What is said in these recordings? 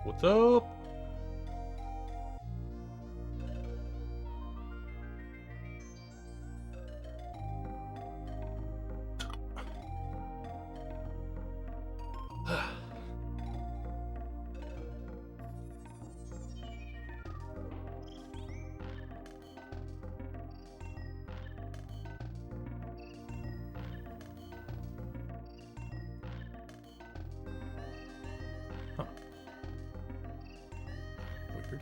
What's up? Huh. Weird.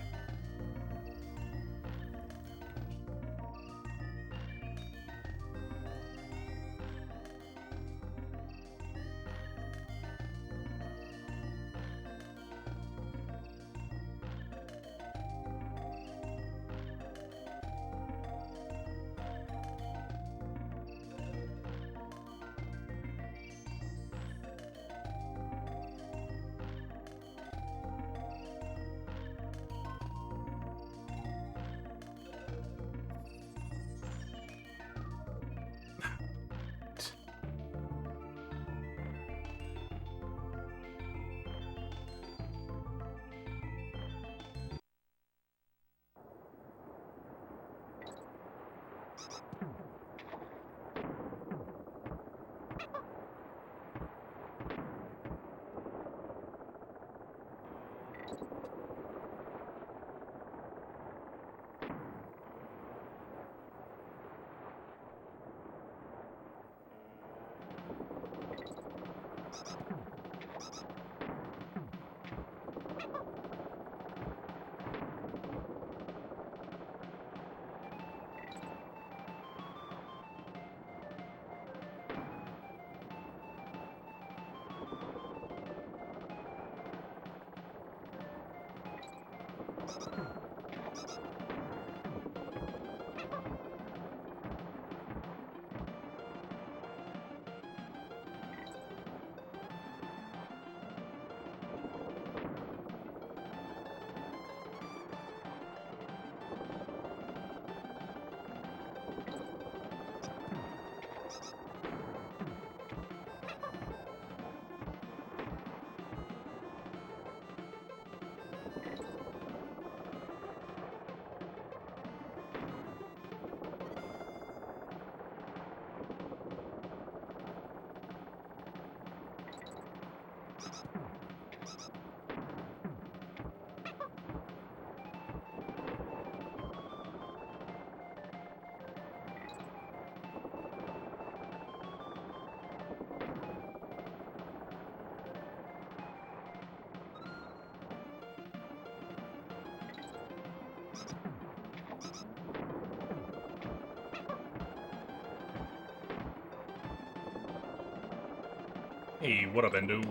Hey, what up, Endo?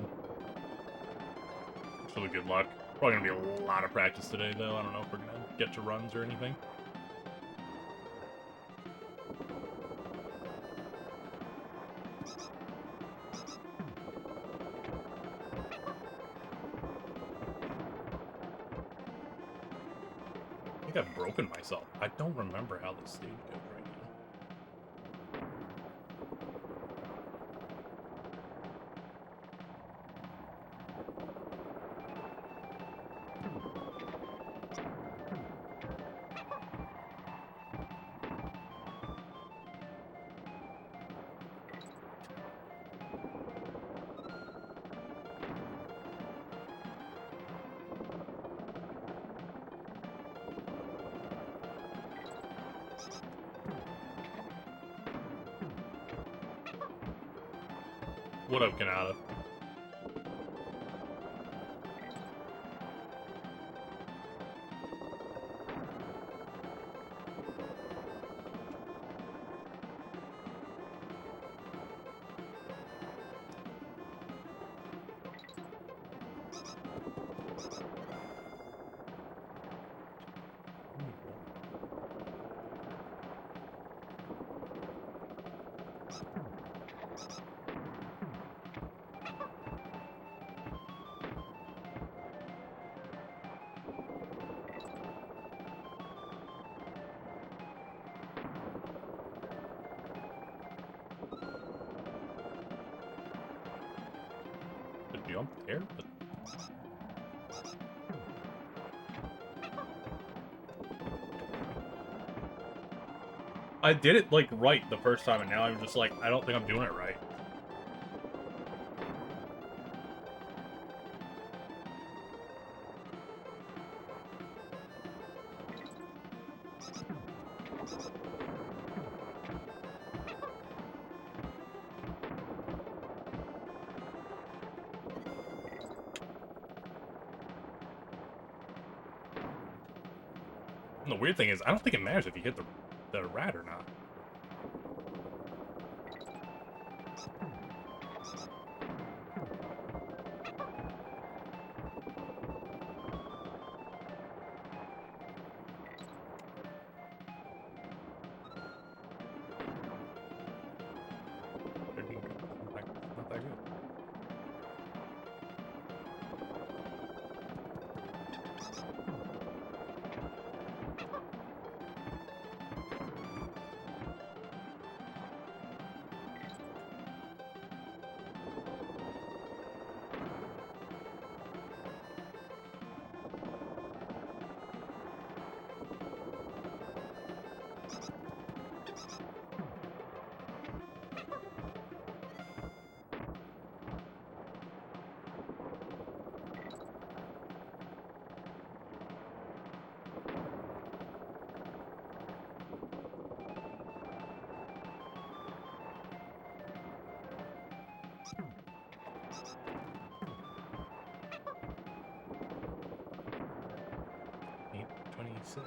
Really good luck. Probably gonna be a lot of practice today, though. I don't know if we're gonna get to runs or anything. I think I've broken myself. I don't remember how this stage goes right now. What up, Kanata? Jump there, but I did it, like, right the first time, and now I'm just like, I don't think I'm doing it right. And the weird thing is, I don't think it matters if you hit the rat or not. Not that good. $8.26.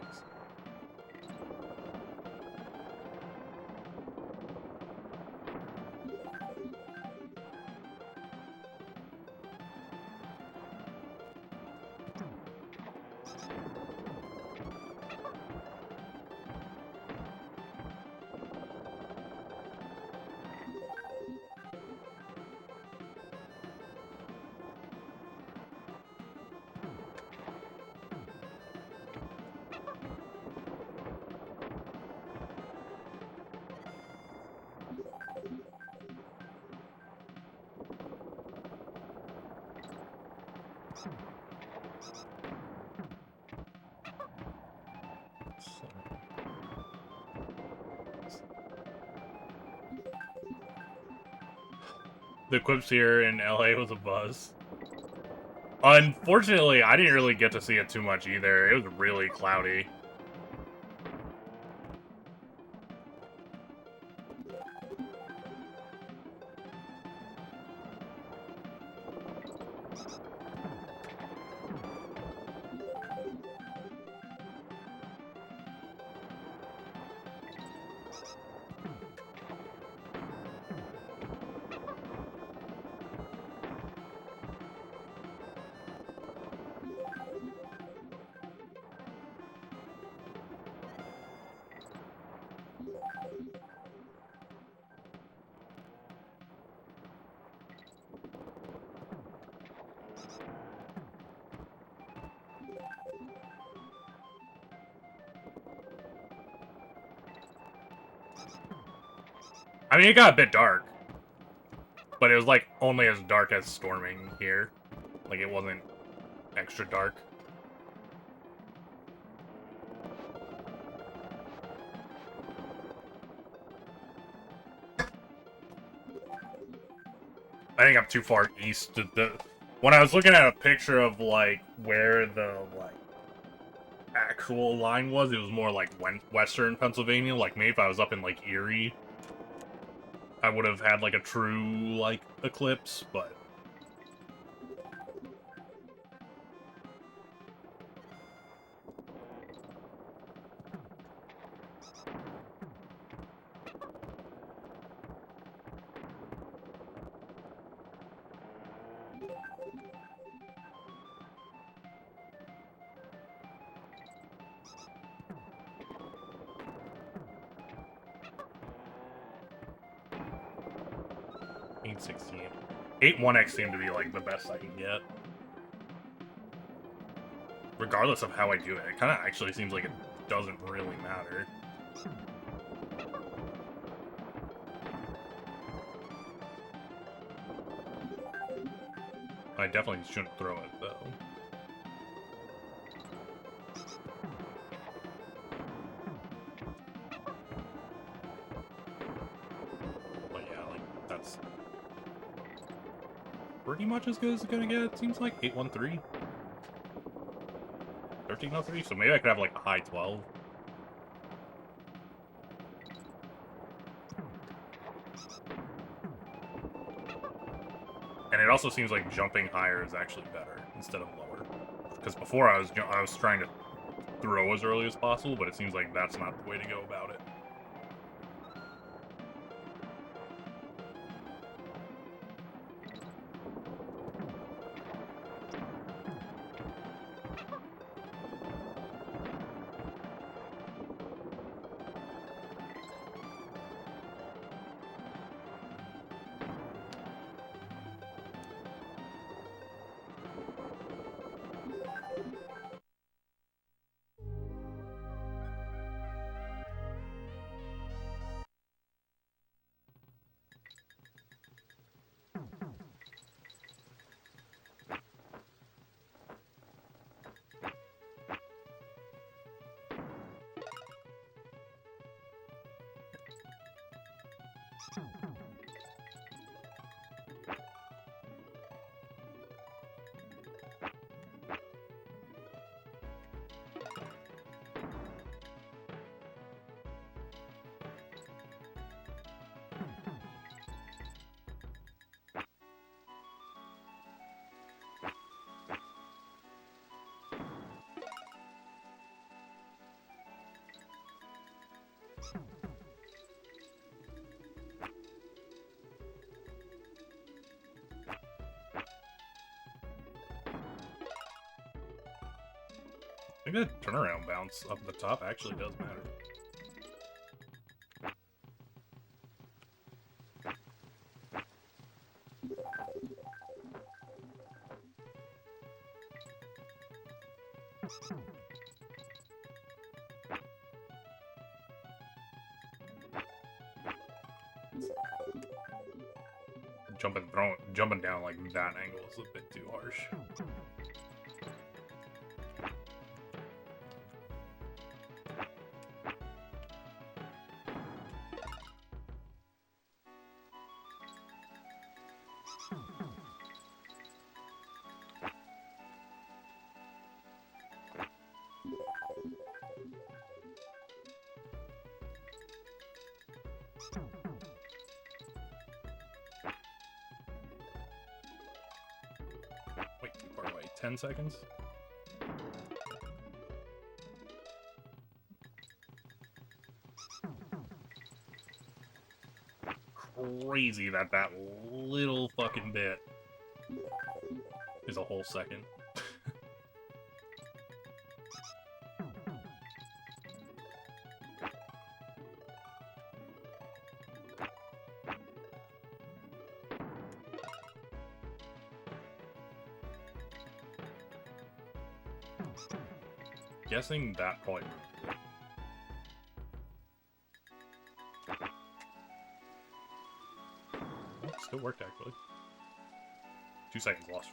The Eclipse here in LA was a buzz. Unfortunately, I didn't really get to see it too much either. It was really cloudy. I mean, it got a bit dark. But it was, like, only as dark as storming here. Like, it wasn't extra dark. I think I'm too far east. When I was looking at a picture of, like, where the, like, actual line was, it was more like western Pennsylvania. Like, maybe if I was up in, like, Erie, I would have had, like, a true, like, eclipse, but... $8.16. 8.1x seemed to be, like, the best I can get. Regardless of how I do it, it kind of actually seems like it doesn't really matter. I definitely shouldn't throw it, though. that's pretty much as good as it's gonna get, it seems like. 813. 1303, so maybe I could have like a high 12. And it also seems like jumping higher is actually better instead of lower. Because before I was trying to throw as early as possible, but it seems like that's not the way to go about it. I think that turnaround bounce up the top actually does matter. Jumping down like that angle is a bit too harsh. Wait, too far away. 10 seconds? Crazy that that little fucking bit is a whole second. Guessing that probably ruined it. Well, it still worked actually. 2 seconds lost.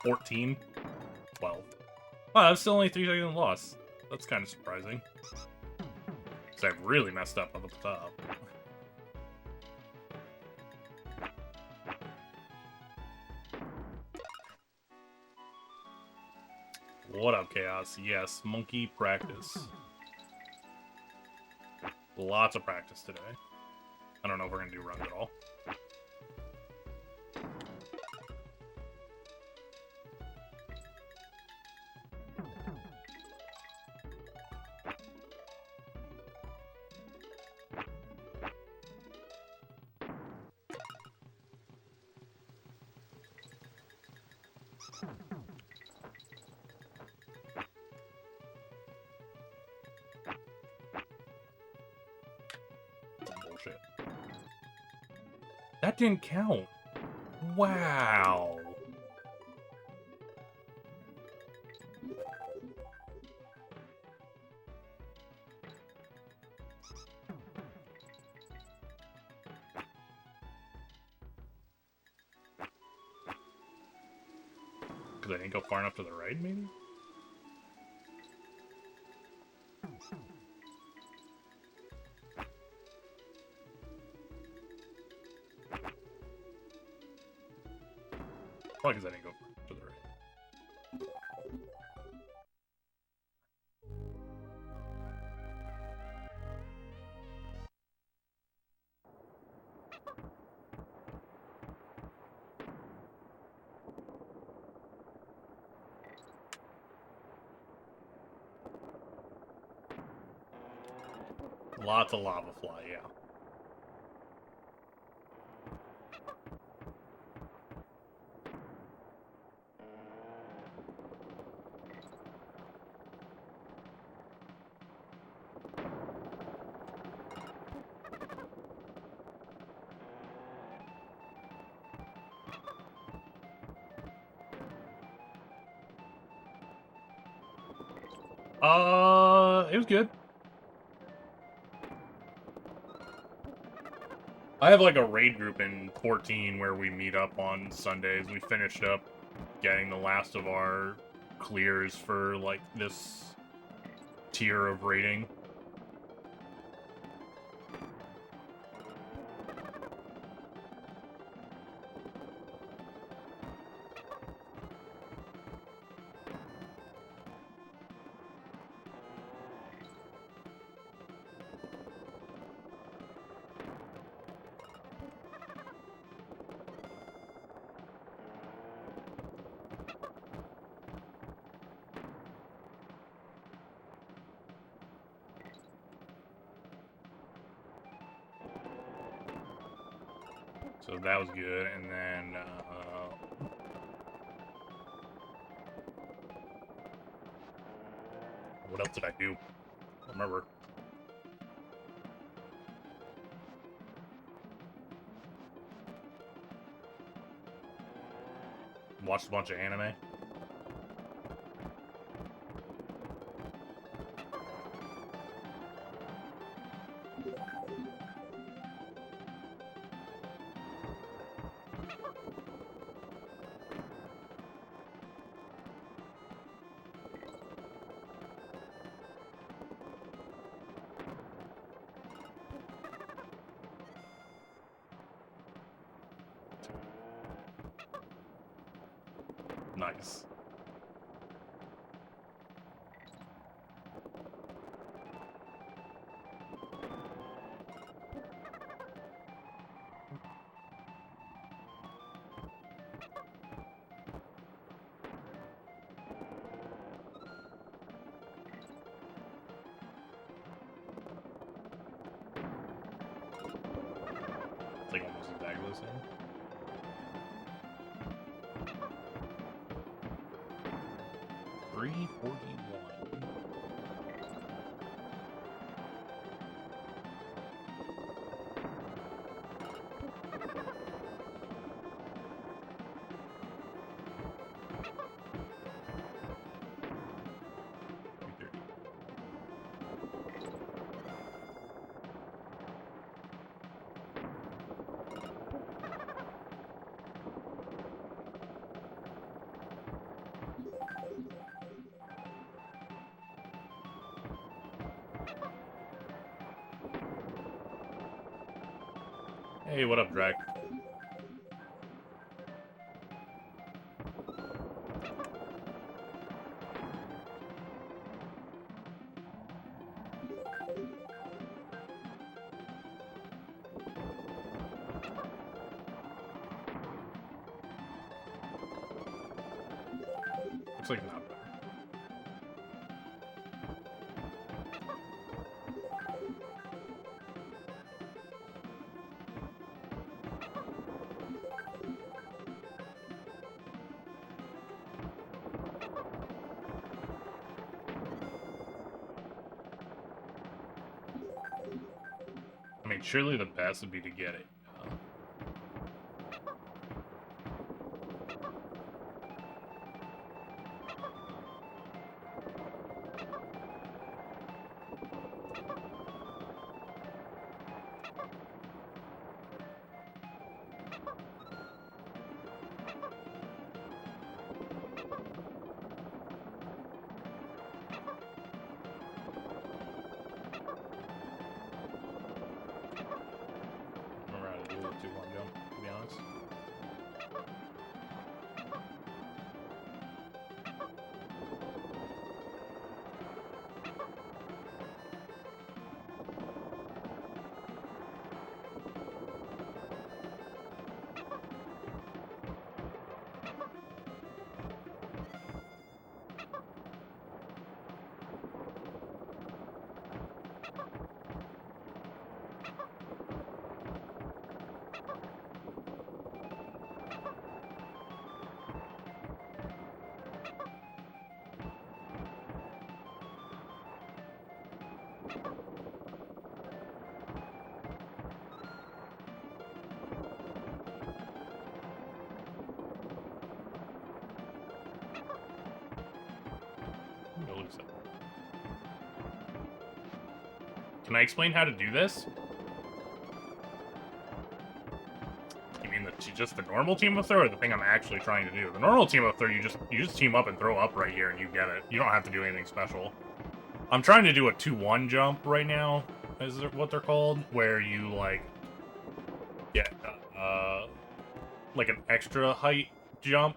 $14, $12. Wow, that's still only 3 seconds loss. That's kind of surprising. Because I really messed up at the top. What up, Chaos? Yes, monkey practice. Lots of practice today. I don't know if we're going to do runs at all. That didn't count. Wow. Because I didn't go far enough to the right, maybe? Probably because I didn't go to the right. Lots of lava fly, yeah. It was good. I have like a raid group in 14 where we meet up on Sundays. We finished up getting the last of our clears for like this tier of raiding. So that was good, and then, what else did I do? I don't remember. Watched a bunch of anime. Nice. It's like almost exactly the same. $341. Hey, what up, Drag? Looks like not better. I mean, surely the best would be to get it. Can I explain how to do this? You mean just the normal team up throw, or the thing I'm actually trying to do? The normal team up throw, you just team up and throw up right here, and you get it. You don't have to do anything special. I'm trying to do a 2-1 jump right now, is what they're called, where you like get like an extra height jump.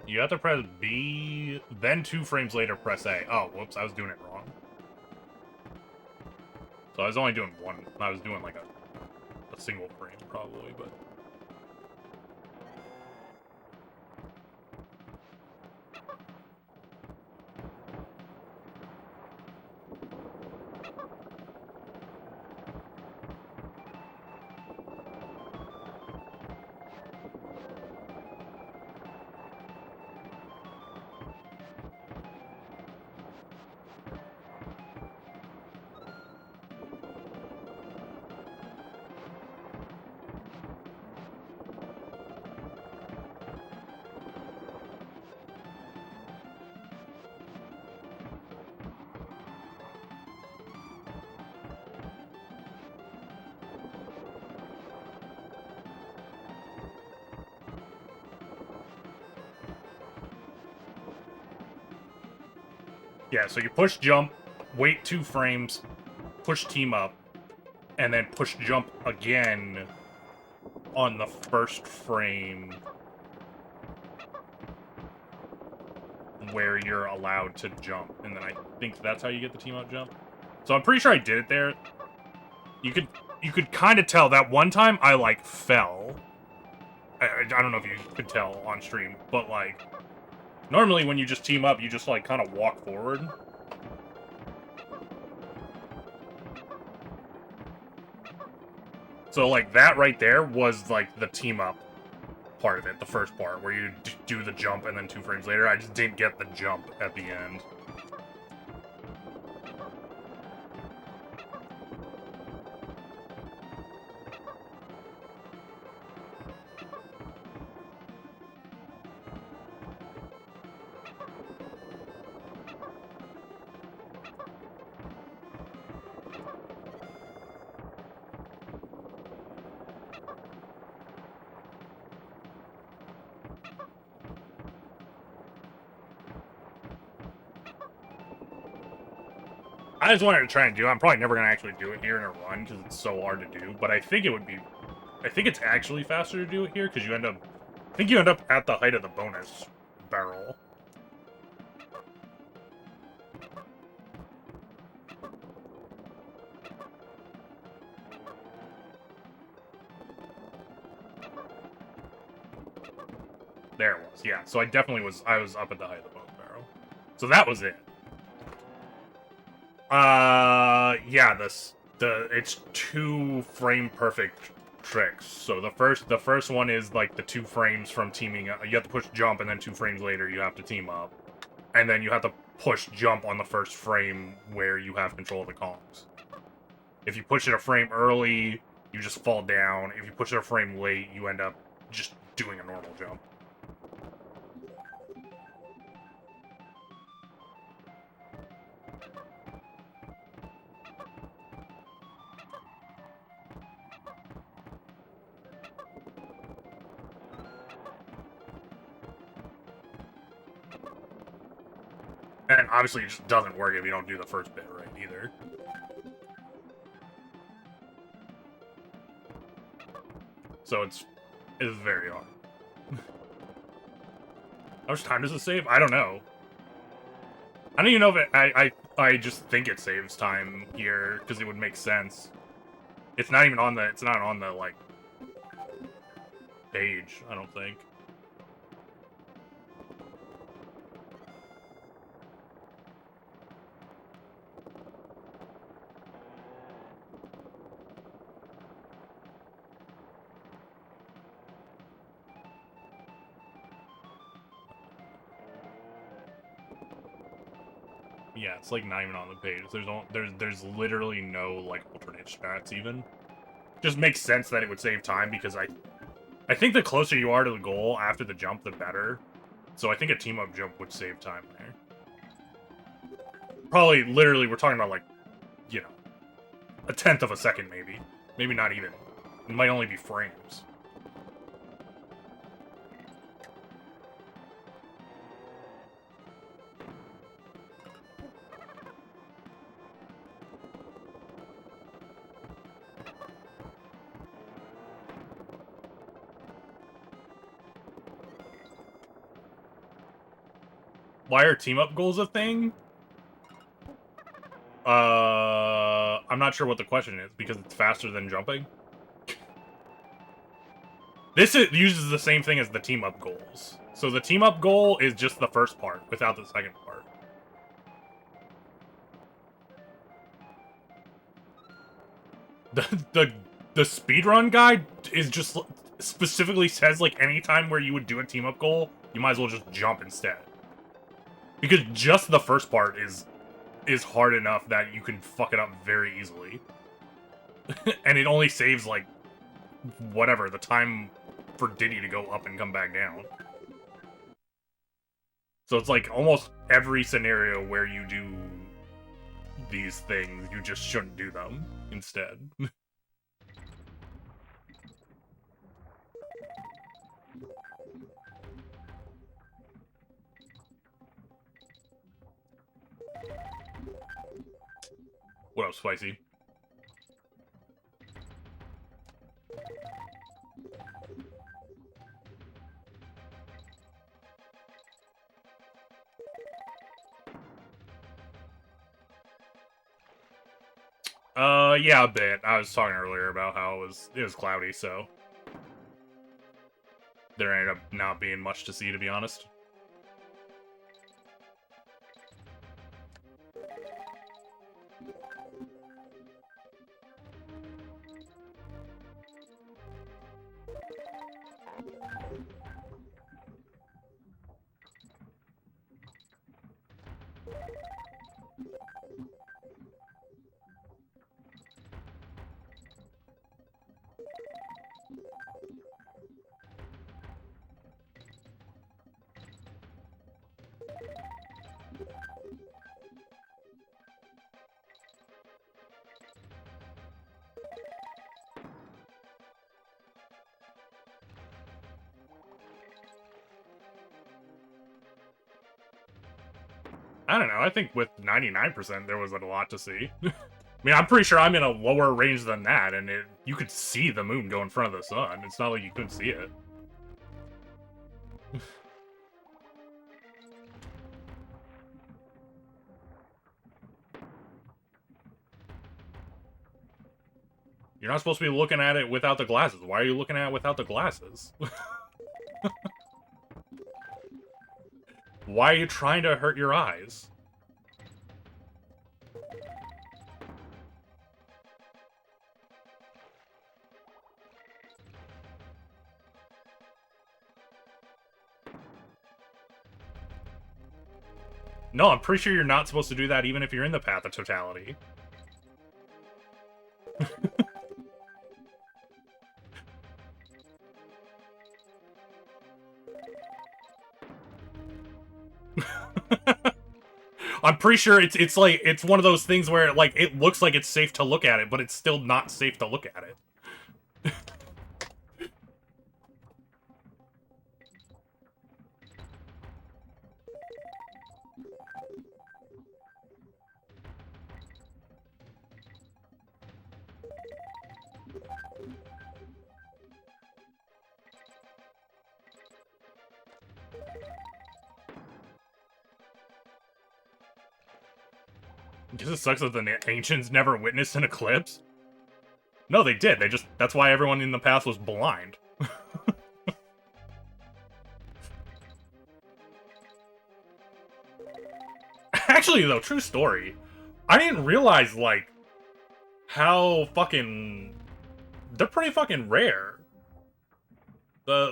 You have to press B, then 2 frames later press A. Oh, whoops, I was doing it wrong. So I was only doing one. I was doing like a single frame probably, but... Yeah, so you push jump, wait 2 frames, push team up, and then push jump again on the first frame where you're allowed to jump. And then I think that's how you get the team up jump. So I'm pretty sure I did it there. You could kind of tell that one time I like fell. I don't know if you could tell on stream, but like normally when you just team up, you just like kind of walk forward. So like that right there was like the team up part of it, the first part, where you do the jump and then 2 frames later. I just didn't get the jump at the end. I just wanted to try and do it. I'm probably never going to actually do it here in a run because it's so hard to do, but I think it would be... I think it's actually faster to do it here because you end up... I think you end up at the height of the bonus barrel. There it was, yeah. So I definitely was... I was up at the height of the bonus barrel. So that was it. Yeah, it's 2 frame perfect tricks. So the first one is like the 2 frames from teaming up. You have to push jump and then 2 frames later you have to team up. And then you have to push jump on the first frame where you have control of the Kongs. If you push it a frame early, you just fall down. If you push it a frame late, you end up just doing a normal jump. And obviously it just doesn't work if you don't do the first bit right, either. So it's very hard. How much time does it save? I don't know. I don't even know if it, I just think it saves time here because it would make sense. It's not even on the, it's not on the, like, page, I don't think. Yeah, it's like not even on the page. There's literally no like alternate strats even. Just makes sense that it would save time because I think the closer you are to the goal after the jump, the better. So I think a team up jump would save time there. Probably literally we're talking about like, you know, a tenth of a second maybe. Maybe not even. It might only be frames. Why are team-up goals a thing? I'm not sure what the question is, because it's faster than jumping. This uses the same thing as the team-up goals. So the team-up goal is just the first part, without the second part. The speedrun guide is just specifically says, like, anytime where you would do a team-up goal, you might as well just jump instead. Because just the first part is hard enough that you can fuck it up very easily. And it only saves, like, whatever, the time for Diddy to go up and come back down. So it's like almost every scenario where you do these things, you just shouldn't do them instead. What up, Spicy? Yeah, a bit. I was talking earlier about how it was cloudy, so there ended up not being much to see, to be honest. I don't know. I think with 99%, there was a lot to see. I mean, I'm pretty sure I'm in a lower range than that, and you could see the moon go in front of the sun. It's not like you couldn't see it. You're not supposed to be looking at it without the glasses. Why are you looking at it without the glasses? Why are you trying to hurt your eyes? No, I'm pretty sure you're not supposed to do that even if you're in the path of totality. I'm pretty sure it's like it's one of those things where like it looks like it's safe to look at it, but it's still not safe to look at it. Because it sucks that the ancients never witnessed an eclipse. No, they did. That's why everyone in the past was blind. Actually, though, true story. I didn't realize, like, how fucking... They're pretty fucking rare.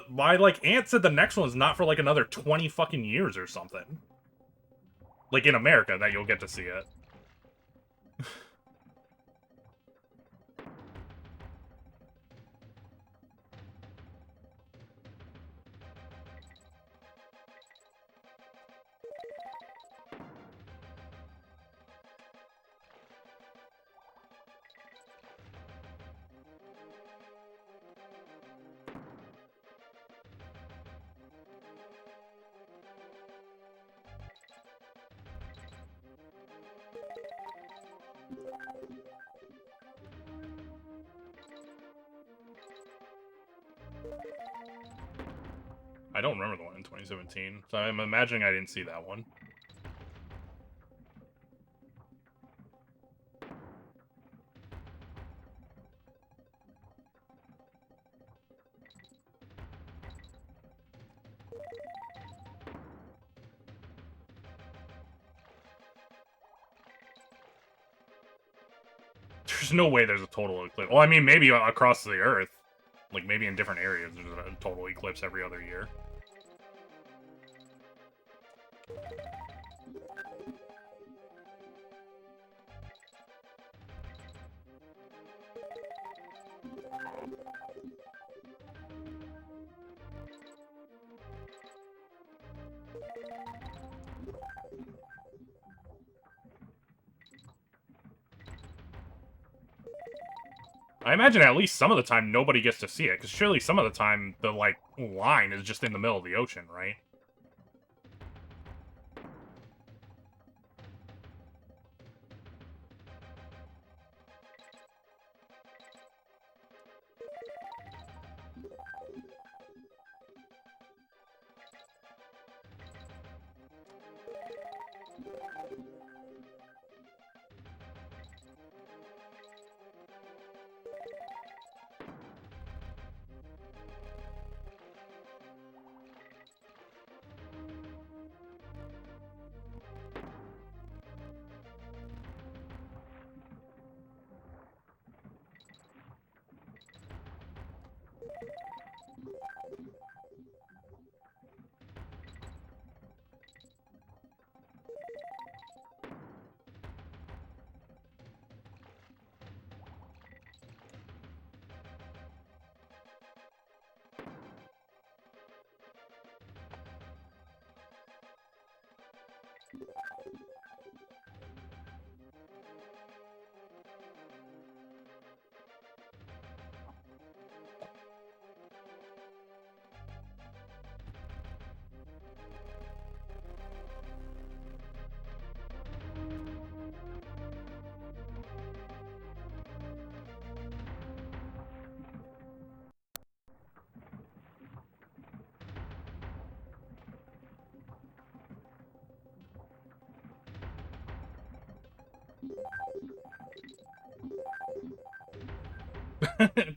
My, like, aunt said the next one's not for, like, another 20 fucking years or something. Like, in America, that you'll get to see it. I don't remember the one in 2017, so I'm imagining I didn't see that one. There's no way there's a total eclipse. Well, I mean, maybe across the Earth. Like, maybe in different areas there's a total eclipse every other year. I imagine at least some of the time nobody gets to see it, because surely some of the time the, like, line is just in the middle of the ocean, right?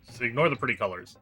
Just ignore the pretty colors.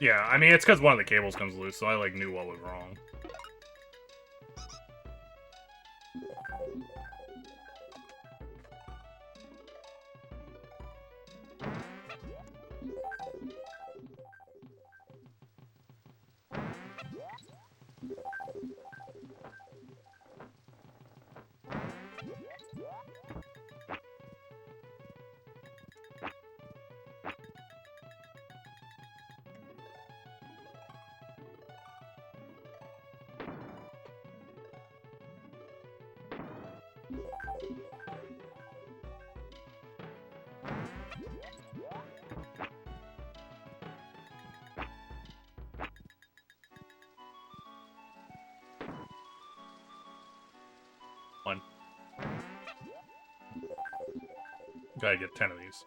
Yeah, I mean, it's because one of the cables comes loose, so I, like, knew what was wrong. One. Gotta get 10 of these.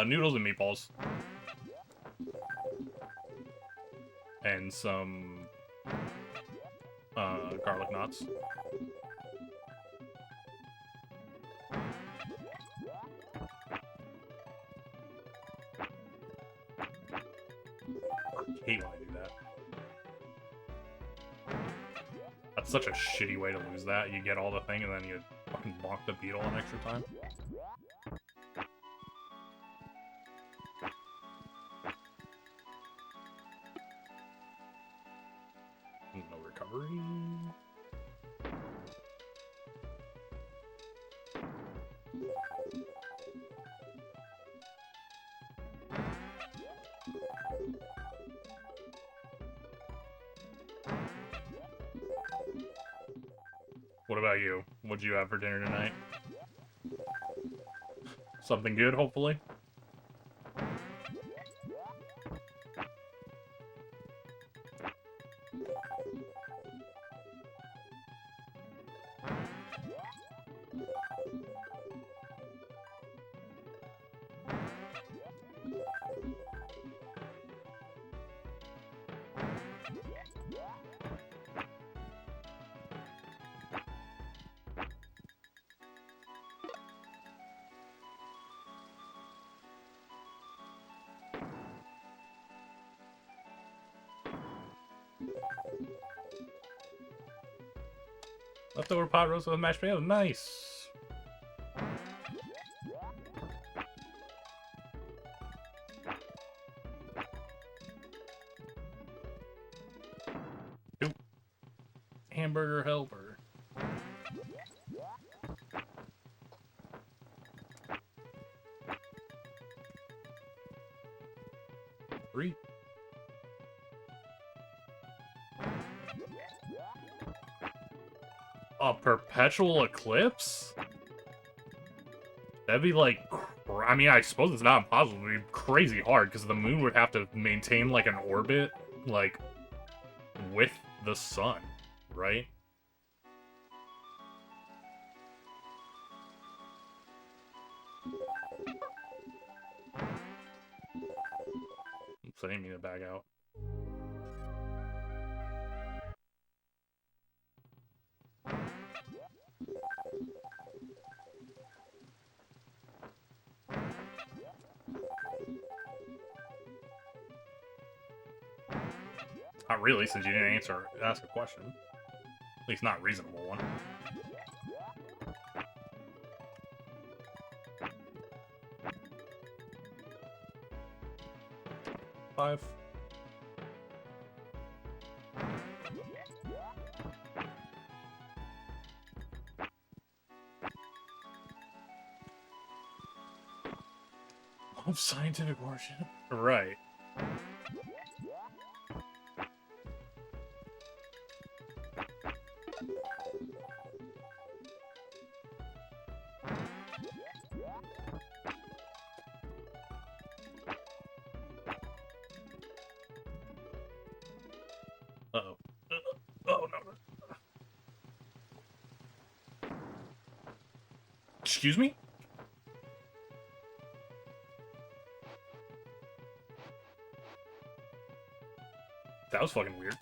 Noodles and meatballs. And some, garlic knots. I hate when I do that. That's such a shitty way to lose that. You get all the thing and then you fucking bonk the beetle an extra time. No recovery. What about you? What'd you have for dinner tonight? Something good, hopefully? Leftover pot roast with mashed potatoes. Nice. Oop. Hamburger helper. Three. A perpetual eclipse? That'd be like, I mean, I suppose it's not impossible. It'd be crazy hard because the moon would have to maintain like an orbit, like, with the sun, right? Oops, I didn't mean to back out. Not really, since you didn't ask a question. At least not a reasonable one. Five. Of scientific origin. Right. Uh-oh. Oh, no. Excuse me? That was fucking weird.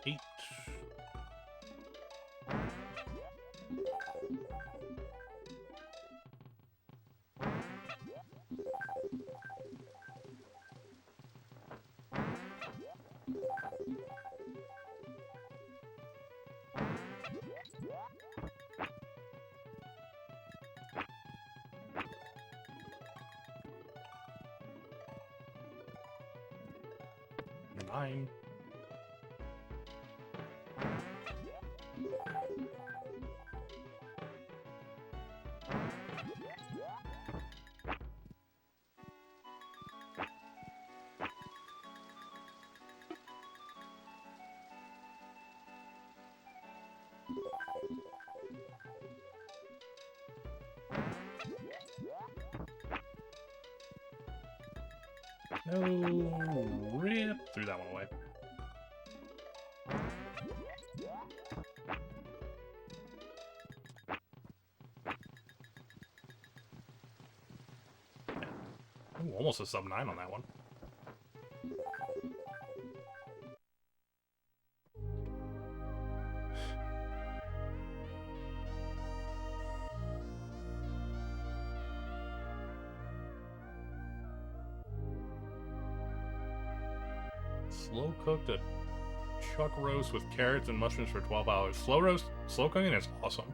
Eight. Nine. No, rip. Threw that one away. Ooh, almost a sub 9 on that one. Slow cooked a chuck roast with carrots and mushrooms for 12 hours. Slow cooking is awesome.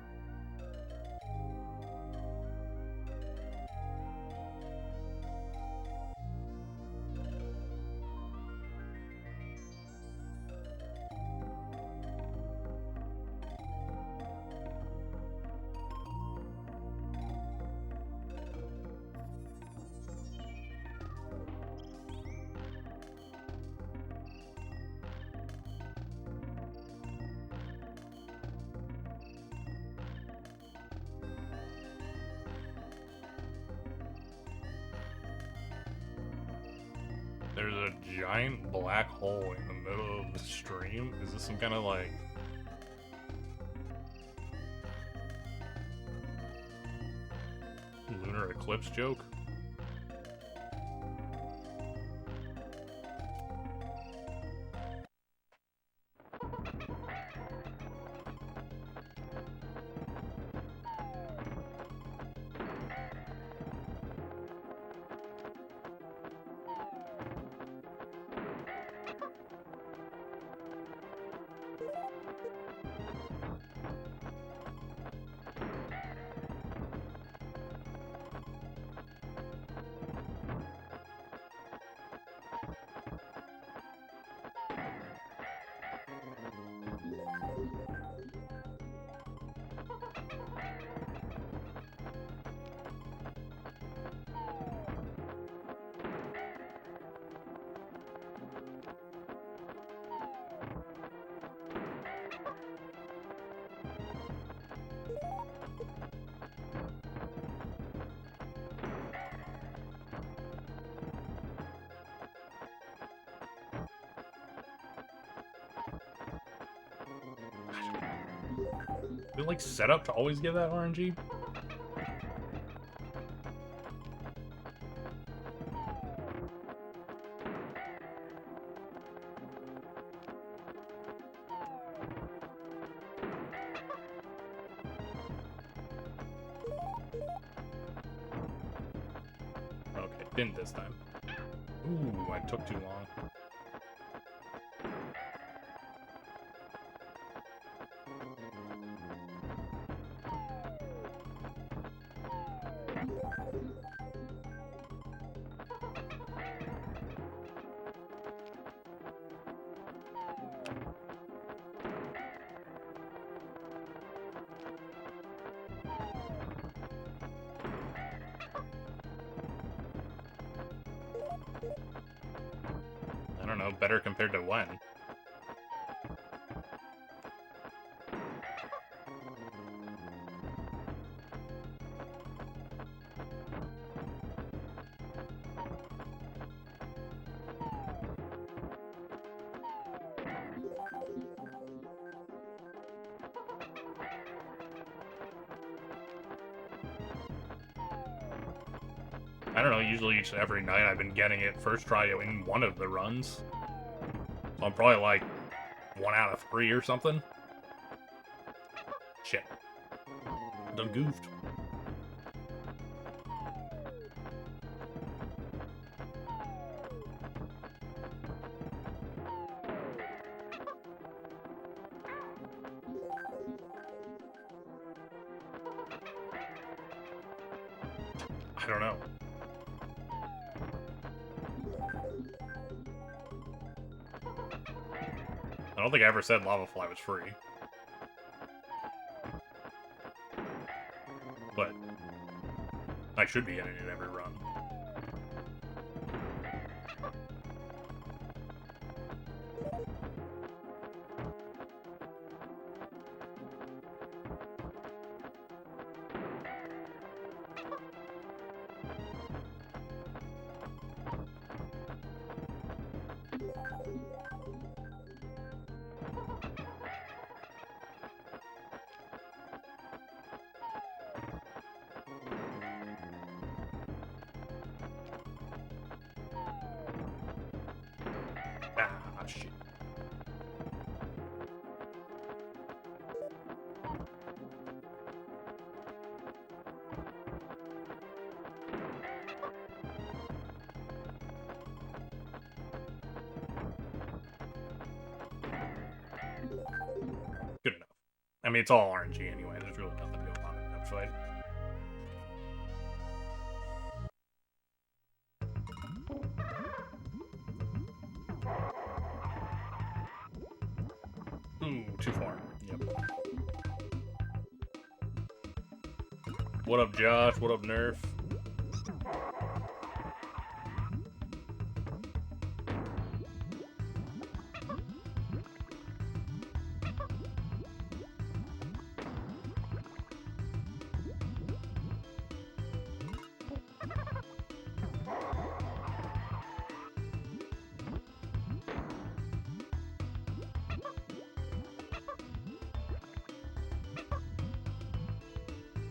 There's a giant black hole in the middle of the stream. Is this some kind of like... lunar eclipse joke? Is it like set up to always give that RNG? Okay, didn't this time. Ooh, I took too long. better compared to when? I don't know, usually every night I've been getting it first try in one of the runs. So I'm probably like 1 out of 3 or something. Shit. Done goofed. I don't know. I don't think I ever said Lava Fly was free. But I should be getting it every run. Ah, shit. Good enough. I mean, it's all RNG anyway. There's really nothing going on in that fight. Ooh, too far. Yep. What up, Josh? What up, Nerf?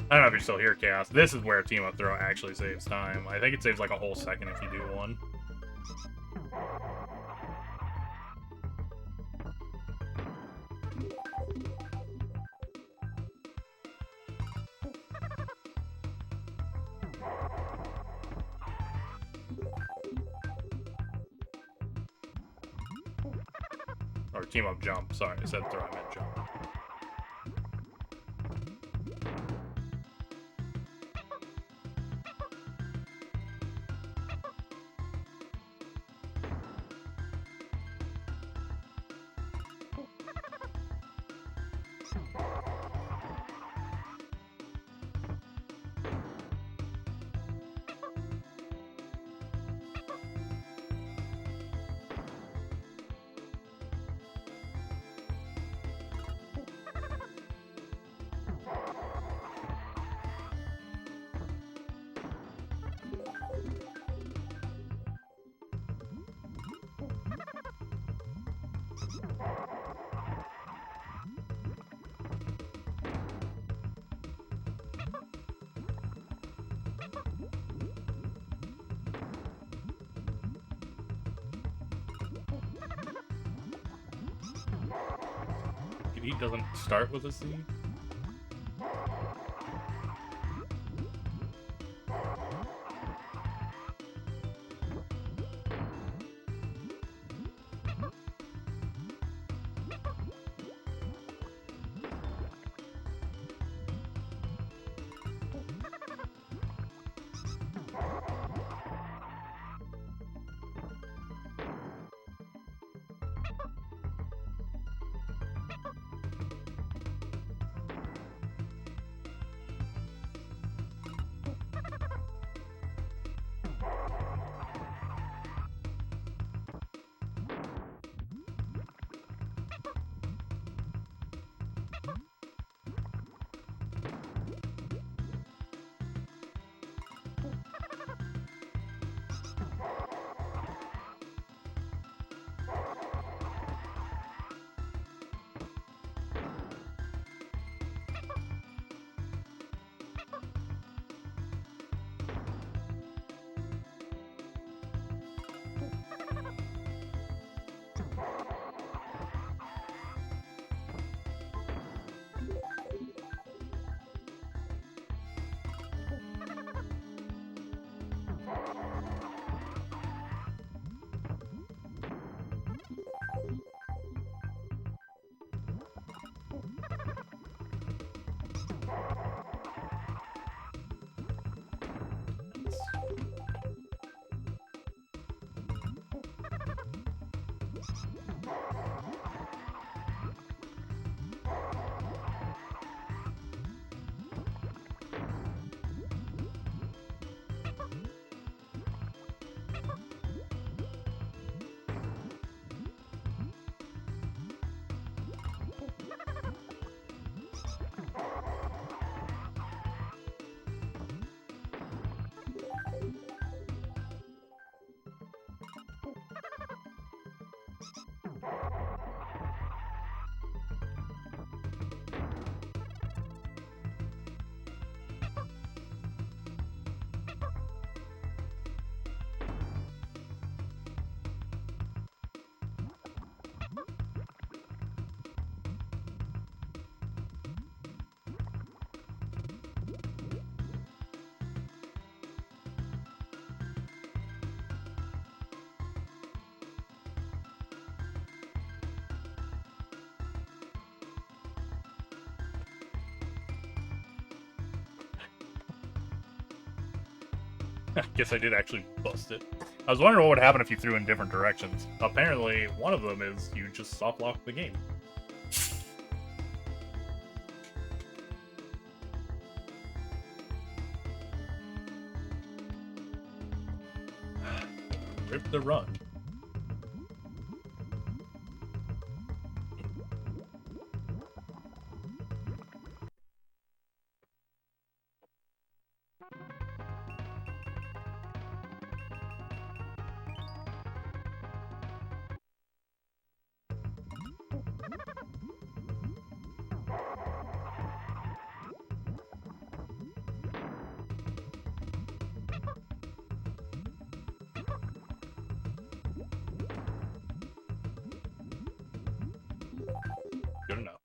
I don't know if you're still here, Chaos. This is where Team Up Throw actually saves time. I think it saves like a whole second if you do one. Or Team Up Jump. Sorry, I said throw, I meant jump. He doesn't start with a C? I guess I did actually bust it. I was wondering what would happen if you threw in different directions. Apparently, one of them is you just soft lock the game. Rip the run. Good enough.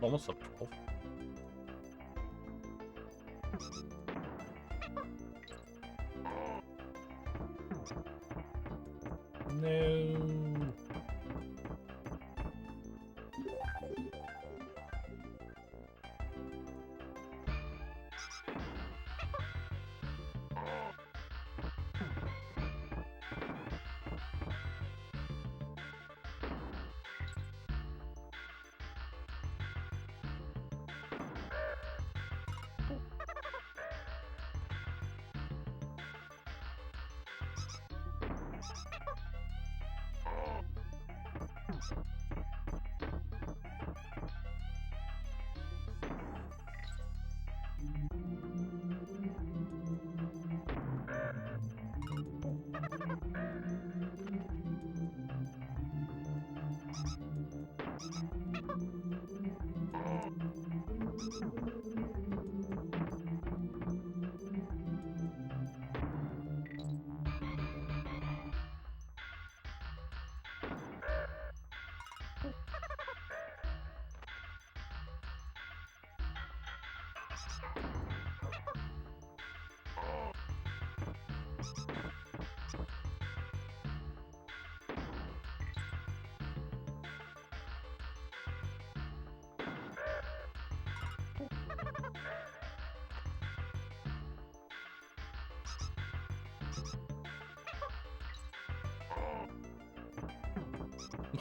Almost up 12. No.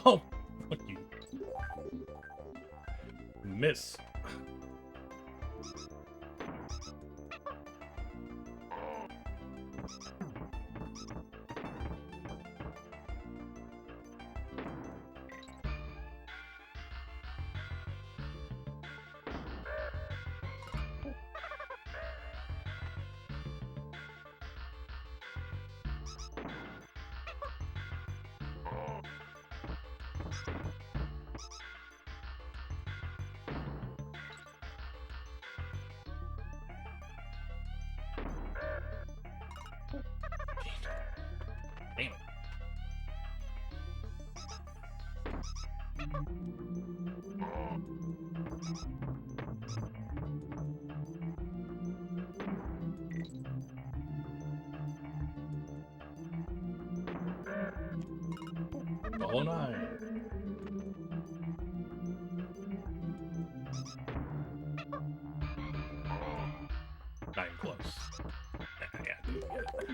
Oh, fuck you. Miss. Damn it. Oh, 9. 9 close. Yeah, didn't get it.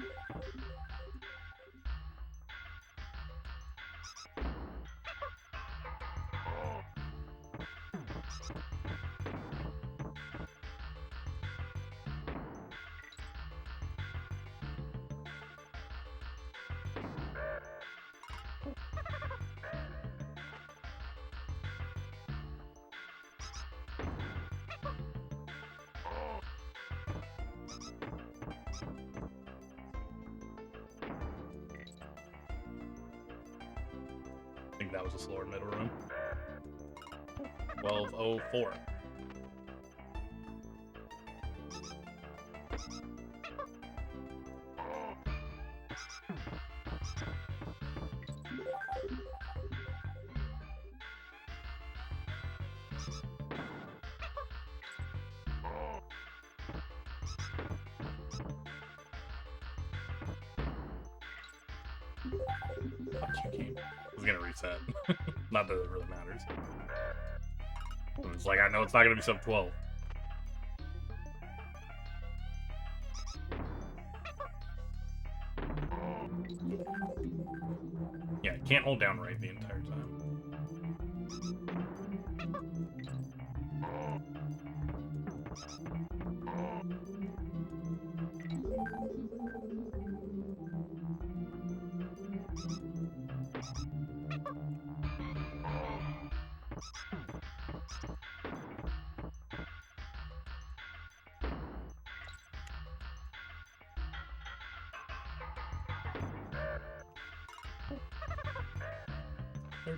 think that was a slower middle room. 12:04. I was gonna reset. Not that it really matters. It's like, I know it's not gonna be sub 12. Yeah, can't hold down right the entire time.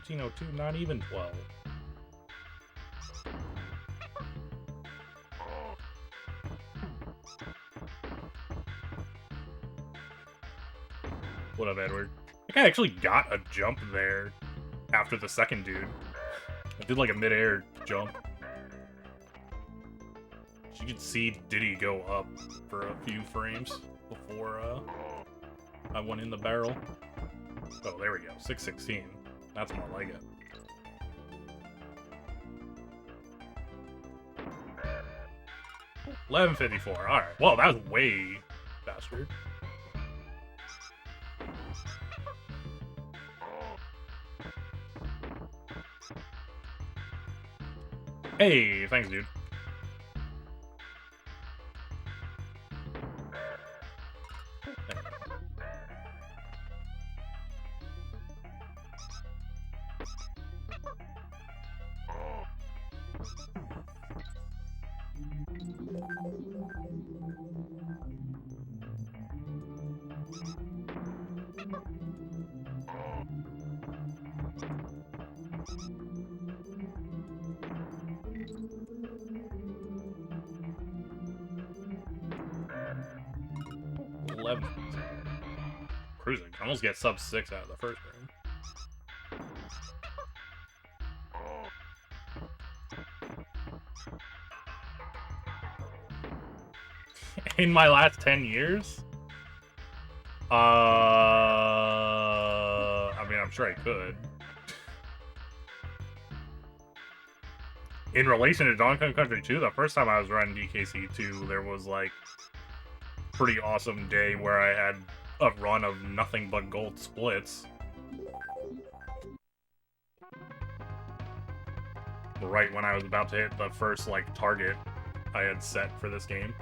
$13.02, not even 12. What up, Edward? I think I actually got a jump there after the second dude. I did like a mid-air jump. You could see Diddy go up for a few frames before I went in the barrel. Oh, there we go. 616. That's more like it. $11.54. Alright. Well, that was way faster. Hey, thanks, dude. Cruising. Almost get sub 6 out of the first room. In my last 10 years? I mean, I'm sure I could. In relation to Donkey Kong Country 2, the first time I was running DKC2, there was, like, pretty awesome day where I had a run of nothing but gold splits. Right when I was about to hit the first, like, target I had set for this game.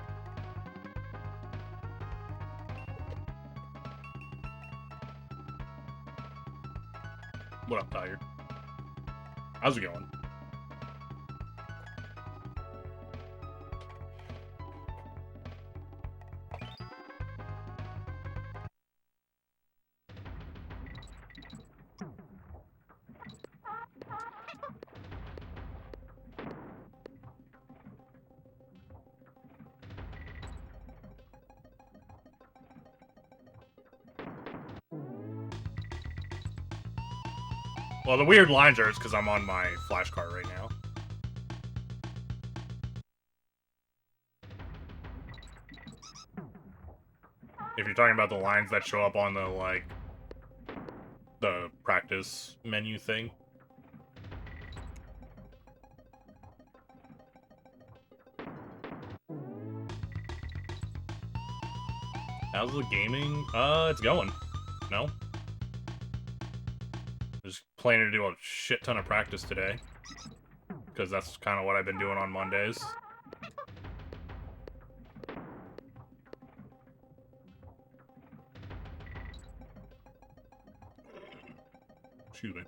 What up, Tiger? How's it going? Well, the weird lines are because I'm on my flashcard right now. If you're talking about the lines that show up on the, like, the practice menu thing. How's the gaming? It's going. No? Just planning to do a shit ton of practice today. Because that's kind of what I've been doing on Mondays. Excuse me.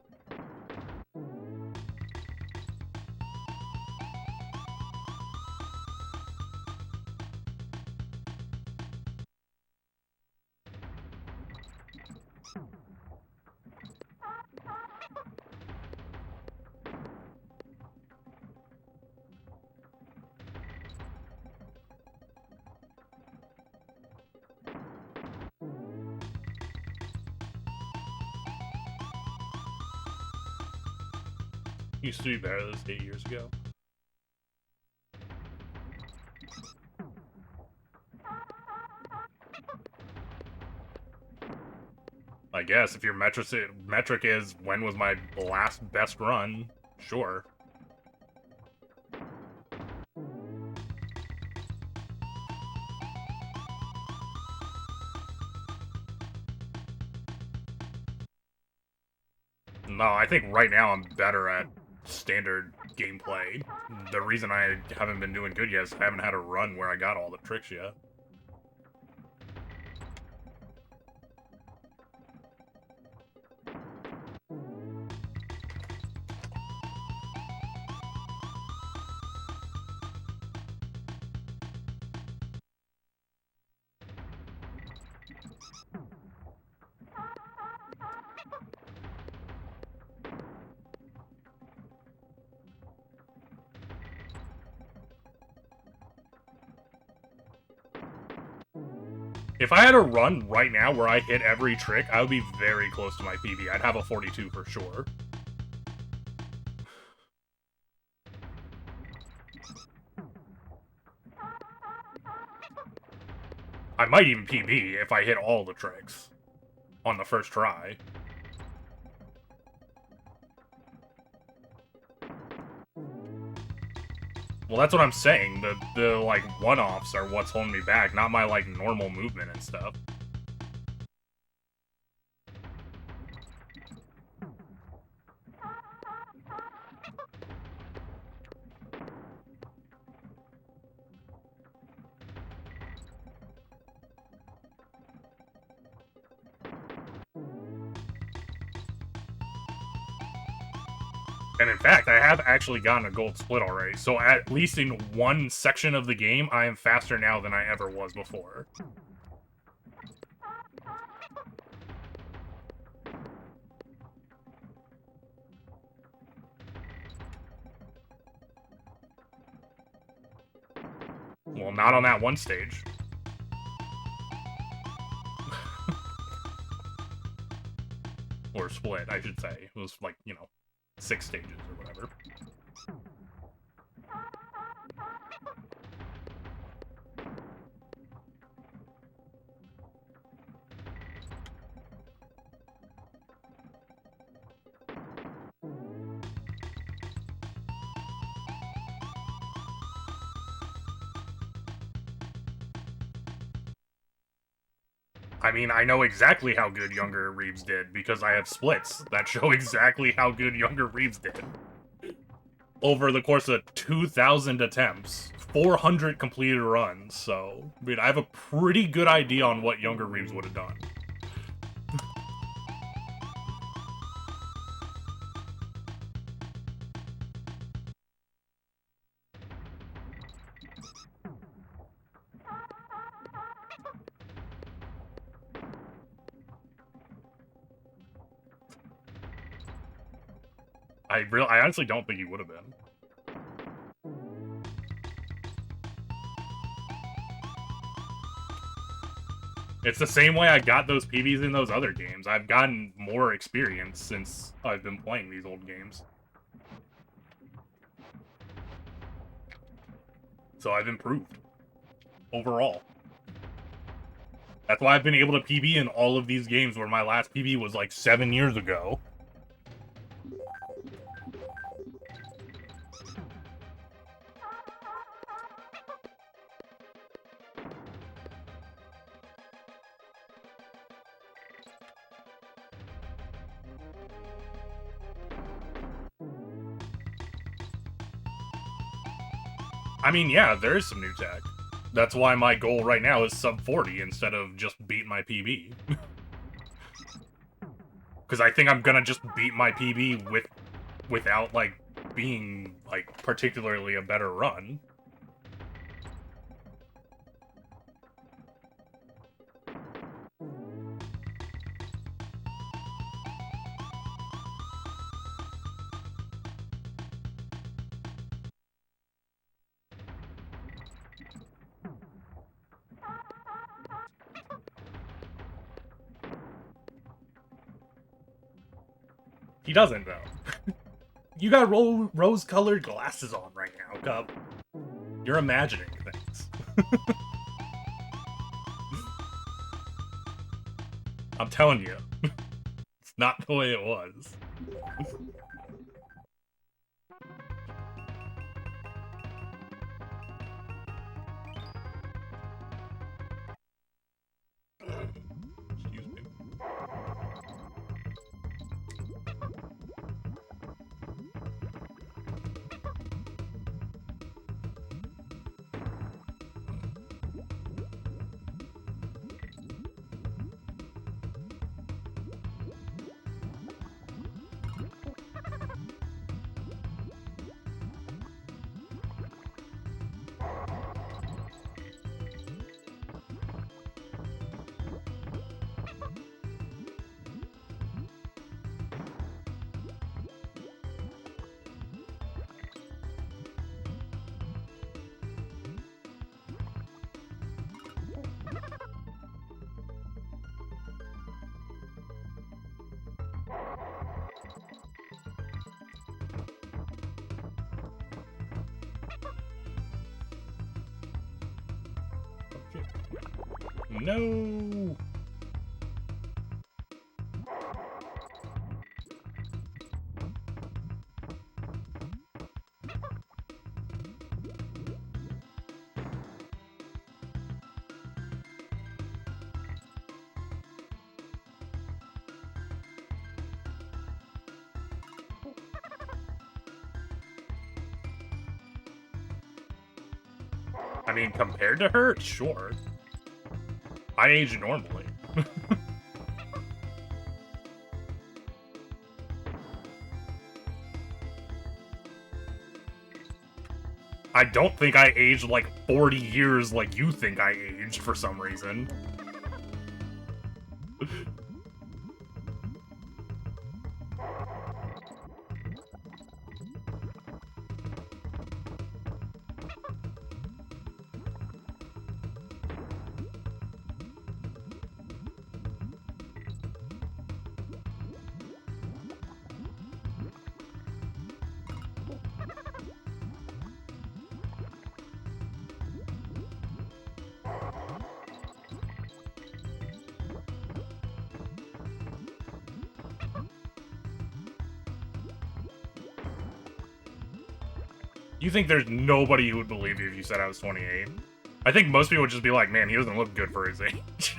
Used to be better this 8 years ago. I guess if your metric is when was my last best run, sure. No, I think right now I'm better at standard gameplay. The reason I haven't been doing good yet is I haven't had a run where I got all the tricks yet. If I had a run right now where I hit every trick, I would be very close to my PB. I'd have a 42 for sure. I might even PB if I hit all the tricks on the first try. Well, that's what I'm saying. The like, one-offs are what's holding me back, not my, like, normal movement and stuff. And in fact, I have actually gotten a gold split already, so at least in one section of the game, I am faster now than I ever was before. Well, not on that one stage. Or split, I should say. It was like, you know, 6 stages or whatever. I mean, I know exactly how good younger Reeves did, because I have splits that show exactly how good younger Reeves did. Over the course of 2,000 attempts, 400 completed runs, so, I mean, I have a pretty good idea on what younger Reeves would have done. I honestly don't think he would have been. It's the same way I got those PBs in those other games. I've gotten more experience since I've been playing these old games. So I've improved. Overall. That's why I've been able to PB in all of these games where my last PB was like 7 years ago. I mean, yeah, there is some new tech. That's why my goal right now is sub 40 instead of just beat my PB. Because I think I'm gonna just beat my PB without, like, being, like, particularly a better run. He doesn't, though. You got rose-colored glasses on right now, Cub. You're imagining things. I'm telling you. It's not the way it was. Excuse me. No. I mean, compared to her, sure. I age normally. I don't think I aged like 40 years like you think I aged for some reason. You think there's nobody who would believe you if you said I was 28? I think most people would just be like, man, he doesn't look good for his age.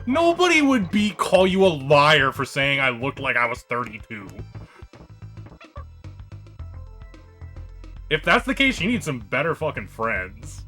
Nobody would call you a liar for saying I looked like I was 32. If that's the case, you need some better fucking friends.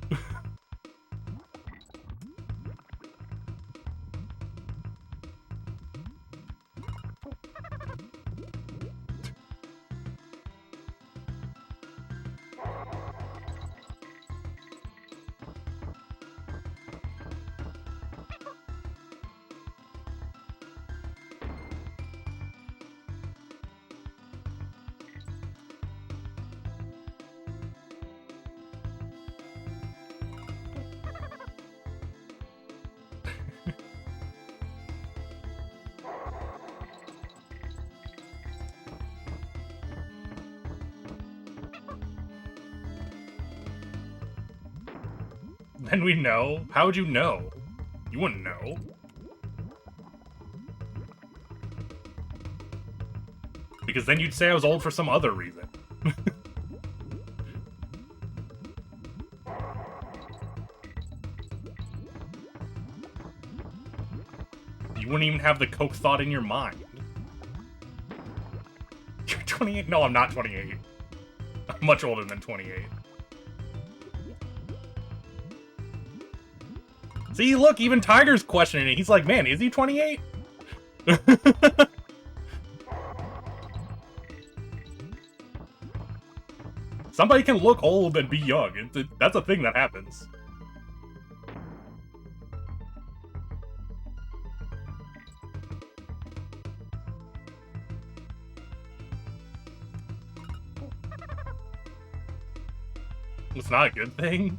Then we know. How would you know? You wouldn't know. Because then you'd say I was old for some other reason. You wouldn't even have the Coke thought in your mind. You're 28? No, I'm not 28. I'm much older than 28. See, look, even Tiger's questioning it. He's like, man, is he 28? Somebody can look old and be young. That's a thing that happens. It's not a good thing.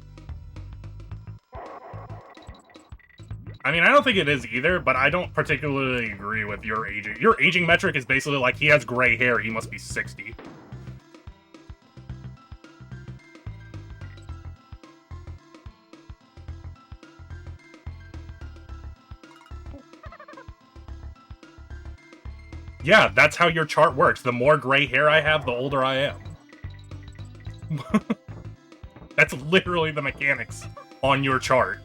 I mean, I don't think it is either, but I don't particularly agree with your aging. Your aging metric is basically like, he has gray hair, he must be 60. Yeah, that's how your chart works. The more gray hair I have, the older I am. That's literally the mechanics on your chart.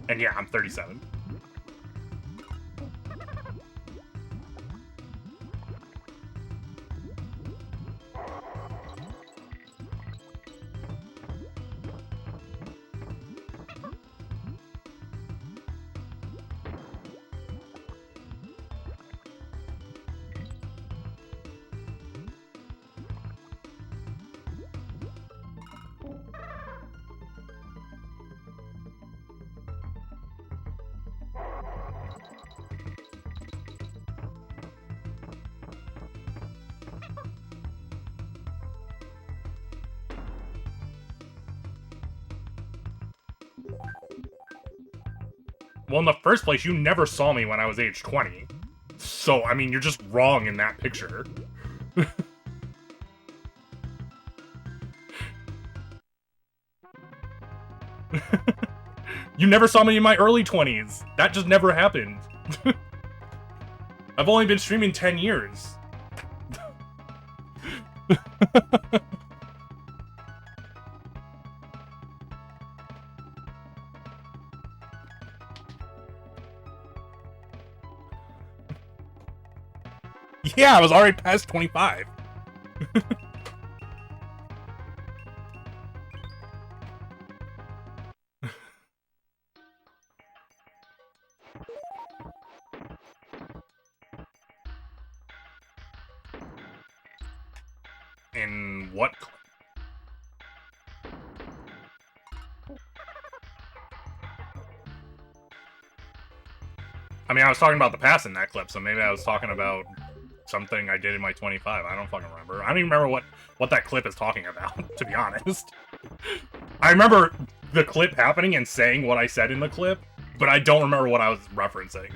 And yeah, I'm 37. Well, in the first place, you never saw me when I was age 20. So, I mean, you're just wrong in that picture. You never saw me in my early 20s. That just never happened. I've only been streaming 10 years. Yeah, I was already past 25. In what? I mean, I was talking about the past in that clip, so maybe I was talking about something I did in my 25. I don't fucking remember. I don't even remember what that clip is talking about, to be honest. I remember the clip happening and saying what I said in the clip, but I don't remember what I was referencing.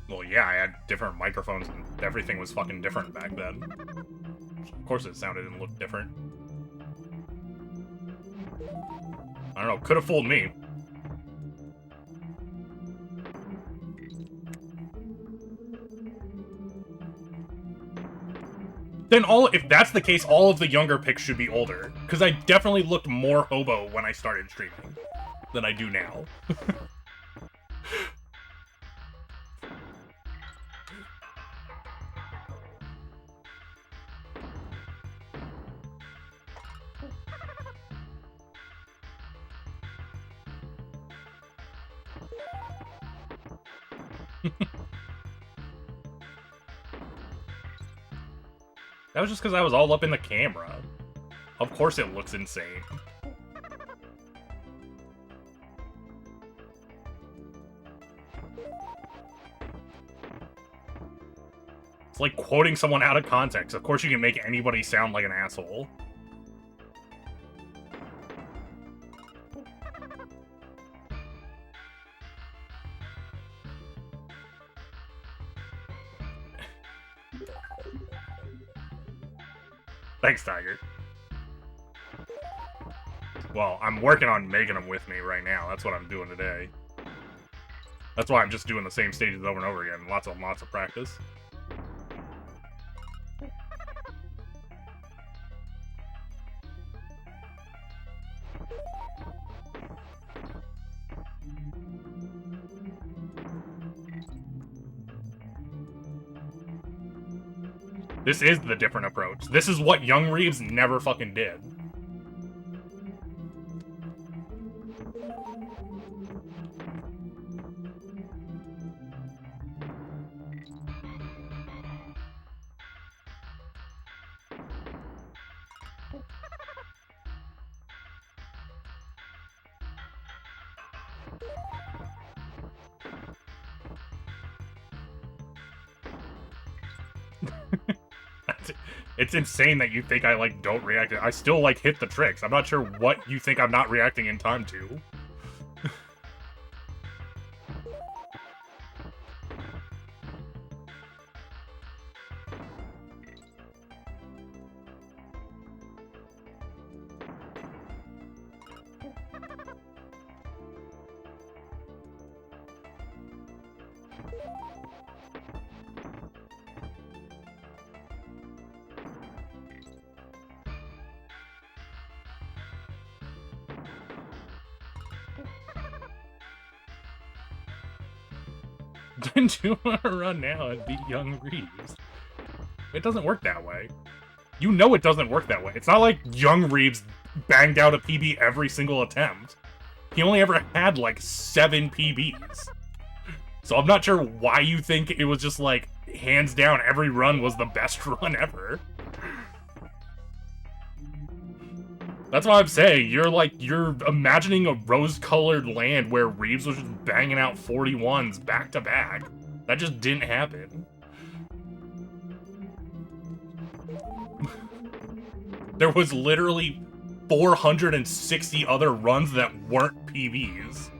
Well, yeah, I had different microphones and everything was fucking different back then. Of course it sounded and looked different. I don't know, could have fooled me. Then if that's the case, all of the younger pics should be older. Because I definitely looked more hobo when I started streaming than I do now. That was just because I was all up in the camera. Of course it looks insane. It's like quoting someone out of context. Of course you can make anybody sound like an asshole. Thanks, Tiger. Well, I'm working on making them with me right now. That's what I'm doing today. That's why I'm just doing the same stages over and over again. Lots of practice. This is the different approach. This is what young Reeves never fucking did. It's insane that you think I, like, don't react. I still, like, hit the tricks. I'm not sure what you think I'm not reacting in time to. Do a run now and beat young Reeves. It doesn't work that way. You know it doesn't work that way. It's not like young Reeves banged out a PB every single attempt. He only ever had like 7 PBs. So I'm not sure why you think it was just like, hands down, every run was the best run ever. That's what I'm saying. You're imagining a rose-colored land where Reeves was just banging out 41s back to back. That just didn't happen. There was literally 460 other runs that weren't PBs.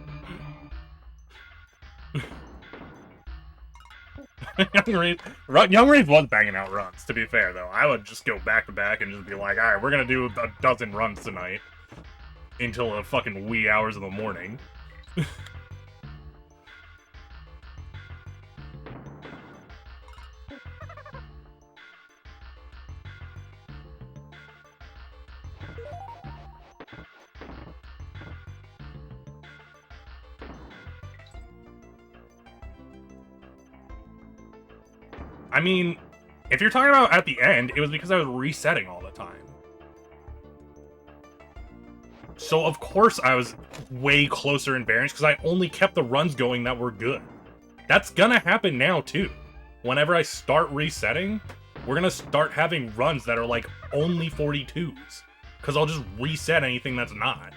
Young Reeves was banging out runs, to be fair, though. I would just go back-to-back and just be like, alright, we're gonna do a dozen runs tonight. Until the fucking wee hours of the morning. I mean, if you're talking about at the end, it was because I was resetting all the time. So of course I was way closer in bearings because I only kept the runs going that were good. That's gonna happen now too. Whenever I start resetting, we're gonna start having runs that are like only 42s. Because I'll just reset anything that's not.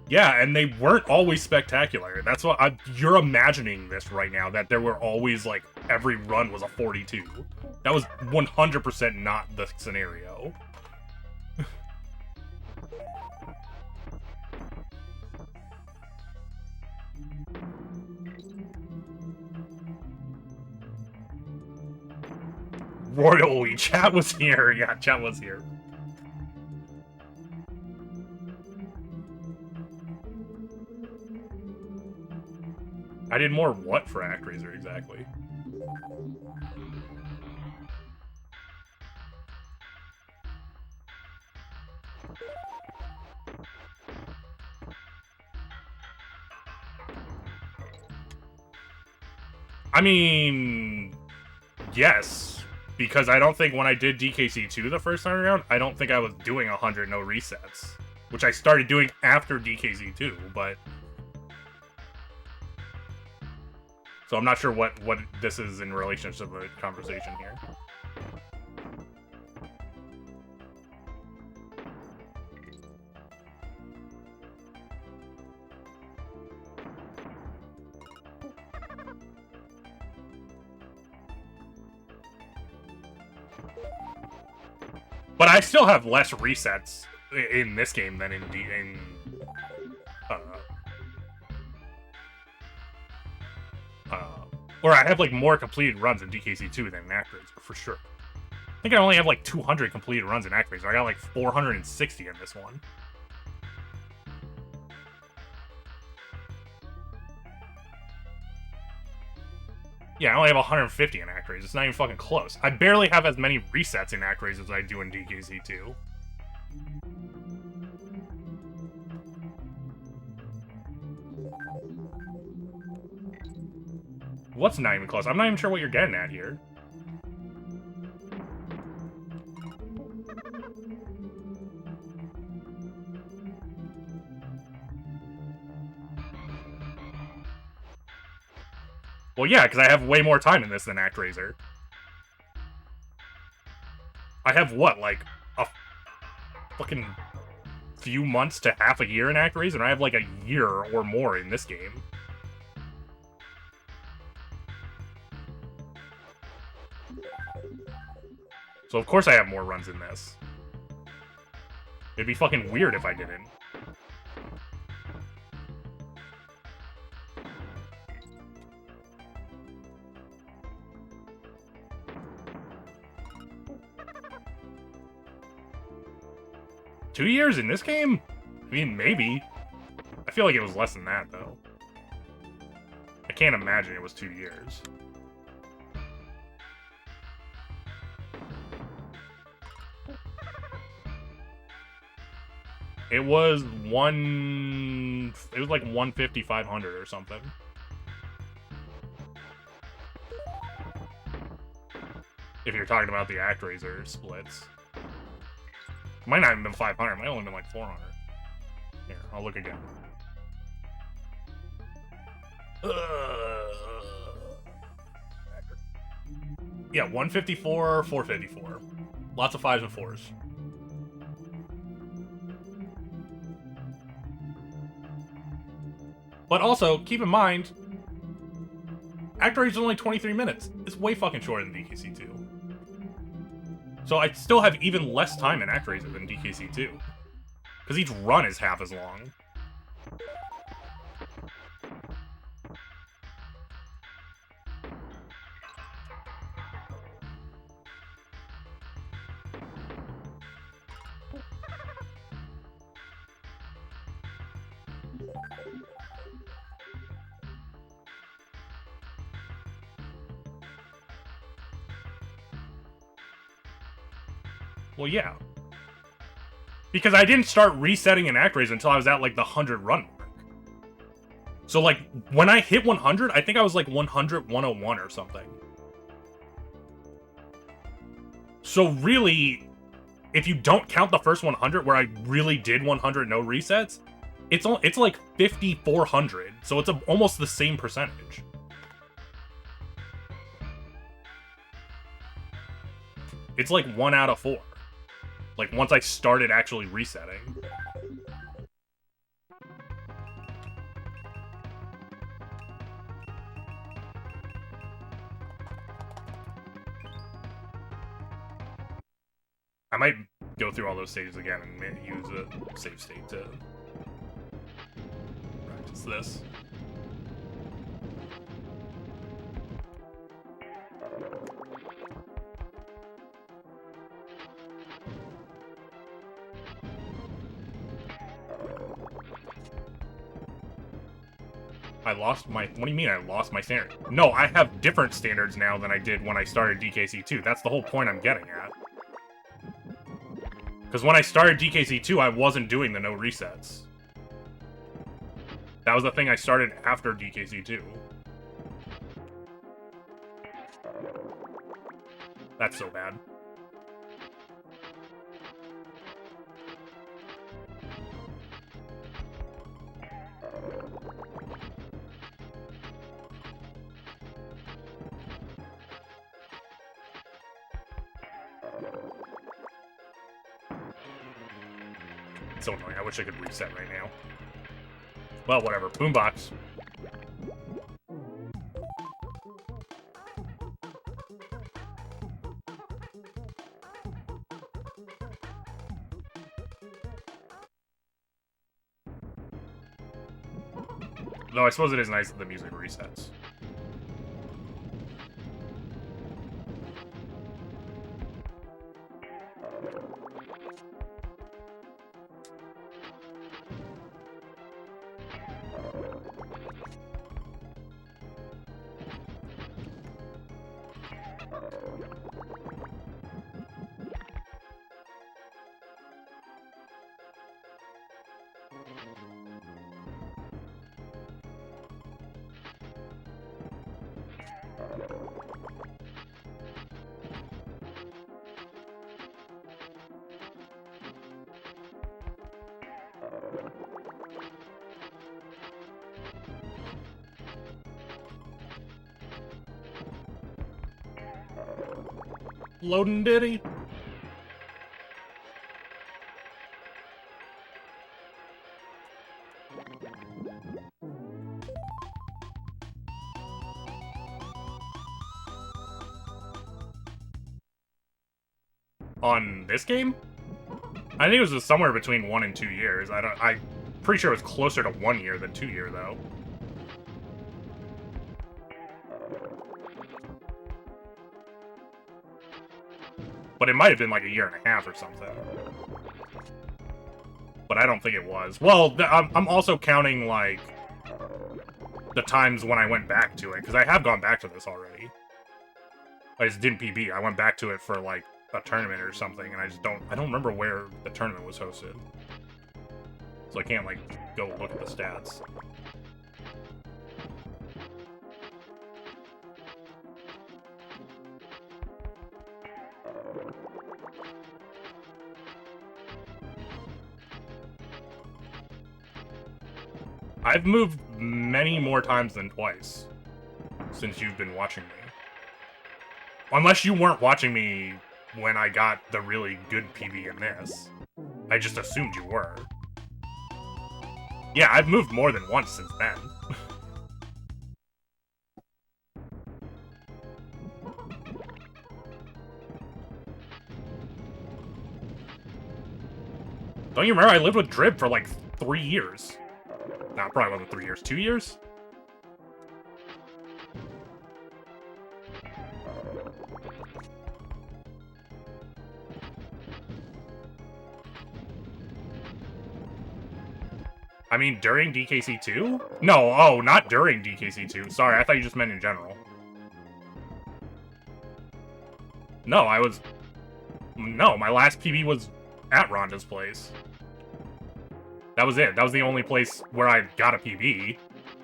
Yeah, and they weren't always spectacular. That's what you're imagining this right now, that there were always, like, every run was a 42. That was 100% not the scenario. Royally, chat was here. Yeah, chat was here. I did more what for ActRaiser exactly? I mean, yes, because I don't think when I did DKC2 the first time around, I don't think I was doing 100 no resets, which I started doing after DKC2, but... So I'm not sure what this is in relation to the conversation here. But I still have less resets in this game than in Or I have, like, more completed runs in DKC2 than in ActRaiser, for sure. I think I only have, like, 200 completed runs in ActRaiser. I got, like, 460 in this one. Yeah, I only have 150 in ActRaiser. It's not even fucking close. I barely have as many resets in ActRaiser as I do in DKC2. What's not even close? I'm not even sure what you're getting at here. Well, yeah, because I have way more time in this than ActRaiser. I have, what, like, a fucking few months to half a year in ActRaiser, and I have, like, a year or more in this game. So of course I have more runs in this. It'd be fucking weird if I didn't. Two years in this game? I mean, maybe. I feel like it was less than that, though. I can't imagine it was 2 years. It was it was like 150, 500 or something. If you're talking about the ActRaiser splits. Might not have been 500, might have only been like 400. Here, I'll look again. Yeah, 154, 454. Lots of 5s and 4s. But also, keep in mind, ActRaiser is only 23 minutes. It's way fucking shorter than DKC2. So I still have even less time in ActRaiser than DKC2. Because each run is half as long. Well, yeah. Because I didn't start resetting in ActRaiser until I was at, like, the 100 run mark. So, like, when I hit 100, I think I was, like, 100, 101 or something. So, really, if you don't count the first 100, where I really did 100 no resets, it's like 5,400. So, it's almost the same percentage. It's like 1 out of 4. Like, once I started actually resetting. I might go through all those stages again and use a save state to practice this. I lost my... What do you mean I lost my standard? No, I have different standards now than I did when I started DKC2. That's the whole point I'm getting at. Because when I started DKC2, I wasn't doing the no resets. That was the thing I started after DKC2. That's so bad. It's so annoying. I wish I could reset right now. Well, whatever. Boombox. Though I suppose it is nice that the music resets. Loading Diddy. On this game? I think it was somewhere between 1 and 2 years. I'm pretty sure it was closer to 1 year than 2 year, though. But it might have been like a year and a half or something. But I don't think it was. Well, I'm also counting, like, the times when I went back to it, because I have gone back to this already. I just didn't PB. I went back to it for, like, a tournament or something, and I don't remember where the tournament was hosted. So I can't, like, go look at the stats. I've moved many more times than twice since you've been watching me. Unless you weren't watching me when I got the really good PB in this. I just assumed you were. Yeah, I've moved more than once since then. Don't you remember I lived with Drib for like 3 years? No, it probably wasn't 3 years. 2 years? I mean, during DKC2? No, oh, not during DKC2. Sorry, I thought you just meant in general. No, No, my last PB was at Rhonda's place. That was it. That was the only place where I got a PB.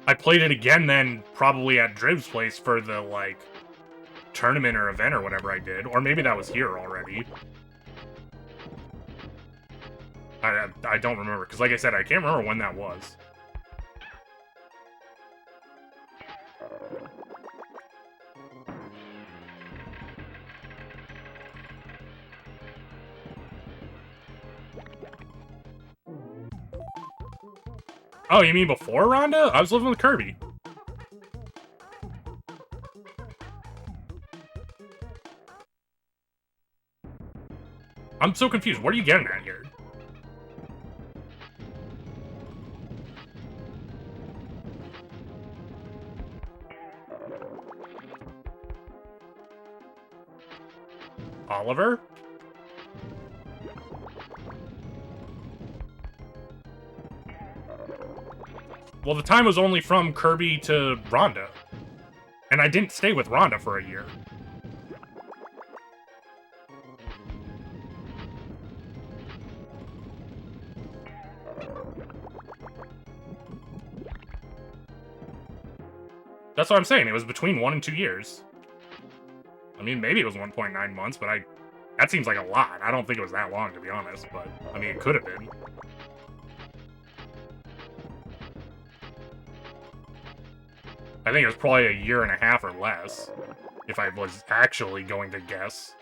I played it again then, probably at Drib's place for the, like, tournament or event or whatever I did. Or maybe that was here already. I don't remember, because like I said, I can't remember when that was. Oh, you mean before Rhonda? I was living with Kirby. I'm so confused. What are you getting at here? Oliver? Well, the time was only from Kirby to Rhonda. And I didn't stay with Rhonda for a year. That's what I'm saying. It was between 1 and 2 years. I mean, maybe it was 1.9 months, but that seems like a lot. I don't think it was that long, to be honest, but, I mean, it could have been. I think it was probably a year and a half or less, if I was actually going to guess.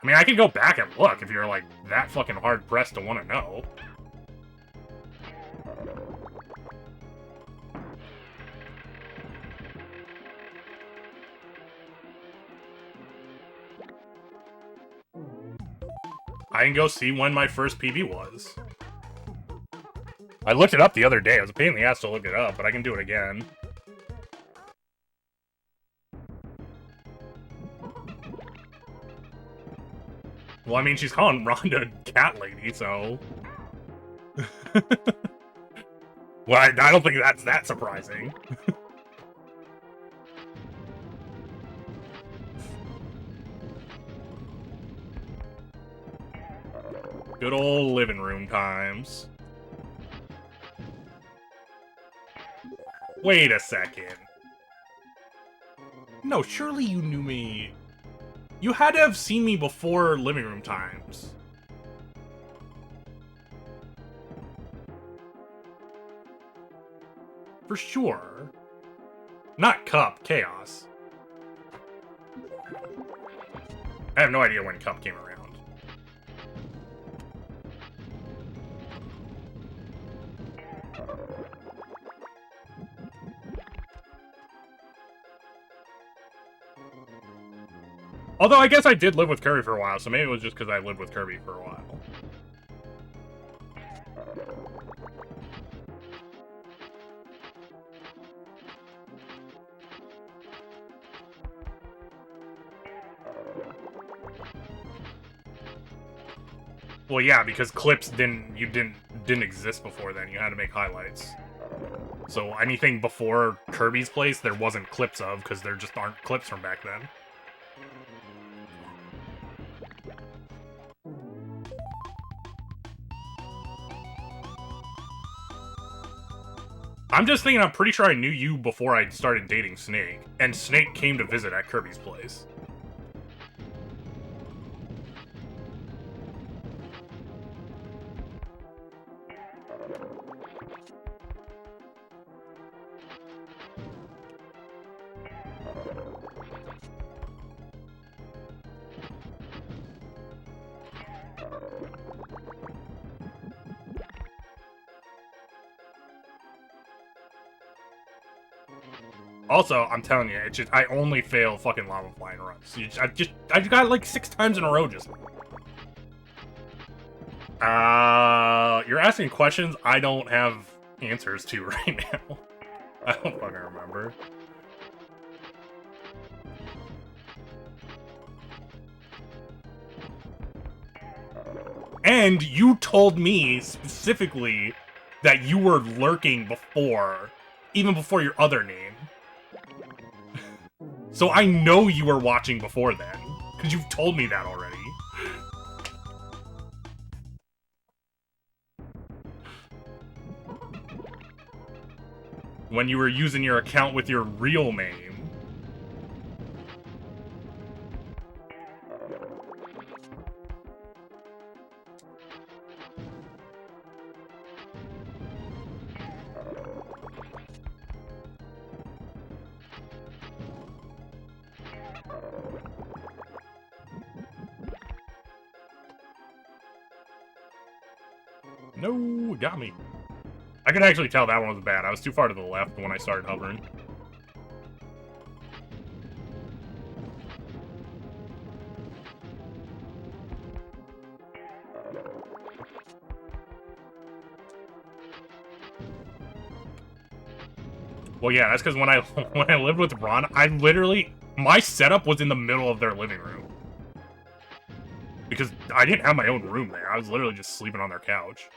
I mean, I could go back and look if you're, like, that fucking hard-pressed to want to know. I can go see when my first PB was. I looked it up the other day. It was a pain in the ass to look it up, but I can do it again. Well, I mean, she's calling Rhonda Cat Lady, so... Well, I don't think that's that surprising. Good old living room times. Wait a second. No, surely you knew me. You had to have seen me before living room times. For sure. Not Cup, Chaos. I have no idea when Cup came around. Although I guess I did live with Kirby for a while, so maybe it was just because I lived with Kirby for a while. Well, yeah, because clips didn't exist before then. You had to make highlights. So anything before Kirby's place, there wasn't clips of, because there just aren't clips from back then. I'm just thinking, I'm pretty sure I knew you before I started dating Snake, and Snake came to visit at Kirby's place. Also, I'm telling you, it's just, I only fail fucking lava flying runs. I got it like 6 times in a row just. You're asking questions I don't have answers to right now. I don't fucking remember. And you told me specifically that you were lurking before, even before your other name. So I know you were watching before then, because you've told me that already. When you were using your account with your real name. No, got me. I could actually tell that one was bad. I was too far to the left when I started hovering. Well, yeah, that's because when I lived with Ron, I literally, my setup was in the middle of their living room. Because I didn't have my own room there. I was literally just sleeping on their couch.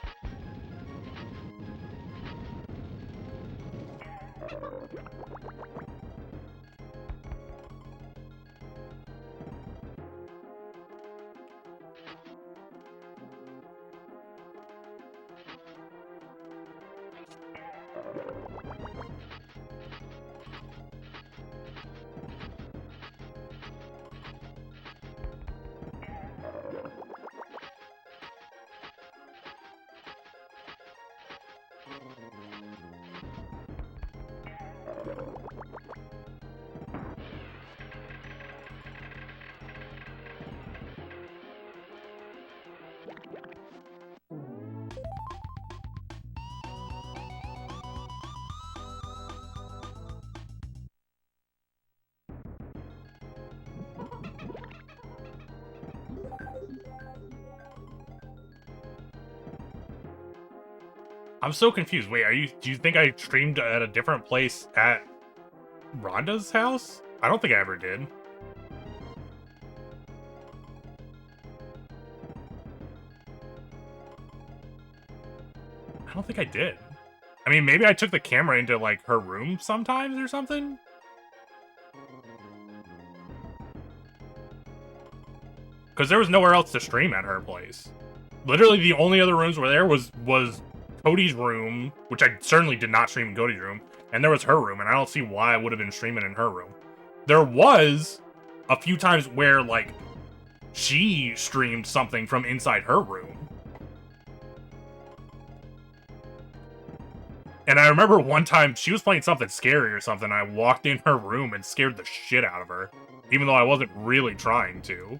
I'm so confused. Wait, do you think I streamed at a different place at Rhonda's house? I don't think I ever did. I don't think I did. I mean, maybe I took the camera into, like, her room sometimes or something? Because there was nowhere else to stream at her place. Literally, the only other rooms were there was Cody's room, which I certainly did not stream in Cody's room, and there was her room, and I don't see why I would have been streaming in her room. There was a few times where, like, she streamed something from inside her room. And I remember one time, she was playing something scary or something, I walked in her room and scared the shit out of her, even though I wasn't really trying to.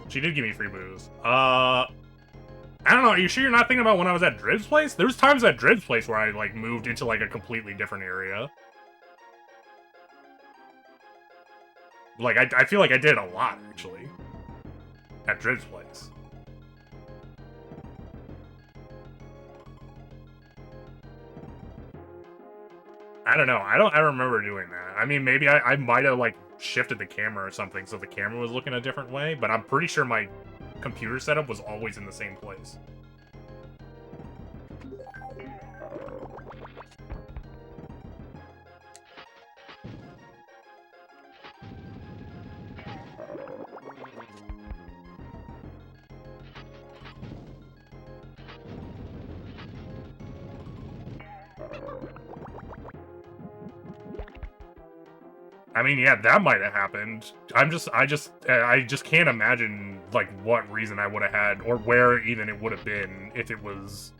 She did give me free booze. I don't know. Are you sure you're not thinking about when I was at Drib's place? There was times at Drib's place where I, like, moved into, like, a completely different area. Like, I feel like I did a lot, actually. At Drib's place. I don't know. I don't remember doing that. I mean, maybe I might have, like, shifted the camera or something so the camera was looking a different way, but I'm pretty sure my computer setup was always in the same place. I mean, yeah, that might have happened. I just can't imagine, like, what reason I would have had, or where even it would have been if it was,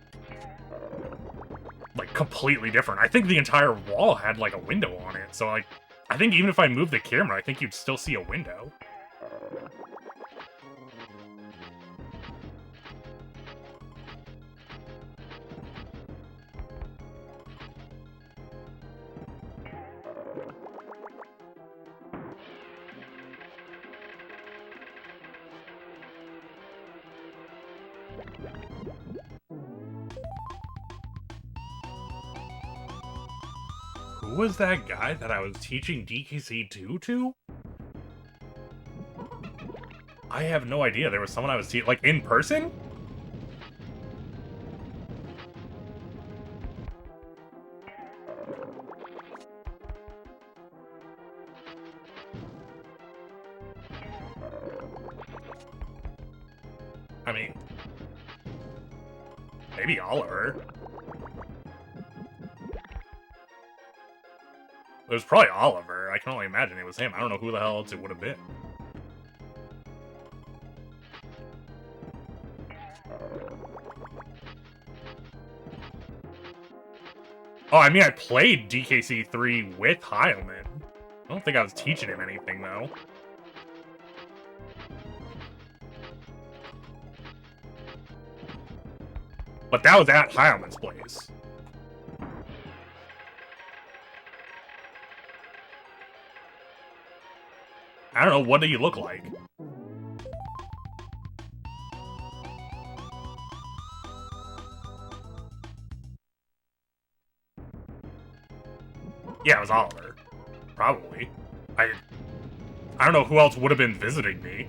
like, completely different. I think the entire wall had, like, a window on it, so, like, I think even if I moved the camera, I think you'd still see a window. Who was that guy that I was teaching DKC2 to? I have no idea. There was someone I was teaching, like, in person? I mean, maybe Oliver. It was probably Oliver. I can only imagine it was him. I don't know who the hell else it would have been. Oh, I mean, I played DKC3 with Heilman. I don't think I was teaching him anything, though. But that was at Heilman's place. I don't know, what do you look like? Yeah, it was Oliver. Probably. I don't know who else would have been visiting me.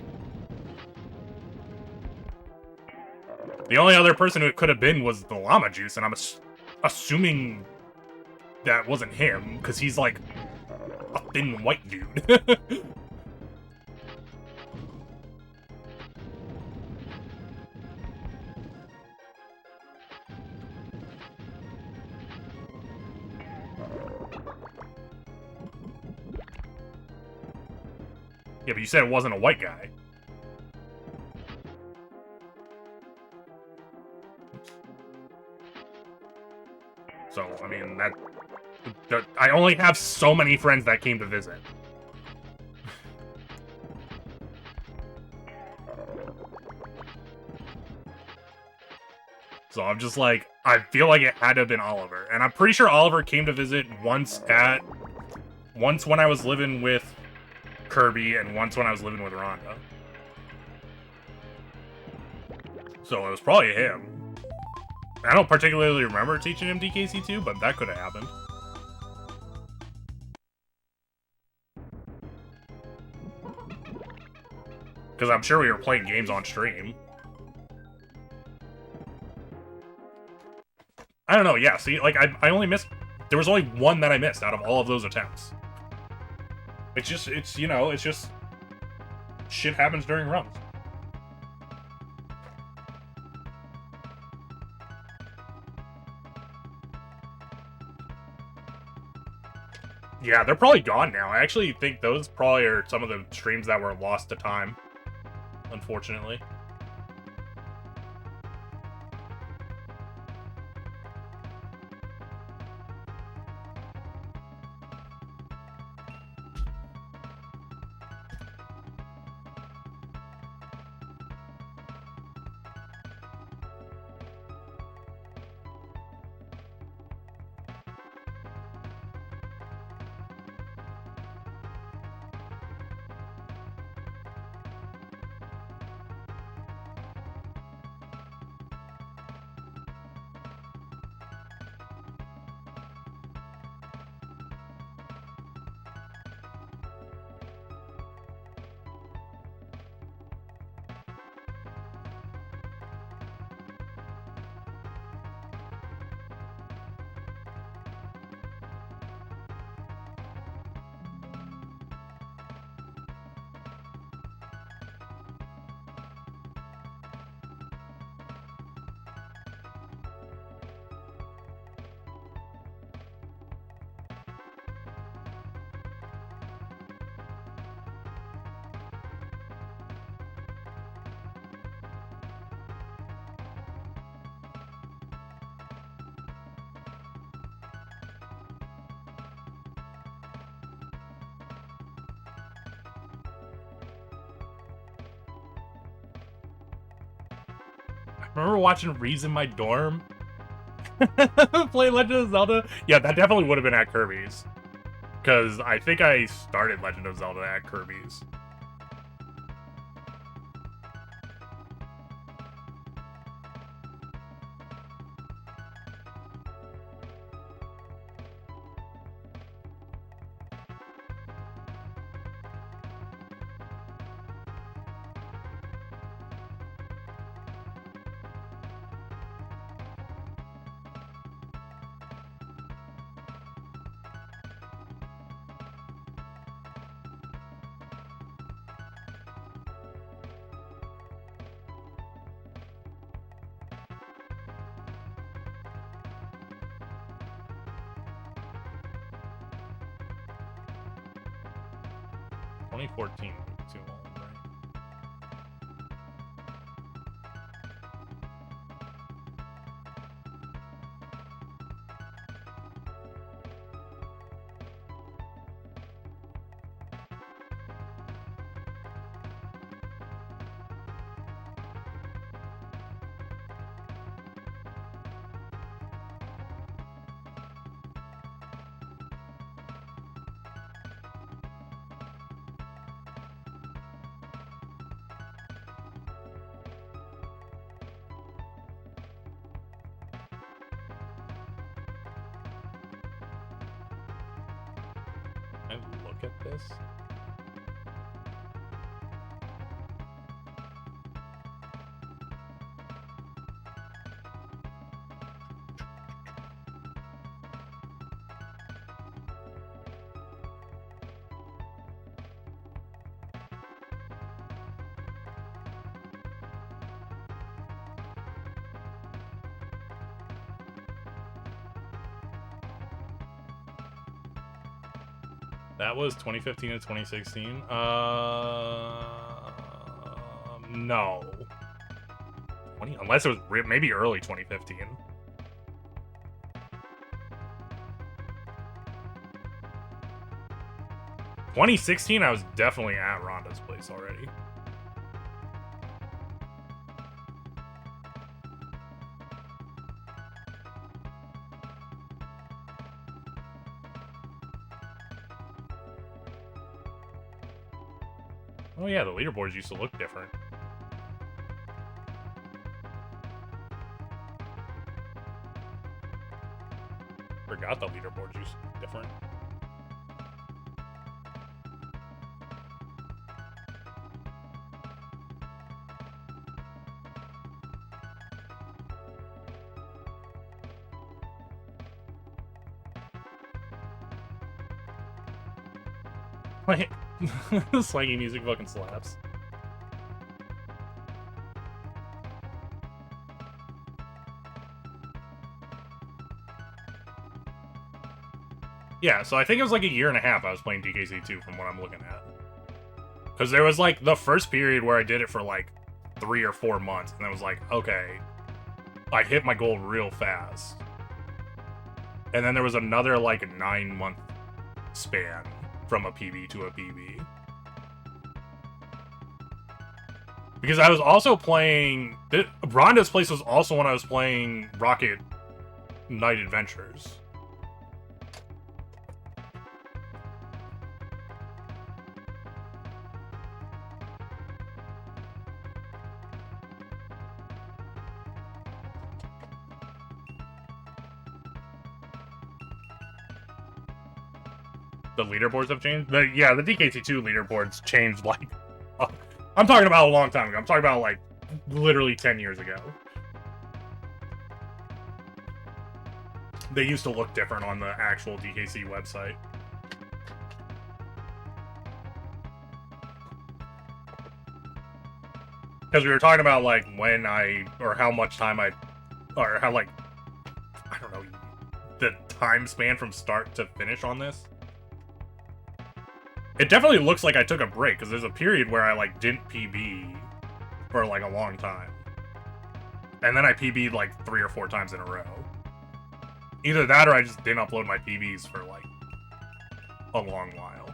The only other person who it could have been was the Llama Juice, and I'm assuming that wasn't him, because he's like a thin white dude. Yeah, but you said it wasn't a white guy. So, I mean, that I only have so many friends that came to visit. So I'm just like, I feel like it had to have been Oliver. And I'm pretty sure Oliver came to visit once when I was living with Kirby and once when I was living with Rhonda. So it was probably him. I don't particularly remember teaching him DKC2, but that could have happened. Because I'm sure we were playing games on stream. I don't know, yeah, see, like, I only missed... There was only one that I missed out of all of those attempts. It's you know, it's just... Shit happens during runs. Yeah, they're probably gone now. I actually think those probably are some of the streams that were lost to time. Unfortunately. Remember watching Reese in my dorm? Play Legend of Zelda? Yeah, that definitely would have been at Kirby's. Because I think I started Legend of Zelda at Kirby's. (2014) too long, right? Can I look at this? That was 2015 to 2016. No. Unless it was maybe early 2015. (2016), I was definitely at Rhonda's place already. Oh yeah, the leaderboards used to look different. Forgot the leaderboards used to look different. Like, slangy music fucking slaps. Yeah, so I think it was like a year and a half I was playing DKC2 from what I'm looking at. Because there was like the first period where I did it for like 3 or 4 months, and I was like, okay, I hit my goal real fast. And then there was another like 9-month span from a PB to a PB. Because I was also playing... Rhonda's place was also when I was playing Rocket Knight Adventures. The leaderboards have changed? Yeah, the DKC2 leaderboards changed, like... I'm talking about a long time ago. I'm talking about, like, literally 10 years ago. They used to look different on the actual DKC website. Because we were talking about, like, when or how much time or how, like, I don't know, the time span from start to finish on this. It definitely looks like I took a break, because there's a period where I, like, didn't PB for, like, a long time. And then I PB'd, like, 3 or 4 times in a row. Either that or I just didn't upload my PBs for, like, a long while.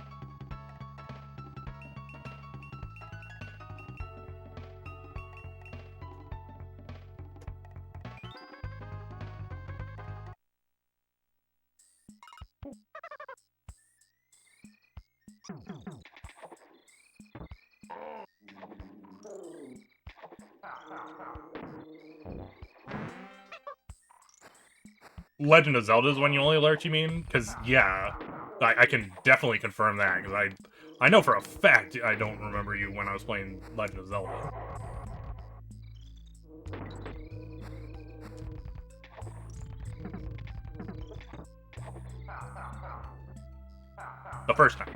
Legend of Zelda is when you only alert, you mean? Because, yeah, I can definitely confirm that, because I know for a fact I don't remember you when I was playing Legend of Zelda. The first time.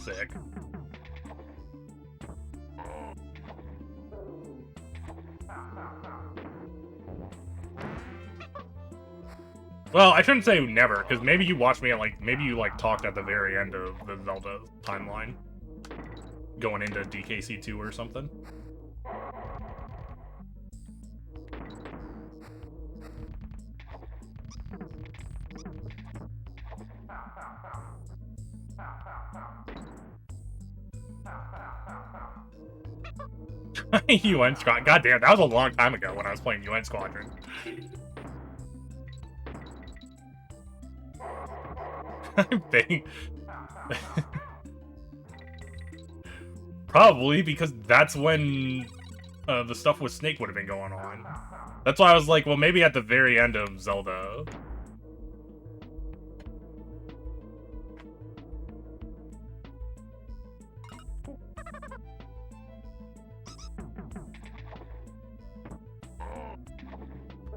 Sick. Well, I shouldn't say never, because maybe you watched me at, like, maybe you, like, talked at the very end of the Zelda timeline. Going into DKC2 or something. UN Squadron. Goddamn, that was a long time ago when I was playing UN Squadron. I'm thinking... Probably, because that's when the stuff with Snake would have been going on. That's why I was like, well, maybe at the very end of Zelda.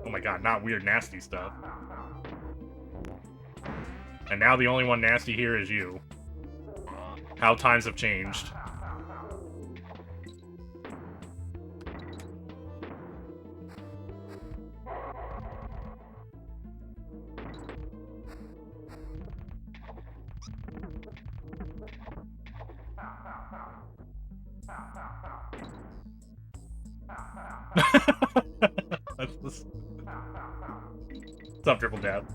Oh my god, not weird, nasty stuff. And now the only one nasty here is you. How times have changed. What's up, Triple Dab?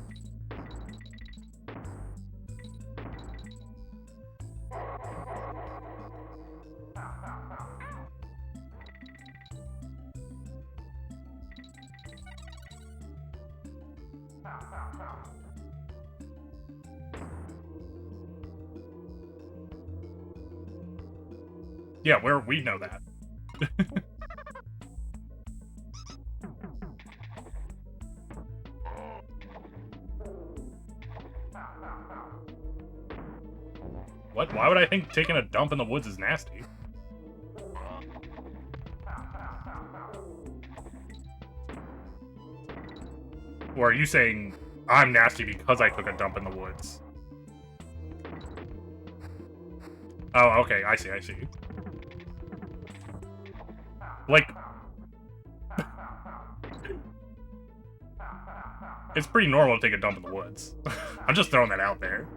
Yeah, we know that. What? Why would I think taking a dump in the woods is nasty? Or are you saying I'm nasty because I took a dump in the woods? Oh, okay, I see. Like... It's pretty normal to take a dump in the woods. I'm just throwing that out there.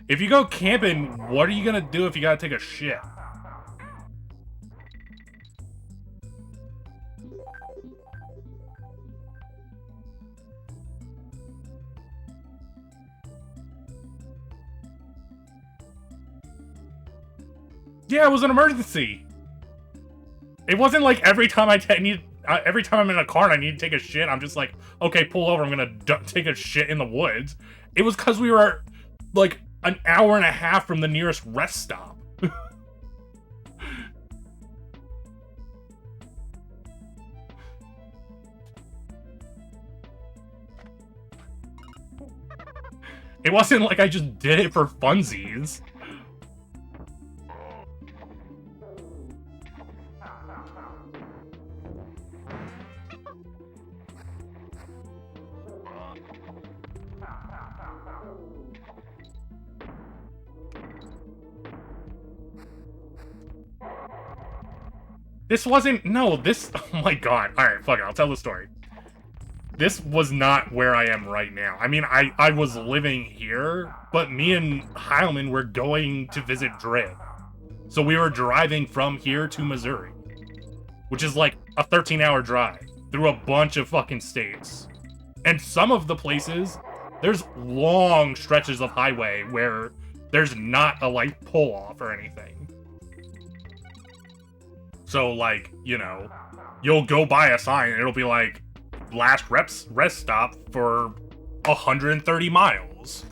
If you go camping, what are you gonna do if you gotta take a shit? Yeah, it was an emergency. It wasn't like every time every time I'm in a car and I need to take a shit, I'm just like, okay, pull over, I'm gonna take a shit in the woods. It was because we were, like, an hour and a half from the nearest rest stop. It wasn't like I just did it for funsies. This wasn't... No, this... Oh my god. Alright, fuck it. I'll tell the story. This was not where I am right now. I mean, I was living here, but me and Heilman were going to visit Driv. So we were driving from here to Missouri, which is like a 13-hour drive through a bunch of fucking states. And some of the places, there's long stretches of highway where there's not a, like, pull-off or anything. So, like, you know, you'll go by a sign and it'll be like, last rest stop for 130 miles.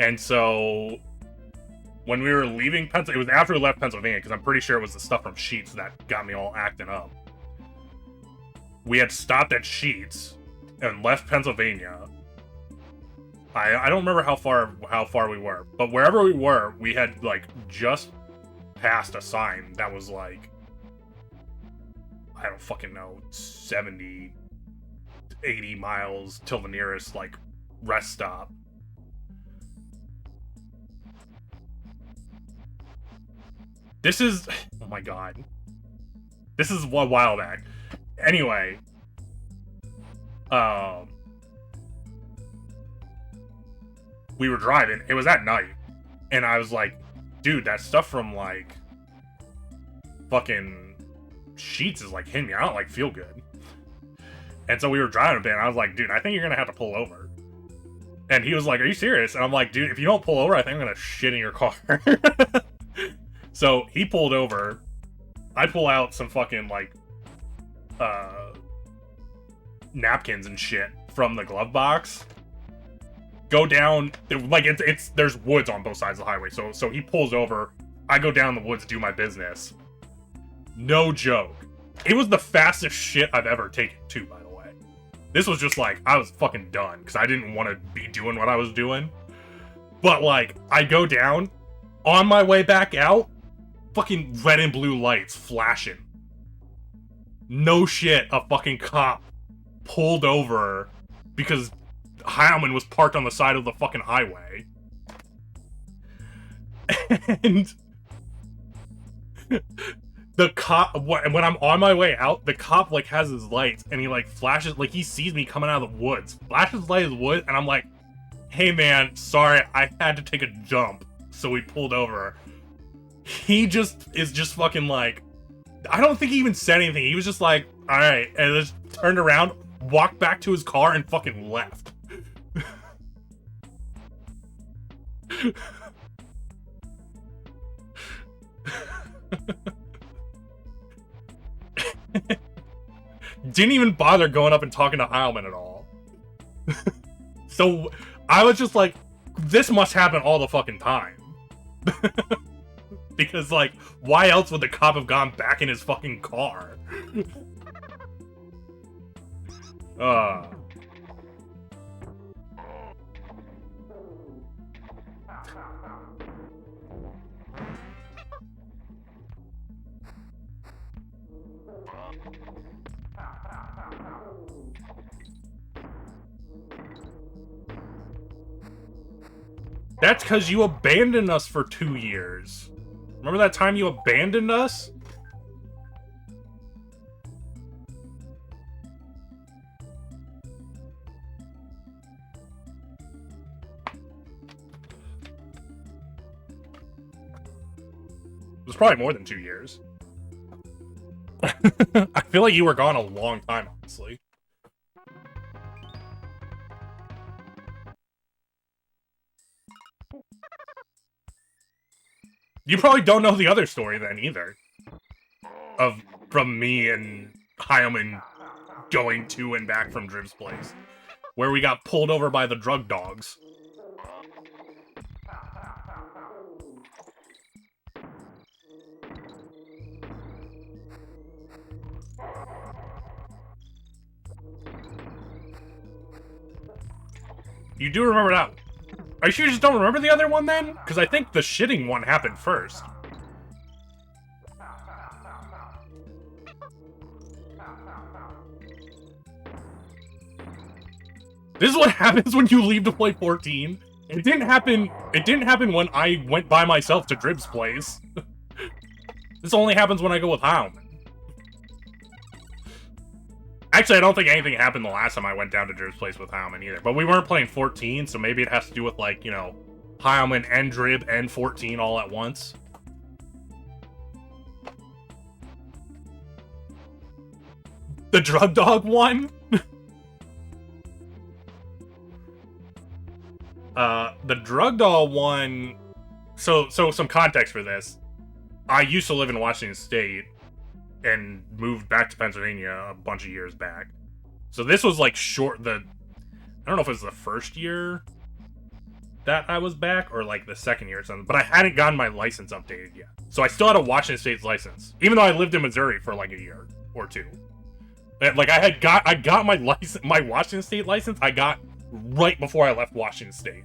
And so, when we were leaving Pennsylvania, it was after we left Pennsylvania, because I'm pretty sure it was the stuff from Sheetz that got me all acting up. We had stopped at Sheetz and left Pennsylvania. I don't remember how far we were, but wherever we were, we had, like, just passed a sign that was, like, I don't fucking know, 70, 80 miles till the nearest, like, rest stop. This is... oh my god. This is a while back. Anyway. We were driving. It was at night. And I was like, dude, that stuff from, like, fucking Sheetz is, like, hitting me. I don't, like, feel good. And so we were driving a bit, and I was like, dude, I think you're gonna have to pull over. And he was like, are you serious? And I'm like, dude, if you don't pull over, I think I'm gonna shit in your car. So he pulled over. I pull out some fucking, like, napkins and shit from the glove box. Go down, like, there's woods on both sides of the highway. So he pulls over. I go down the woods, do my business. No joke. It was the fastest shit I've ever taken too, by the way. This was just like, I was fucking done, because I didn't want to be doing what I was doing. But, like, I go down, on my way back out, fucking red and blue lights flashing. No shit, a fucking cop pulled over because Heilman was parked on the side of the fucking highway. And the cop, when I'm on my way out, the cop, like, has his lights, and he, like, flashes, like, he sees me coming out of the woods, flashes light of the woods, and I'm like, hey man, sorry, I had to take a jump, so we pulled over. He is just fucking like, I don't think he even said anything, he was just like, alright, and just turned around, walked back to his car, and fucking left. Didn't even bother going up and talking to Heilman at all. So I was just like, this must happen all the fucking time. Because, like, why else would the cop have gone back in his fucking car? That's because you abandoned us for 2 years. Remember that time you abandoned us? It was probably more than 2 years. I feel like you were gone a long time, honestly. You probably don't know the other story then, either. From me and Heilman going to and back from Drib's place. Where we got pulled over by the drug dogs. You do remember that? Are you sure you just don't remember the other one, then? Because I think the shitting one happened first. This is what happens when you leave to play 14. It didn't happen when I went by myself to Drib's place. This only happens when I go with Heilman. Actually, I don't think anything happened the last time I went down to Drib's place with Heilman either. But we weren't playing 14, so maybe it has to do with, like, you know, Heilman and Drib and 14 all at once. The drug dog one? The drug dog one... So some context for this. I used to live in Washington State and moved back to Pennsylvania a bunch of years back. So this was like I don't know if it was the first year that I was back or like the second year or something, but I hadn't gotten my license updated yet. So I still had a Washington State's license, even though I lived in Missouri for like a year or two. Like I got my license, my Washington State license, I got right before I left Washington State.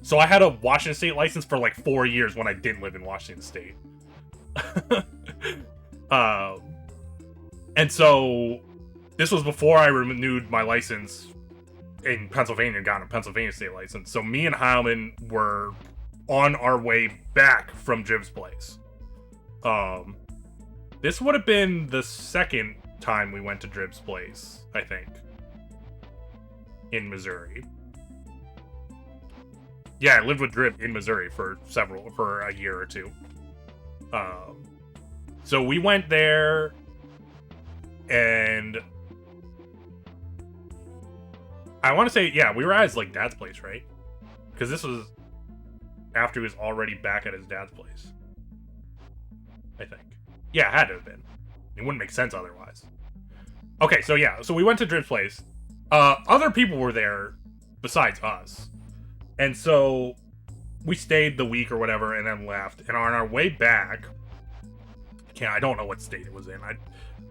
So I had a Washington State license for like 4 years when I didn't live in Washington State. And so this was before I renewed my license in Pennsylvania and got a Pennsylvania State license. So me and Heilman were on our way back from Drib's place. This would have been the second time we went to Drib's place, I think, in Missouri. Yeah, I lived with Drib in Missouri for a year or two. So we went there, and I want to say, yeah, we were at his, like, dad's place, right? Because this was after he was already back at his dad's place, I think. Yeah, it had to have been. It wouldn't make sense otherwise. Okay, so yeah, so we went to Drib's place. Other people were there besides us. And so we stayed the week or whatever and then left. And on our way back, I don't know what state it was in. I'd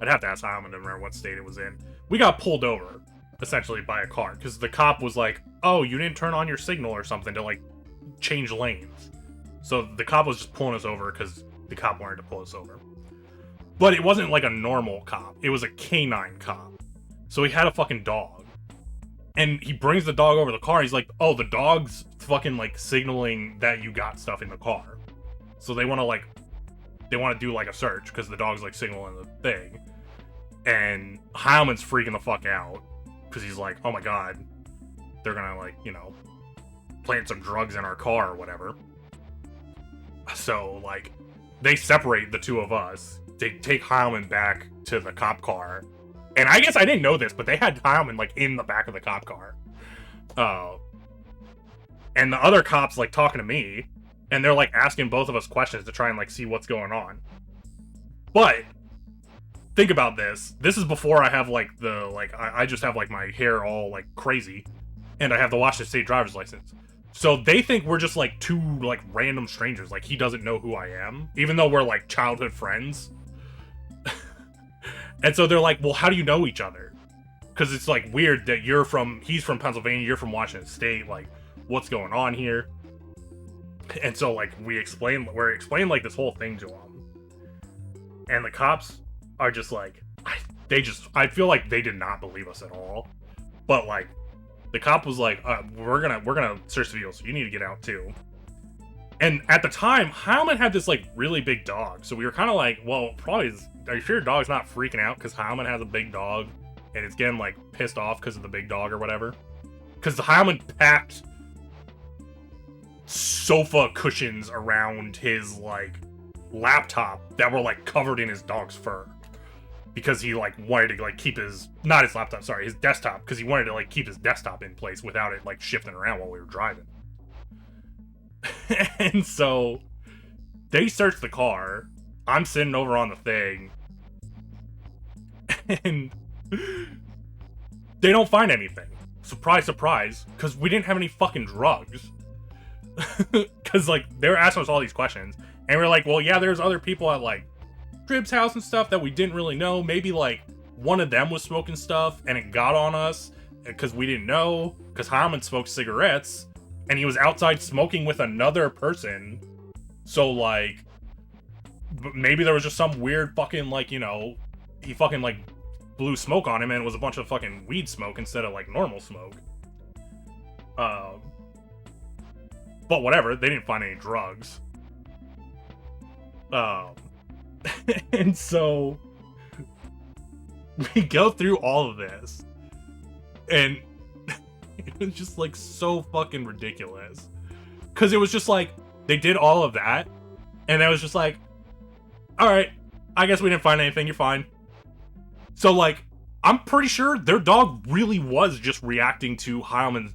have to ask Heilman to remember what state it was in. We got pulled over, essentially, by a car. Because the cop was like, oh, you didn't turn on your signal or something to, like, change lanes. So the cop was just pulling us over because the cop wanted to pull us over. But it wasn't like a normal cop. It was a canine cop. So he had a fucking dog. And he brings the dog over the car. He's like, oh, the dog's fucking, like, signaling that you got stuff in the car. So they want to do, like, a search because the dog's, like, signaling the thing. And Heilman's freaking the fuck out because he's like, oh my god, they're gonna, like, you know, plant some drugs in our car or whatever. So, like, they separate the two of us. They take Heilman back to the cop car. And I guess I didn't know this, but they had Heilman, like, in the back of the cop car. And the other cops, like, talking to me. And they're, like, asking both of us questions to try and, like, see what's going on. But think about this. This is before I have, like, I just have, like, my hair all, like, crazy. And I have the Washington State driver's license. So they think we're just, like, two, like, random strangers. Like, he doesn't know who I am. Even though we're, like, childhood friends. And so they're like, well, how do you know each other? Because it's, like, weird that he's from Pennsylvania, you're from Washington State. Like, what's going on here? And so, like, we're explaining, like, this whole thing to them. And the cops are just like, I feel like they did not believe us at all. But, like, the cop was like, we're gonna search the vehicle, so you need to get out too. And at the time, Heilman had this, like, really big dog. So we were kind of like, well, are you sure your dog's not freaking out because Heilman has a big dog and it's getting, like, pissed off because of the big dog or whatever? Because Heilman packed sofa cushions around his, like, laptop that were, like, covered in his dog's fur. Because he, like, wanted to, like, keep his desktop, because he wanted to, like, keep his desktop in place without it, like, shifting around while we were driving. And so they search the car. I'm sitting over on the thing. And they don't find anything. Surprise, surprise. Because we didn't have any fucking drugs. Because, like, they were asking us all these questions. And we were like, well, yeah, there's other people at, like, Drib's house and stuff that we didn't really know. Maybe, like, one of them was smoking stuff and it got on us because we didn't know. Because Heilman smoked cigarettes. And he was outside smoking with another person. So, like, maybe there was just some weird fucking, like, you know, he fucking, like, blew smoke on him and it was a bunch of fucking weed smoke instead of, like, normal smoke. But whatever, they didn't find any drugs. And so We go through all of this, and it was just like so fucking ridiculous. Because it was just like, they did all of that, and I was just like, alright, I guess we didn't find anything, you're fine. So, like, I'm pretty sure their dog really was just reacting to Heilman's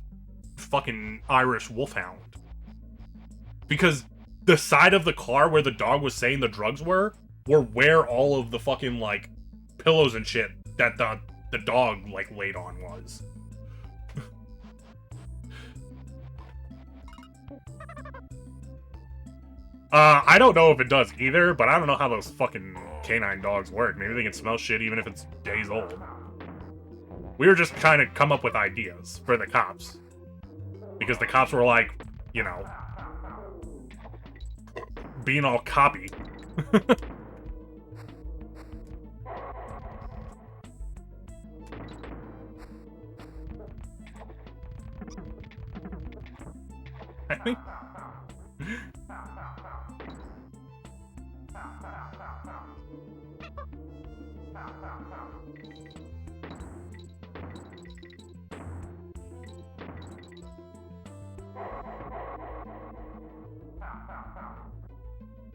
fucking Irish wolfhound. Because the side of the car where the dog was saying the drugs were where all of the fucking, like, pillows and shit that the dog, like, laid on was. I don't know if it does either, but I don't know how those fucking canine dogs work. Maybe they can smell shit even if it's days old. We were just trying to come up with ideas for the cops. Because the cops were like, you know, being all coppy. I think...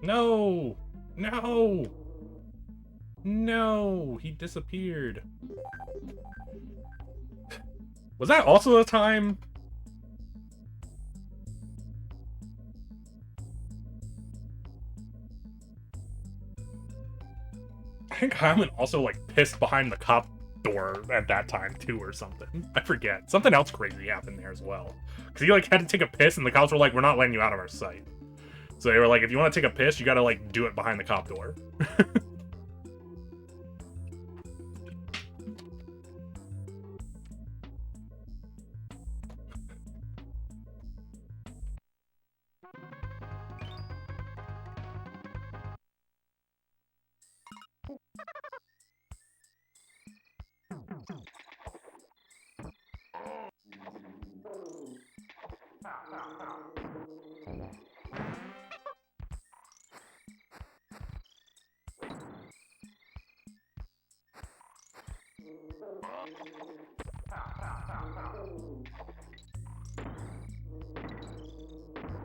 No! No! No! He disappeared. Was that also the time? I think Hyman also, like, pissed behind the cop door at that time, too, or something. I forget. Something else crazy happened there as well. Because he, like, had to take a piss, and the cops were like, we're not letting you out of our sight. So they were like, if you want to take a piss, you gotta, like, do it behind the cop door.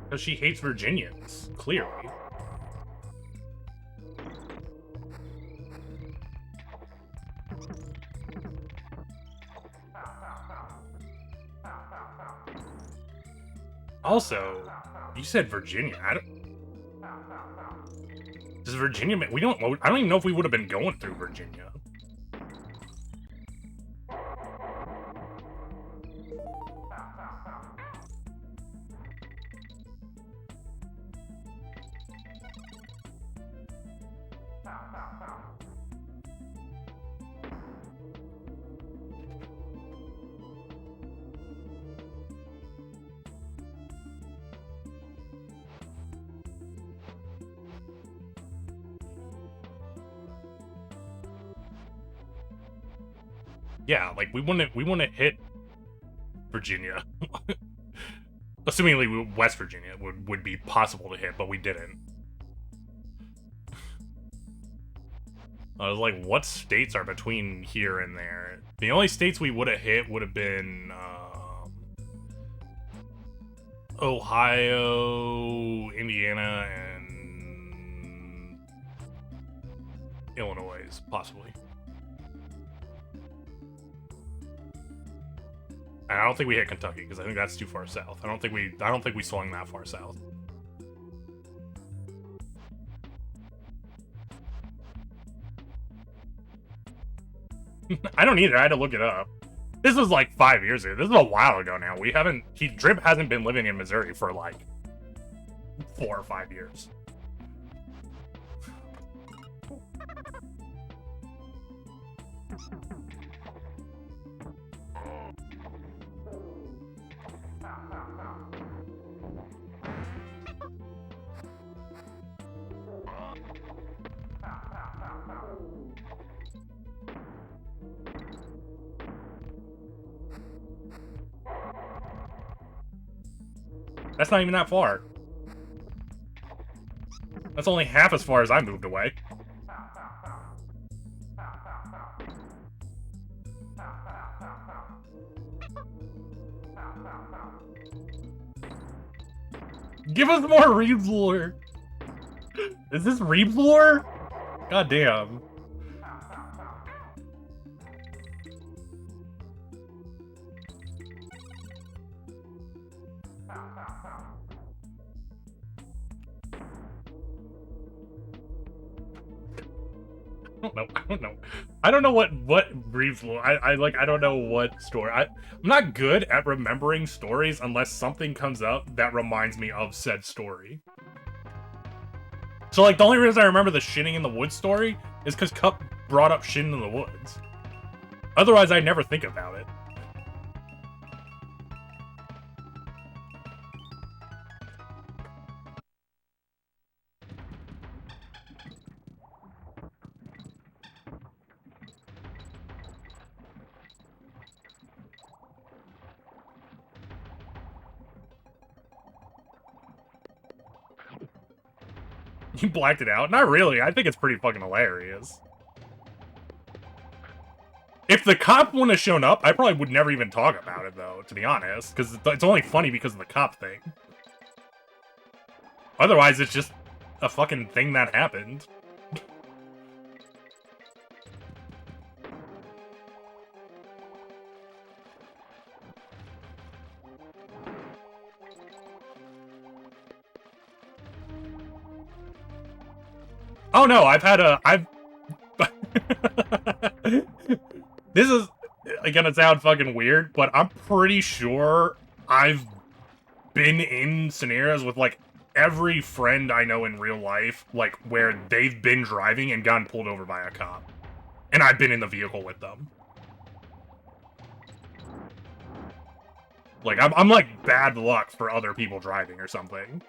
Because she hates Virginians, clearly. Also, you said Virginia. Does Virginia... I don't even know if we would have been going through Virginia. Yeah, like, we wouldn't hit Virginia. Assumingly, West Virginia would be possible to hit, but we didn't. I was like, what states are between here and there? The only states we would have hit would have been, Ohio, Indiana, and Illinois, possibly. And I don't think we hit Kentucky because I think that's too far south. I don't think we swung that far south. I don't either. I had to look it up. This was like 5 years ago. This is a while ago now. Drip hasn't been living in Missouri for like 4 or 5 years. That's not even that far. That's only half as far as I moved away. Give us more Reeves lore. Is this Reeves lore? God damn. I don't know what Reeves lore. I don't know what story. I'm not good at remembering stories unless something comes up that reminds me of said story. So, like, the only reason I remember the shitting in the woods story is because Cup brought up shitting in the woods. Otherwise, I never think about it. You blacked it out? Not really. I think it's pretty fucking hilarious. If the cop wouldn't have shown up, I probably would never even talk about it, though, to be honest. Because it's only funny because of the cop thing. Otherwise, it's just a fucking thing that happened. Oh no, I've This is gonna sound fucking weird, but I'm pretty sure I've been in scenarios with, like, every friend I know in real life, like, where they've been driving and gotten pulled over by a cop. And I've been in the vehicle with them. Like, I'm like bad luck for other people driving or something.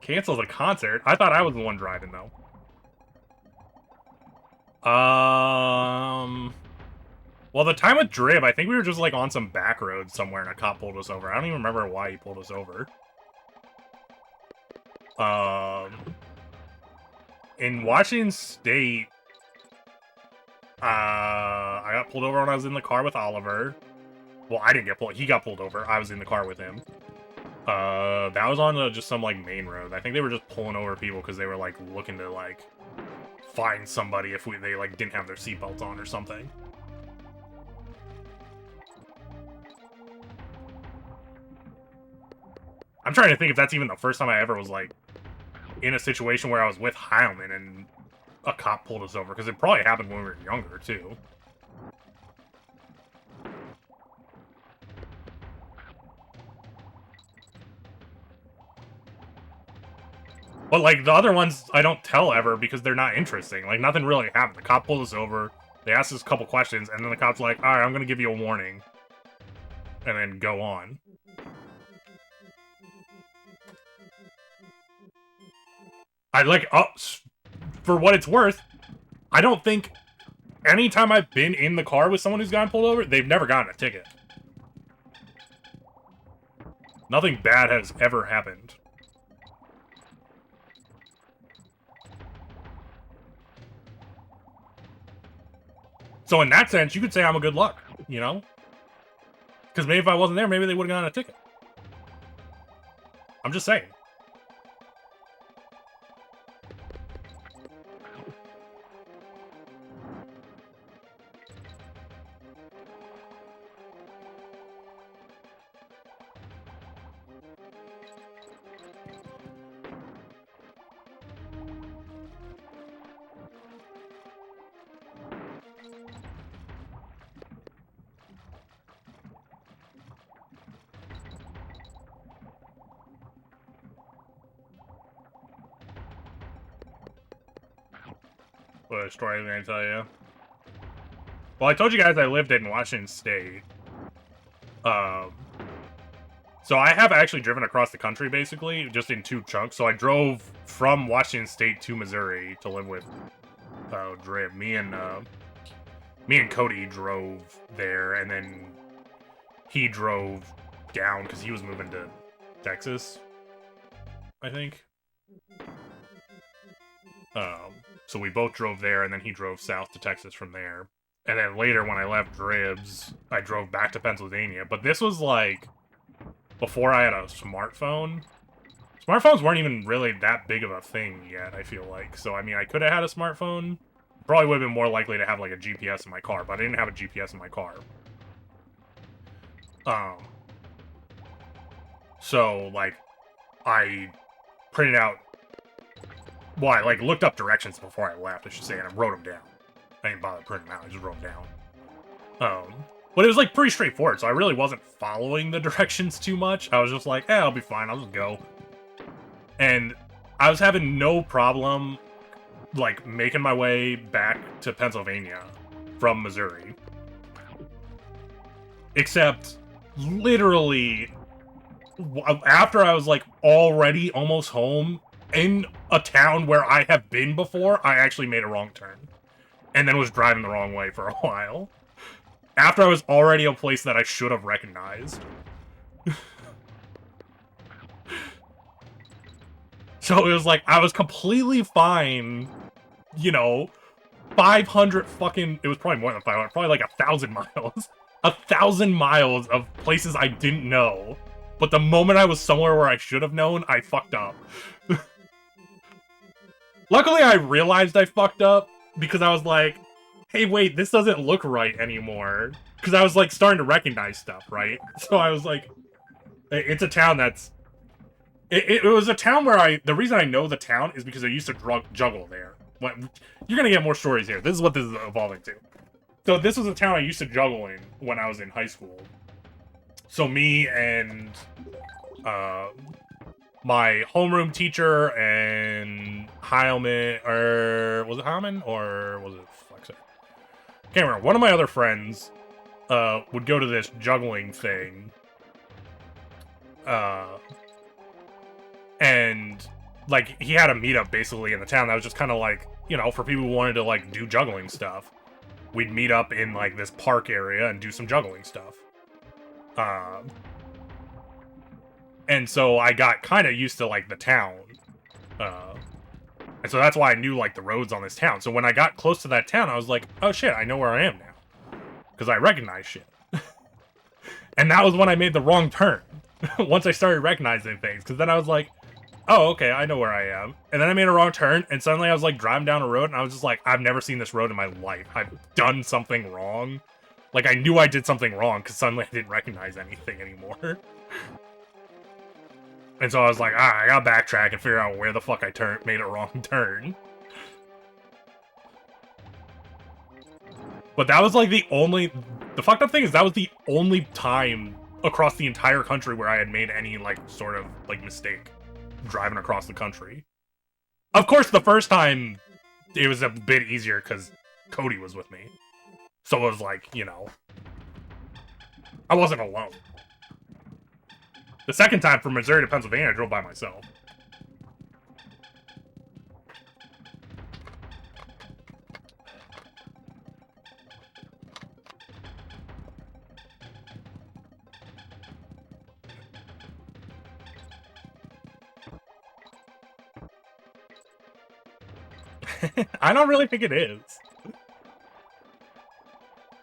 Cancel the concert? I thought I was the one driving, though. Well, the time with Drib, I think we were just, like, on some back road somewhere and a cop pulled us over. I don't even remember why he pulled us over. In Washington State, I got pulled over when I was in the car with Oliver. Well, I didn't get pulled. He got pulled over. I was in the car with him. That was on just some, like, main road. I think they were just pulling over people because they were, like, looking to, like, find somebody if they, like, didn't have their seatbelts on or something. I'm trying to think if that's even the first time I ever was, like, in a situation where I was with Heilman and a cop pulled us over, because it probably happened when we were younger, too. But, like, the other ones I don't tell ever because they're not interesting. Like, nothing really happened. The cop pulled us over, they asked us a couple questions, and then the cop's like, alright, I'm gonna give you a warning. And then go on. For what it's worth, I don't think anytime I've been in the car with someone who's gotten pulled over, they've never gotten a ticket. Nothing bad has ever happened. So in that sense, you could say I'm a good luck, you know? Because maybe if I wasn't there, maybe they would have gotten a ticket. I'm just saying. What story did I tell you? Well, I told you guys I lived in Washington State. So I have actually driven across the country, basically, just in 2 chunks. So I drove from Washington State to Missouri to live with Drib. Me and Cody drove there, and then he drove down because he was moving to Texas, I think. So we both drove there, and then he drove south to Texas from there. And then later, when I left Dribs, I drove back to Pennsylvania. But this was, like, before I had a smartphone. Smartphones weren't even really that big of a thing yet, I feel like. So, I mean, I could have had a smartphone. Probably would have been more likely to have, like, a GPS in my car, but I didn't have a GPS in my car. So, like, I printed out... Well, I, like, looked up directions before I left, I should say, and I wrote them down. I didn't bother printing them out, I just wrote them down. But it was, like, pretty straightforward, so I really wasn't following the directions too much. I was just like, I'll be fine, I'll just go. And I was having no problem, like, making my way back to Pennsylvania from Missouri. Except, literally, after I was, like, already almost home, in a town where I have been before, I actually made a wrong turn. And then was driving the wrong way for a while. After I was already a place that I should have recognized. So it was like, I was completely fine, you know, 500 fucking... It was probably more than 500, probably like 1,000 miles. 1,000 miles of places I didn't know. But the moment I was somewhere where I should have known, I fucked up. Luckily, I realized I fucked up, because I was like, hey, wait, this doesn't look right anymore. Because I was, like, starting to recognize stuff, right? So I was like, it's a town that's... It was a town where the reason I know the town is because I used to juggle there. You're gonna get more stories here. This is what this is evolving to. So this was a town I used to juggle in when I was in high school. So me and... my homeroom teacher and Heilman, or was it Heilman, or was it Flexer? Can't remember. One of my other friends would go to this juggling thing, and like he had a meetup basically in the town that was just kind of like, you know, for people who wanted to like do juggling stuff. We'd meet up in like this park area and do some juggling stuff. And so I got kind of used to, like, the town. And so that's why I knew, like, the roads on this town. So when I got close to that town, I was like, oh, shit, I know where I am now. Because I recognize shit. And that was when I made the wrong turn. Once I started recognizing things. Because then I was like, oh, okay, I know where I am. And then I made a wrong turn, and suddenly I was, like, driving down a road, and I was just like, I've never seen this road in my life. I've done something wrong. Like, I knew I did something wrong, because suddenly I didn't recognize anything anymore. And so I was like, I gotta backtrack and figure out where the fuck I made a wrong turn. But that was like the fucked up thing is that was the only time across the entire country where I had made any like sort of like mistake driving across the country. Of course, the first time it was a bit easier because Cody was with me. So it was like, you know, I wasn't alone. The second time from Missouri to Pennsylvania, I drove by myself. I don't really think it is.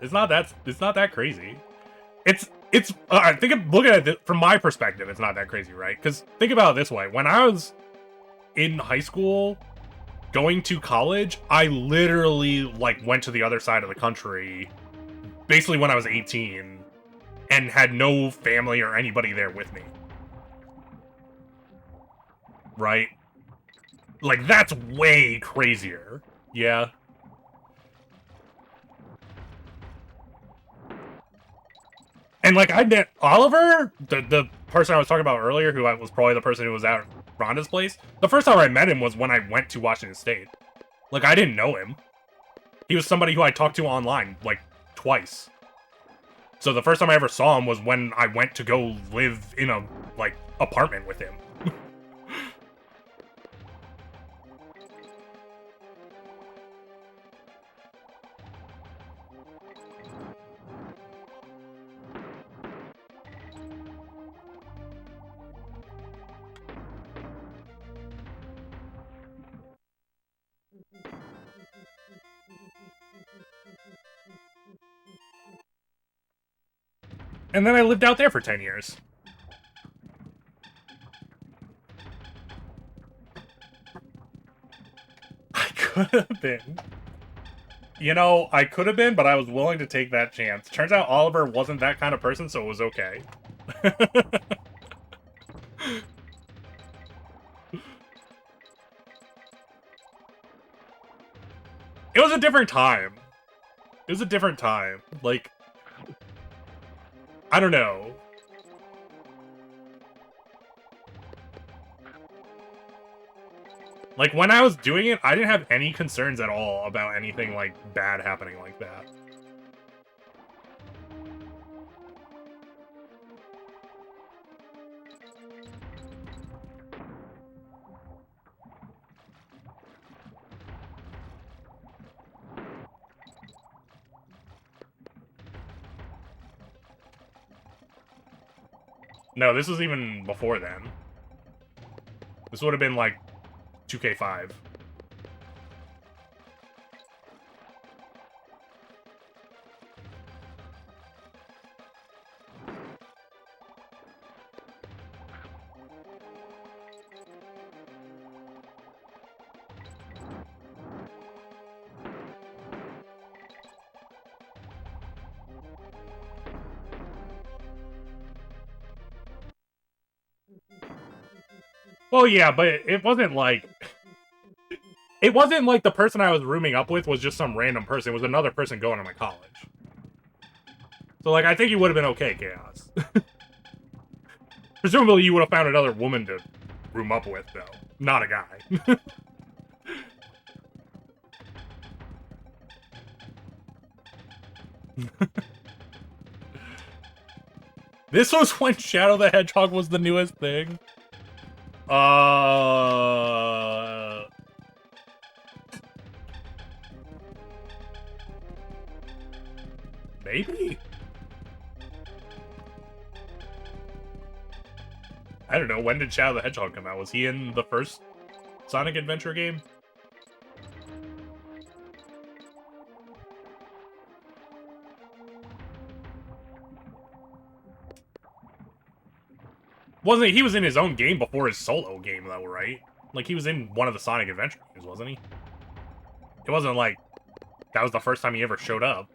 It's not that crazy. I think looking at it from my perspective, it's not that crazy, right? Because think about it this way. When I was in high school, going to college, I literally, like, went to the other side of the country, basically when I was 18, and had no family or anybody there with me. Right? Like, that's way crazier. Yeah. And, like, I met Oliver, the person I was talking about earlier, who was probably the person who was at Rhonda's place. The first time I met him was when I went to Washington State. Like, I didn't know him. He was somebody who I talked to online, like, twice. So the first time I ever saw him was when I went to go live in a, like, apartment with him. And then I lived out there for 10 years. I could have been. You know, I could have been, but I was willing to take that chance. Turns out Oliver wasn't that kind of person, so it was okay. It was a different time. It was a different time. Like, I don't know. Like, when I was doing it, I didn't have any concerns at all about anything, like, bad happening like that. No, this was even before then. This would have been, like, 2K5. Well, yeah, but it wasn't like... It wasn't like the person I was rooming up with was just some random person. It was another person going to my college. So, like, I think you would have been okay, Chaos. Presumably, you would have found another woman to room up with, though. Not a guy. This was when Shadow the Hedgehog was the newest thing. Maybe? I don't know, when did Shadow the Hedgehog come out? Was he in the first Sonic Adventure game? Wasn't he was in his own game before his solo game, though, right? Like, he was in one of the Sonic Adventure games, wasn't he? It wasn't like that was the first time he ever showed up.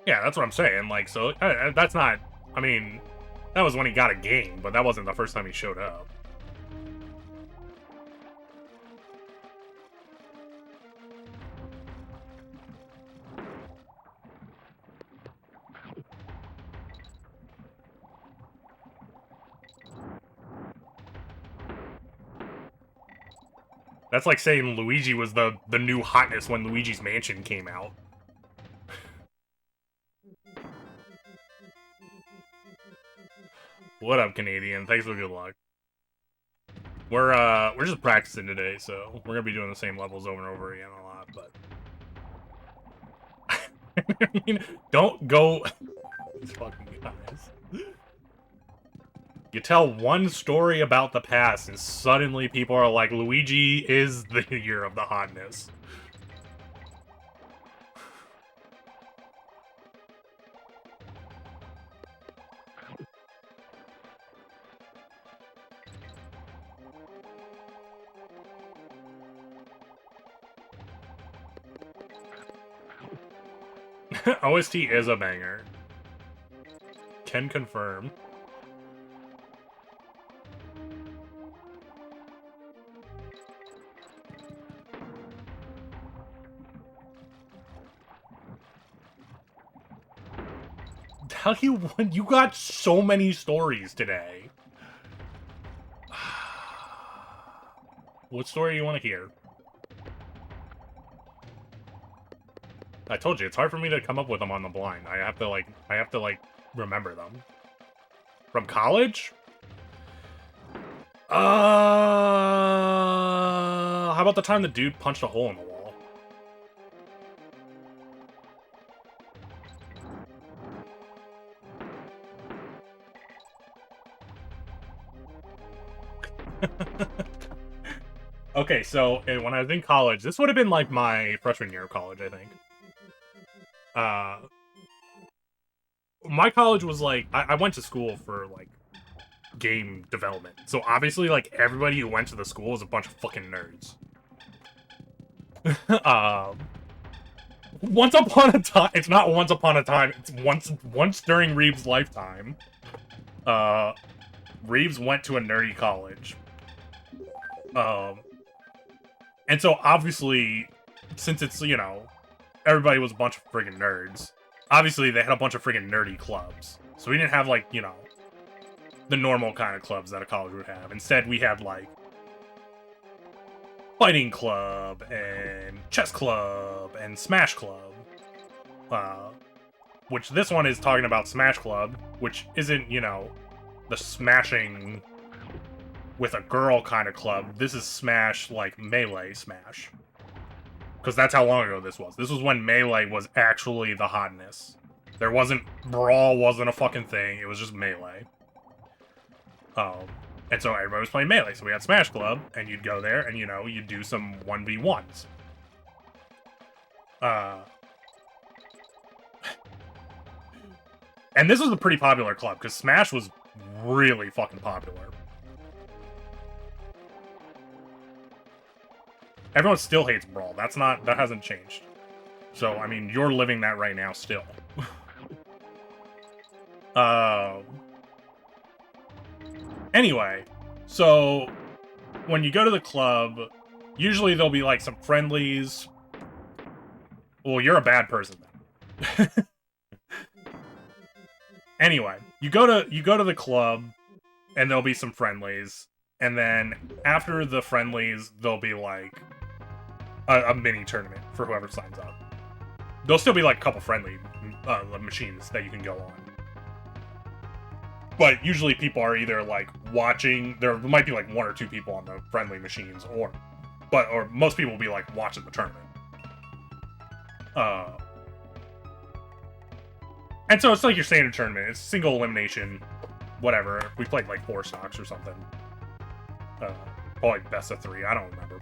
Yeah, that's what I'm saying. Like, so that's not. I mean, that was when he got a game, but that wasn't the first time he showed up. That's like saying Luigi was the new hotness when Luigi's Mansion came out. What up, Canadian? Thanks for the good luck. We're just practicing today, so we're gonna be doing the same levels over and over again a lot, but I mean, don't go these fucking guys. You tell one story about the past, and suddenly people are like, Luigi is the year of the hotness. OST is a banger. Can confirm. Tell you what, you got so many stories today. What story do you want to hear? I told you, it's hard for me to come up with them on the blind. I have to, like, remember them. From college? How about the time the dude punched a hole in the wall? Okay, so when I was in college, this would have been like my freshman year of college, I think. My college was like, I went to school for like game development. So obviously, like, everybody who went to the school was a bunch of fucking nerds. Once upon a time, it's not once upon a time, it's once during Reeves' lifetime, Reeves went to a nerdy college. And so obviously, since it's, you know, everybody was a bunch of friggin' nerds, obviously they had a bunch of friggin' nerdy clubs. So we didn't have, like, you know, the normal kind of clubs that a college would have. Instead, we had, like, fighting club, and chess club, and smash club. Which this one is talking about Smash Club, which isn't, you know, the smashing with a girl kind of club. This is Smash, like, Melee Smash. Because that's how long ago this was. This was when Melee was actually the hotness. There wasn't... Brawl wasn't a fucking thing. It was just Melee. And so everybody was playing Melee. So we had Smash Club, and you'd go there, and, you know, you'd do some 1v1s. And this was a pretty popular club, because Smash was really fucking popular. Everyone still hates Brawl. That hasn't changed. So, I mean, you're living that right now still. Anyway, so when you go to the club, usually there'll be like some friendlies. Well, you're a bad person then. Anyway, you go to the club, and there'll be some friendlies, and then after the friendlies, there'll be like a mini tournament for whoever signs up. There'll still be like a couple friendly machines that you can go on. But usually people are either like watching, there might be like one or two people on the friendly machines, or most people will be like watching the tournament. And so it's like your standard tournament. It's single elimination, whatever. We played like 4 stocks or something. Probably best of 3, I don't remember.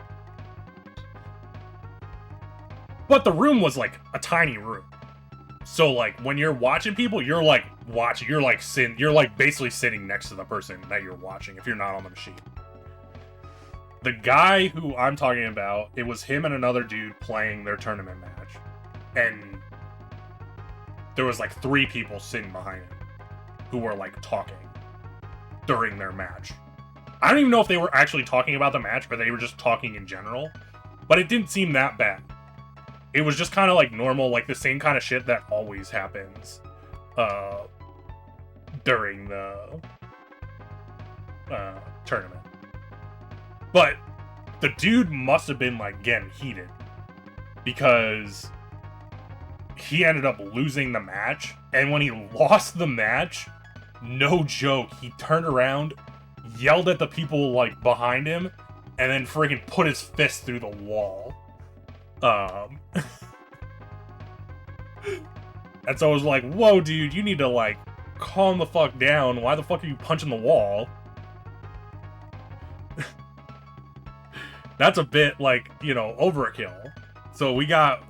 But the room was like a tiny room. So like when you're watching people, you're like watching, you're like basically sitting next to the person that you're watching if you're not on the machine. The guy who I'm talking about, it was him and another dude playing their tournament match. And there was like 3 people sitting behind him who were like talking during their match. I don't even know if they were actually talking about the match or they were just talking in general, but it didn't seem that bad. It was just kind of like normal, like the same kind of shit that always happens during the tournament. But the dude must have been like getting heated because he ended up losing the match, and when he lost the match, no joke, he turned around, yelled at the people like behind him, and then freaking put his fist through the wall. And so I was like, whoa, dude, you need to, like, calm the fuck down. Why the fuck are you punching the wall? That's a bit, like, you know, overkill. So we got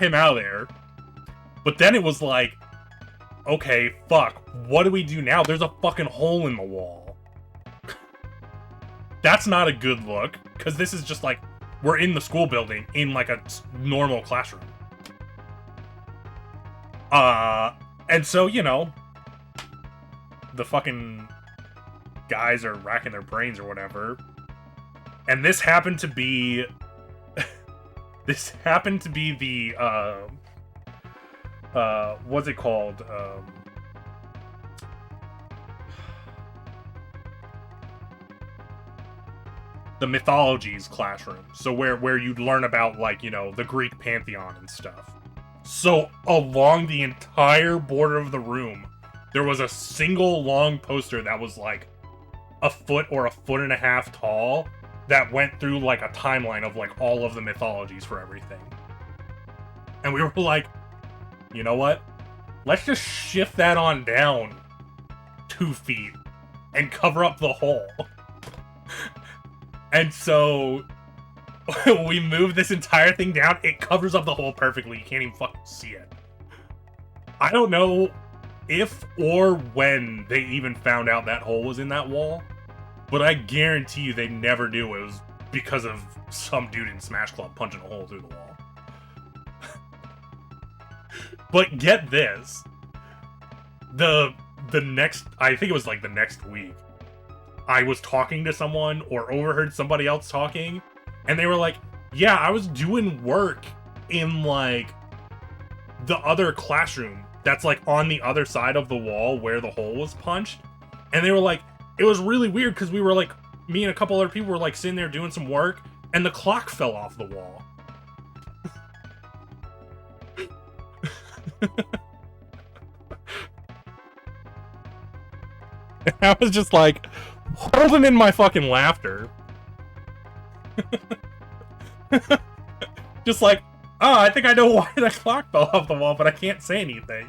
him out of there. But then it was like, okay, fuck, what do we do now? There's a fucking hole in the wall. That's not a good look, because this is just like, we're in the school building in like a normal classroom. And so, you know, the fucking guys are racking their brains or whatever. And this happened to be the what's it called? the mythologies classroom. So where you'd learn about, like, you know, the Greek pantheon and stuff. So along the entire border of the room, there was a single long poster that was like a foot or a foot and a half tall that went through like a timeline of like all of the mythologies for everything. And we were like, you know what? Let's just shift that on down 2 feet and cover up the hole. And so we moved this entire thing down. It covers up the hole perfectly. You can't even fucking see it. I don't know if or when they even found out that hole was in that wall, but I guarantee you they never knew it was because of some dude in Smash Club punching a hole through the wall. But get this. The next, I think it was like the next week, I was talking to someone or overheard somebody else talking, and they were like, yeah, I was doing work in like the other classroom that's like on the other side of the wall where the hole was punched. And they were like, it was really weird because we were like, me and a couple other people were like sitting there doing some work, and the clock fell off the wall. And I was just like, holding in my fucking laughter. Just like, oh, I think I know why the clock fell off the wall, but I can't say anything.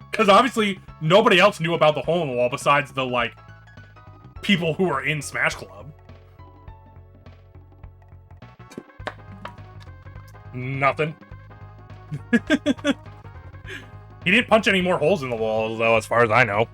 Because obviously, nobody else knew about the hole in the wall besides the, like, people who were in Smash Club. Nothing. He didn't punch any more holes in the wall, though, as far as I know.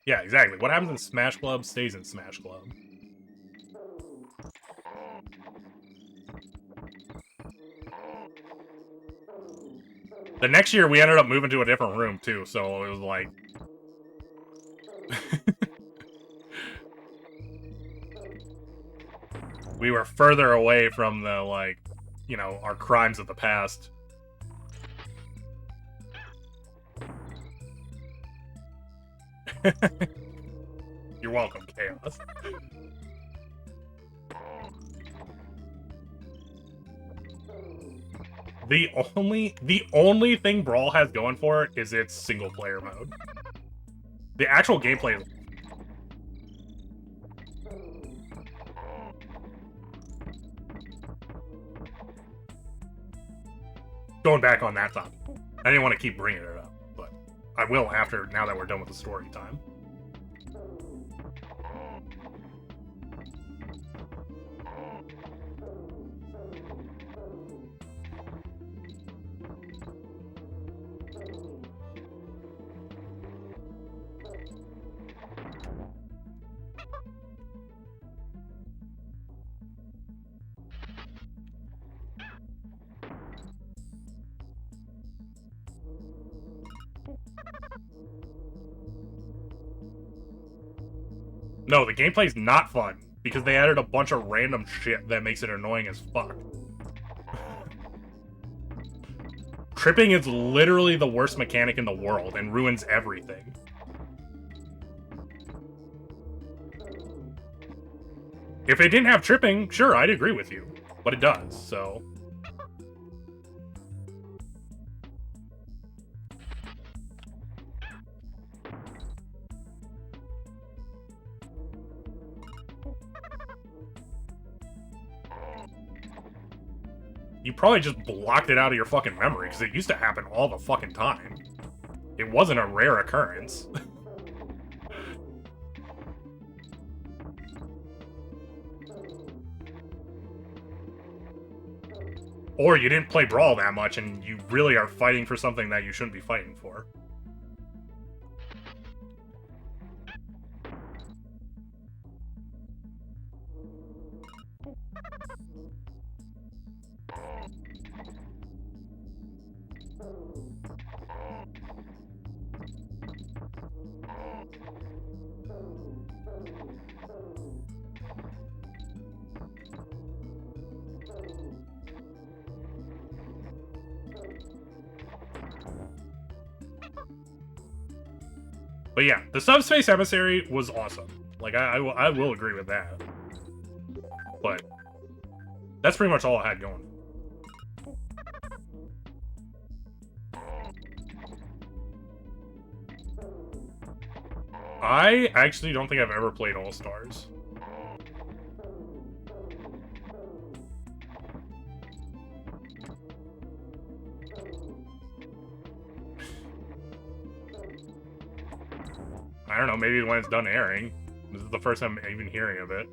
Yeah, exactly. What happens in Smash Club stays in Smash Club. The next year, we ended up moving to a different room, too, so it was like... we were further away from the, like, you know, our crimes of the past. You're welcome, Chaos. The only thing Brawl has going for it is its single player mode. The actual gameplay. Going back on that topic, I didn't want to keep bringing it up, but I will after, now that we're done with the story time. No, the gameplay's not fun, because they added a bunch of random shit that makes it annoying as fuck. Tripping is literally the worst mechanic in the world and ruins everything. If it didn't have tripping, sure, I'd agree with you. But it does, so... You probably just blocked it out of your fucking memory, because it used to happen all the fucking time. It wasn't a rare occurrence. Or you didn't play Brawl that much, and you really are fighting for something that you shouldn't be fighting for. But yeah, the Subspace Emissary was awesome. Like, I will agree with that. But that's pretty much all I had going. I actually don't think I've ever played All-Stars. I don't know, maybe when it's done airing. This is the first time I'm even hearing of it.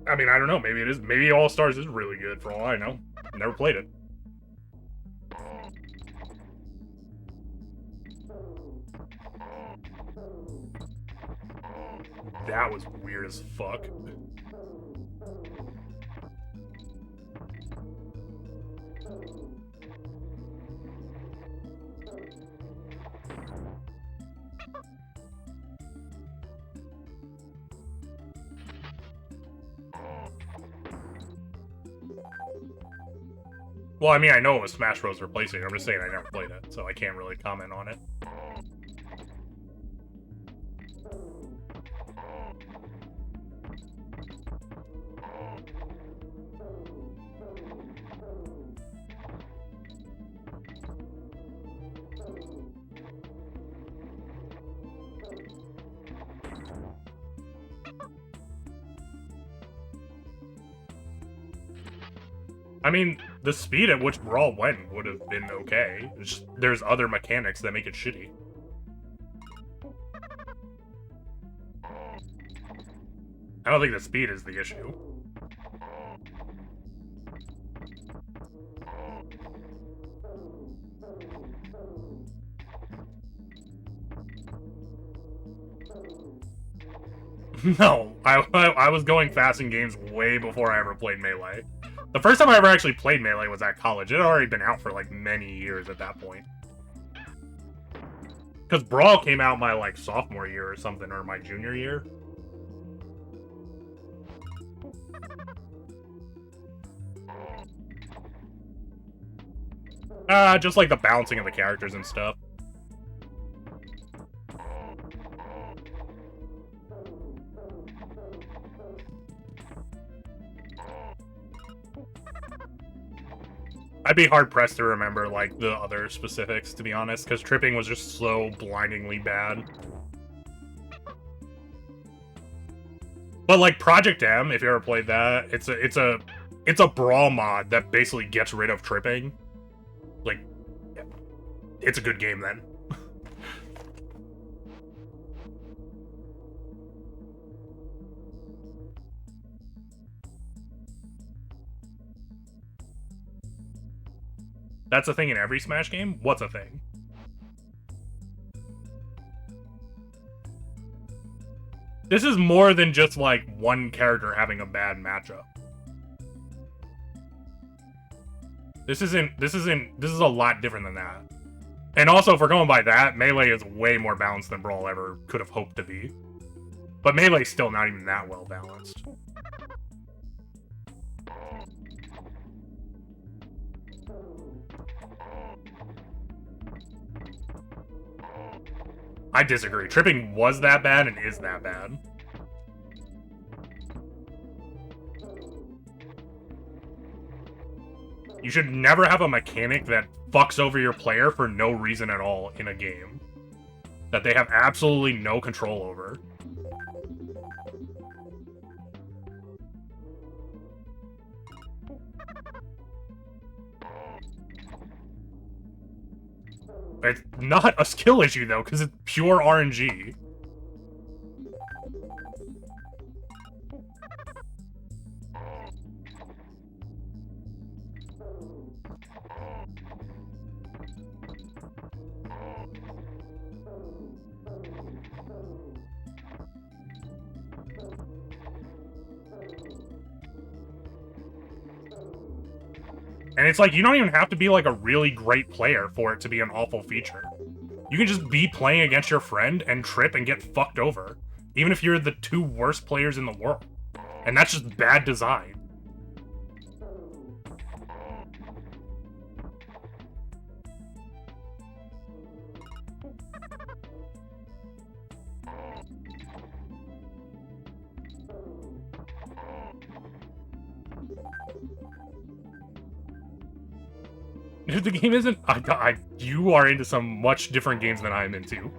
I mean, I don't know, maybe it is. Maybe All-Stars is really good for all I know. Never played it. That was weird as fuck. Well, I mean, I know it was Smash Bros. Replacing it. I'm just saying I never played it, so I can't really comment on it. I mean, the speed at which Brawl went would have been okay. It's just, there's other mechanics that make it shitty. I don't think the speed is the issue. No, I was going fast in games way before I ever played Melee. The first time I ever actually played Melee was at college. It had already been out for, like, many years at that point. Because Brawl came out my, like, sophomore year or something, or my junior year. Just, like, the bouncing of the characters and stuff. I'd be hard-pressed to remember, like, the other specifics, to be honest, because tripping was just so blindingly bad. But, like, Project M, if you ever played that, it's a Brawl mod that basically gets rid of tripping. Like, it's a good game then. That's a thing in every Smash game? What's a thing? This is more than just, like, one character having a bad matchup. This is a lot different than that. And also, if we're going by that, Melee is way more balanced than Brawl ever could have hoped to be. But Melee's still not even that well balanced. I disagree. Tripping was that bad and is that bad. You should never have a mechanic that fucks over your player for no reason at all in a game. That they have absolutely no control over. It's not a skill issue, though, because it's pure RNG. And it's like, you don't even have to be like a really great player for it to be an awful feature. You can just be playing against your friend and trip and get fucked over. Even if you're the two worst players in the world. And that's just bad design. If the game isn't... you are into some much different games than I'm into.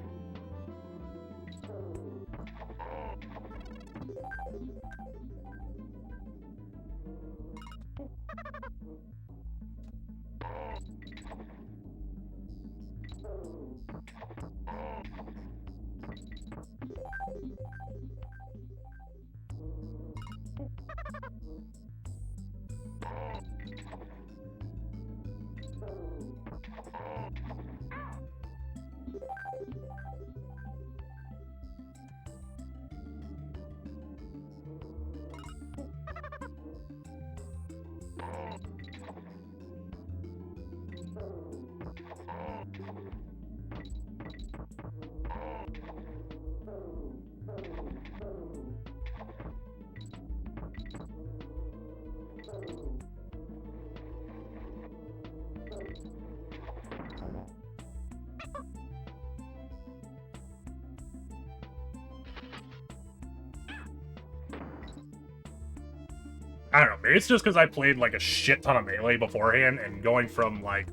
I don't know, maybe it's just because I played, like, a shit ton of Melee beforehand, and going from, like,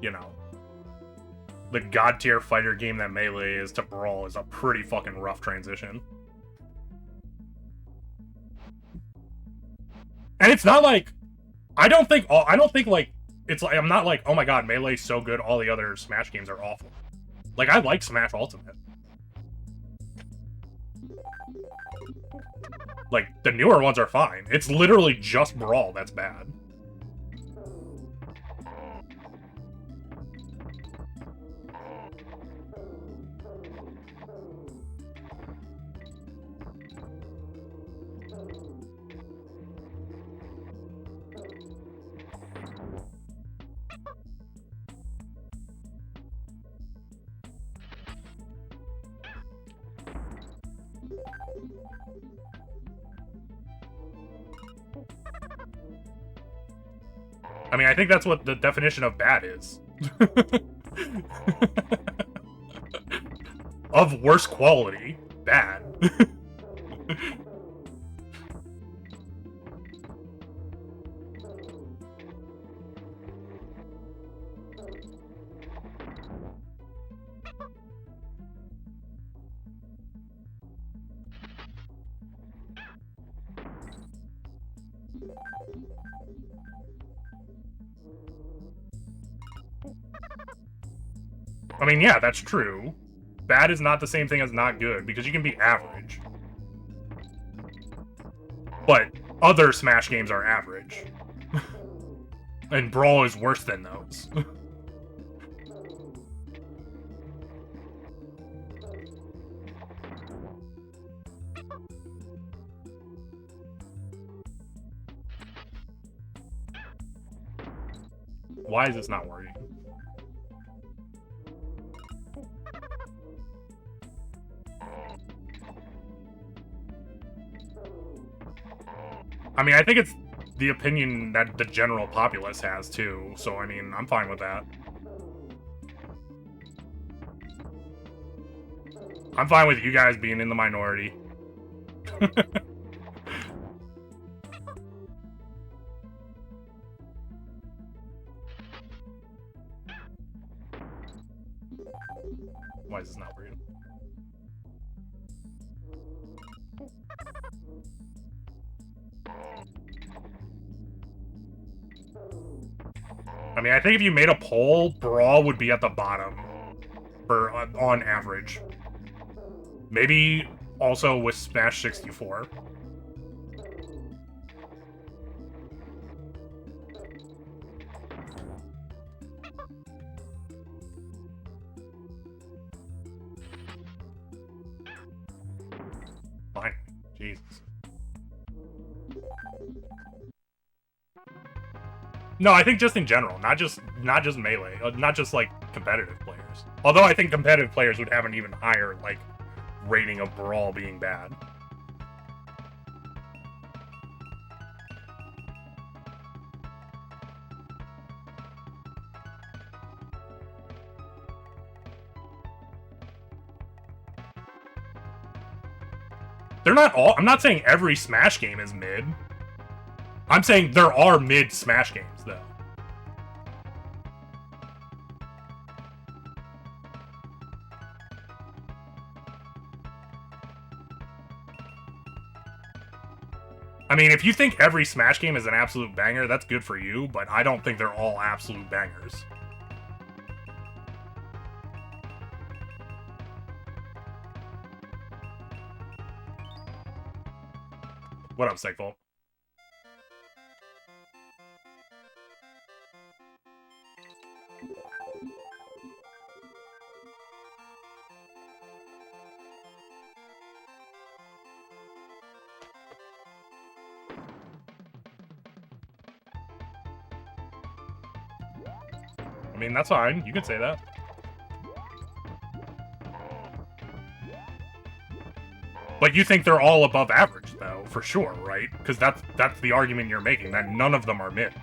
you know, the god-tier fighter game that Melee is to Brawl is a pretty fucking rough transition. And it's not like... I don't think, like, it's like, I'm not like, oh my god, Melee's so good, all the other Smash games are awful. Like, I like Smash Ultimate. Like, the newer ones are fine. It's literally just Brawl that's bad. I mean, I think that's what the definition of bad is. Of worse quality, bad. I mean, yeah, that's true. Bad is not the same thing as not good, because you can be average. But other Smash games are average. And Brawl is worse than those. Why is this not working? I mean, I think it's the opinion that the general populace has, too. So, I mean, I'm fine with that. I'm fine with you guys being in the minority. Why is this not working? I mean, I think if you made a poll, Brawl would be at the bottom for on average. Maybe also with Smash 64. Fine. Jesus. No, I think just in general, not just Melee, not just like competitive players. Although I think competitive players would have an even higher like rating of Brawl being bad. They're not all. I'm not saying every Smash game is mid. I'm saying there are mid Smash games, though. mean, if you think every Smash game is an absolute banger, that's good for you, but I don't think they're all absolute bangers. What up, Sightful? I mean, that's fine. You can say that. But you think they're all above average, though, for sure, right? Because that's the argument you're making, that none of them are mid.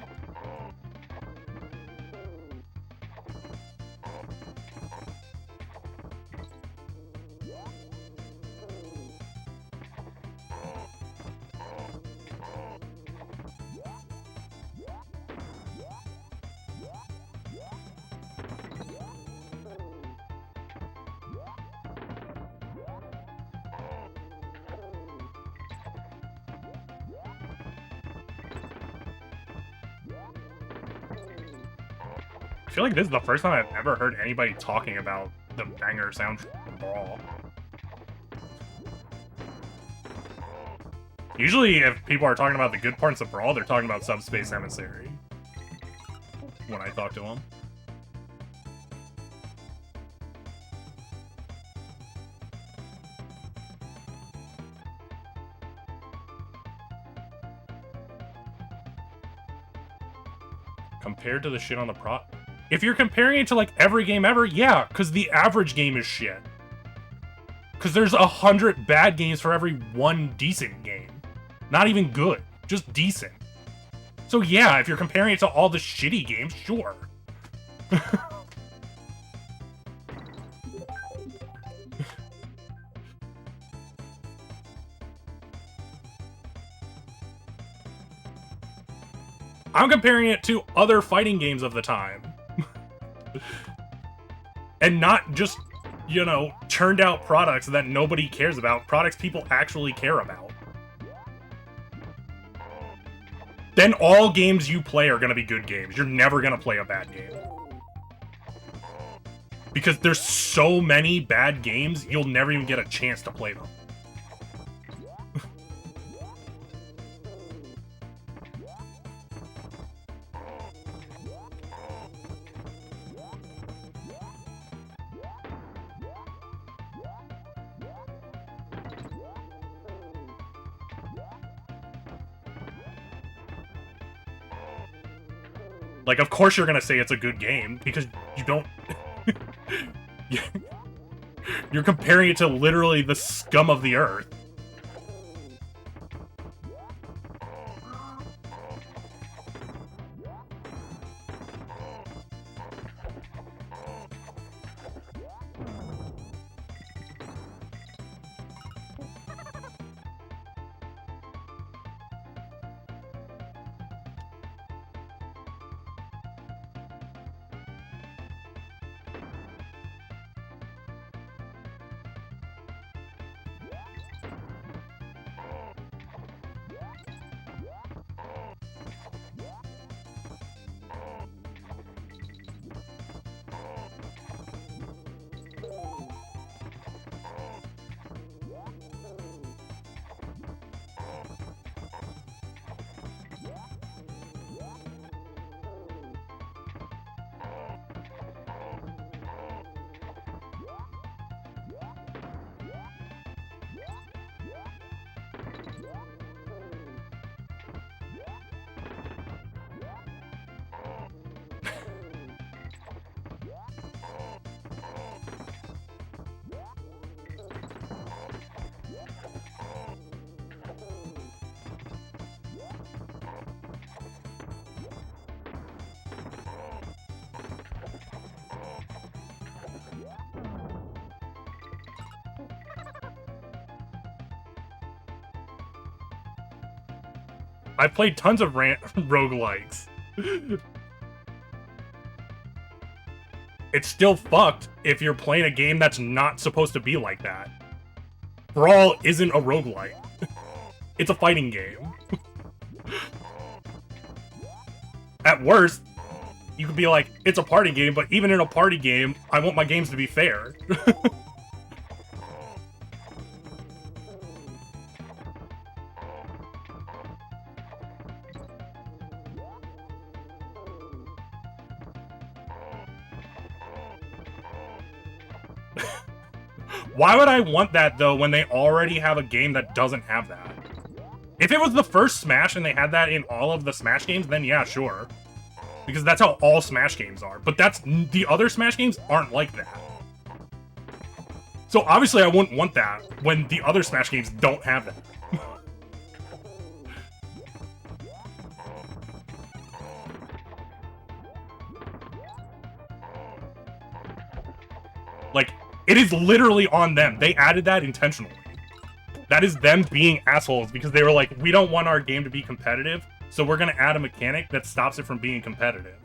I feel like this is the first time I've ever heard anybody talking about the banger soundtrack of Brawl. Usually, if people are talking about the good parts of Brawl, they're talking about Subspace Emissary. When I talk to them. Compared to the shit on the Pro... If you're comparing it to, like, every game ever, yeah, because the average game is shit. Because there's 100 bad games for every one decent game. Not even good, just decent. So yeah, if you're comparing it to all the shitty games, sure. I'm comparing it to other fighting games of the time. And not just, you know, churned out products that nobody cares about, products people actually care about. Then all games you play are gonna be good games. You're never gonna play a bad game. Because there's so many bad games, you'll never even get a chance to play them. Like, of course you're gonna say it's a good game, because you don't... You're comparing it to literally the scum of the earth. I've played tons of roguelikes. It's still fucked if you're playing a game that's not supposed to be like that. Brawl isn't a roguelike. It's a fighting game. At worst, you could be like, it's a party game, but even in a party game, I want my games to be fair. Why would I want that, though, when they already have a game that doesn't have that? If it was the first Smash and they had that in all of the Smash games, then yeah, sure. Because that's how all Smash games are. But the other Smash games aren't like that. So obviously I wouldn't want that when the other Smash games don't have that. Like, it is literally on them. They added that intentionally. That is them being assholes because they were like, we don't want our game to be competitive, so we're gonna add a mechanic that stops it from being competitive.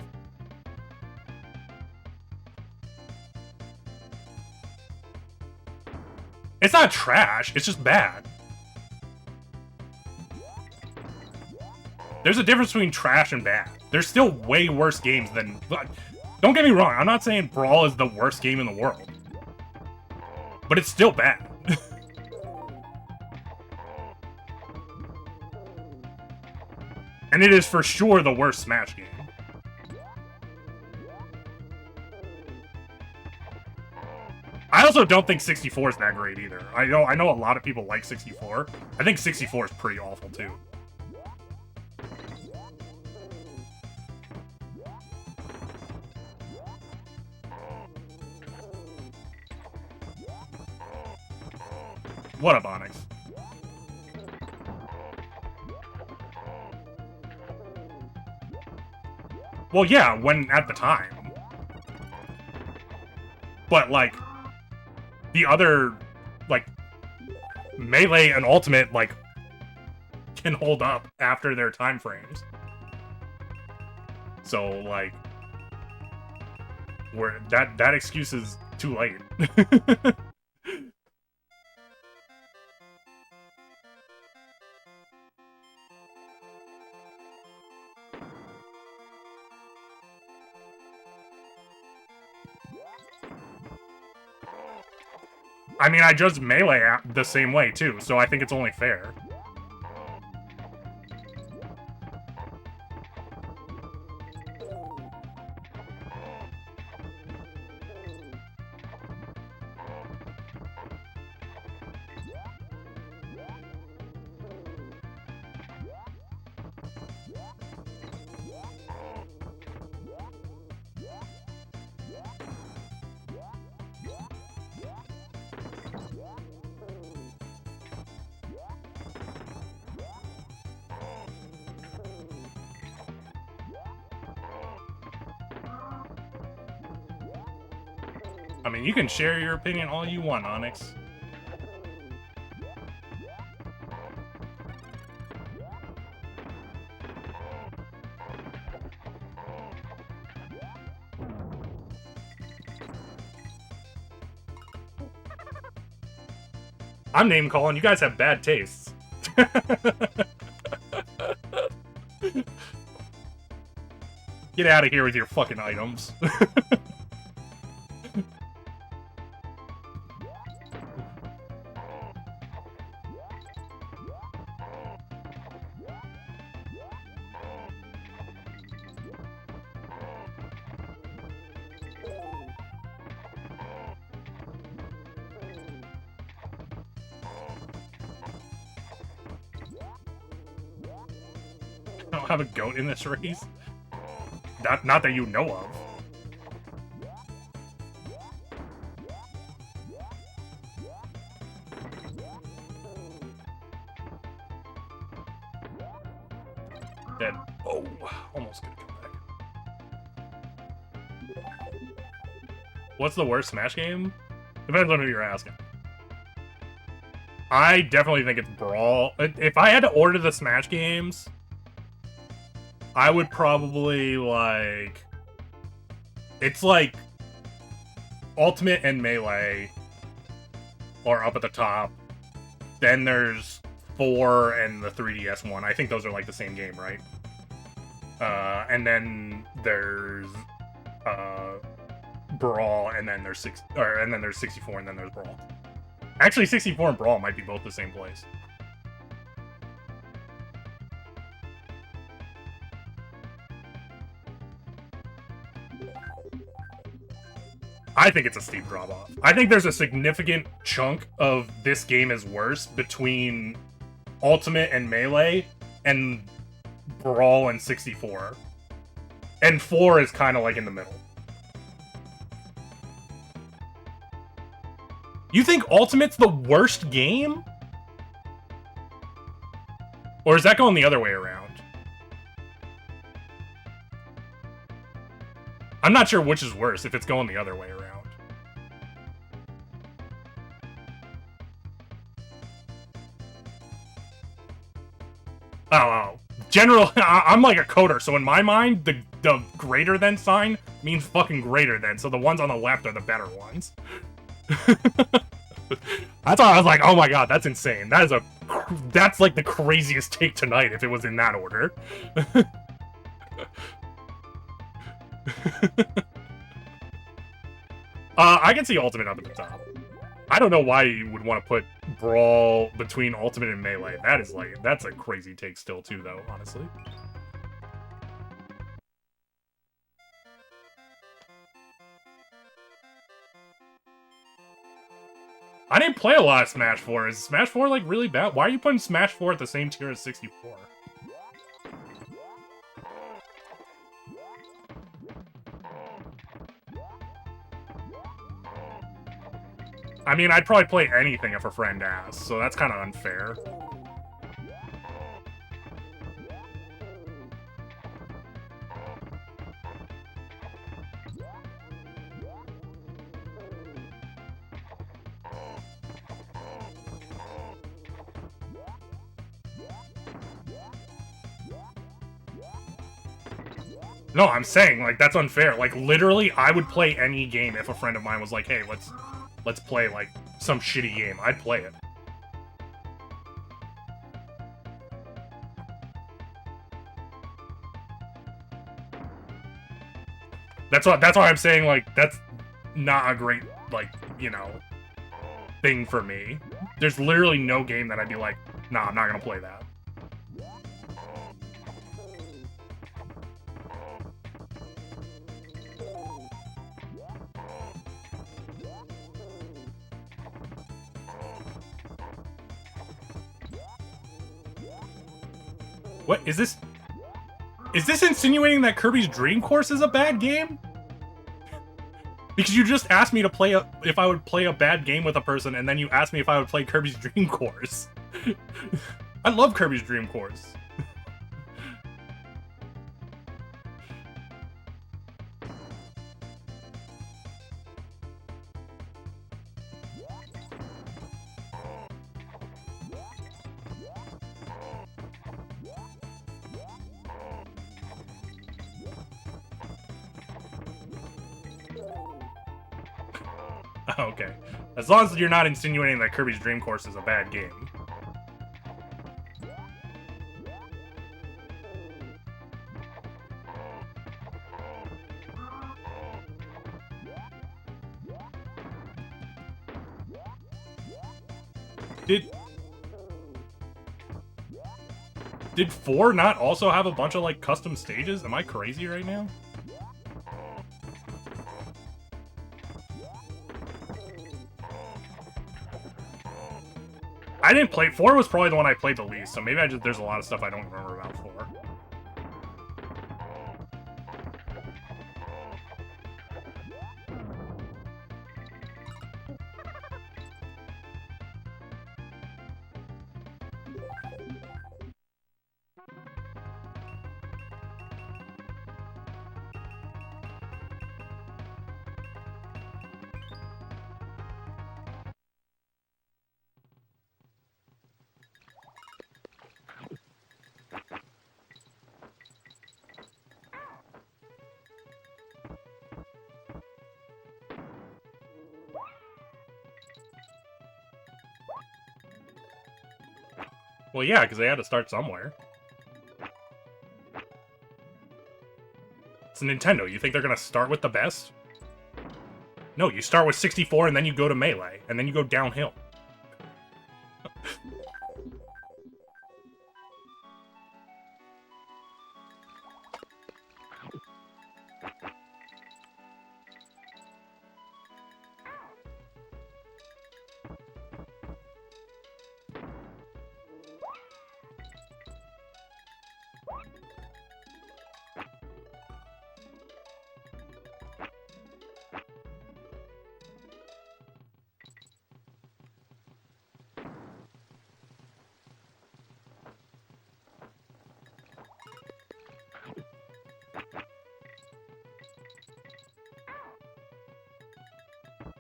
It's not trash, it's just bad. There's a difference between trash and bad. There's still way worse games than... Don't get me wrong, I'm not saying Brawl is the worst game in the world. But it's still bad. And it is for sure the worst Smash game. I also don't think 64 is that great either. I know a lot of people like 64. I think 64 is pretty awful too. What up, Onyx? Well, yeah, when at the time. But, like, the other, like, Melee and Ultimate, like, can hold up after their time frames. So, like, that excuse is too late. I mean, I judge Melee the same way, too, so I think it's only fair. I mean, you can share your opinion all you want, Onyx. I'm name calling. You guys have bad tastes. Get out of here with your fucking items. I don't have a goat in this race. Not that you know of. Dead. Oh, almost gonna come back. What's the worst Smash game? Depends on who you're asking. I definitely think it's Brawl. If I had to order the Smash games, I would probably, like... It's like... Ultimate and Melee are up at the top. Then there's 4 and the 3DS one. I think those are like the same game, right? And then there's Brawl, and then there's 64, and then there's Brawl. Actually, 64 and Brawl might be both the same place. I think it's a steep drop-off. I think there's a significant chunk of this game is worse between Ultimate and Melee, and Brawl and 64. And 4 is kind of like in the middle. You think Ultimate's the worst game? Or is that going the other way around? I'm not sure which is worse, if it's going the other way around. Oh. General, I'm like a coder, so in my mind, the greater than sign means fucking greater than, so the ones on the left are the better ones. That's why I was like, oh my god, that's insane. That's like the craziest take tonight if it was in that order. I can see Ultimate up at the top. I don't know why you would want to put Brawl between Ultimate and Melee. That's a crazy take still too, though, honestly. I didn't play a lot of Smash 4. Is Smash 4, like, really bad? Why are you putting Smash 4 at the same tier as 64? I mean, I'd probably play anything if a friend asked, so that's kind of unfair. No, I'm saying, like, that's unfair. Like, literally, I would play any game if a friend of mine was like, hey, let's play, like, some shitty game. I'd play it. That's why I'm saying, like, that's not a great, like, you know, thing for me. There's literally no game that I'd be like, nah, I'm not gonna play that. What is this? Is this insinuating that Kirby's Dream Course is a bad game? Because you just asked me to play if I would play a bad game with a person, and then you asked me if I would play Kirby's Dream Course. I love Kirby's Dream Course. Okay. As long as you're not insinuating that Kirby's Dream Course is a bad game. Did 4 not also have a bunch of, like, custom stages? Am I crazy right now? I didn't play... 4 was probably the one I played the least, so maybe there's a lot of stuff I don't remember about 4. Well, yeah, because they had to start somewhere. It's Nintendo. You think they're gonna start with the best? No, you start with 64 and then you go to Melee, and then you go downhill.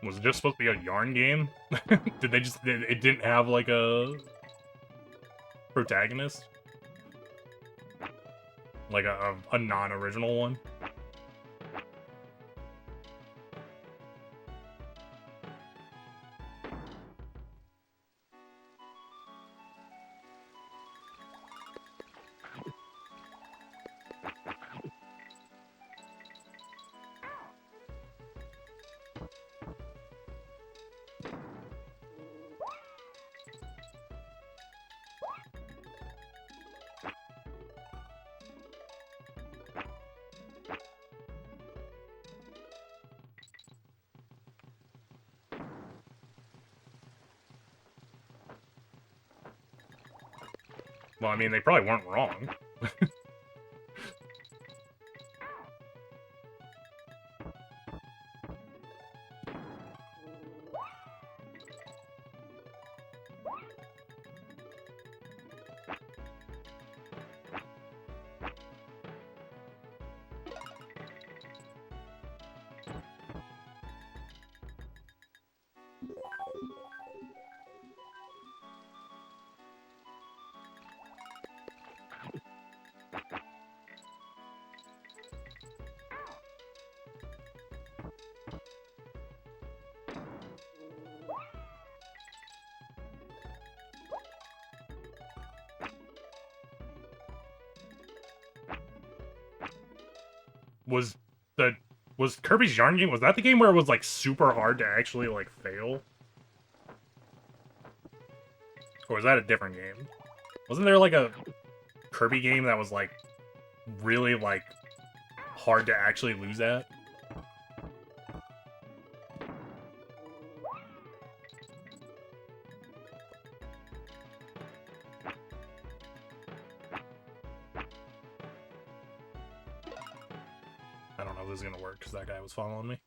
Was it just supposed to be a yarn game? Did they just... It didn't have, like, a... protagonist? Like, a non-original one? Well, I mean, they probably weren't wrong. Was Kirby's Yarn game, was that the game where it was, like, super hard to actually, like, fail? Or was that a different game? Wasn't there, like, a Kirby game that was, like, really, like, hard to actually lose at? I don't know if this is gonna work, because that guy was following me.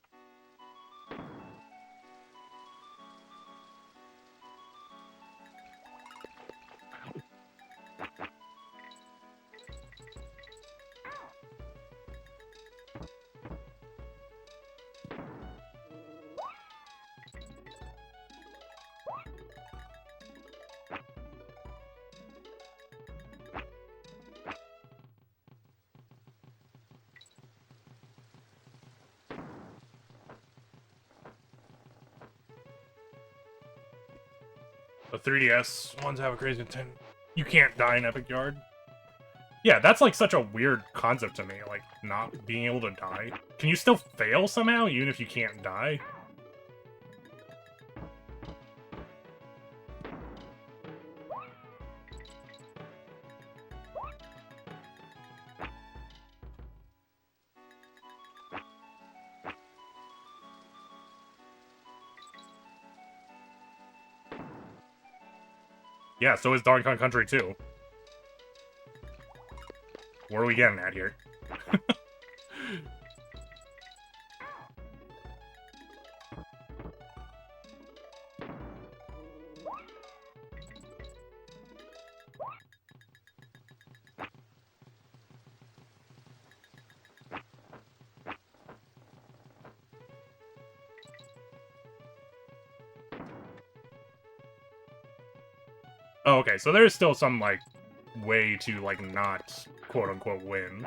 The 3DS ones have a crazy intent. You can't die in Epic Yard. Yeah, that's like such a weird concept to me, like not being able to die. Can you still fail somehow, even if you can't die? Yeah, so is Donkey Kong Country 2. What are we getting at here? Oh, okay, so there's still some, like, way to, like, not quote-unquote win.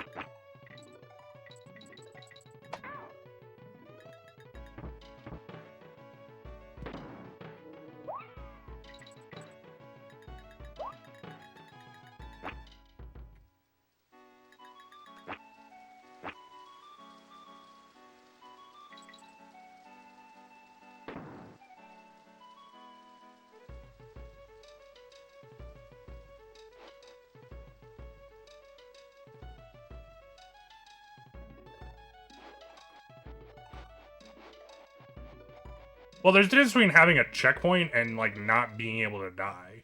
Well, there's a difference between having a checkpoint and, like, not being able to die,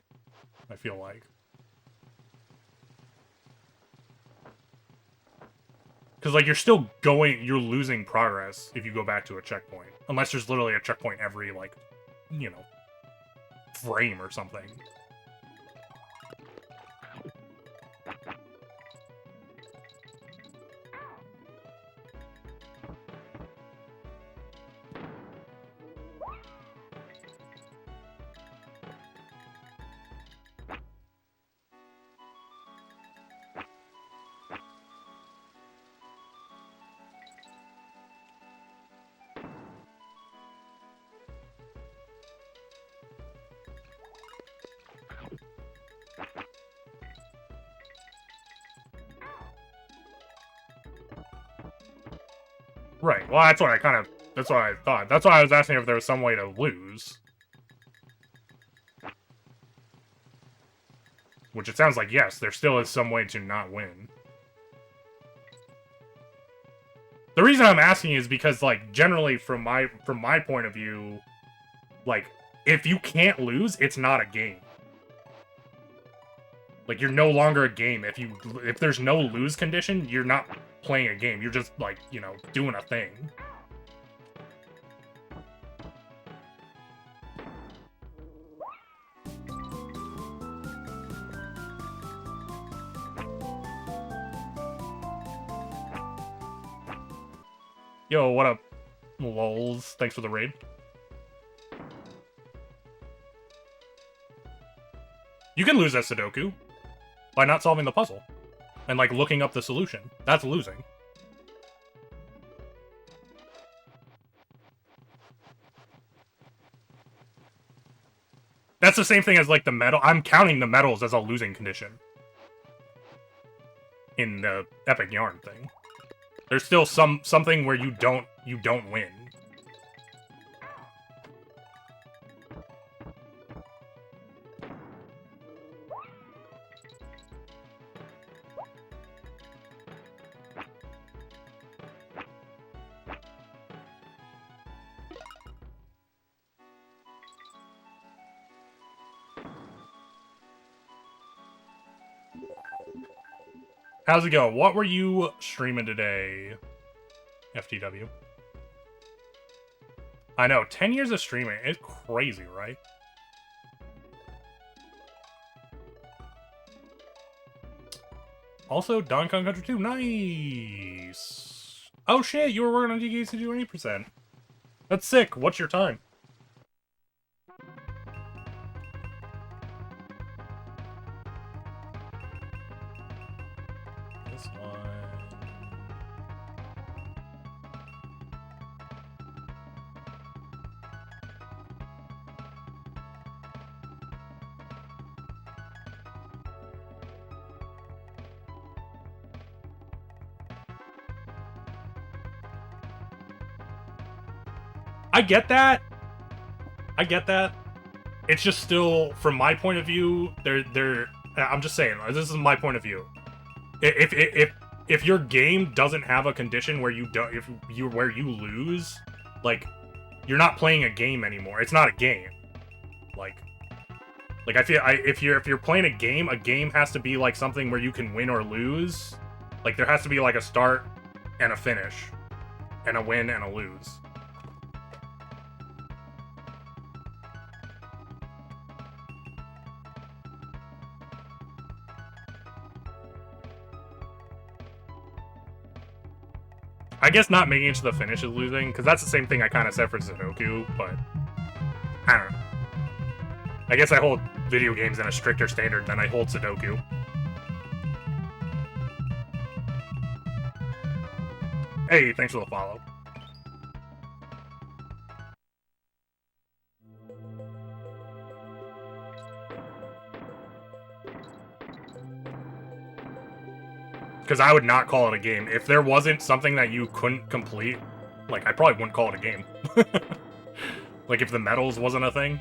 I feel like. Because, like, you're still going... You're losing progress if you go back to a checkpoint. Unless there's literally a checkpoint every, like, you know, frame or something. Right, well, that's what I kind of... That's what I thought. That's why I was asking if there was some way to lose. Which it sounds like, yes, there still is some way to not win. The reason I'm asking is because, like, generally from my point of view, like, if you can't lose, it's not a game. Like, you're no longer a game. If there's no lose condition, you're not playing a game. You're just, like, you know, doing a thing. Yo, what up, lols? Thanks for the raid. You can lose at Sudoku by not solving the puzzle and, like, looking up the solution. That's losing. That's the same thing as, like, the medal. I'm counting the medals as a losing condition in the Epic Yarn thing. There's still something where you don't win. How's it going? What were you streaming today, FTW? I know, 10 years of streaming. It's crazy, right? Also, Donkey Kong Country 2. Nice! Oh shit, you were working on DKs to do 20%. That's sick. What's your time? This one... I get that. I get that. It's just still, from my point of view, I'm just saying, this is my point of view. If your game doesn't have a condition where you lose, like, you're not playing a game anymore. It's not a game. Like I feel if you're playing a game has to be like something where you can win or lose. Like, there has to be like a start and a finish, and a win and a lose. I guess not making it to the finish is losing, because that's the same thing I kind of said for Sudoku, but I don't know. I guess I hold video games in a stricter standard than I hold Sudoku. Hey, thanks for the follow. Because I would not call it a game. If there wasn't something that you couldn't complete, like, I probably wouldn't call it a game. Like, if the medals wasn't a thing.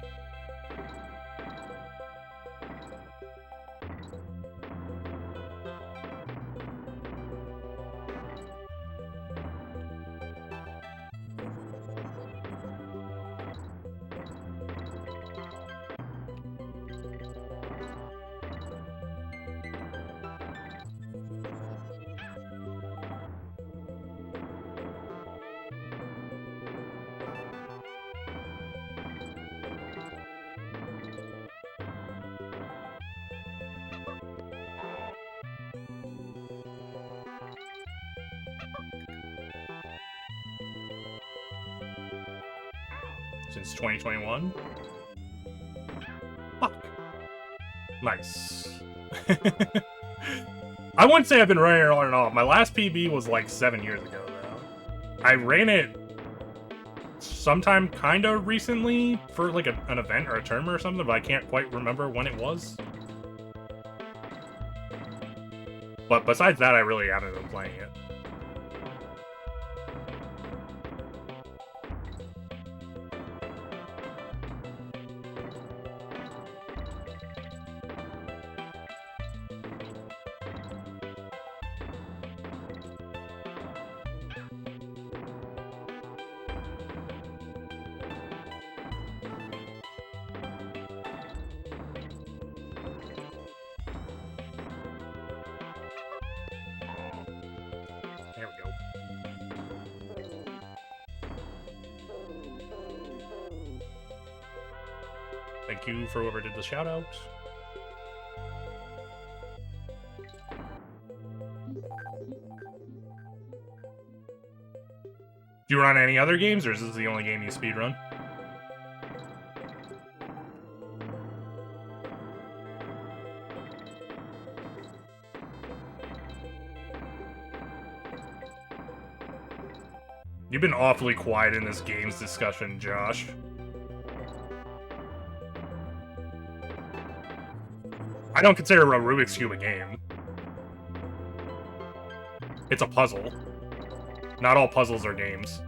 since 2021. Fuck. Nice. I wouldn't say I've been running it on and off. My last PB was like 7 years ago, though. I ran it sometime kind of recently for like an event or a tournament or something, but I can't quite remember when it was. But besides that, I really haven't been playing it. There we go. Thank you for whoever did the shout out. Do you run any other games, or is this the only game you speedrun? You've been awfully quiet in this games discussion, Josh. I don't consider a Rubik's Cube a game. It's a puzzle. Not all puzzles are games.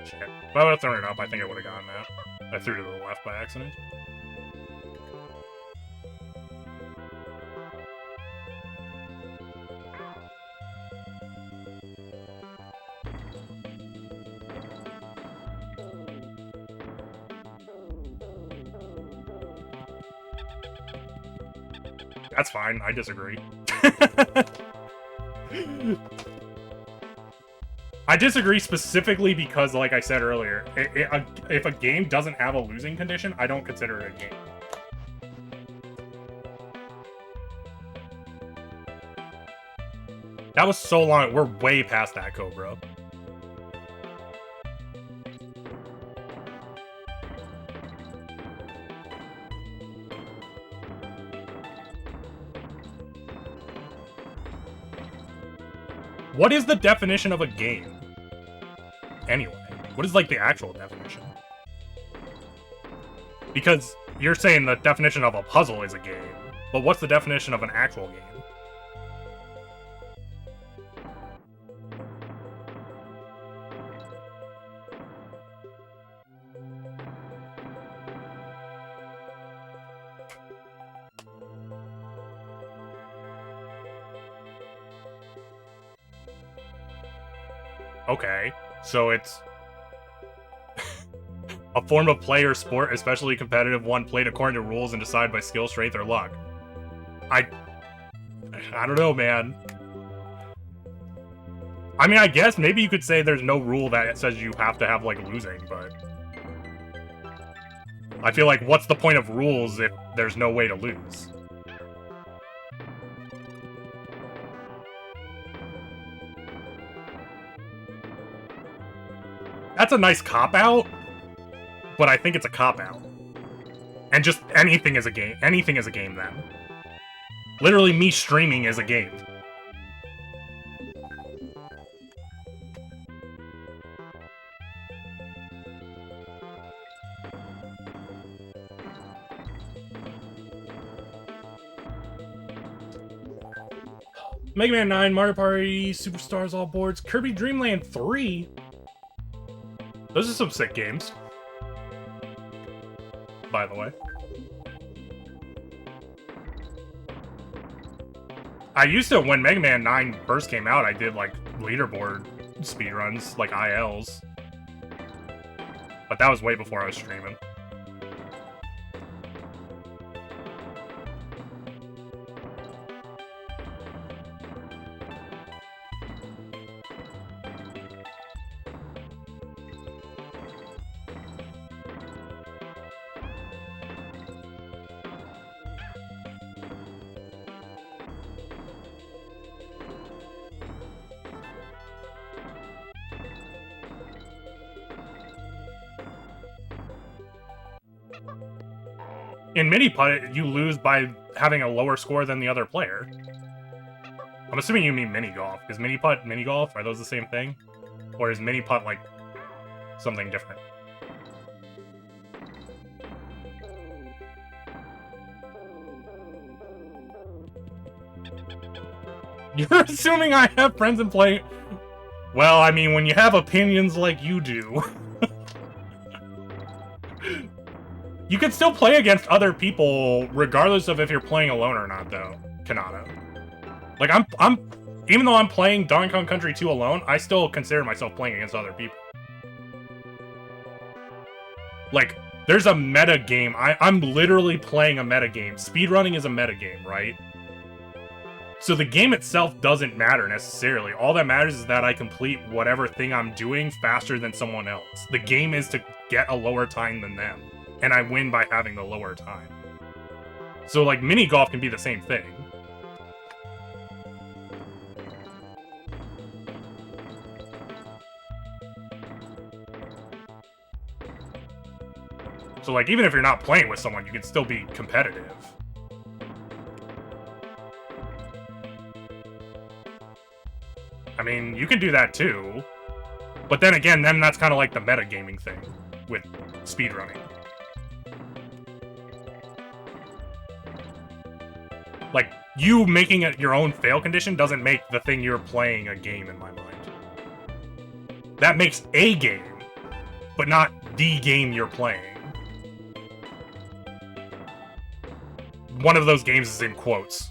Shit. If I would have thrown it up, I think I would have gotten that. I threw it to the left by accident. That's fine, I disagree. I disagree specifically because, like I said earlier, if a game doesn't have a losing condition, I don't consider it a game. That was so long. We're way past that, Cobra. What is the definition of a game? Anyway, what is, like, the actual definition? Because you're saying the definition of a puzzle is a game, but what's the definition of an actual game? Okay, so it's a form of play or sport, especially competitive one, played according to rules and decided by skill, strength, or luck. I don't know, man. I mean, I guess maybe you could say there's no rule that says you have to have, like, losing, but I feel like what's the point of rules if there's no way to lose? That's a nice cop-out, but I think it's a cop-out. And just anything is a game. Anything is a game, then. Literally, me streaming is a game. Mega Man 9, Mario Party, Superstars All Boards, Kirby Dream Land 3? Those are some sick games, by the way. I used to, when Mega Man 9 first came out, I did, like, leaderboard speedruns, like ILs. But that was way before I was streaming. In mini-putt, you lose by having a lower score than the other player. I'm assuming you mean mini-golf. Is mini-putt mini-golf? Are those the same thing? Or is mini-putt, like, something different? You're assuming I have friends in play... Well, I mean, when you have opinions like you do... You can still play against other people, regardless of if you're playing alone or not, though, Kanata. Like, even though I'm playing Donkey Kong Country 2 alone, I still consider myself playing against other people. Like, there's a meta game. I'm literally playing a meta game. Speedrunning is a meta game, right? So the game itself doesn't matter necessarily. All that matters is that I complete whatever thing I'm doing faster than someone else. The game is to get a lower time than them. And I win by having the lower time. So, like, mini-golf can be the same thing. So, like, even if you're not playing with someone, you can still be competitive. I mean, you can do that too. But then again, that's kind of like the metagaming thing with speedrunning. Like, you making it your own fail condition doesn't make the thing you're playing a game in my mind. That makes a game, but not the game you're playing. One of those games is in quotes.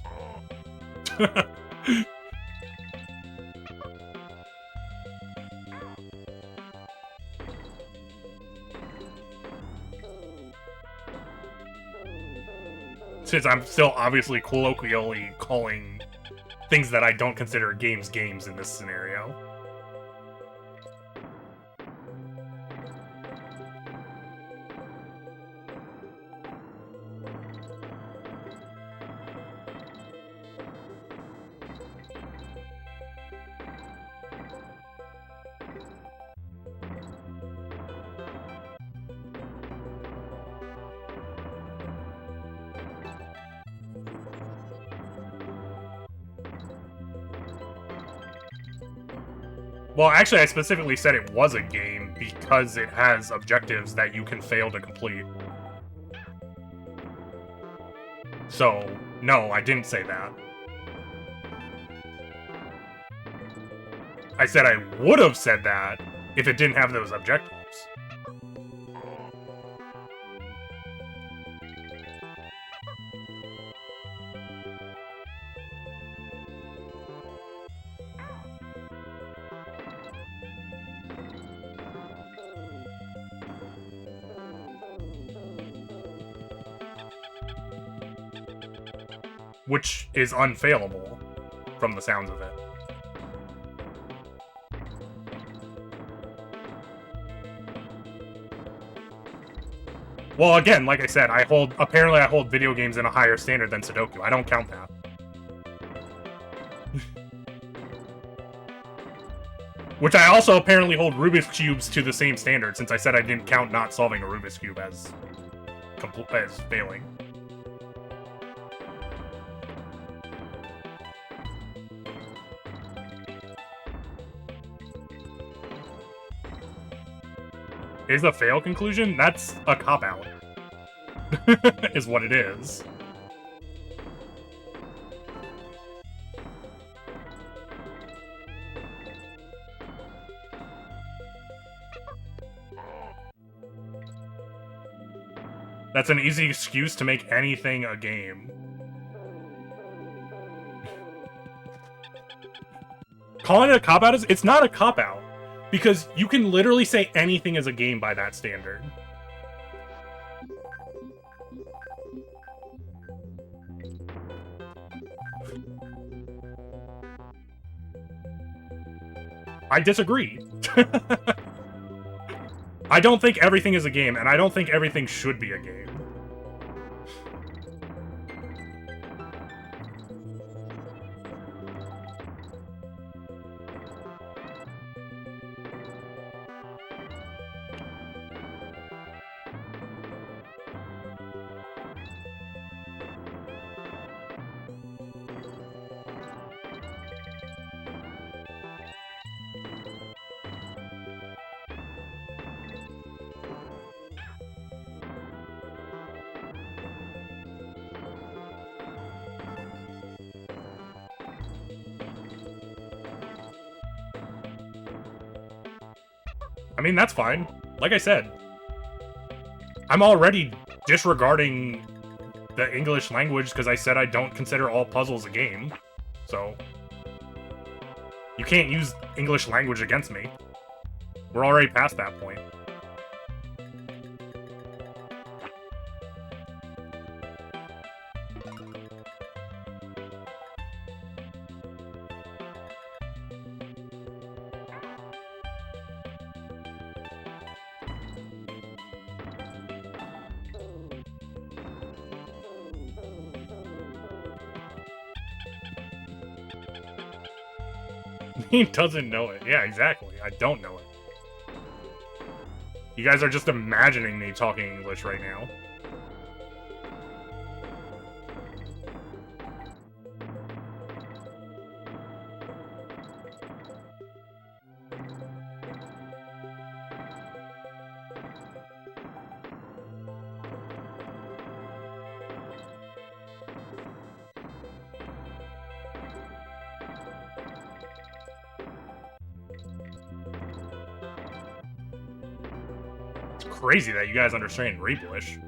Since I'm still obviously colloquially calling things that I don't consider games in this scenario. Well, actually, I specifically said it was a game because it has objectives that you can fail to complete. So, no, I didn't say that. I said I would have said that if it didn't have those objectives. Which is unfailable, from the sounds of it. Well, again, like I said, apparently I hold video games in a higher standard than Sudoku. I don't count that. Which I also apparently hold Rubik's Cubes to the same standard, since I said I didn't count not solving a Rubik's Cube as failing. Is a fail conclusion? That's a cop-out. Is what it is. That's an easy excuse to make anything a game. Calling it a cop-out it's not a cop-out. Because you can literally say anything is a game by that standard. I disagree. I don't think everything is a game, and I don't think everything should be a game. I mean, that's fine. Like I said, I'm already disregarding the English language because I said I don't consider all puzzles a game. So, you can't use English language against me. We're already past that point. He doesn't know it. Yeah, exactly. I don't know it. You guys are just imagining me talking English right now. Crazy that you guys understand Reblish.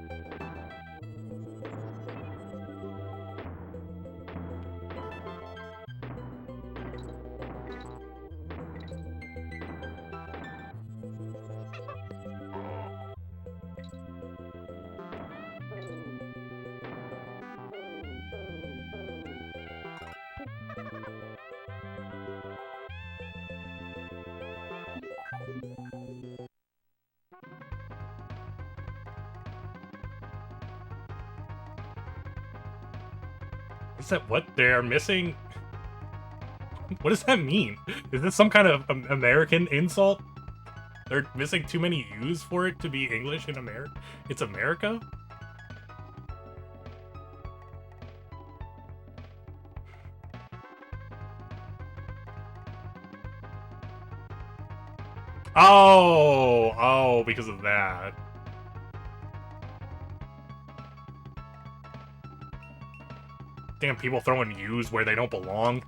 Is that what they're missing? What does that mean? Is this some kind of American insult? They're missing too many U's for it to be English in America? It's America? Oh, because of that. Damn, people throwing U's where they don't belong.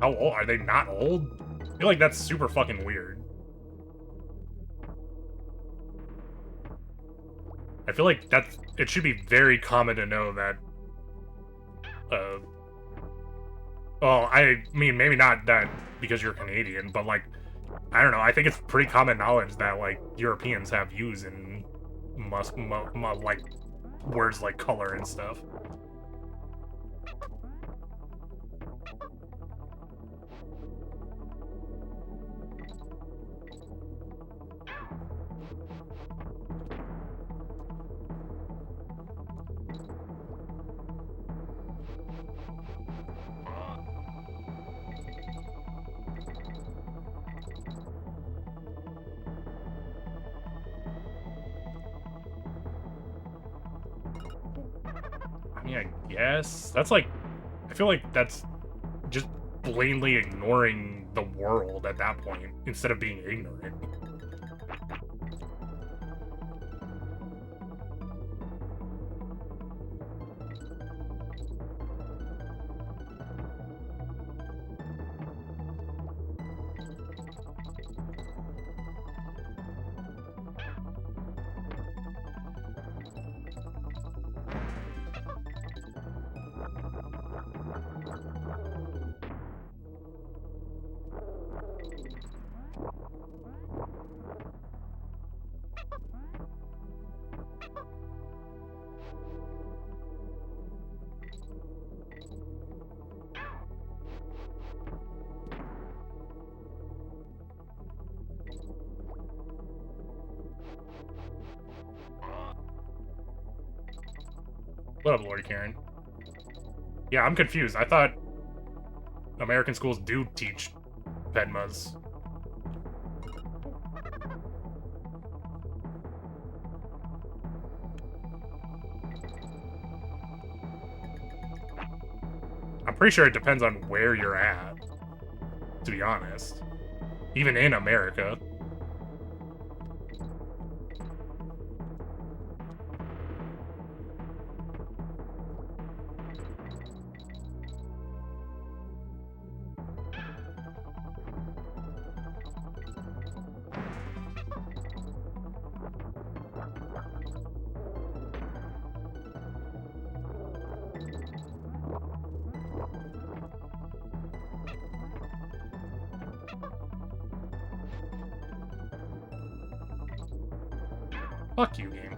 How old? Are they not old? I feel like that's super fucking weird. I feel like it should be very common to know that, well, I mean, maybe not that because you're Canadian, but, like, I don't know, I think it's pretty common knowledge that, like, Europeans have U's in, like, words like color and stuff. I guess that's like, I feel like that's just blatantly ignoring the world at that point instead of being ignorant. What up, Lord Karen? Yeah, I'm confused. I thought American schools do teach Venmas. I'm pretty sure it depends on where you're at, to be honest. Even in America. Fuck you, game.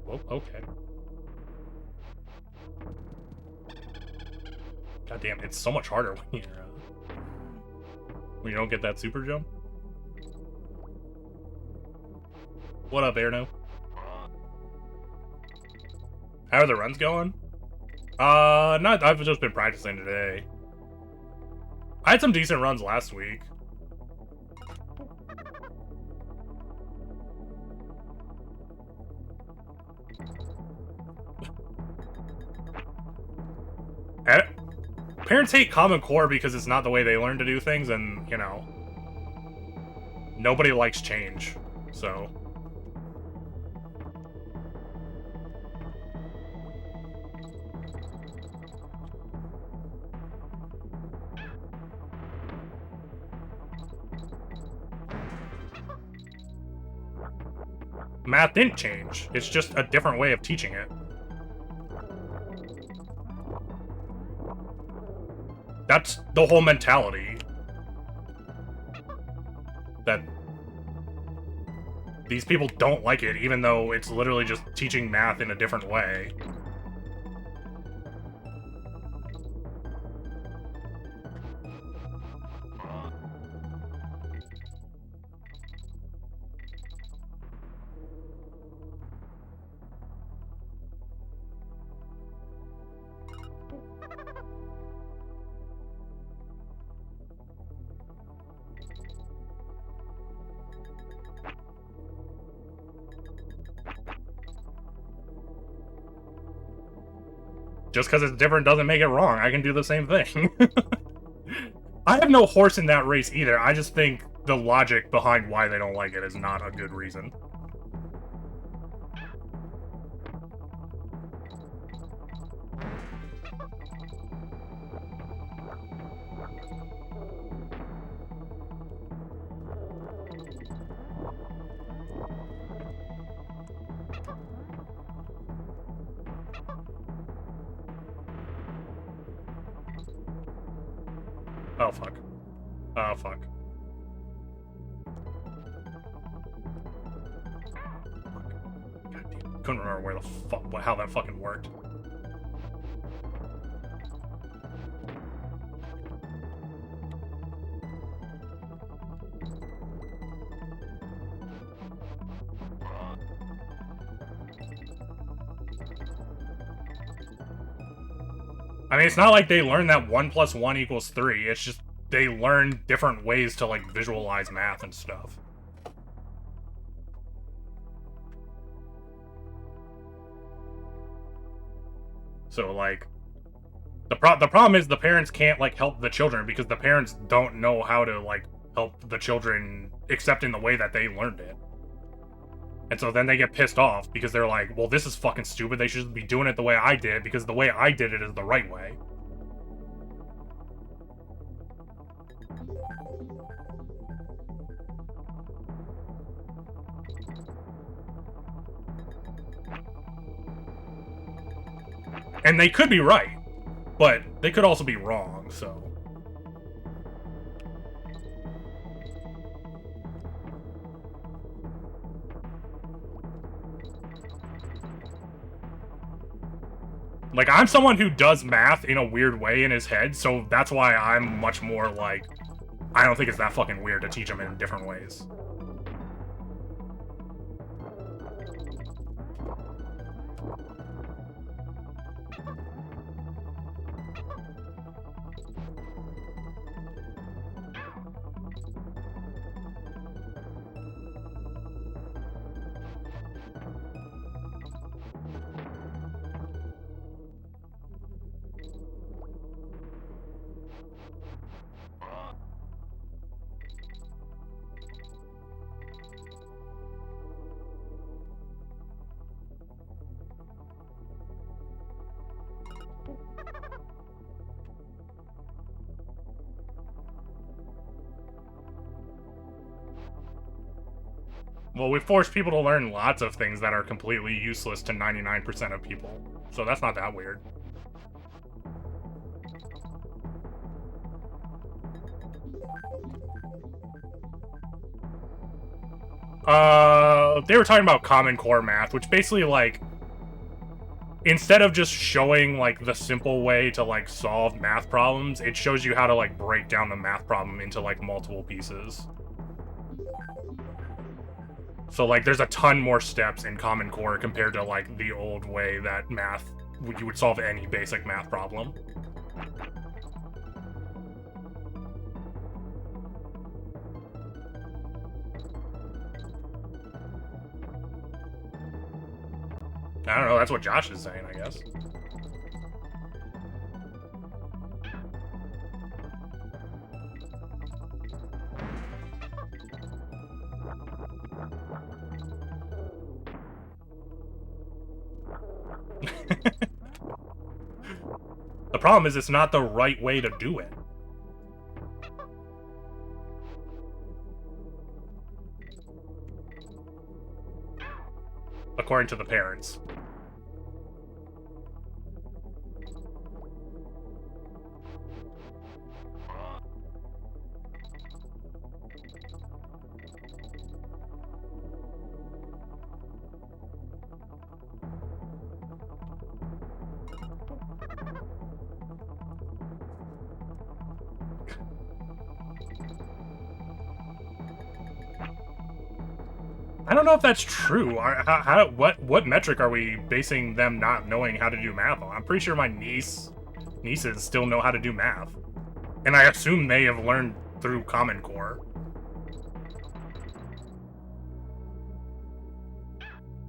Well, okay. God damn, it's so much harder when you don't get that super jump. What up, Erno? How are the runs going? Not. I've just been practicing today. I had some decent runs last week. Parents hate Common Core because it's not the way they learn to do things, and, you know, nobody likes change, so. Math didn't change. It's just a different way of teaching it. That's the whole mentality. That these people don't like it, even though it's literally just teaching math in a different way. Just because it's different doesn't make it wrong. I can do the same thing. I have no horse in that race either. I just think the logic behind why they don't like it is not a good reason. Oh, fuck. Oh, fuck. God damn. Couldn't remember where the fuck, how that fucking worked. I mean, it's not like they learn that 1 + 1 = 3. It's just they learn different ways to, like, visualize math and stuff. So, like, the problem is the parents can't, like, help the children because the parents don't know how to, like, help the children except in the way that they learned it. And so then they get pissed off because they're like, well, this is fucking stupid. They should be doing it the way I did because the way I did it is the right way. And they could be right, but they could also be wrong, so. Like, I'm someone who does math in a weird way in his head, so that's why I'm much more like, I don't think it's that fucking weird to teach them in different ways. Well, we force people to learn lots of things that are completely useless to 99% of people. So that's not that weird. They were talking about Common Core math, which basically, like, instead of just showing, like, the simple way to, like, solve math problems, it shows you how to, like, break down the math problem into, like, multiple pieces. So, like, there's a ton more steps in Common Core compared to, like, the old way that you would solve any basic math problem. I don't know, that's what Josh is saying, I guess. The problem is it's not the right way to do it. According to the parents. I don't know if that's true. What metric are we basing them not knowing how to do math on? I'm pretty sure my nieces still know how to do math. And I assume they have learned through Common Core.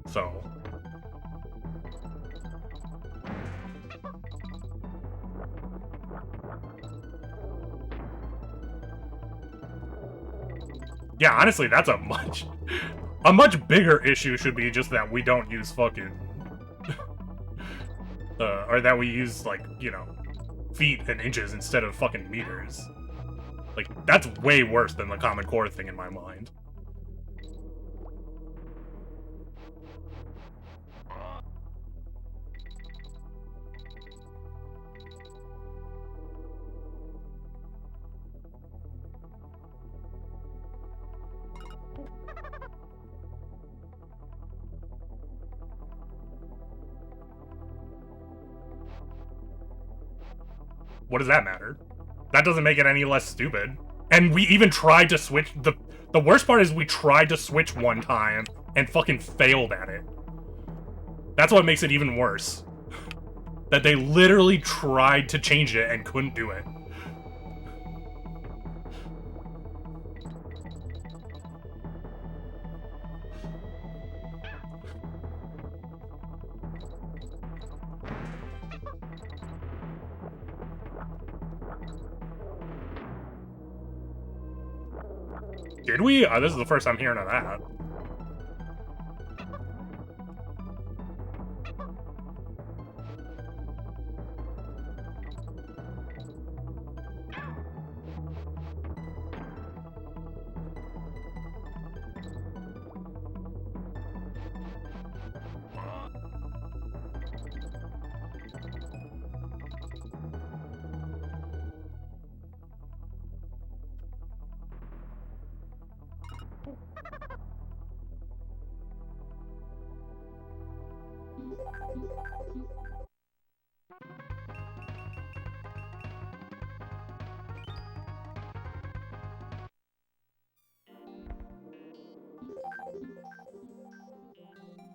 So... yeah, honestly, that's a much bigger issue should be just that we don't use fucking... or that we use, like, you know, feet and inches instead of fucking meters. Like, that's way worse than the Common Core thing in my mind. What does that matter? That doesn't make it any less stupid. And we even tried to switch... The worst part is we tried to switch one time and fucking failed at it. That's what makes it even worse. That they literally tried to change it and couldn't do it. Did we? This is the first I'm hearing of that.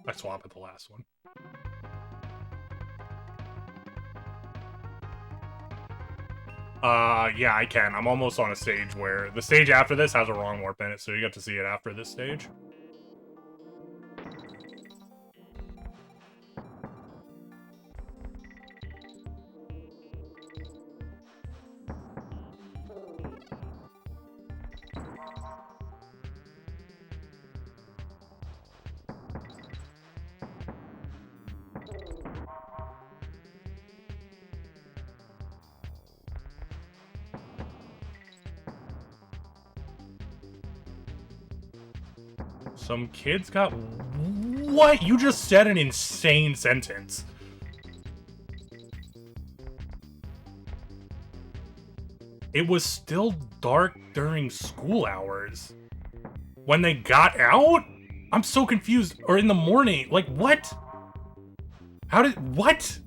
I swap at the last one. Yeah, I can. I'm almost on a stage where... the stage after this has a wrong warp in it, so you get to see it after this stage. Some kids got... What? You just said an insane sentence. It was still dark during school hours. When they got out? I'm so confused. Or in the morning. Like, what? How did... What?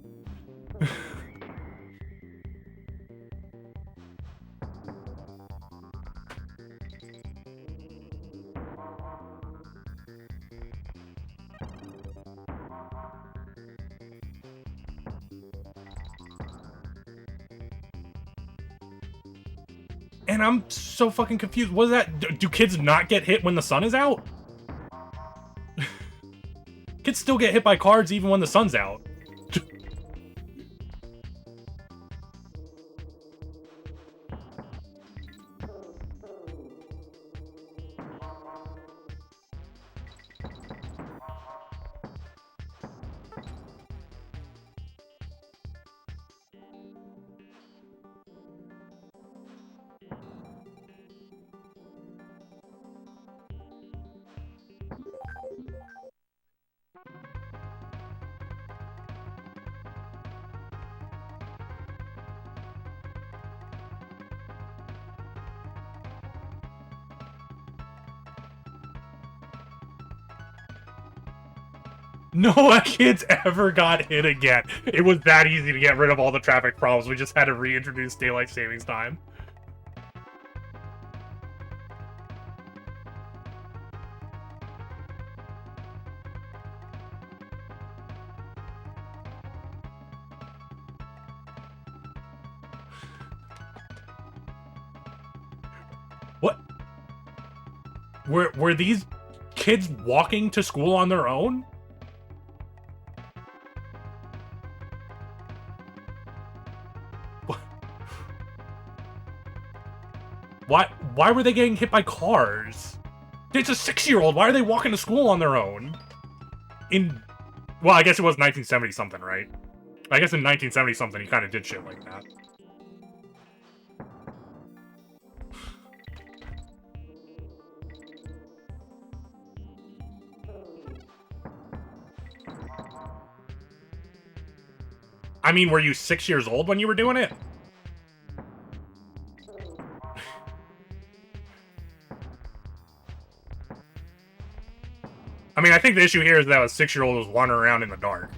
And I'm so fucking confused. What is that? Do kids not get hit when the sun is out? Kids still get hit by cars even when the sun's out. No kids ever got hit again. It was that easy to get rid of all the traffic problems. We just had to reintroduce daylight savings time. What? Were these kids walking to school on their own? Why were they getting hit by cars? It's a 6-year-old. Why are they walking to school on their own? Well, I guess it was 1970 something, right? I guess in 1970 something he kind of did shit like that. I mean, were you 6 years old when you were doing it? I mean, I think the issue here is that a 6-year-old was wandering around in the dark.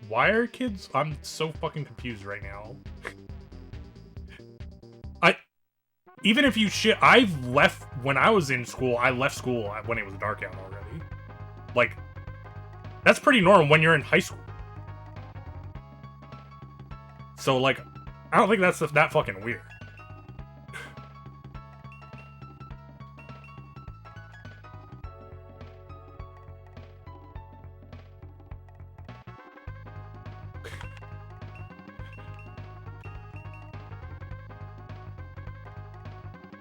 Why are kids... I'm so fucking confused right now. Even if you shit... I've left... When I was in school, I left school when it was dark out already. Like, that's pretty normal when you're in high school. So, like, I don't think that's that fucking weird.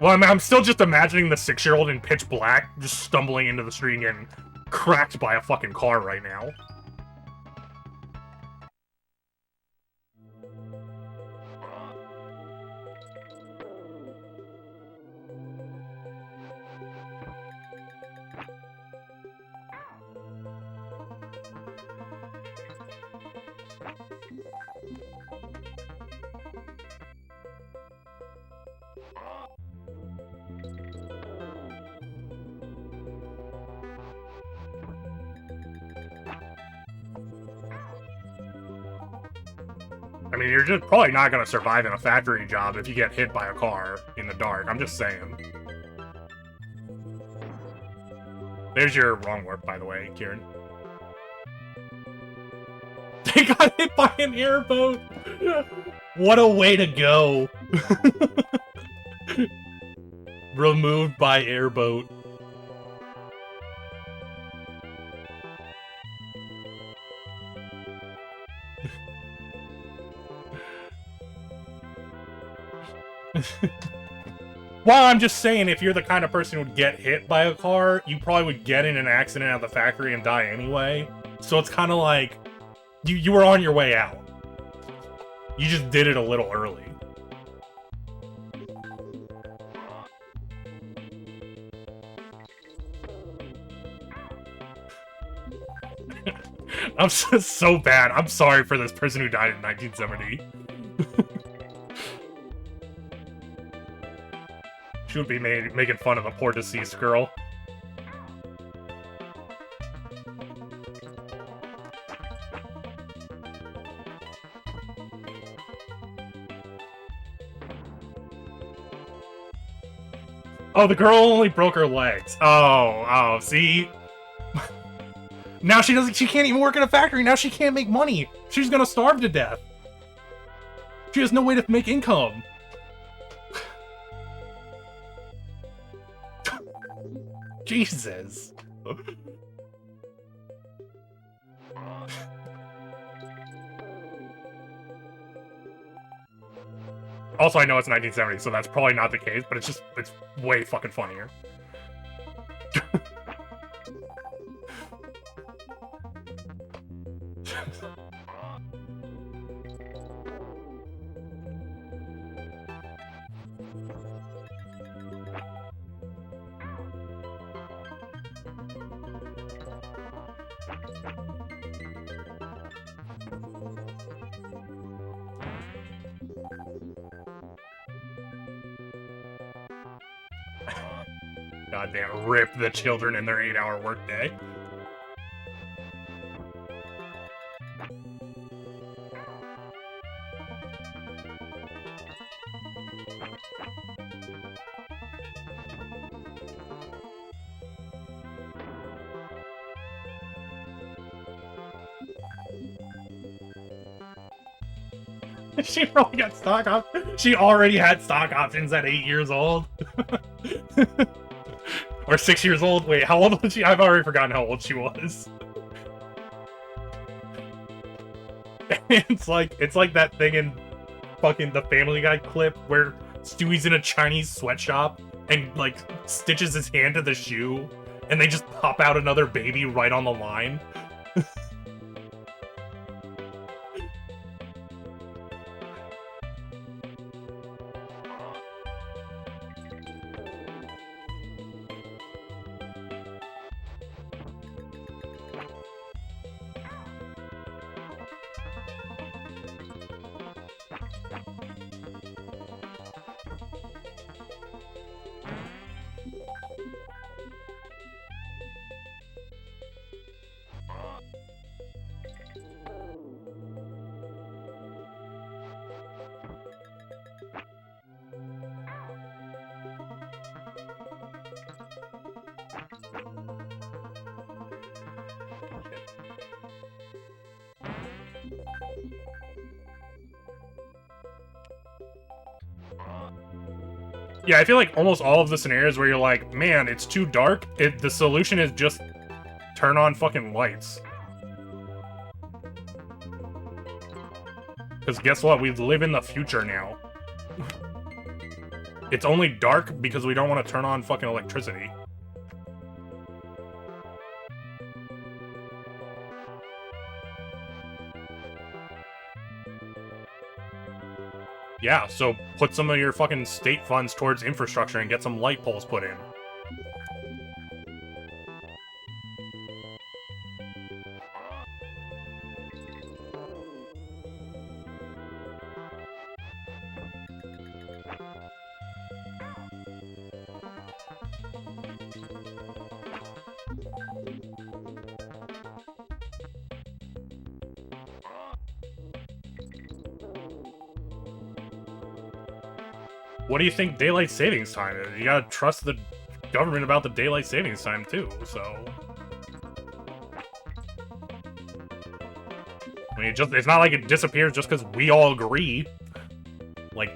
Well, I'm still just imagining the 6-year-old in pitch black just stumbling into the street and getting cracked by a fucking car right now. I mean, you're just probably not gonna survive in a factory job if you get hit by a car in the dark. I'm just saying. There's your wrong work, by the way, Kieran. They got hit by an airboat! What a way to go! Removed by airboat. Well, I'm just saying, if you're the kind of person who would get hit by a car, you probably would get in an accident at the factory and die anyway. So it's kind of like, you were on your way out. You just did it a little early. I'm so bad. I'm sorry for this person who died in 1970. She would be making fun of the poor deceased girl. Oh, the girl only broke her legs. Oh, see? Now she can't even work in a factory. Now she can't make money. She's gonna starve to death. She has no way to make income. Jesus. Also, I know it's 1970, so that's probably not the case, but it's way fucking funnier. Goddamn, rip the children in their 8-hour workday. She probably got stock options. She already had stock options at 8 years old. Or 6 years old. Wait, how old was she? I've already forgotten how old she was. It's like that thing in fucking the Family Guy clip where Stewie's in a Chinese sweatshop and like stitches his hand to the shoe and they just pop out another baby right on the line. Yeah, I feel like almost all of the scenarios where you're like, man, it's too dark, the solution is just turn on fucking lights. Because guess what? We live in the future now. It's only dark because we don't want to turn on fucking electricity. Yeah, so put some of your fucking state funds towards infrastructure and get some light poles put in. What do you think daylight savings time is? You gotta trust the government about the daylight savings time, too, so... I mean, it's not like it disappears just because we all agree. Like...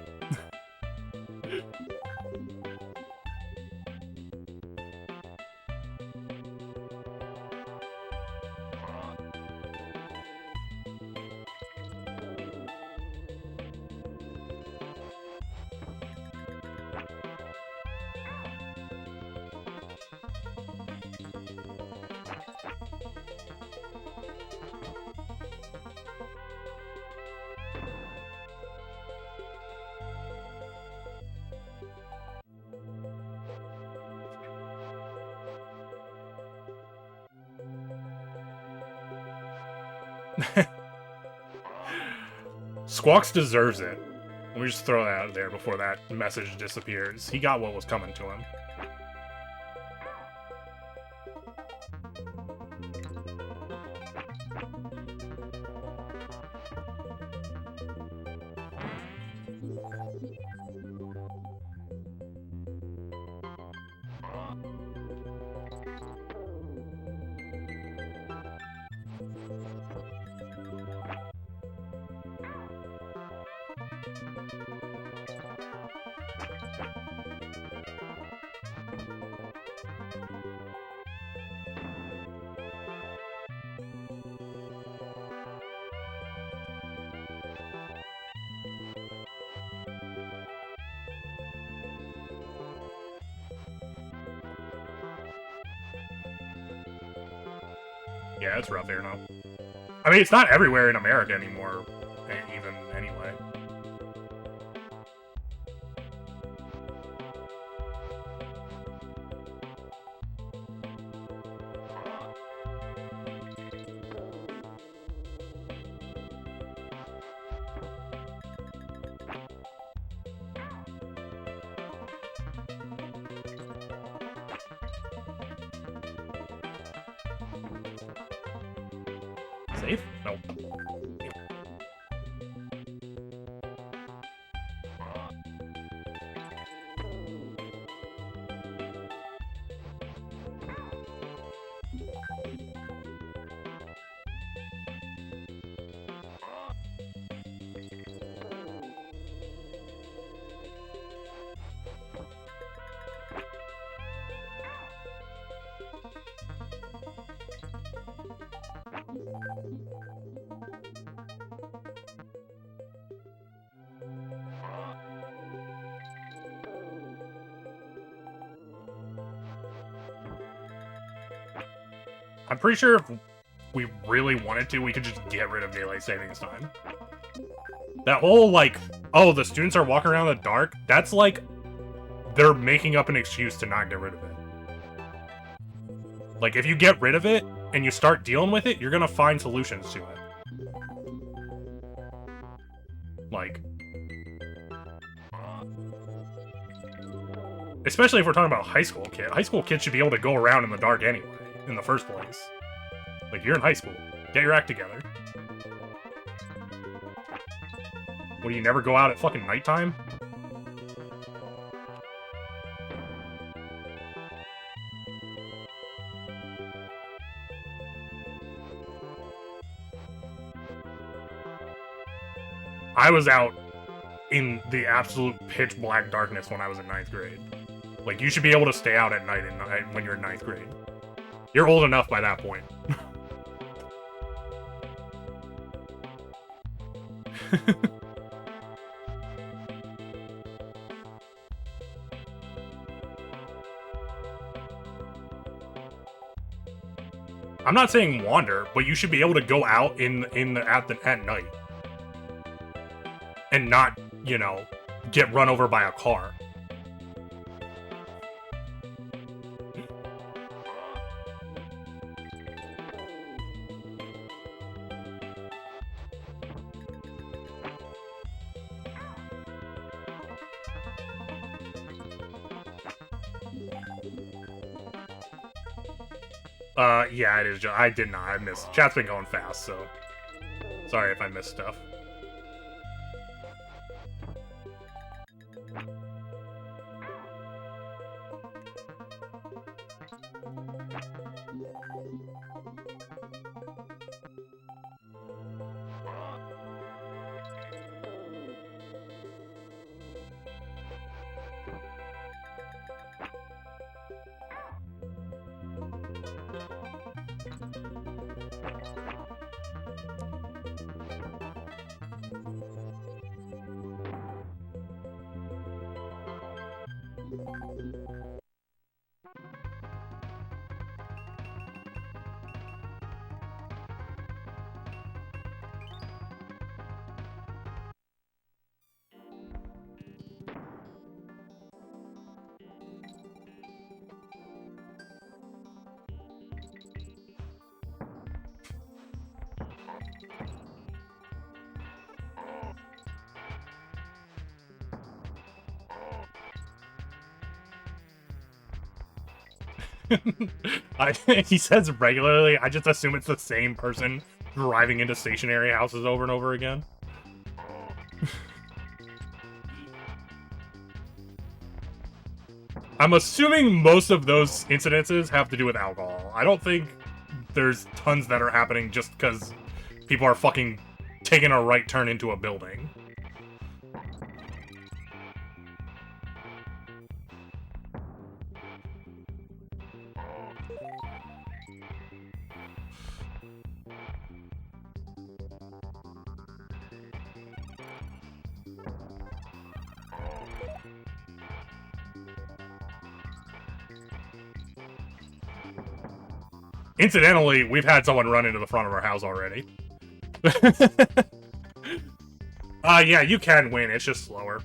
Squawks deserves it. Let me just throw that out there before that message disappears. He got what was coming to him. Yeah, it's rough here now. I mean, it's not everywhere in America anymore, even anyway. Safe? Nope. I'm pretty sure if we really wanted to, we could just get rid of daylight savings time. That whole, like, oh, the students are walking around in the dark, that's like, they're making up an excuse to not get rid of it. Like, if you get rid of it, and you start dealing with it, you're gonna find solutions to it. Like... Especially if we're talking about high school kids. High school kids should be able to go around in the dark anyway, in the first place. Like, you're in high school. Get your act together. What, do you never go out at fucking nighttime? I was out in the absolute pitch black darkness when I was in 9th grade. Like, you should be able to stay out at night when you're in 9th grade. You're old enough by that point. I'm not saying wander, but you should be able to go out at night and not, you know, get run over by a car. Yeah, it is. I did not. I missed. Chat's been going fast, so sorry if I missed stuff. He says regularly. I just assume it's the same person driving into stationary houses over and over again. I'm assuming most of those incidences have to do with alcohol. I don't think there's tons that are happening just because people are fucking taking a right turn into a building. Incidentally, we've had someone run into the front of our house already. Yeah, you can win, it's just slower.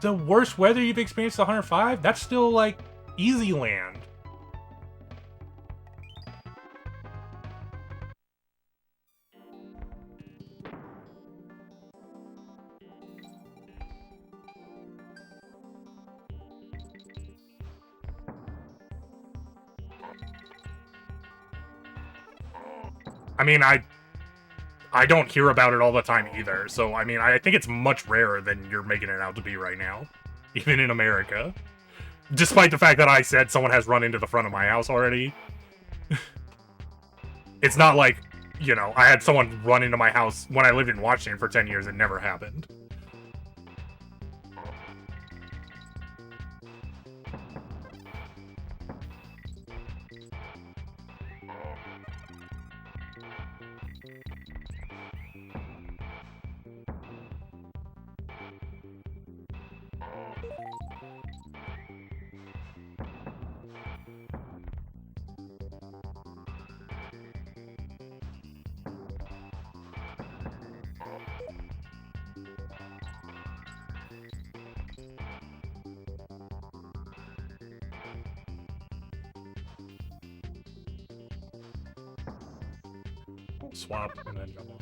The worst weather you've experienced 105? That's still, like, easy land. I mean, I don't hear about it all the time either, so, I mean, I think it's much rarer than you're making it out to be right now. Even in America. Despite the fact that I said someone has run into the front of my house already. It's not like, you know, I had someone run into my house when I lived in Washington for 10 years. It never happened. Swap and then jump on.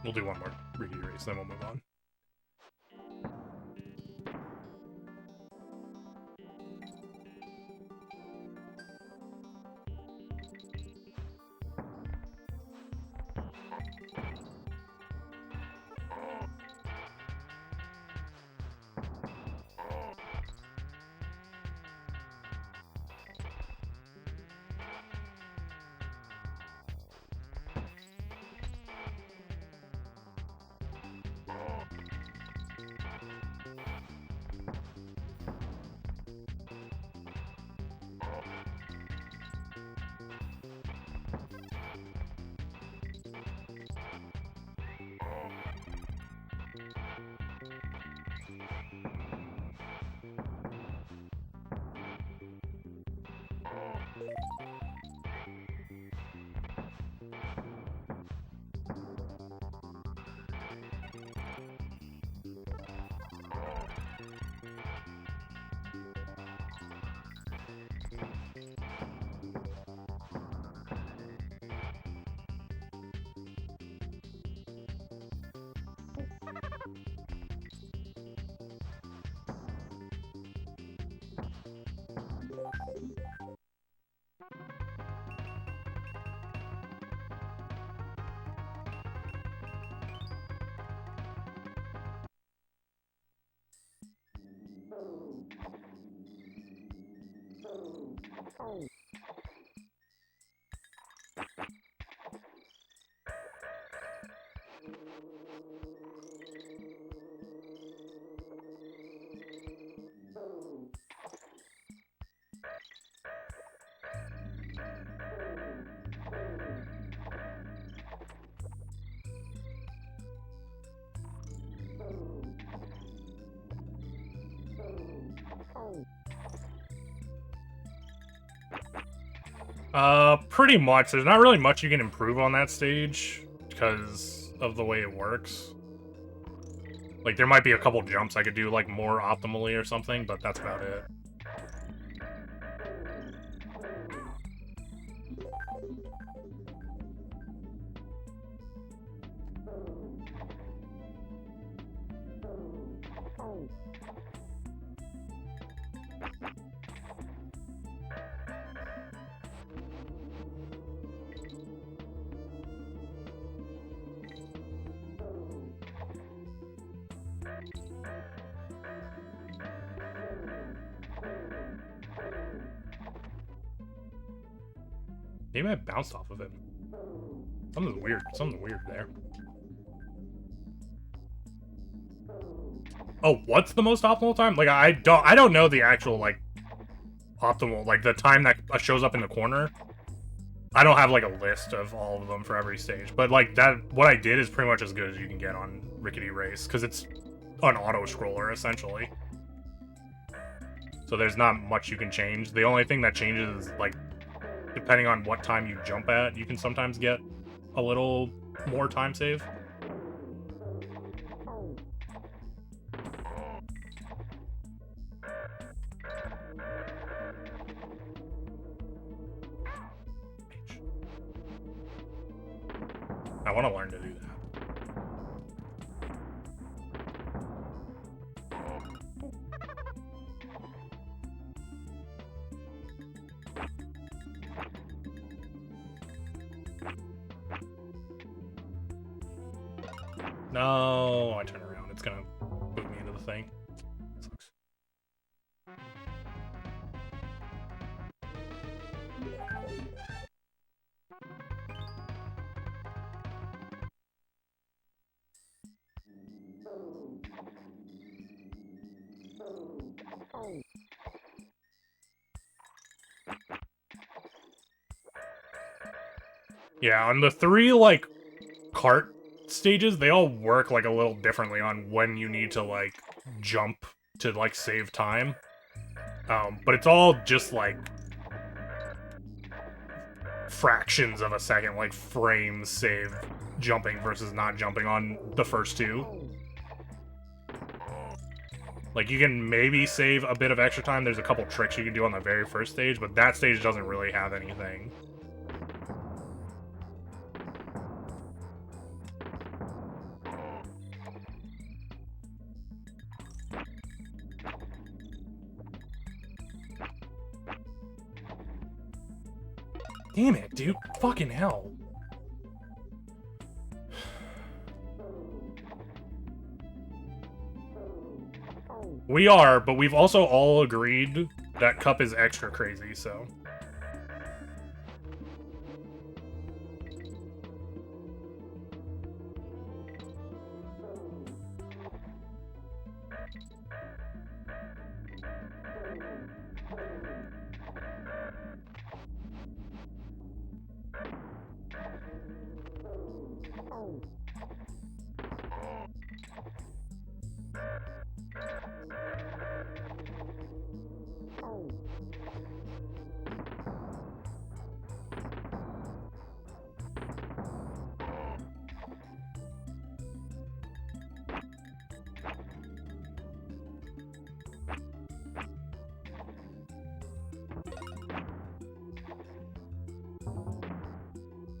We'll do one more review race, then we'll move on. Pretty much. There's not really much you can improve on that stage because of the way it works. Like, there might be a couple jumps I could do, like, more optimally or something, but that's about it. Maybe I bounced off of it. Something's weird. Something weird there. Oh, what's the most optimal time? Like, I don't know the actual, like, optimal, like, the time that shows up in the corner. I don't have, like, a list of all of them for every stage. But, like, what I did is pretty much as good as you can get on Rickety Race, because it's an auto-scroller, essentially. So there's not much you can change. The only thing that changes is, like, depending on what time you jump at, you can sometimes get a little more time save. I want to learn to do that. No, I turn around. It's gonna put me into the thing. Sucks. Yeah, on the 3, like, cart stages, they all work, like, a little differently on when you need to, like, jump to, like, save time. But it's all just, like, fractions of a second, like, frames save jumping versus not jumping on the first 2. Like, you can maybe save a bit of extra time. There's a couple tricks you can do on the very first stage, but that stage doesn't really have anything. Damn it, dude. Fucking hell. We are, but we've also all agreed that Cup is extra crazy, so...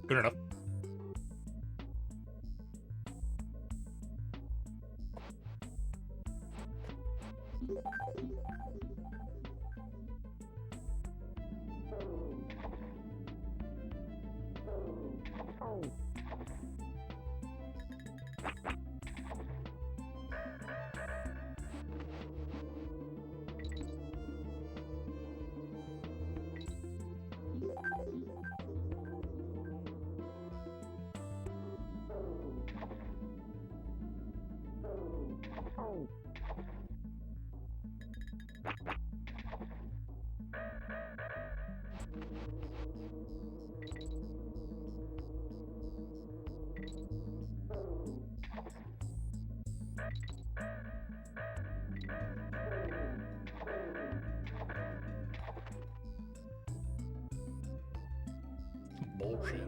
Good enough. Bullshit.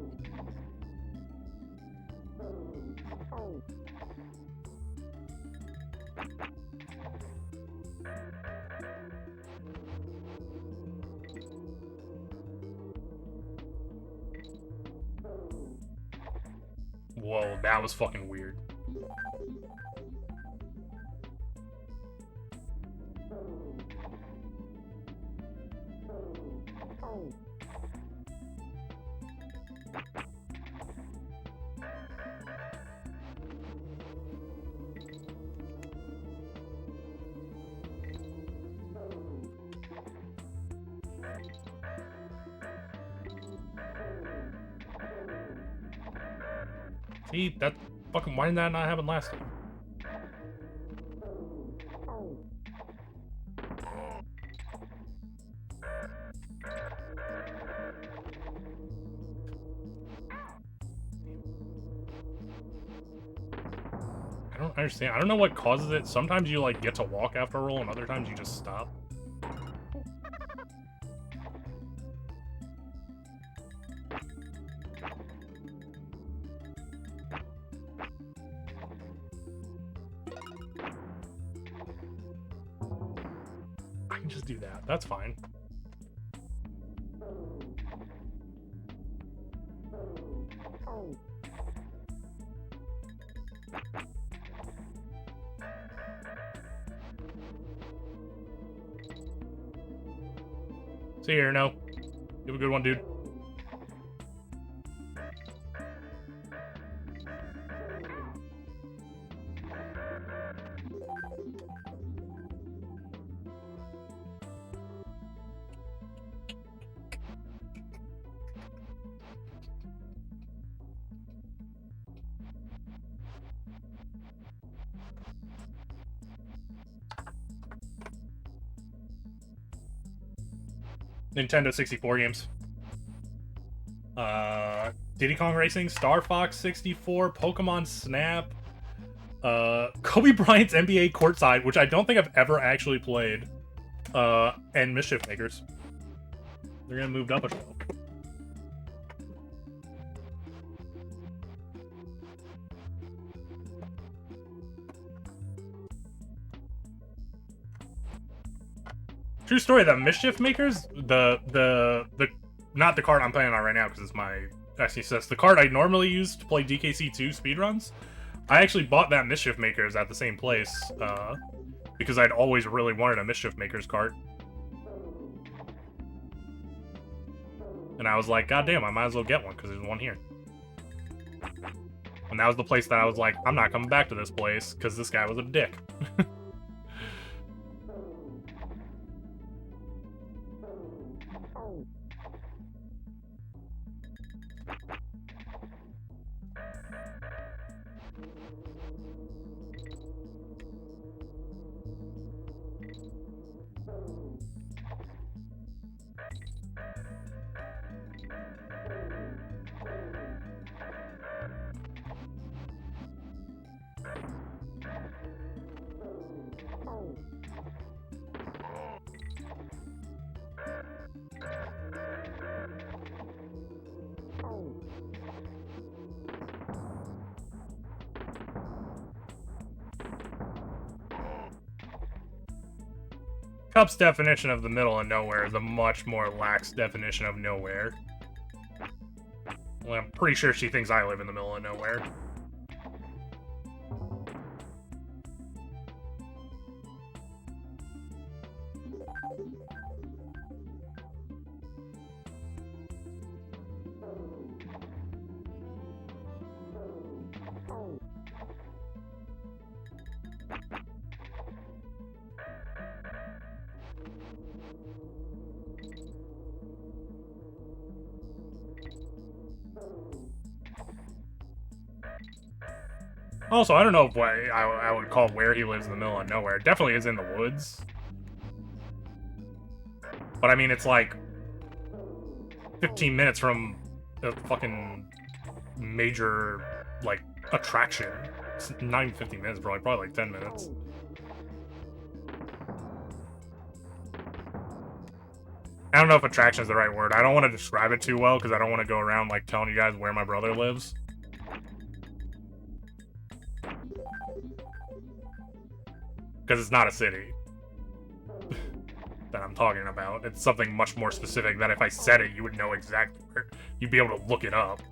Whoa, that was fucking weird. See, that fucking, why did that not happen last time? I don't understand. I don't know what causes it. Sometimes you like get to walk after a roll, and other times you just stop. I can just do that. That's fine. See you here, no. You have a good one, dude. Nintendo 64 games. Diddy Kong Racing, Star Fox 64, Pokemon Snap, Kobe Bryant's NBA Courtside, which I don't think I've ever actually played, and Mischief Makers. They're gonna move up a shelf. True story, the Mischief Makers, the not the card I'm playing on right now because it's my SCSS. The card I normally use to play DKC2 speedruns, I actually bought that Mischief Makers at the same place because I'd always really wanted a Mischief Makers card. And I was like, God damn, I might as well get one because there's one here. And that was the place that I was like, I'm not coming back to this place because this guy was a dick. Cup's definition of the middle of nowhere is a much more lax definition of nowhere. Well, I'm pretty sure she thinks I live in the middle of nowhere. Also, I don't know if what I would call where he lives in the middle of nowhere. It definitely is in the woods. But I mean, it's like 15 minutes from a fucking major, like, attraction. It's not even 15 minutes, probably like 10 minutes. I don't know if attraction is the right word. I don't want to describe it too well because I don't want to go around like telling you guys where my brother lives. Because it's not a city that I'm talking about. It's something much more specific that if I said it, you would know exactly where. You'd be able to look it up.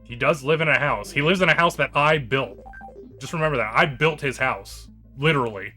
He does live in a house. He lives in a house that I built. Just remember that. I built his house. Literally.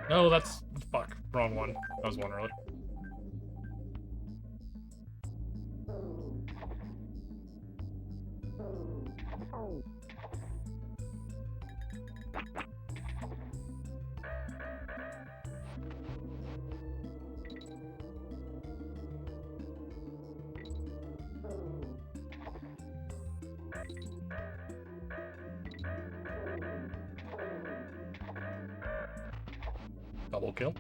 Oh, that's... fuck. Wrong one. That was one earlier. Double kill.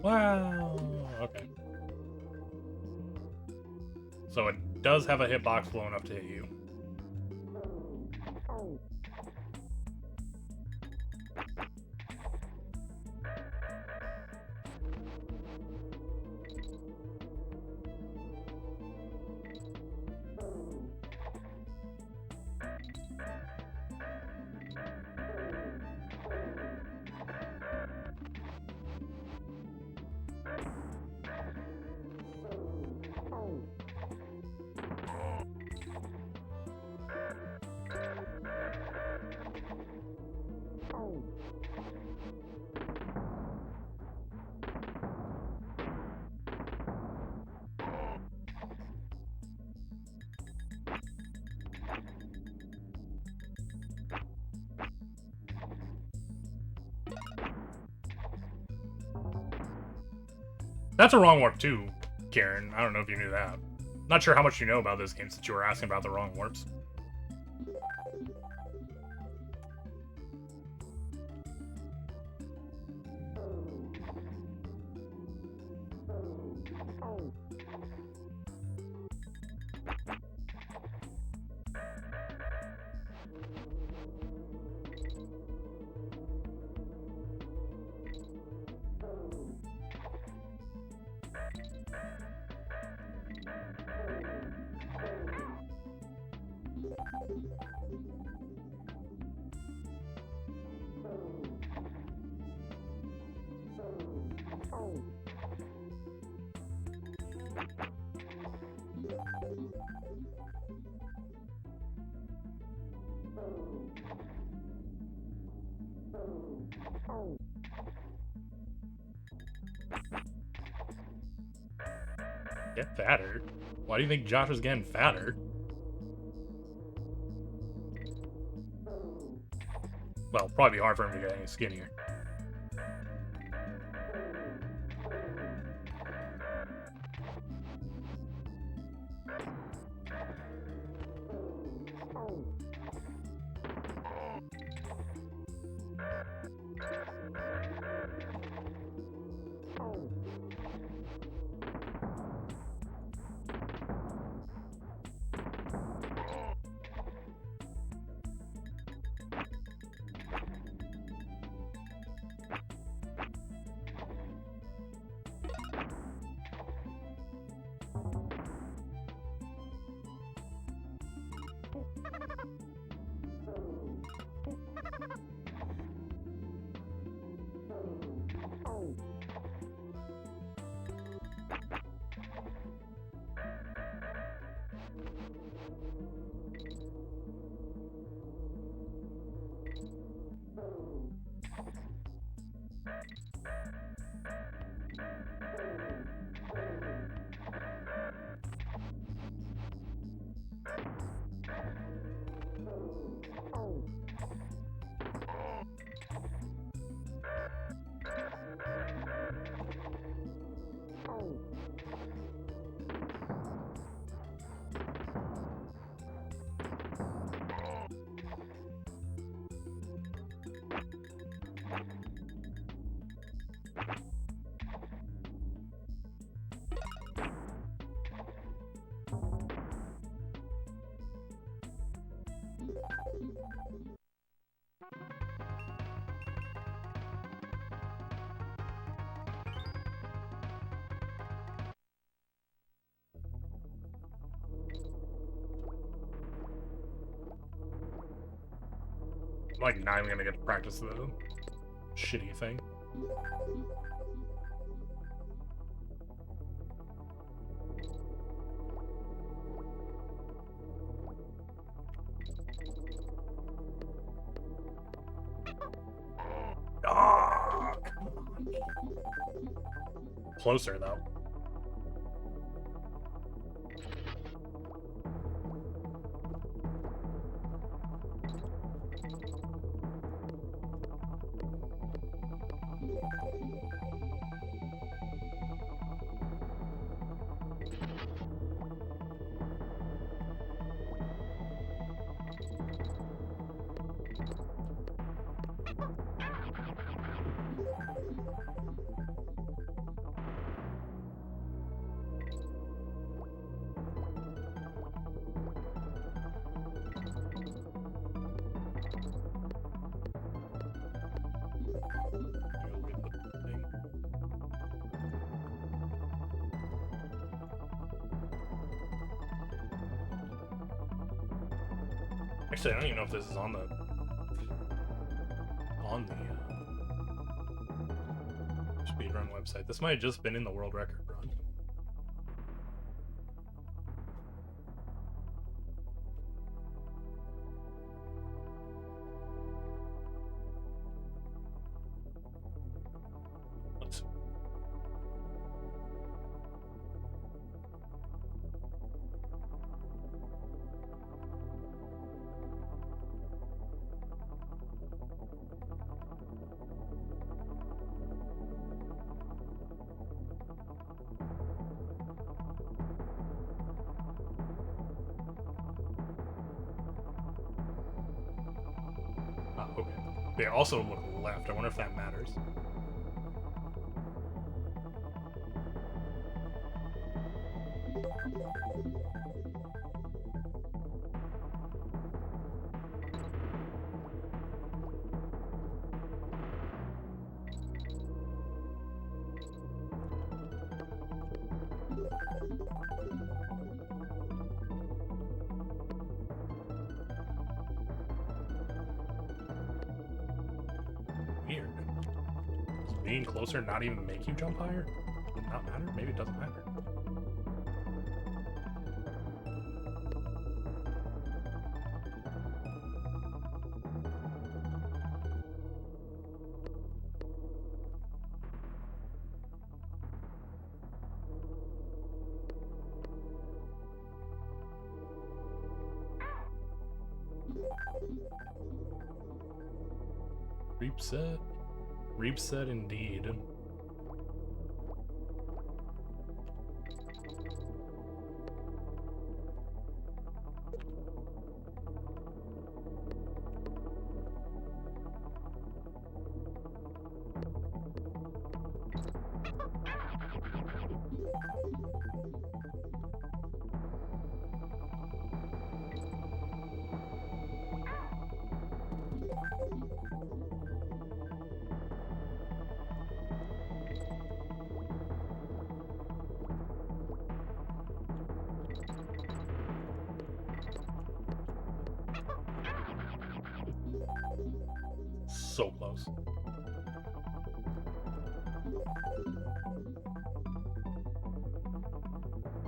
Wow. Okay. So it does have a hitbox low enough to hit you. That's a wrong warp too, Karen. I don't know if you knew that. Not sure how much you know about this game since you were asking about the wrong warps. Get fatter? Why do you think Josh is getting fatter? Well, probably be hard for him to get any skinnier. I'm like not even gonna get to practice the shitty thing. Ah, closer though. Actually, I don't even know if this is on the speedrun website. This might have just been in the world record run. Let's see. Okay. They also look left. I wonder if that matters. Weird. Does being closer not even make you jump higher? Does it not matter? Maybe it doesn't matter. Reset. Reset indeed. So close.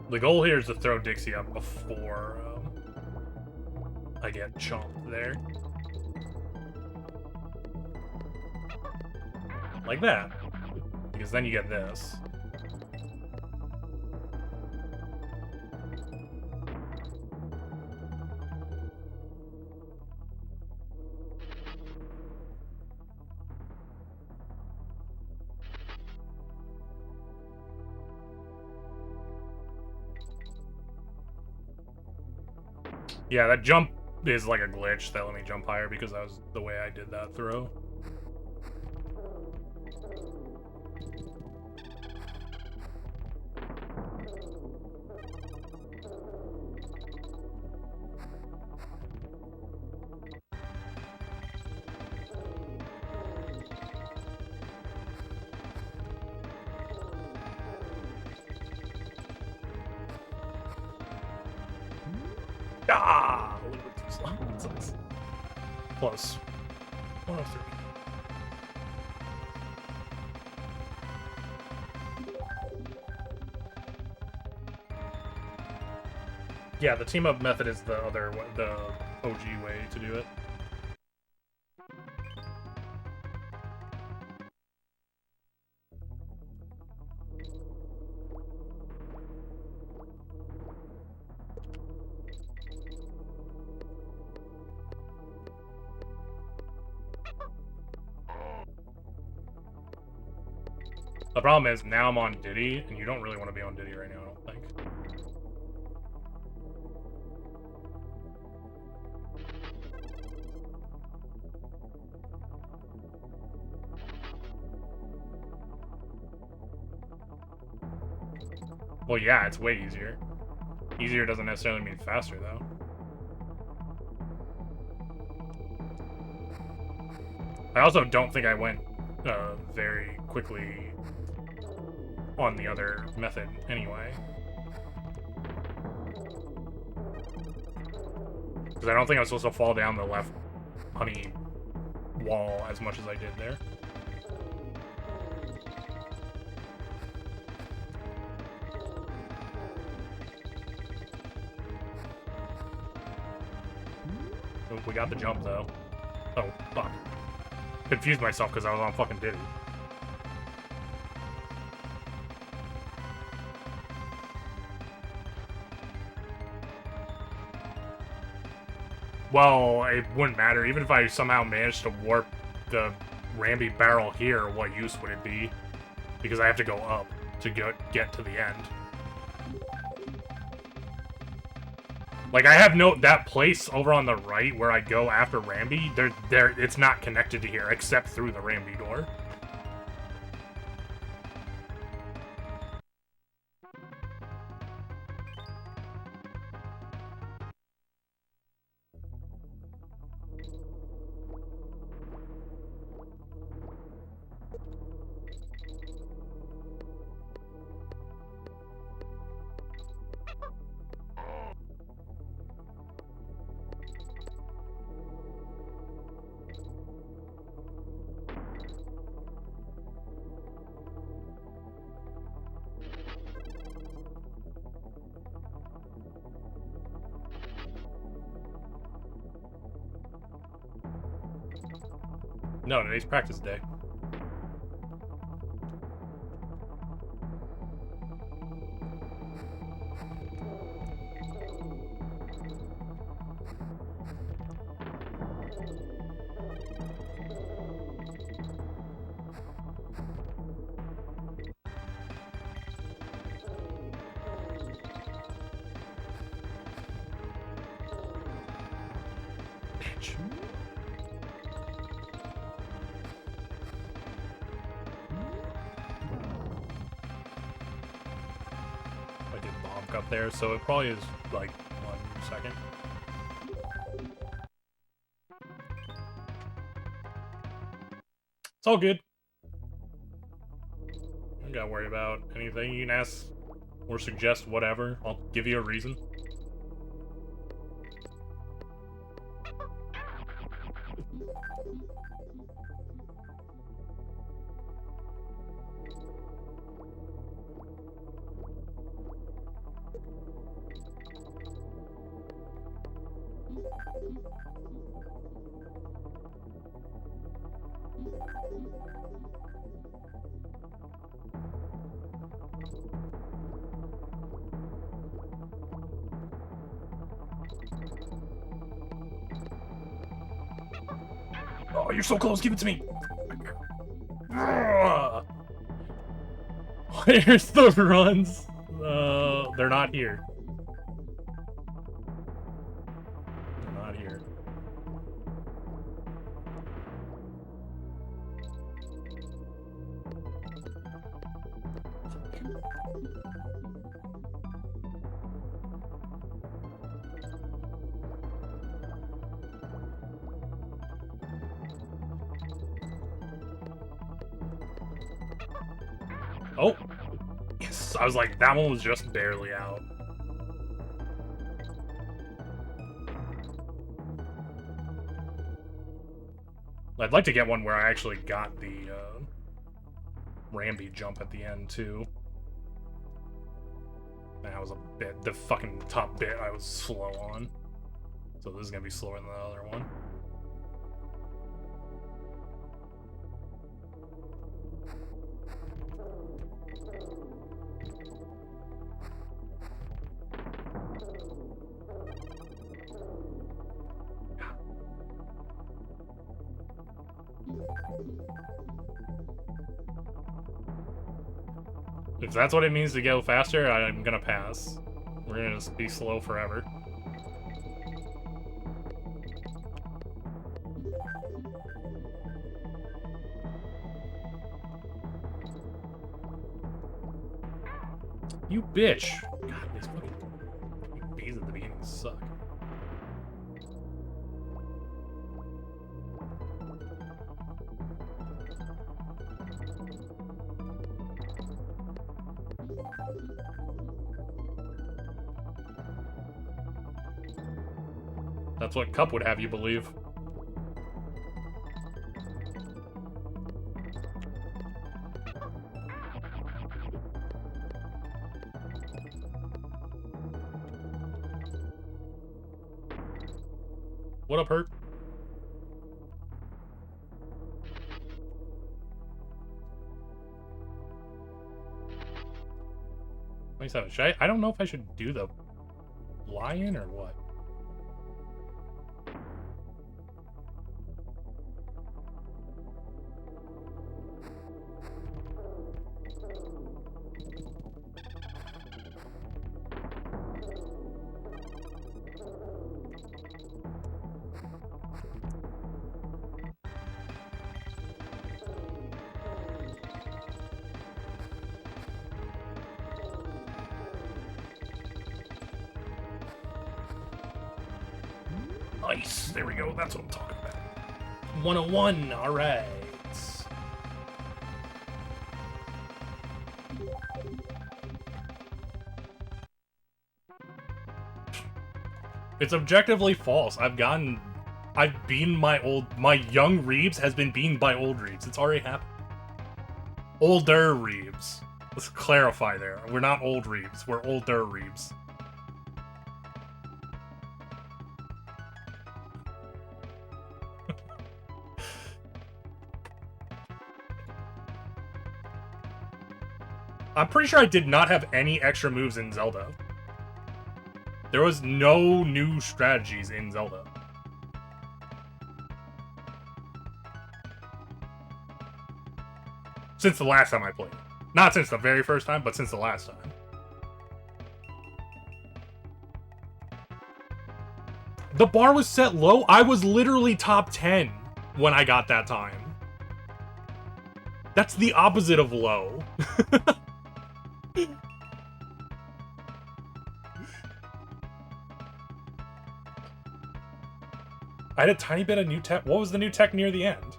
The goal here is to throw Dixie up before I get chomped there. Like that. Because then you get this. Yeah, that jump is like a glitch that let me jump higher because that was the way I did that throw. Ah! A little bit too slow. That sucks. Close. 103. Yeah, the team up method is the OG way to do it. The problem is, now I'm on Diddy, and you don't really want to be on Diddy right now, I don't think. Well, yeah, it's way easier. Easier doesn't necessarily mean faster, though. I also don't think I went very quickly on the other method anyway. Because I don't think I was supposed to fall down the left honey wall as much as I did there. Oh, we got the jump, though. Oh, fuck. Confused myself because I was on fucking Diddy. Well, it wouldn't matter. Even if I somehow managed to warp the Ramby barrel here, what use would it be? Because I have to go up to get to the end. Like, I have that place over on the right where I go after Ramby, it's not connected to here, except through the Ramby door. No, today's practice day. Bitch. I did bonk up there, so it probably is like 1 second. It's all good. You don't gotta worry about anything. You can ask or suggest whatever. I'll give you a reason. Oh, you're so close. Give it to me. Where's the runs? They're not here. They're not here. Oh! Yes! I was like, that one was just barely out. I'd like to get one where I actually got the, Ramby jump at the end, too. That was a bit... The fucking top bit I was slow on. So this is gonna be slower than the other one. If that's what it means to go faster, I'm gonna pass. We're gonna just be slow forever. You bitch! God, these fucking bees at the beginning suck. That's what Cup would have you believe. What up, Hurt? I don't know if I should do the lion or what. Nice. There we go. That's what I'm talking about. 101. All right. It's objectively false. I've beaten my young Reeves has been beaten by old Reeves. It's already happened. Older Reeves. Let's clarify there. We're not old Reeves. We're older Reeves. I'm pretty sure I did not have any extra moves in Zelda. There was no new strategies in Zelda. Since the last time I played it. Not since the very first time, but since the last time. The bar was set low. I was literally top 10 when I got that time. That's the opposite of low. I had a tiny bit of new tech. What was the new tech near the end?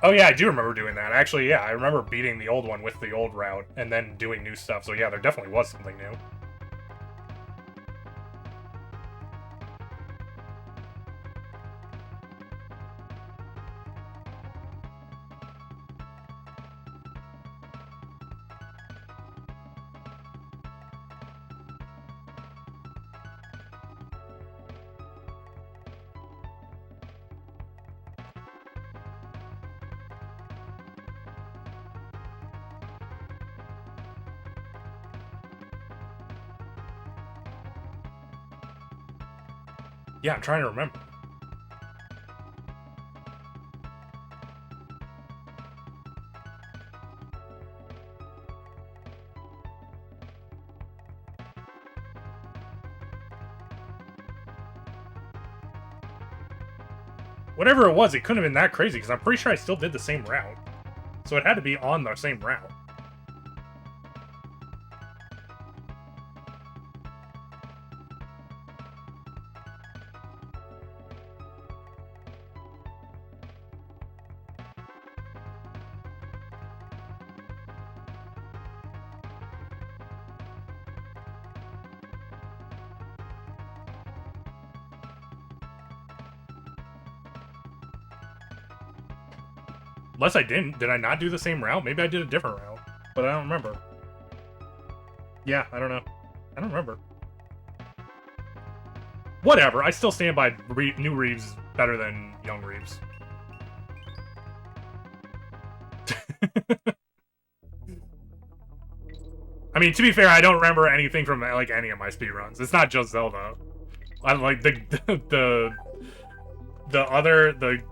Oh yeah, I do remember doing that. Actually, yeah, I remember beating the old one with the old route and then doing new stuff. So yeah, there definitely was something new. Yeah, I'm trying to remember. Whatever it was, it couldn't have been that crazy, because I'm pretty sure I still did the same route. So it had to be on the same route. Unless I didn't. Did I not do the same route? Maybe I did a different route. But I don't remember. Yeah, I don't know. I don't remember. Whatever. I still stand by new Reeves better than young Reeves. I mean, to be fair, I don't remember anything from like any of my speedruns. It's not just Zelda. I like the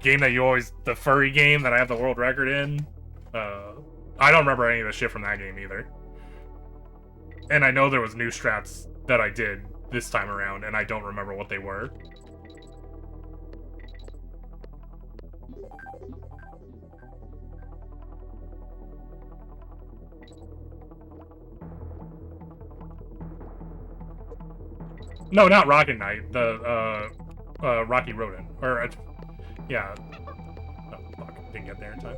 game that you always, the furry game that I have the world record in. I don't remember any of the shit from that game either. And I know there was new strats that I did this time around, and I don't remember what they were. No, not Rocket Knight. The Rocky Rodent. Or yeah. Oh fuck! Didn't get there in time.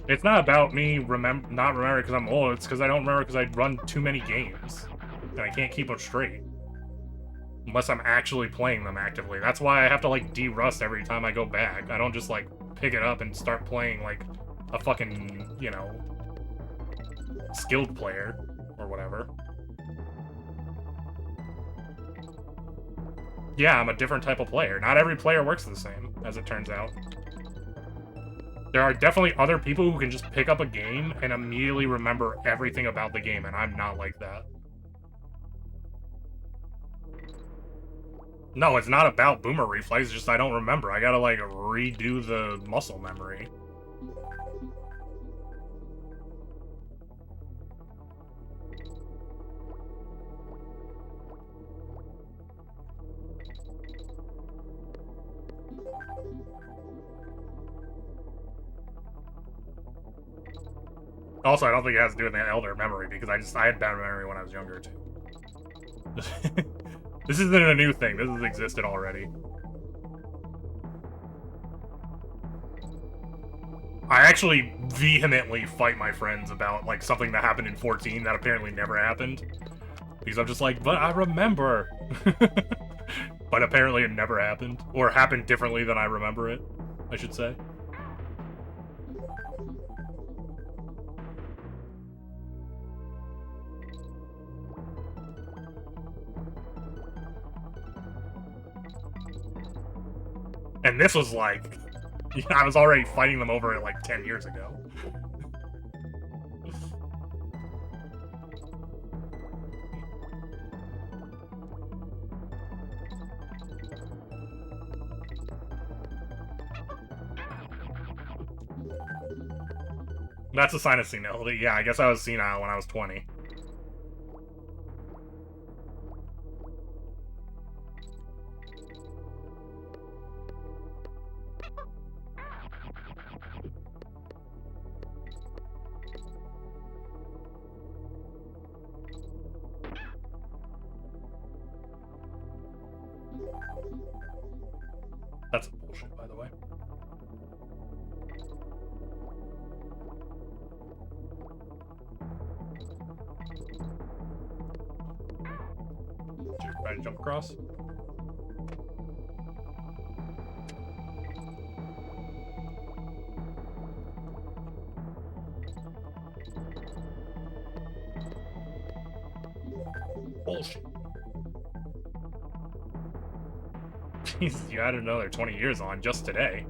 It's not about me not remembering because I'm old. It's because I don't remember because I run too many games. And I can't keep them straight. Unless I'm actually playing them actively. That's why I have to, like, de-rust every time I go back. I don't just, like, pick it up and start playing, like, a fucking, you know, skilled player. Or whatever. Yeah, I'm a different type of player. Not every player works the same, as it turns out. There are definitely other people who can just pick up a game and immediately remember everything about the game, and I'm not like that. No, it's not about boomer reflex, it's just I don't remember. I gotta, like, redo the muscle memory. Also, I don't think it has to do with the elder memory, because I had bad memory when I was younger, too. This isn't a new thing. This has existed already. I actually vehemently fight my friends about, like, something that happened in 14 that apparently never happened. Because I'm just like, but I remember! But apparently it never happened. Or happened differently than I remember it, I should say. And this was like, I was already fighting them over it like 10 years ago. That's a sign of senility. Yeah, I guess I was senile when I was 20. That's bullshit, by the way. Did you try to jump across? Bullshit. Jesus, you added another 20 years on just today.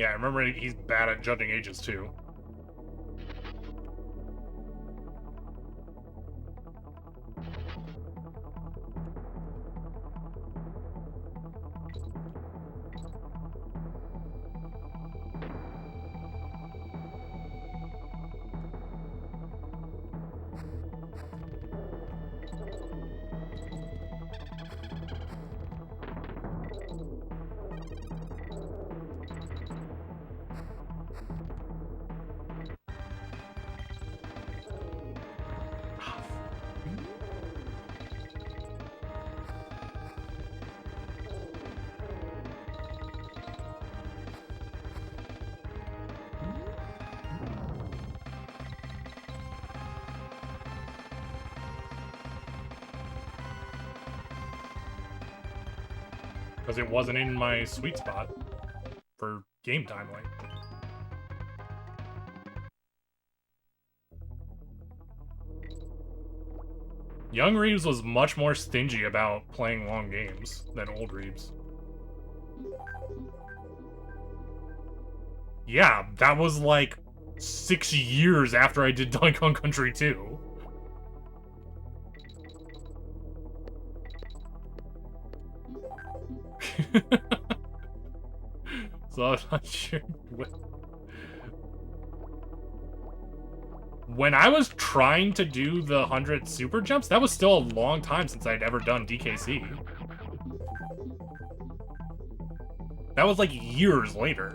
Yeah, I remember he's bad at judging ages, too. Because it wasn't in my sweet spot for game time length. Young Reeves was much more stingy about playing long games than old Reeves. Yeah, that was like 6 years after I did Donkey Kong Country 2. So I'm not sure. When I was trying to do the 100 super jumps, that was still a long time since I'd ever done DKC. That was like years later.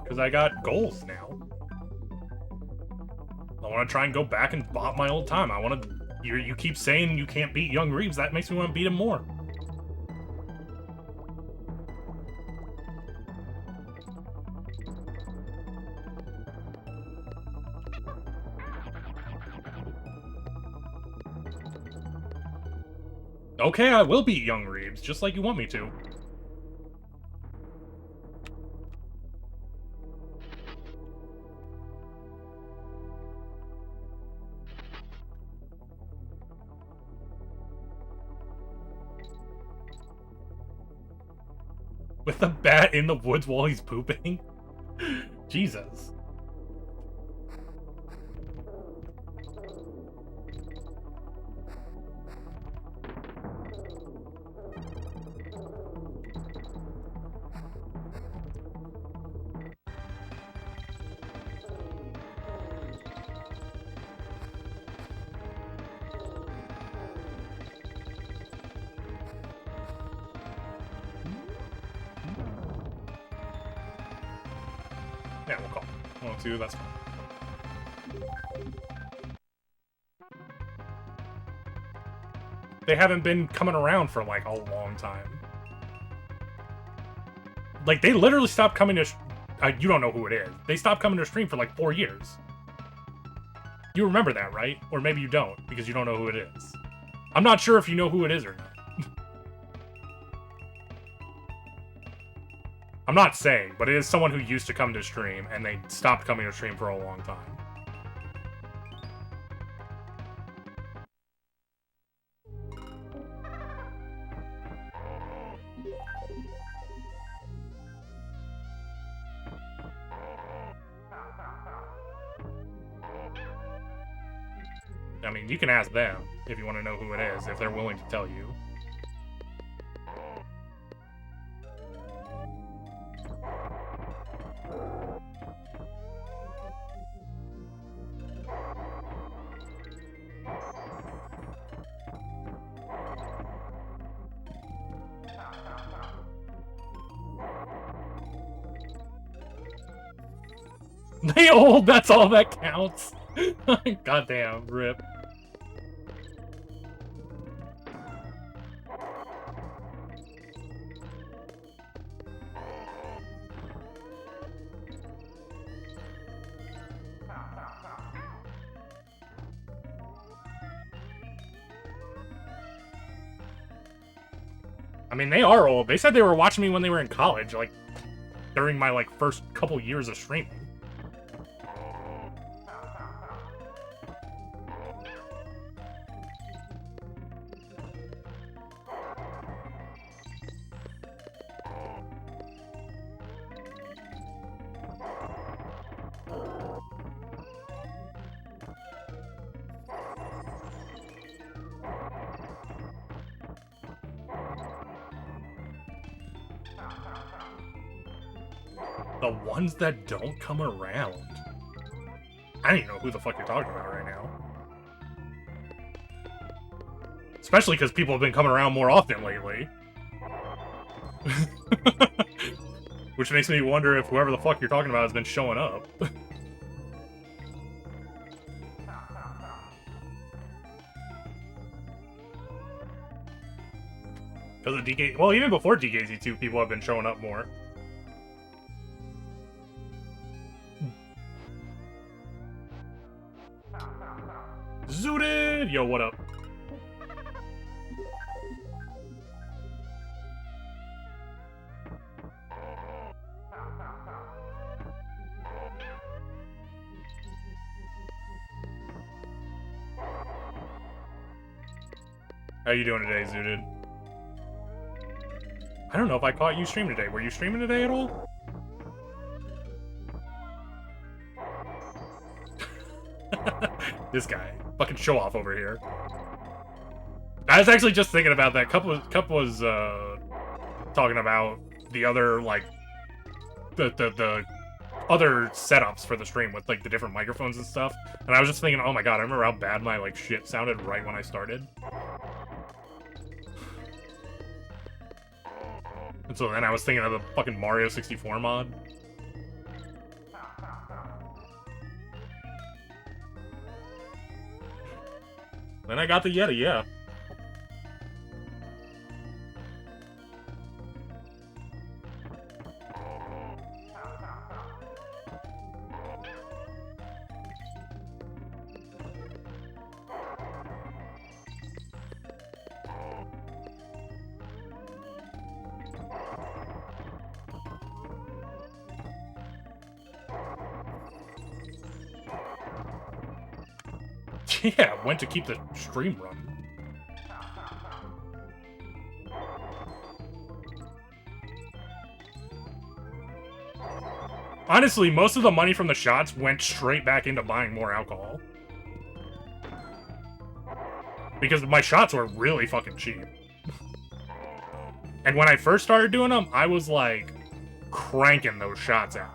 Because I got goals now. I want to try and go back and bop my old time. I want to... You keep saying you can't beat Young Reeves. That makes me want to beat him more. Okay, I will beat Young Reeves, just like you want me to. With a bat in the woods while he's pooping? Jesus. Yeah, we'll call. 102, that's fine. They haven't been coming around for, like, a long time. Like, they literally stopped coming to... you don't know who it is. They stopped coming to stream for, like, 4 years. You remember that, right? Or maybe you don't, because you don't know who it is. I'm not sure if you know who it is or not. I'm not saying, but it is someone who used to come to stream, and they stopped coming to stream for a long time. I mean, you can ask them if you want to know who it is, if they're willing to tell you. They old, that's all that counts. Goddamn, rip. I mean, they are old. They said they were watching me when they were in college, like, during my, like, first couple years of streaming. The ones that don't come around. I don't even know who the fuck you're talking about right now. Especially because people have been coming around more often lately. Which makes me wonder if whoever the fuck you're talking about has been showing up. Because of DK... Well, even before DKZ2, people have been showing up more. Zooted! Yo, what up? How you doing today, Zooted? I don't know if I caught you streaming today. Were you streaming today at all? This guy. Fucking show off over here. I was actually just thinking about that. Cup was talking about the other, like, the other setups for the stream with, like, the different microphones and stuff. And I was just thinking, oh my god, I remember how bad my, like, shit sounded right when I started. And so then I was thinking of the fucking Mario 64 mod. Then I got the Yeti, yeah. Yeah, went to keep the stream running. Honestly, most of the money from the shots went straight back into buying more alcohol. Because my shots were really fucking cheap. And when I first started doing them, I was, like, cranking those shots out.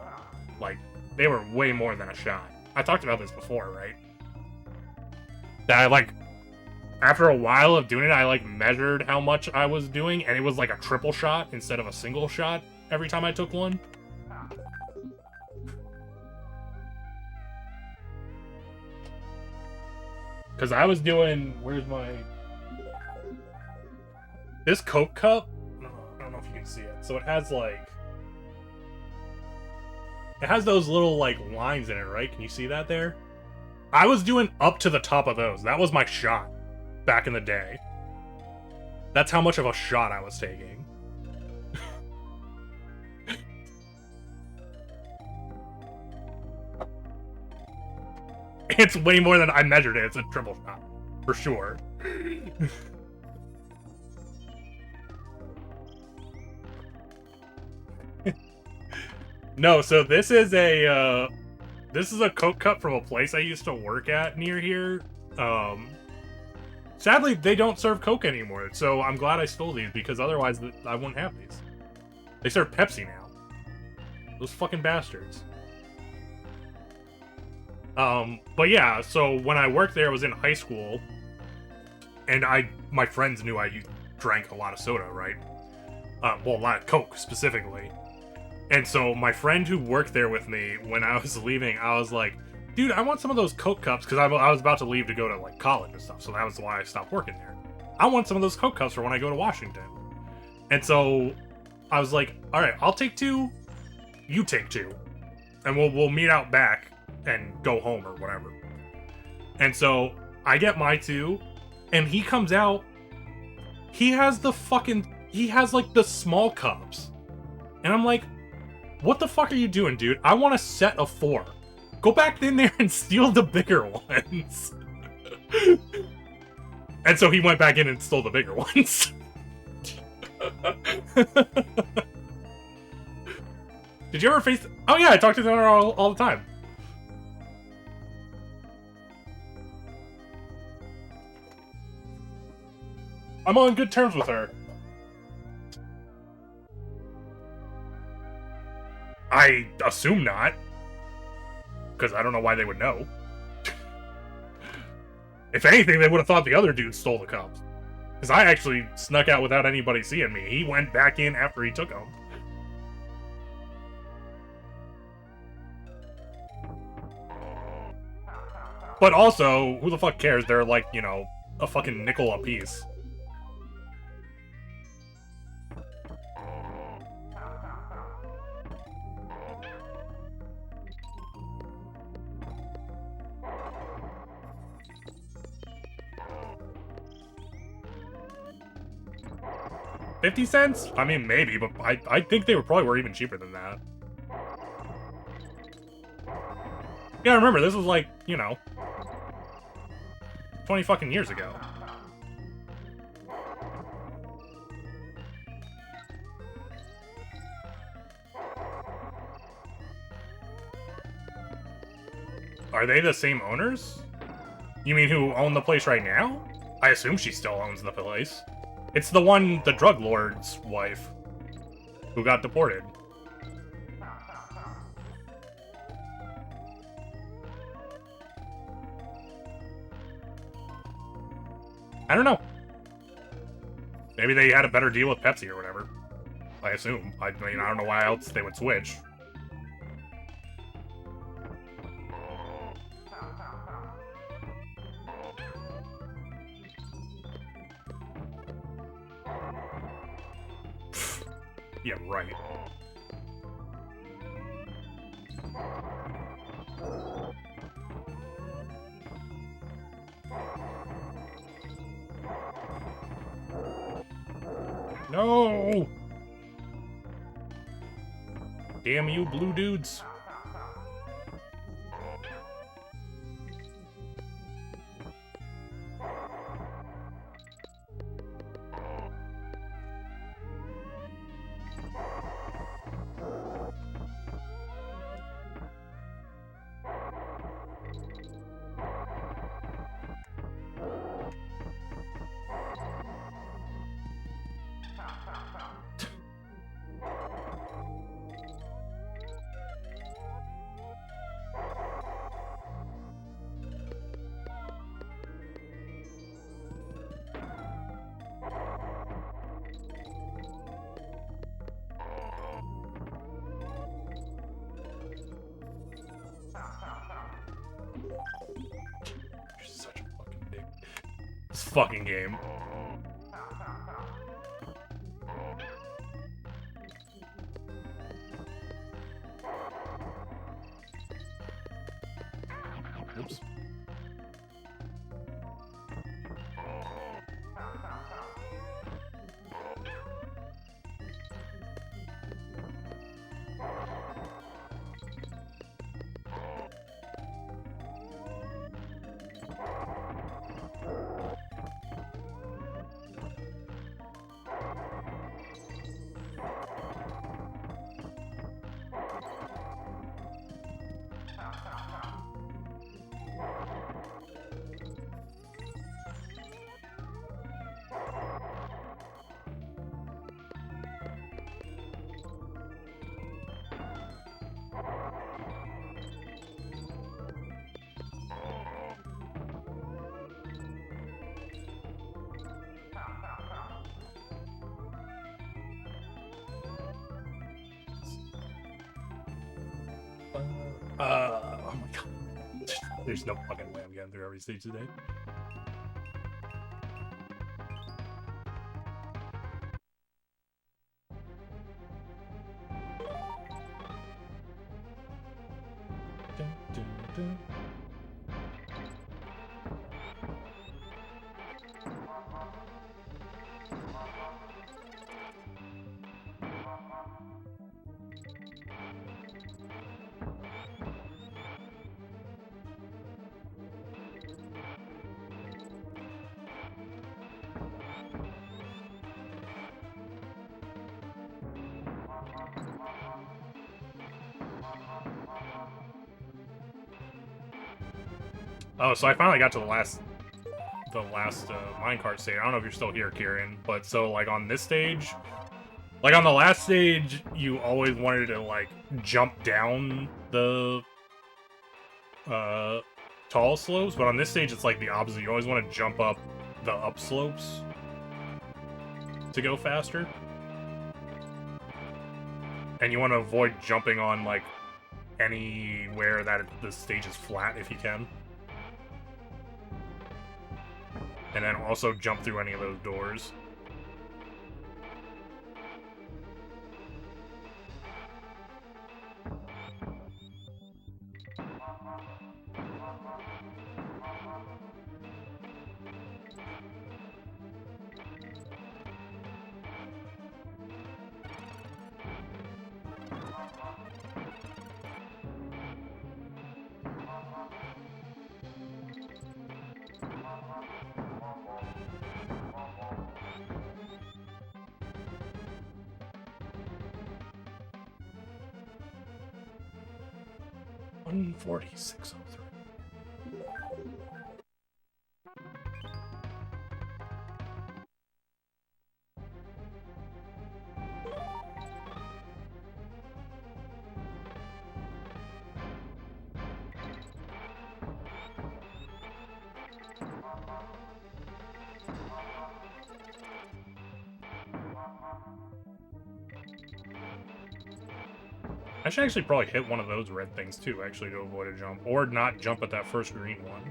Like, they were way more than a shot. I talked about this before, right? That I, like, after a while of doing it, I, like, measured how much I was doing, and it was, like, a triple shot instead of a single shot every time I took one. Because I was doing... Where's my... This Coke cup... I don't know if you can see it. So it has, like... It has those little, like, lines in it, right? Can you see that there? I was doing up to the top of those. That was my shot back in the day. That's how much of a shot I was taking. It's way more than I measured it. It's a triple shot. For sure. No, so this is a Coke cup from a place I used to work at near here. Sadly, they don't serve Coke anymore, so I'm glad I stole these, because otherwise I wouldn't have these. They serve Pepsi now. Those fucking bastards. But yeah, so when I worked there, I was in high school, and my friends knew I drank a lot of soda, right? Well, a lot of Coke, specifically. And so my friend who worked there with me, when I was leaving, I was like, dude, I want some of those Coke cups, because I was about to leave to go to, like, college and stuff, so that was why I stopped working there. I want some of those Coke cups for when I go to Washington. And so I was like, alright, I'll take 2, you take 2, and we'll meet out back and go home or whatever. And so I get my 2, and he comes out, he has like the small cups. And I'm like, what the fuck are you doing, dude? I want a set of 4. Go back in there and steal the bigger ones. And so he went back in and stole the bigger ones. Did you ever face... Oh yeah, I talk to the owner all the time. I'm on good terms with her. I assume not. Because I don't know why they would know. If anything, they would have thought the other dude stole the cups. Because I actually snuck out without anybody seeing me. He went back in after he took them. But also, who the fuck cares? They're like, you know, a fucking nickel a piece. $0.50? I mean, maybe, but I think they were even cheaper than that. Yeah, remember, this was like, you know, 20 fucking years ago. Are they the same owners? You mean who own the place right now? I assume she still owns the place. It's the drug lord's wife, who got deported. I don't know. Maybe they had a better deal with Pepsi or whatever. I assume. I mean, I don't know why else they would switch. Yeah, right. No! Damn you, blue dudes. fucking game. Oops. Oh my god. There's no fucking way I'm getting through every stage today. Dun, dun, dun. Oh, so I finally got to the last minecart stage. I don't know if you're still here, Kieran, but so like on this stage, like on the last stage, you always wanted to like jump down the tall slopes, but on this stage it's like the opposite. You always want to jump up the up slopes to go faster. And you want to avoid jumping on like anywhere that the stage is flat if you can. And then also jump through any of those doors. $146.03. I should actually probably hit one of those red things too, actually, to avoid a jump. Or not jump at that first green one.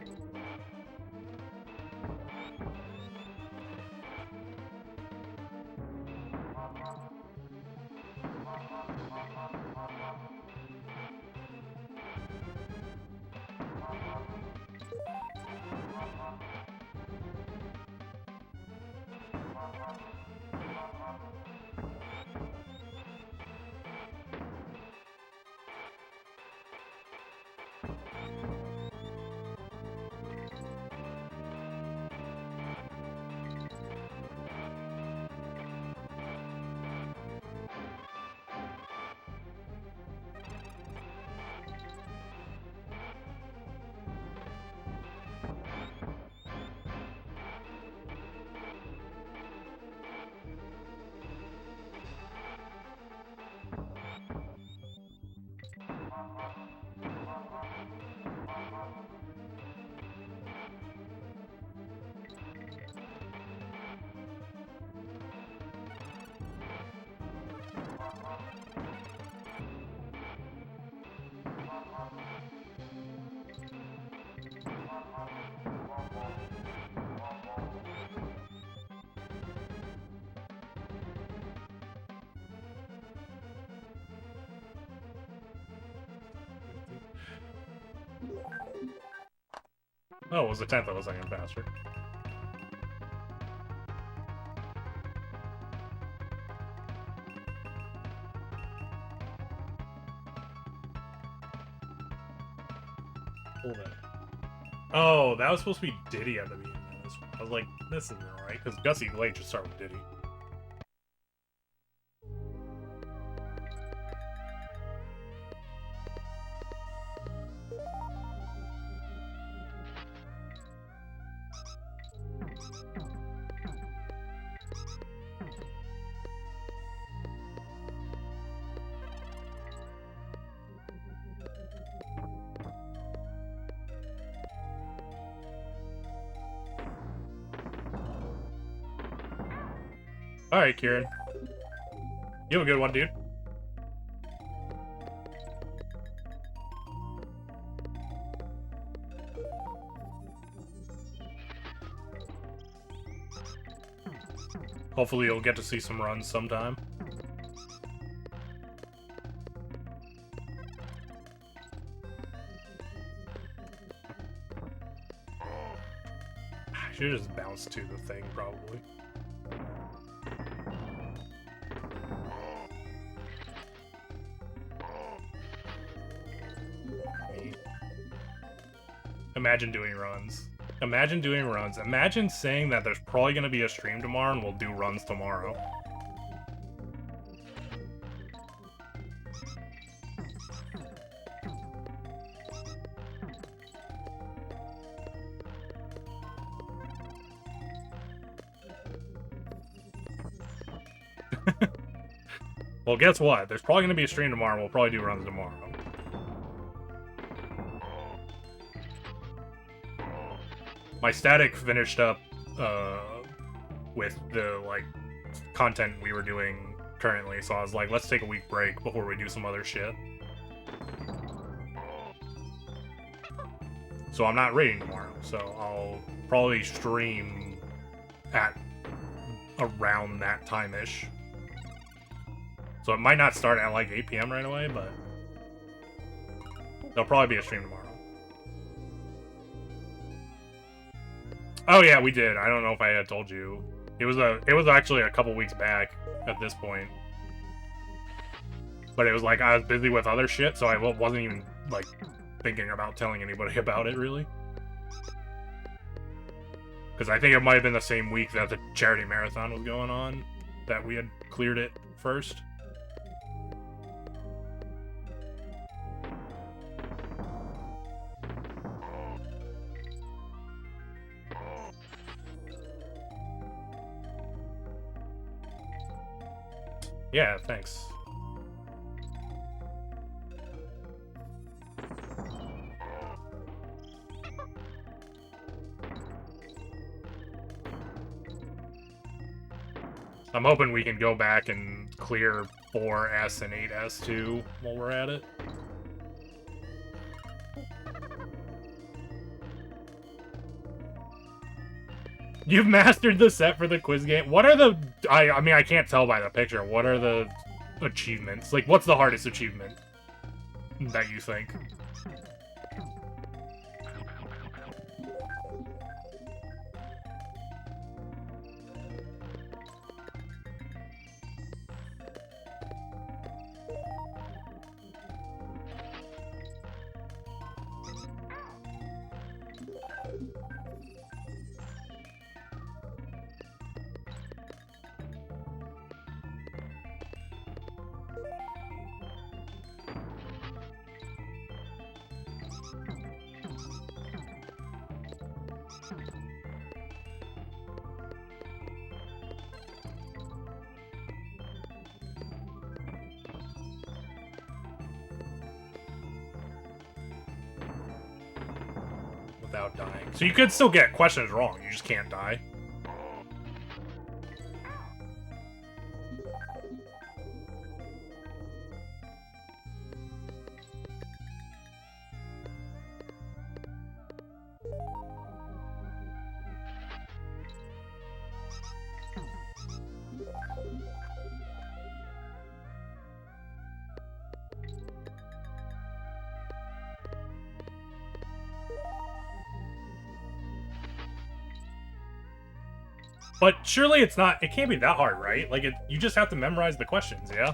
Oh, it was a tenth of a second faster. Hold it. Oh, that was supposed to be Diddy at the beginning of this one. I was like, this isn't right, because Gussie Glade should start with Diddy. Alright, Kieran. You have a good one, dude. Hopefully you'll get to see some runs sometime. I should just bounce to the thing, probably. Imagine doing runs. Imagine doing runs. Imagine saying that there's probably going to be a stream tomorrow and we'll do runs tomorrow. Well, guess what? There's probably going to be a stream tomorrow and we'll probably do runs tomorrow. My static finished up with the like content we were doing currently, so I was like, let's take a week break before we do some other shit. So I'm not raiding tomorrow, so I'll probably stream at around that time-ish. So it might not start at like 8 PM right away, but there'll probably be a stream tomorrow. Oh yeah, we did. I don't know if I had told you. It was actually a couple weeks back at this point. But it was like I was busy with other shit, so I wasn't even like thinking about telling anybody about it really. Because I think it might have been the same week that the charity marathon was going on that we had cleared it first. Yeah, thanks. I'm hoping we can go back and clear 4S and 8S too while we're at it. You've mastered the set for the quiz game. What are the... I mean, I can't tell by the picture. What are the achievements? Like, what's the hardest achievement that you think? Without dying. So you could still get questions wrong, you just can't die. But surely it's not. It can't be that hard, right? Like, you just have to memorize the questions, yeah?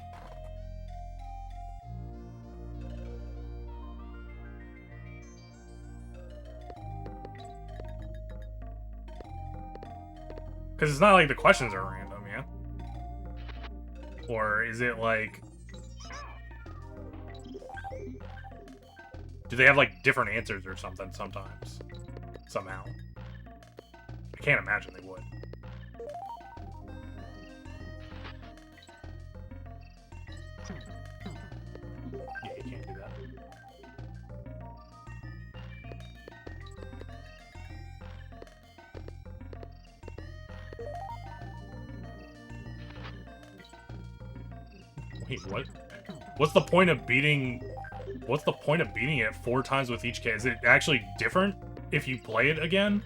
Because it's not like the questions are random, yeah? Or is it like... Do they have, like, different answers or something sometimes? Somehow. I can't imagine they would. Yeah, you can't do that. Wait, what? What's the point of beating... What's the point of beating it 4 times with each kid? Is it actually different if you play it again?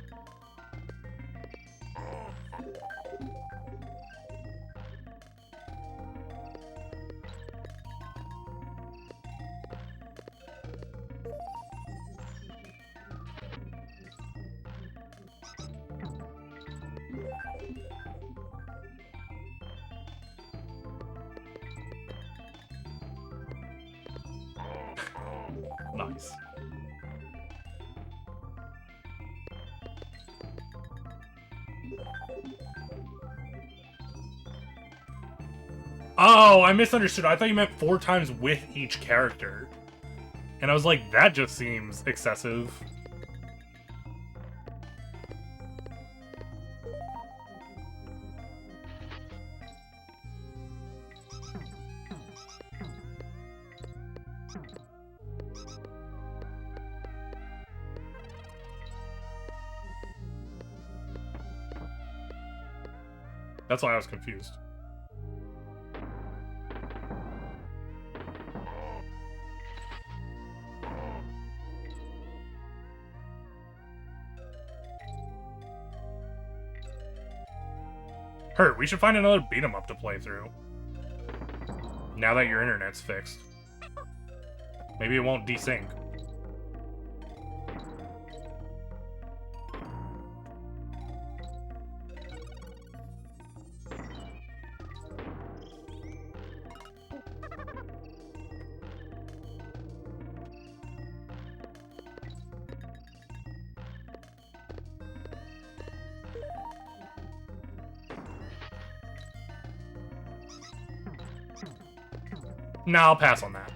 Nice. Oh, I misunderstood. I thought you meant 4 times with each character. And I was like, that just seems excessive. That's why I was confused. Hurt, we should find another beat 'em up to play through. Now that your internet's fixed. Maybe it won't desync. No, I'll pass on that.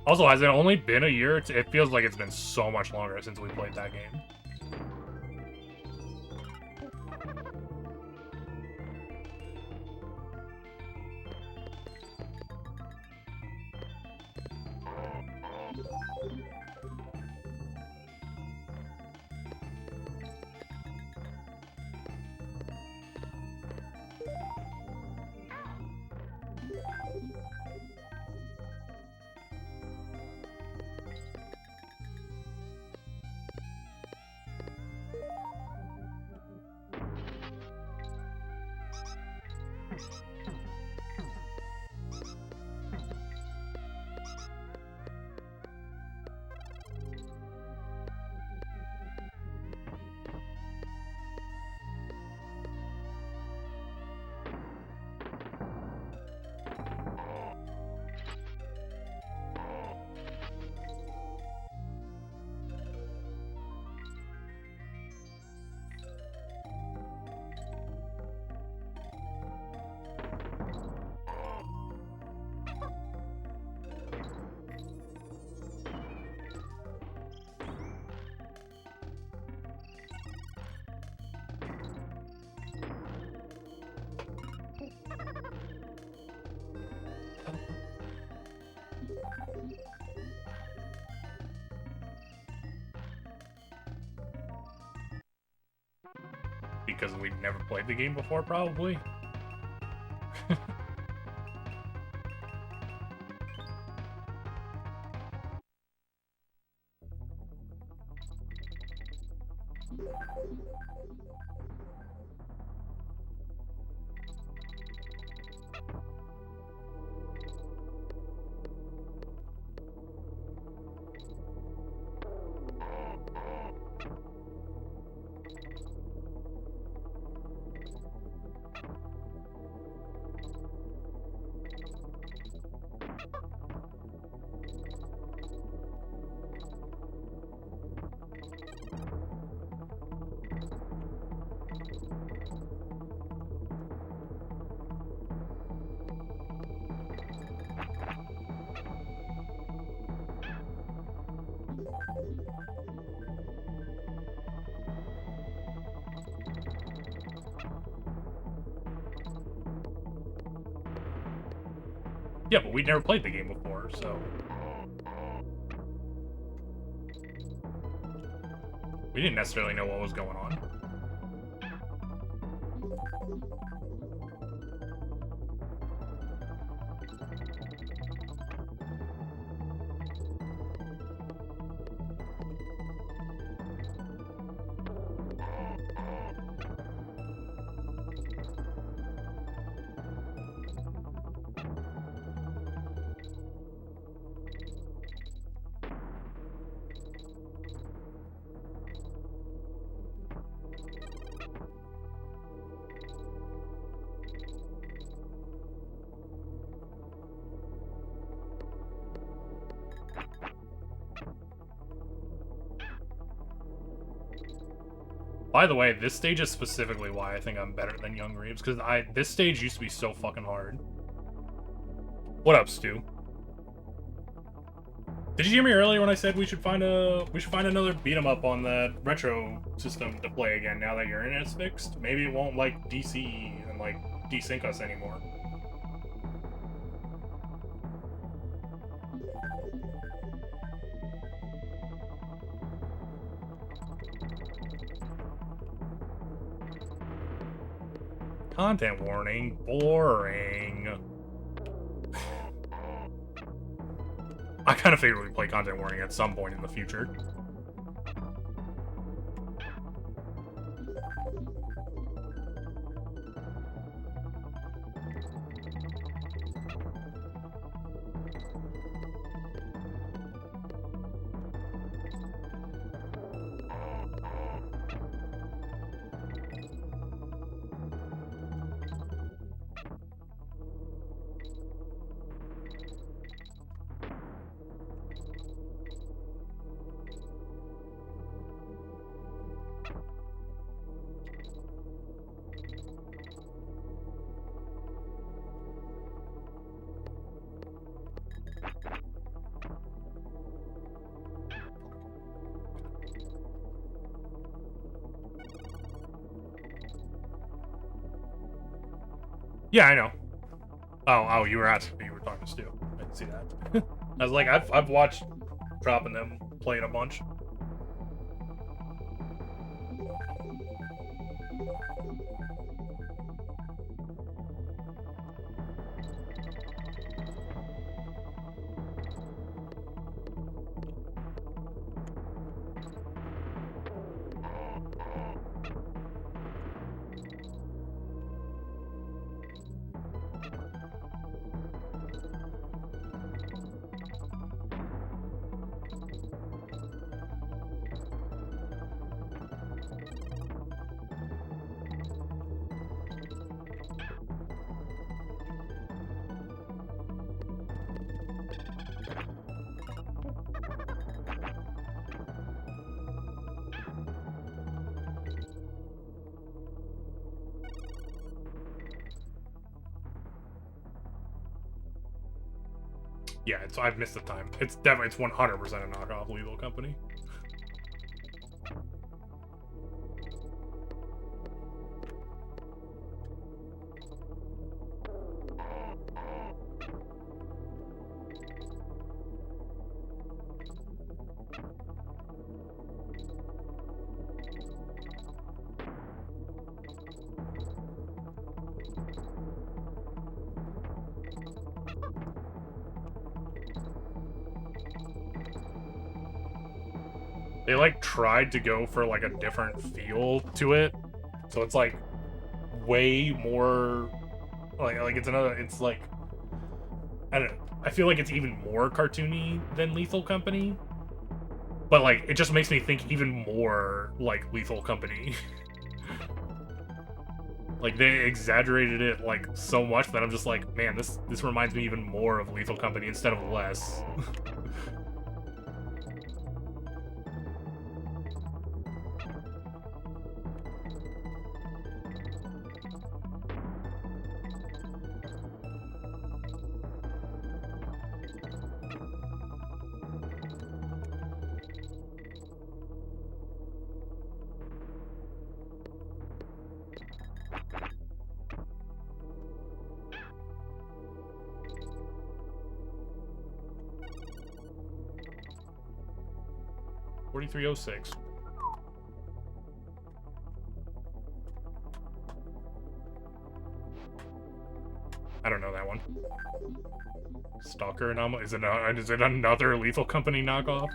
Also, has it only been a year? It feels like it's been so much longer since we played that game. because we'd never played the game before, probably. Yeah, but we'd never played the game before, so... we didn't necessarily know what was going on. By the way, this stage is specifically why I think I'm better than Young Reeves, because this stage used to be so fucking hard. What up, Stu? Did you hear me earlier when I said we should find another beat 'em up on the retro system to play again now that your internet's fixed? Maybe it won't like DC and like desync us anymore. Content warning. Boring. I kind of figured we'd play content warning at some point in the future. Yeah, I know. Oh, you were talking to Stu. I didn't see that. I was like, I've watched Drop and them play it a bunch. Yeah, I've missed the time. It's 100% a knockoff Lethal Company. They, like, tried to go for, like, a different feel to it. So it's, like, way more... Like it's another... It's, like... I don't know. I feel like it's even more cartoony than Lethal Company. But, like, it just makes me think even more like Lethal Company. Like, they exaggerated it, like, so much that I'm just like, man, this reminds me even more of Lethal Company instead of less. $43.06. I don't know that one. Stalker Anomaly? Is it another Lethal Company knockoff?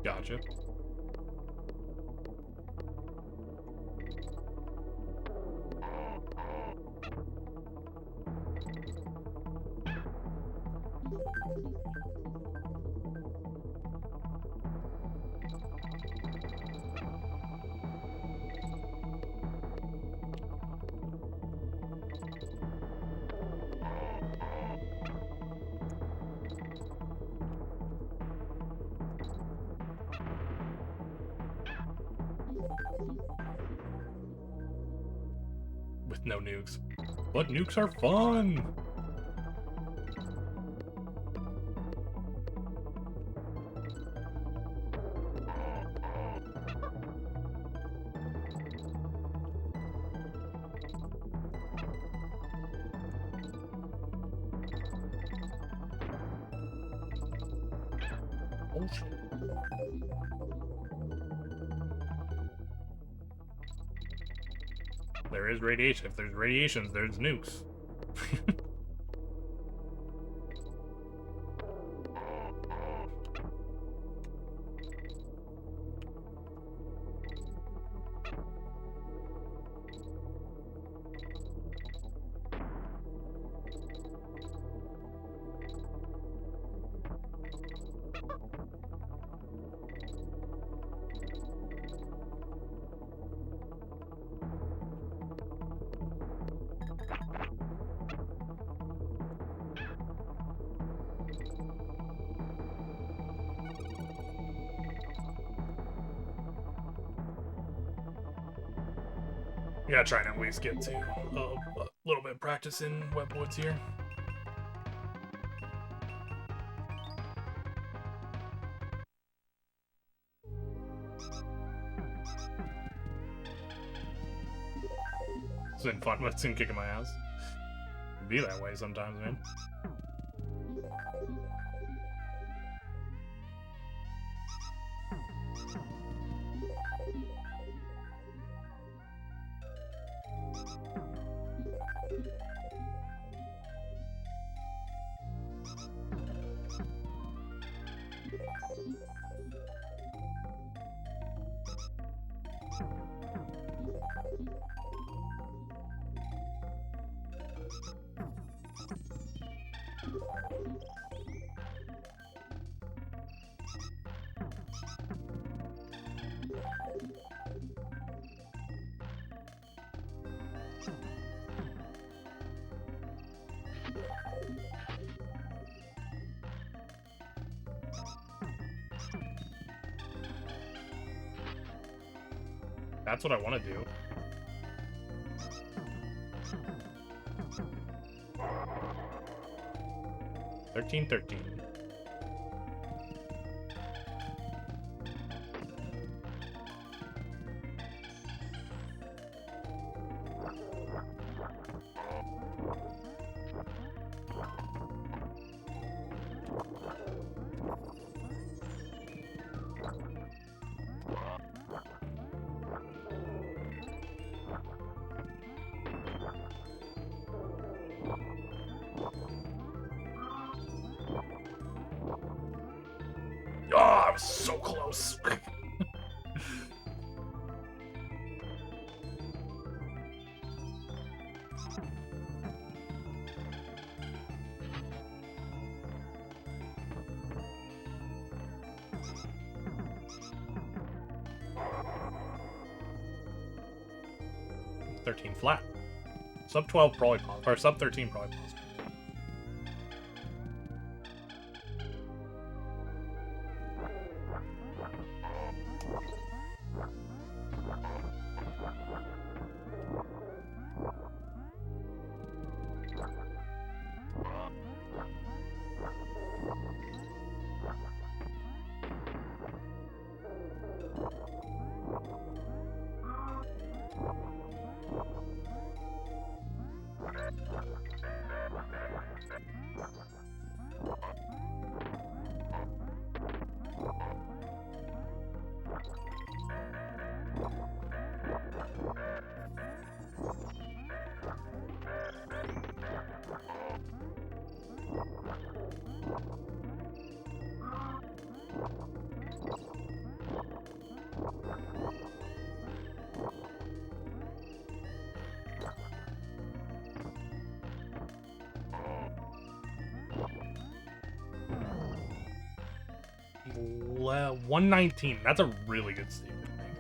Gotcha. With no nukes. But nukes are fun! Oh shit. There is radiation. If there's radiations, there's nukes. Yeah, trying to at least get to a little bit of practice in Web Woods here. It's been fun, but it's been kicking my ass. It'd be that way sometimes, man. That's what I want to do. $13.13. Oh, I was so close. $13 flat. Sub 12 probably possible, or sub 13 probably possible. Well, 119. That's a really good save, I think.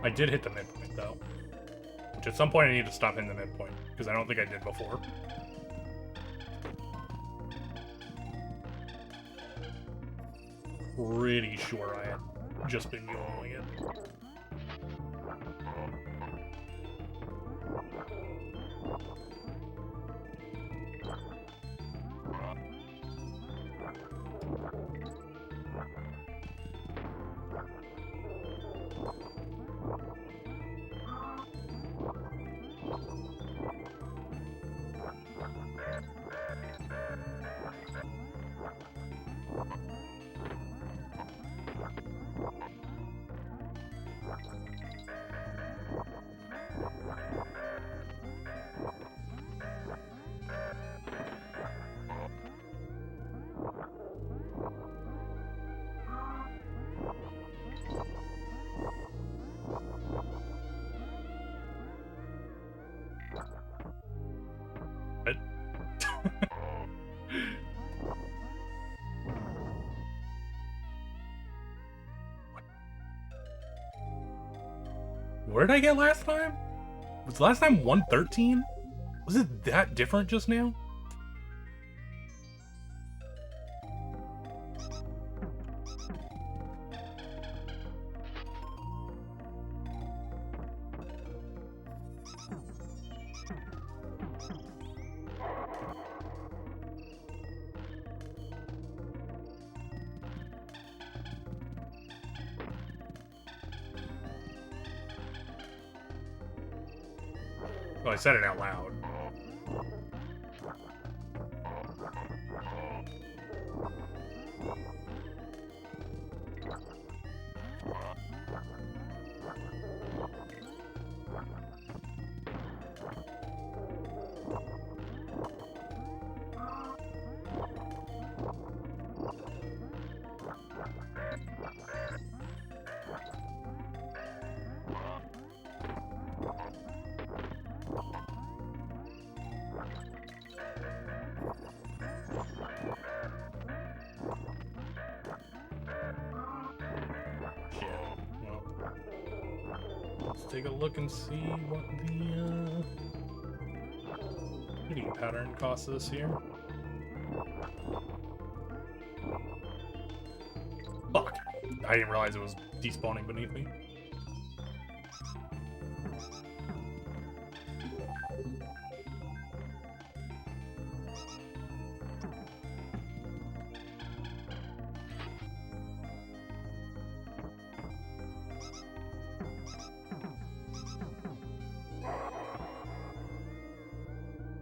I did hit the midpoint, though. Which at some point I need to stop hitting the midpoint, because I don't think I did before. Pretty sure I had just been YOLOing it. Where did I get last time? Was last time 113? Was it that different just now? Well, I said it out loud. Let's take a look and see what the hitting pattern costs us here. Fuck! I didn't realize it was despawning beneath me.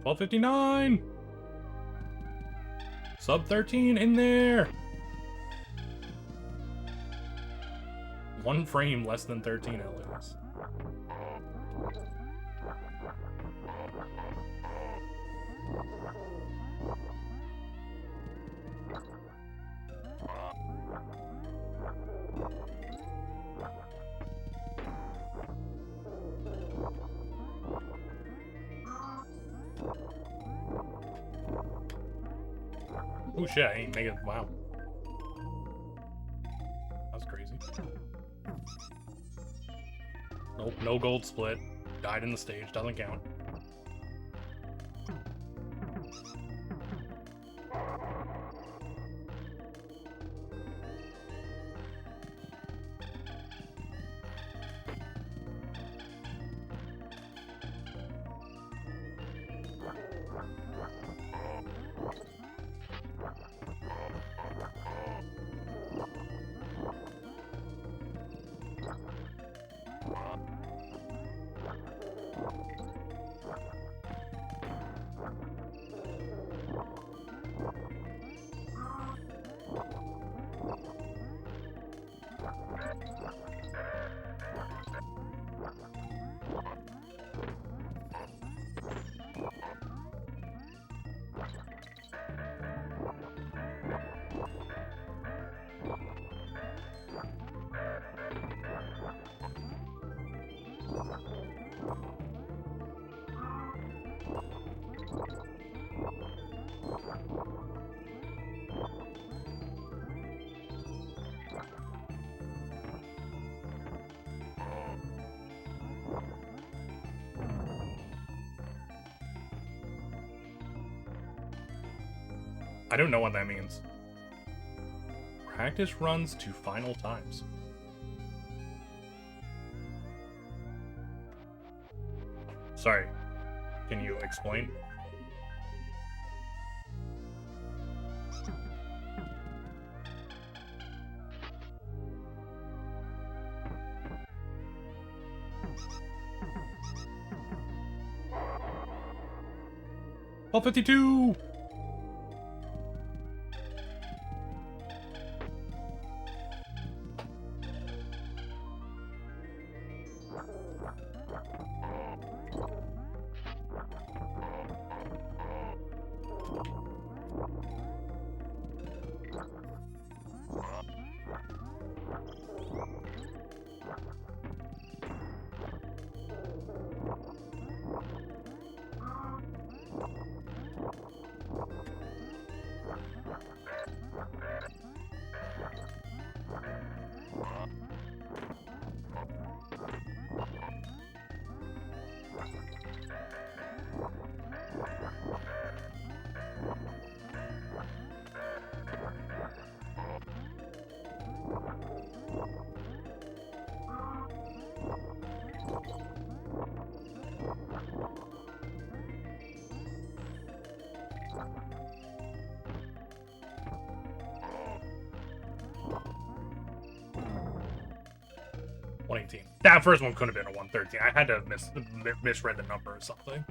$12.59. Sub 13 in there. 1 frame less than 13 at least. Oh shit, I ain't making. Wow. That's crazy. Nope, no gold split. Died in the stage, doesn't count. I don't know what that means. Practice runs to final times. Sorry, can you explain? All 52. That first one could have been a 113. I had to have misread the number or something.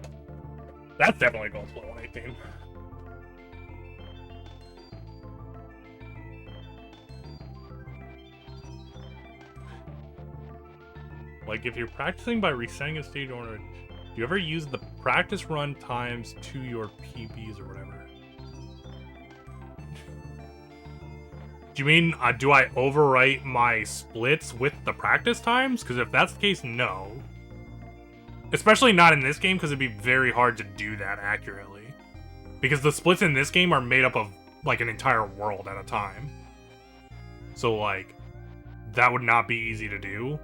That's definitely gold split 118. Like, if you're practicing by resetting a stage order, do you ever use the practice run times to your PBs or whatever? Do you mean, do I overwrite my splits with the practice times? Because if that's the case, no. Especially not in this game, because it'd be very hard to do that accurately. Because the splits in this game are made up of, like, an entire world at a time. So, like, that would not be easy to do.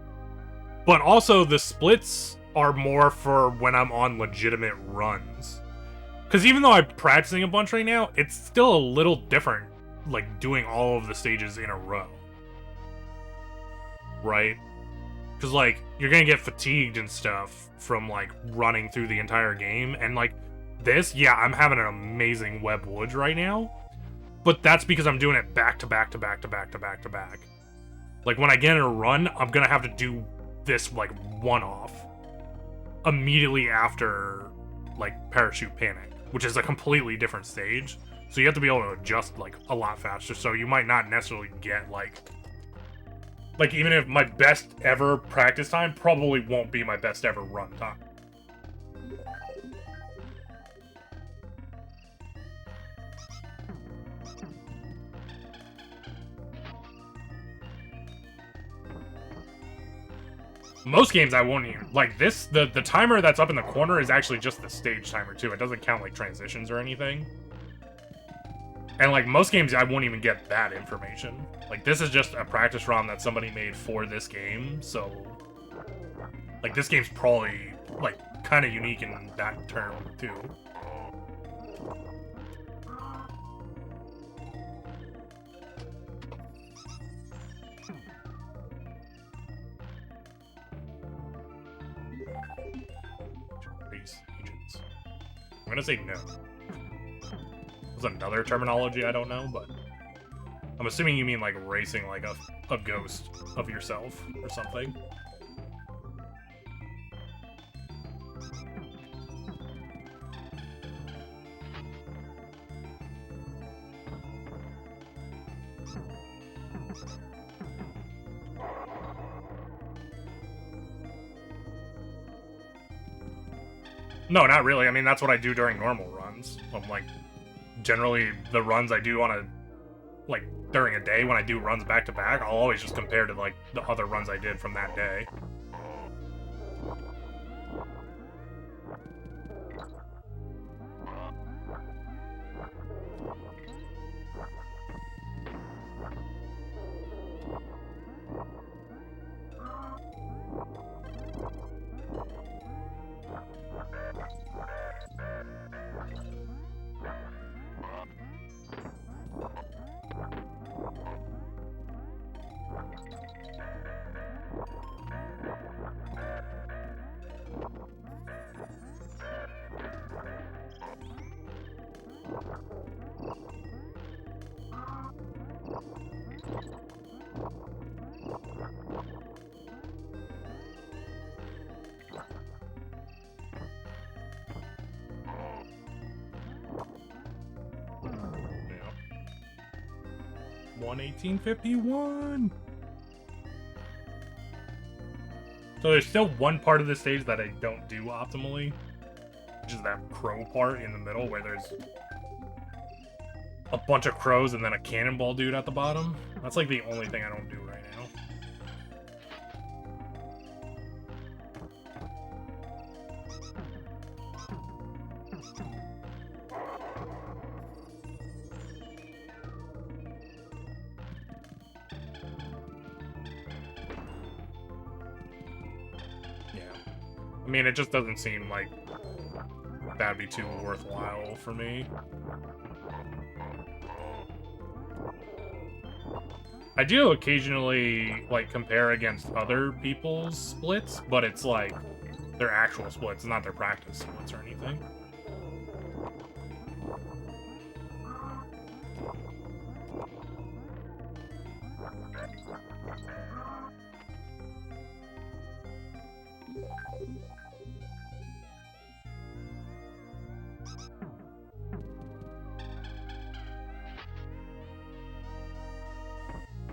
But also, the splits are more for when I'm on legitimate runs. Because even though I'm practicing a bunch right now, it's still a little different, like, doing all of the stages in a row. Right? Because, like, you're gonna get fatigued and stuff from, like, running through the entire game. And, like, this, yeah, I'm having an amazing Web Woods right now. But that's because I'm doing it back to back to back to back to back to back. Like, when I get in a run, I'm gonna have to do this, like, one-off immediately after, like, Parachute Panic, which is a completely different stage. So you have to be able to adjust, like, a lot faster. So you might not necessarily get, like, even if my best ever practice time probably won't be my best ever run time. Most games I won't even, like this, the timer that's up in the corner is actually just the stage timer too. It doesn't count like transitions or anything. And like most games I won't even get that information. Like this is just a practice run that somebody made for this game, so like this game's probably like kind of unique in that term too. Agents. I'm gonna say no. There's another terminology I don't know, but I'm assuming you mean like racing like a ghost of yourself or something. No, not really. I mean, that's what I do during normal runs. I'm like, generally, the runs I do on a, like, during a day when I do runs back to back, I'll always just compare to, like, the other runs I did from that day. Yeah. 1:18:51. So there's still one part of the stage that I don't do optimally, which is that crow part in the middle where there's a bunch of crows and then a cannonball dude at the bottom. That's like the only thing I don't do right now. Yeah. I mean, it just doesn't seem like that'd be too worthwhile for me. I do occasionally, like, compare against other people's splits, but it's, like, their actual splits, not their practice splits or anything.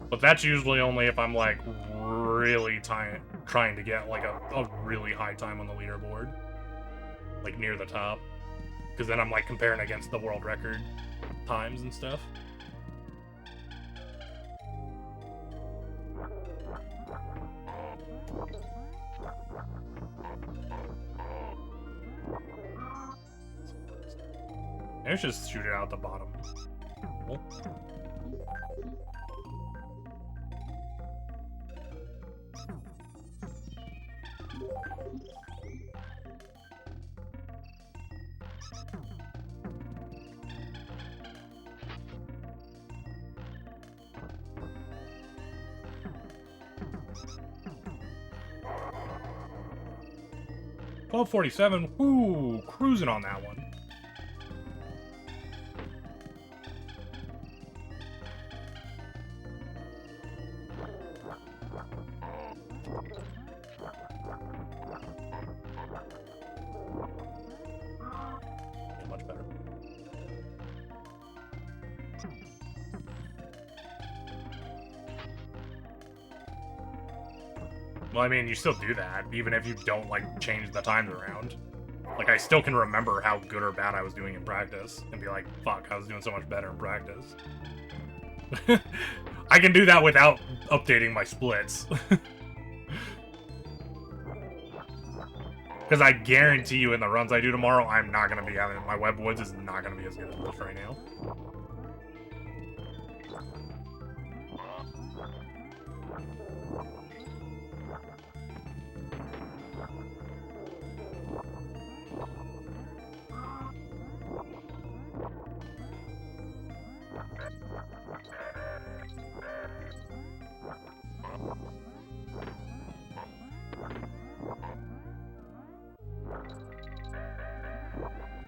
But that's usually only if I'm, like, really trying to get, like, a really high time on the leaderboard. Like, near the top. Because then I'm, like, comparing against the world record times and stuff. Let's just shoot it out the bottom. Oh. 1247. Woo, cruising on that one. Yeah, much better. Well, I mean, you still do that, even if you don't, like, change the times around. Like, I still can remember how good or bad I was doing in practice, and be like, fuck, I was doing so much better in practice. I can do that without updating my splits. Because I guarantee you in the runs I do tomorrow, I'm not going to be having... My web woods is not going to be as good as this right now.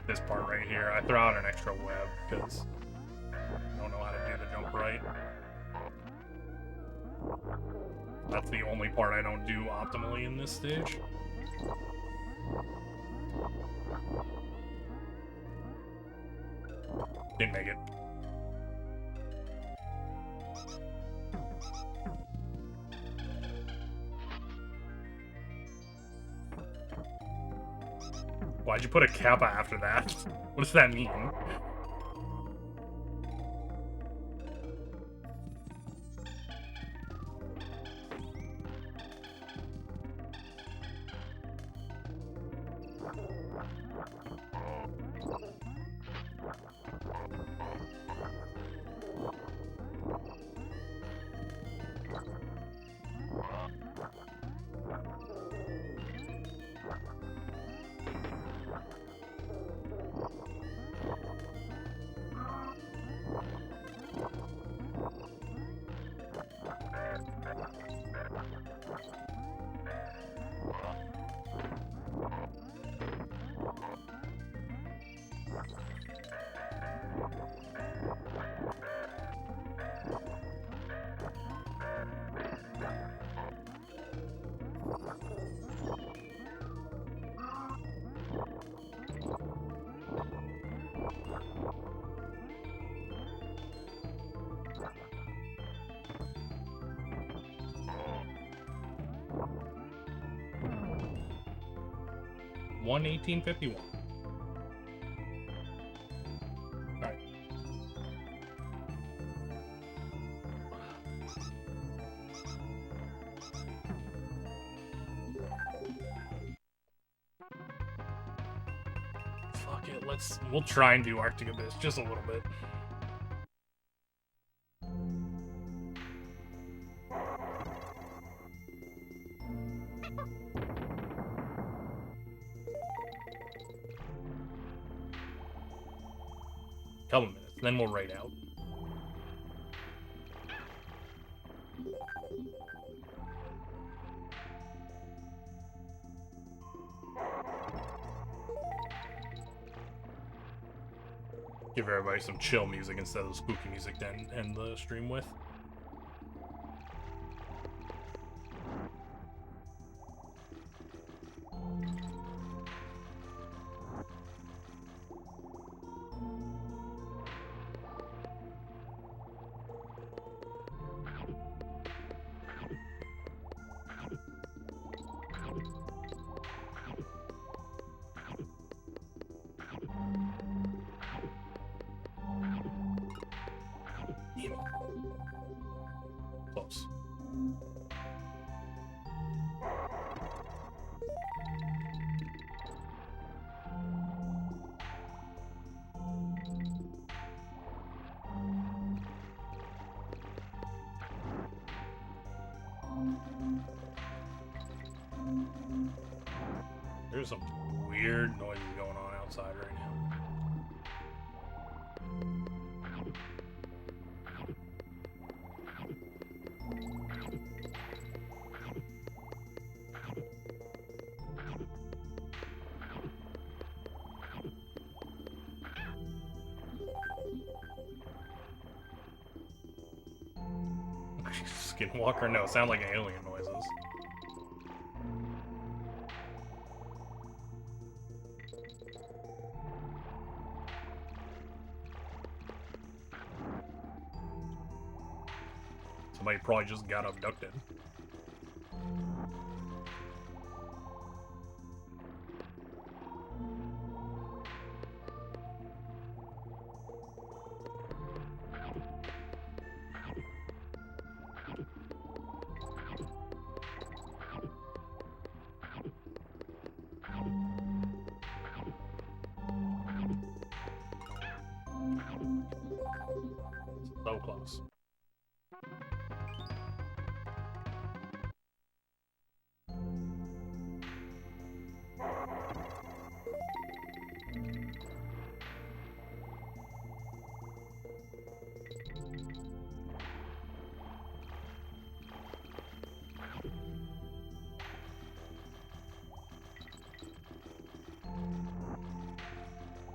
This part right here, I throw out an extra web because I don't know how to do the jump right. That's the only part I don't do optimally in this stage. Didn't make it. Why'd you put a kappa after that? What does that mean? One 1851. Alright. Fuck it, we'll try and do Arctic Abyss just a little bit. Couple minutes, then we'll raid out. Give everybody some chill music instead of the spooky music to end the stream with. Close. There's some weird noises going on outside right now. Skinwalker? No, it sound like alien noises. Somebody probably just got abducted. So close.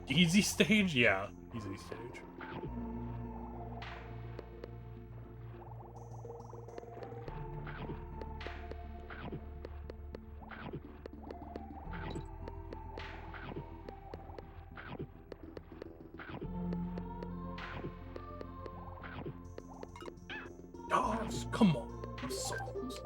Easy stage? Yeah, easy stage. Oh, come on. I'm so close.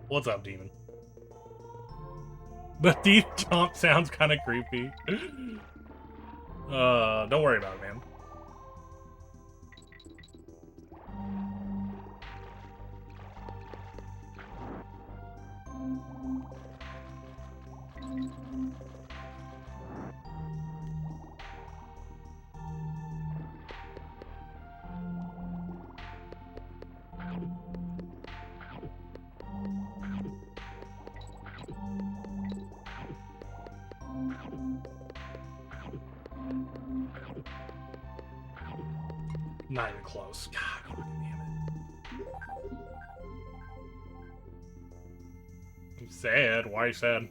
What's up, demon? The deep jump sounds kind of creepy. Don't worry about it, man. Not even close. God damn it. I'm sad. Why are you sad?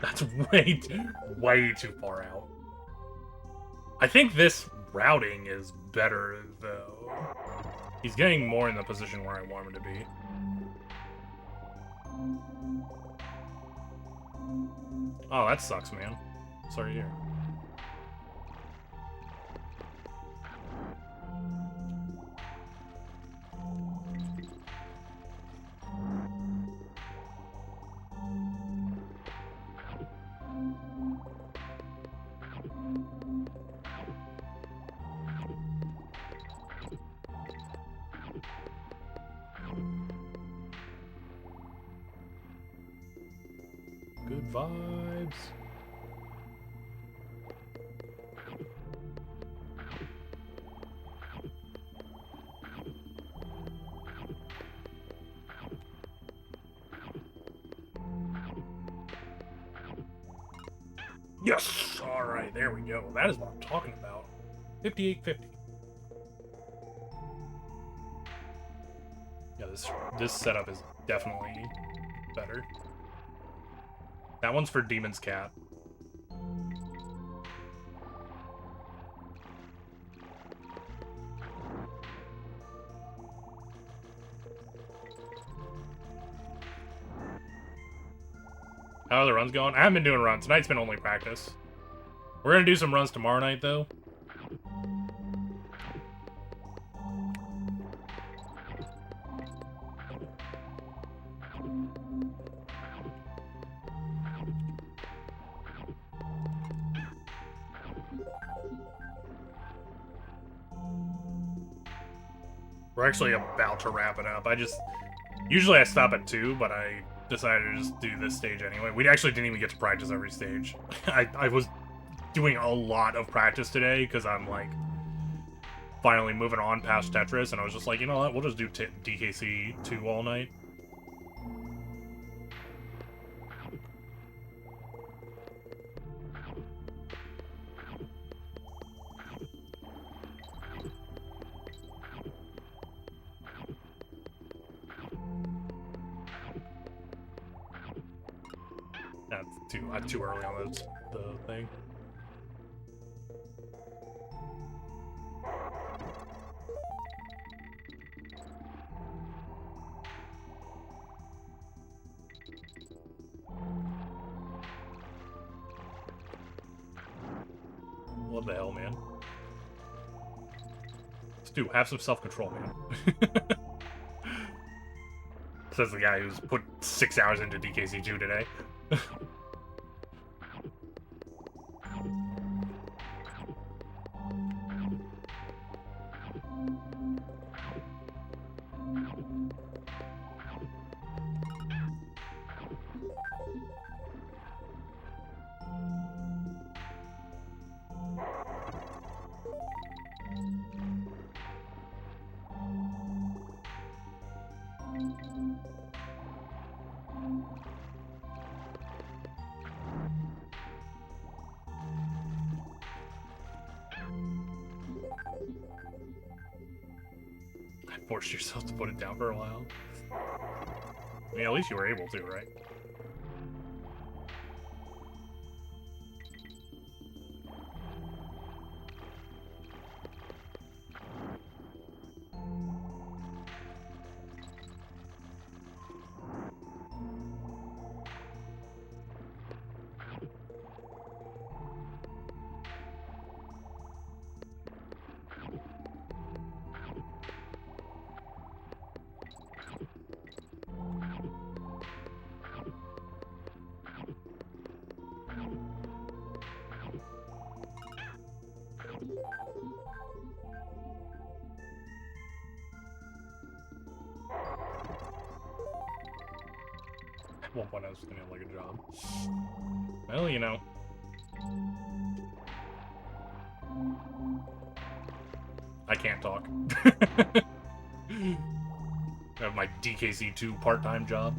That's way too far out. I think this routing is better, though. He's getting more in the position where I want him to be. Oh, that sucks, man. Sorry to hear. Good vibes. Yes! Alright, there we go. That is what I'm talking about. 5850. Yeah, this setup is definitely better. That one's for Demon's Cat. How are the runs going? I haven't been doing runs. Tonight's been only practice. We're gonna do some runs tomorrow night, though. We're actually about to wrap it up. Usually I stop at 2, but I decided to just do this stage anyway. We actually didn't even get to practice every stage. I was doing a lot of practice today because I'm like finally moving on past Tetris, and I was just like, you know what, we'll just do DKC 2 all night. That's too early on the thing. What the hell, man? Stu, have some self-control, man. Says the guy who's put 6 hours into DKC2 today. Forced yourself to put it down for a while. I mean, at least you were able to, right? At one point I was gonna have like a job. Well, you know. I can't talk. I have my DKC2 part-time job.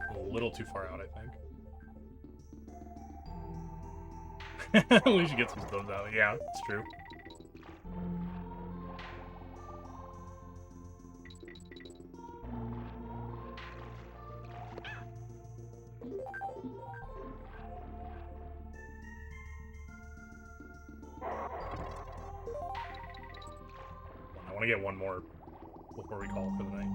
A little too far out, I think. At least you get some thumbs out. Yeah, it's true. me get one more before we call it for the night.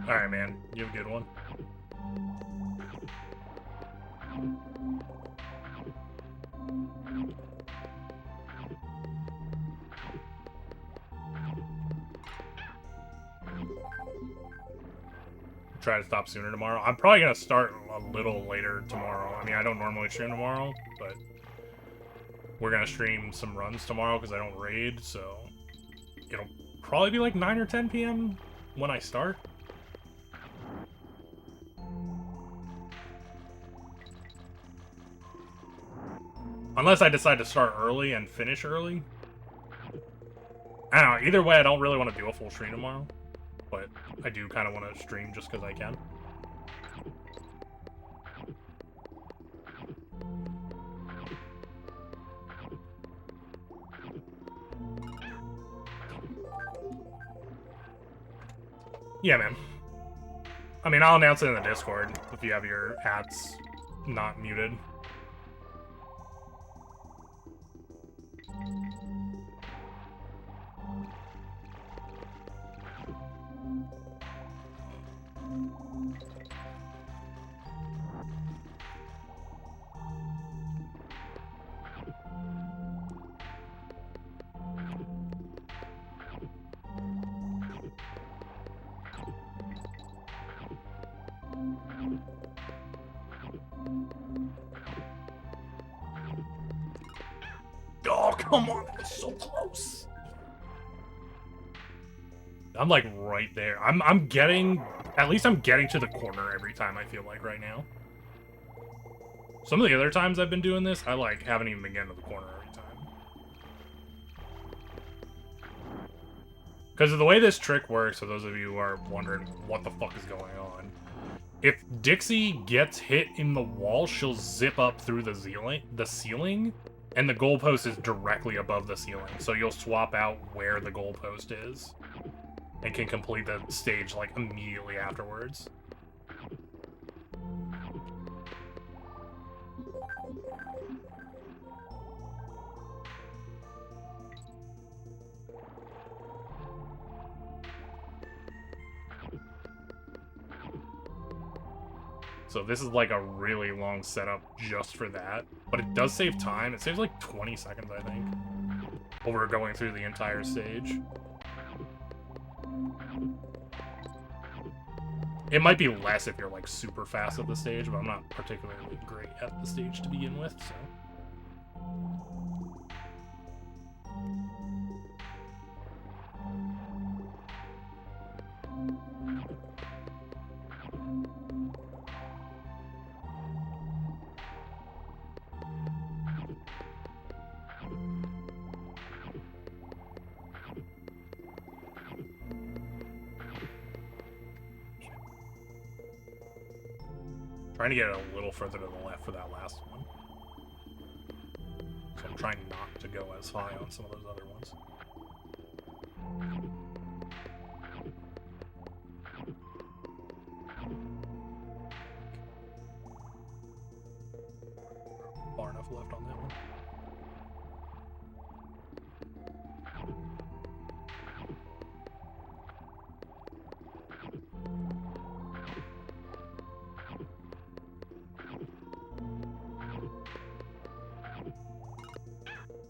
Alright, man. You have a good one. Try to stop sooner tomorrow. I'm probably gonna start a little later tomorrow. I mean, I don't normally stream tomorrow, but we're gonna stream some runs tomorrow because I don't raid, so it'll probably be like 9 or 10 p.m. when I start. Unless I decide to start early and finish early. I don't know. Either way, I don't really want to do a full stream tomorrow. But I do kind of want to stream just because I can. Yeah, man. I mean, I'll announce it in the Discord if you have your hats not muted. Oh, come on, that was so close. I'm like right there. I'm getting, at least I'm getting to the corner every time, I feel like, right now. Some of the other times I've been doing this, I like haven't even been getting to the corner every time. Because of the way this trick works, for those of you who are wondering what the fuck is going on, if Dixie gets hit in the wall, she'll zip up through the ceiling, and the goalpost is directly above the ceiling. So you'll swap out where the goalpost is, and can complete the stage like immediately afterwards. So this is like a really long setup just for that. But it does save time. It saves like 20 seconds, I think, over going through the entire stage. It might be less if you're like super fast at the stage, but I'm not particularly great at the stage to begin with, so... Trying to get it a little further to the left for that last one. So I'm trying not to go as high on some of those other ones. Far enough left on that one.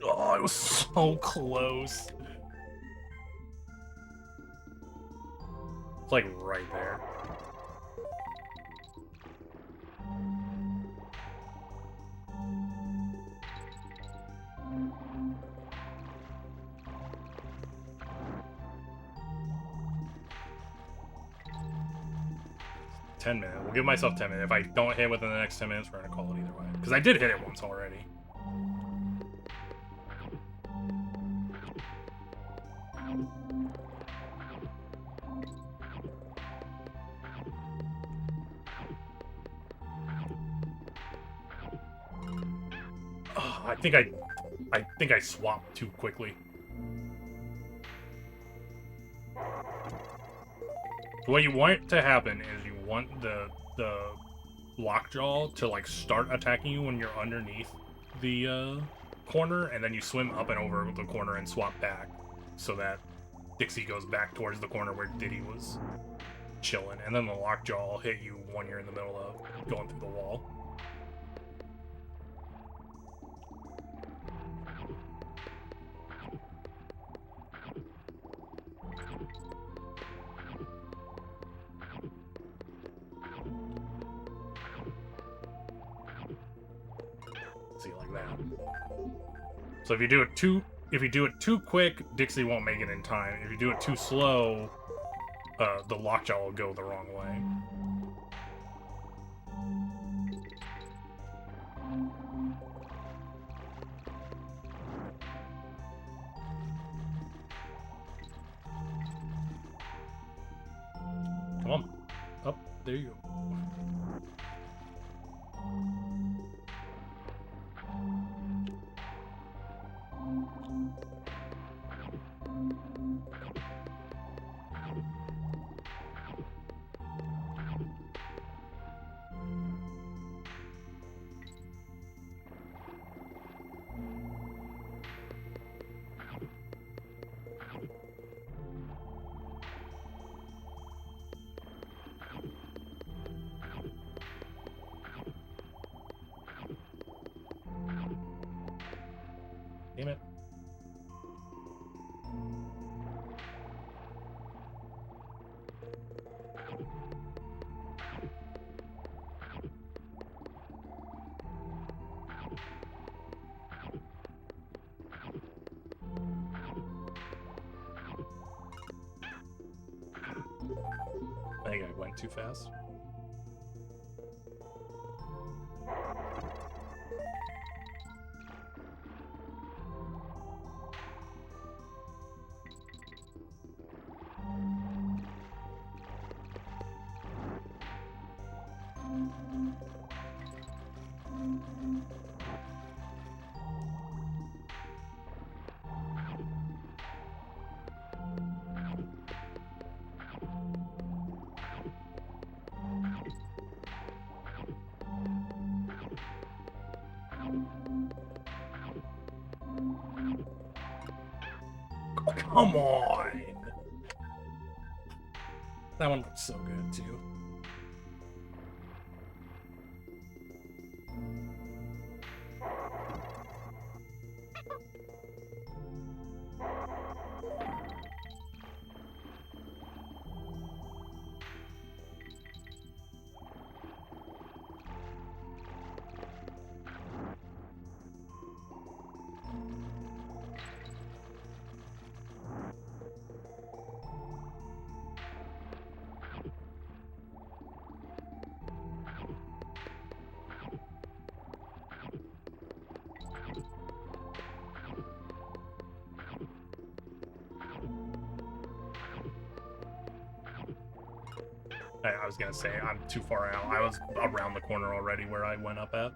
Oh, it was so close. It's like right there. $10 We'll give myself 10 minutes. If I don't hit within the next 10 minutes, we're gonna call it either way. Because I did hit it once already. Oh, I think I swapped too quickly. What you want to happen is you want the lockjaw to like start attacking you when you're underneath the corner, and then you swim up and over the corner and swap back, so that Dixie goes back towards the corner where Diddy was chilling, and then the lockjaw will hit you when you're in the middle of going through the wall. See, like that. So if you do it too quick, Dixie won't make it in time. If you do it too slow, the lockjaw will go the wrong way. Come on. Up. There you go. Damn it. I think I went too fast. Come on! That one looks so good, too. I was gonna say, I'm too far out. I was around the corner already where I went up at.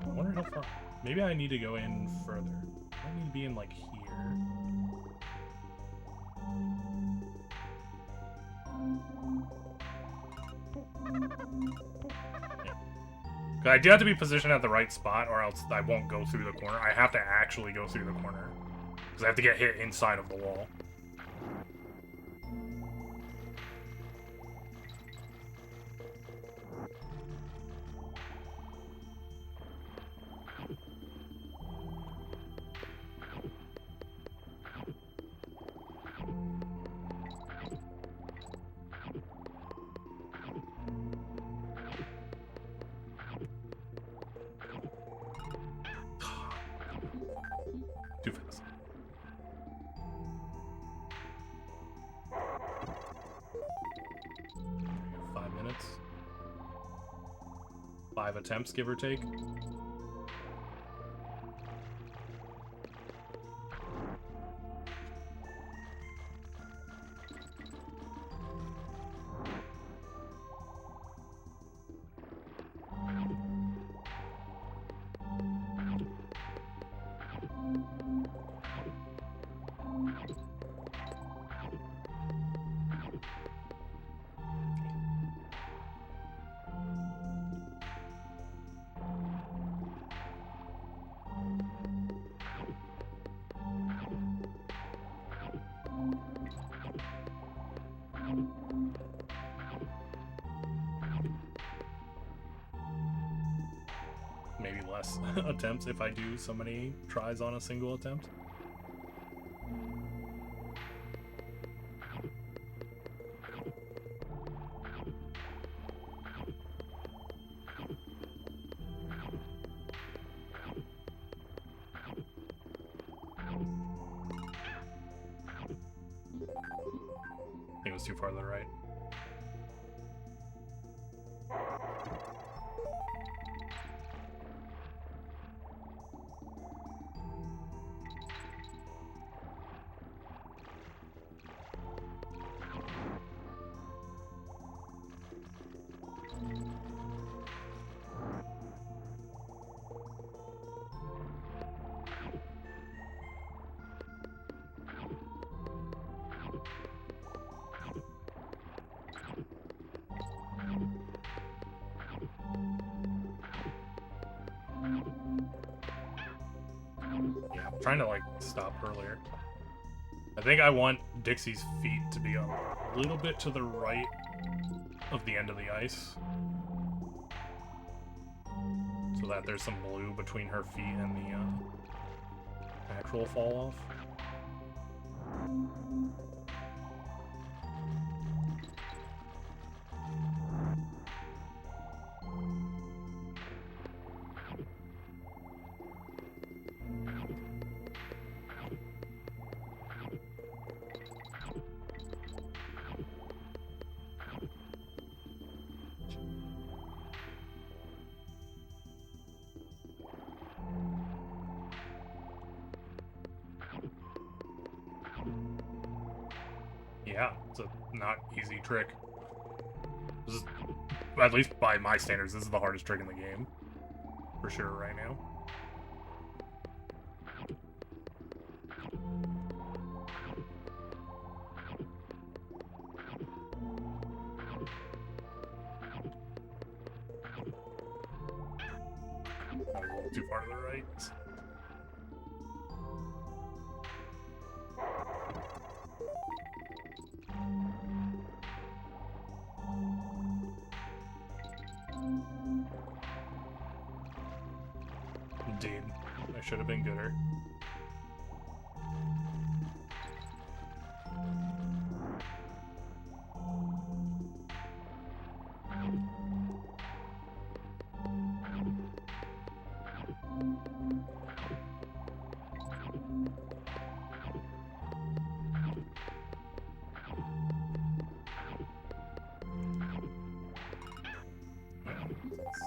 I wonder how far. Maybe I need to go in further. I need to be in, like, here. I do have to be positioned at the right spot, or else I won't go through the corner. I have to actually go through the corner, because I have to get hit inside of the wall. Too fast. Five minutes. 5 attempts, give or take. less attempts if I do so many tries on a single attempt. I think it was too far to the right. Yeah, I'm trying to like stop earlier. I think I want Dixie's feet to be a little bit to the right of the end of the ice, so that there's some blue between her feet and the actual fall off. Yeah, it's a not easy trick. This is, at least by my standards, this is the hardest trick in the game. For sure, right now. A little too far to the right. Indeed. I should have been gooder.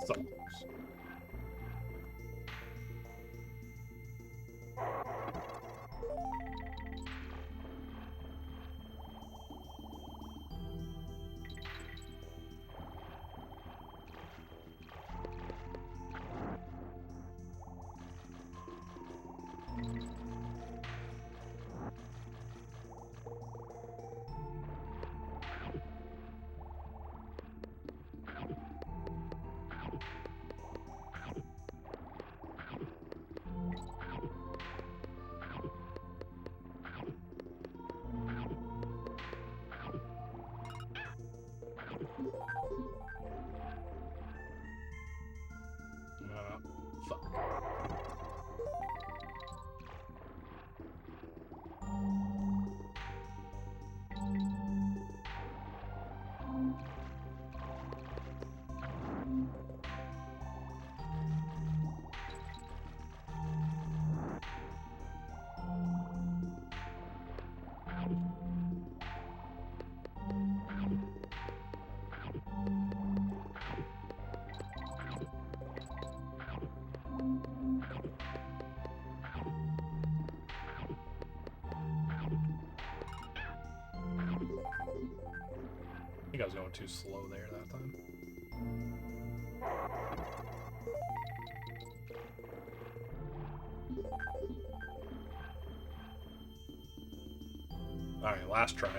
Sucks. Fuck. I think I was going too slow there that time. Alright, last try.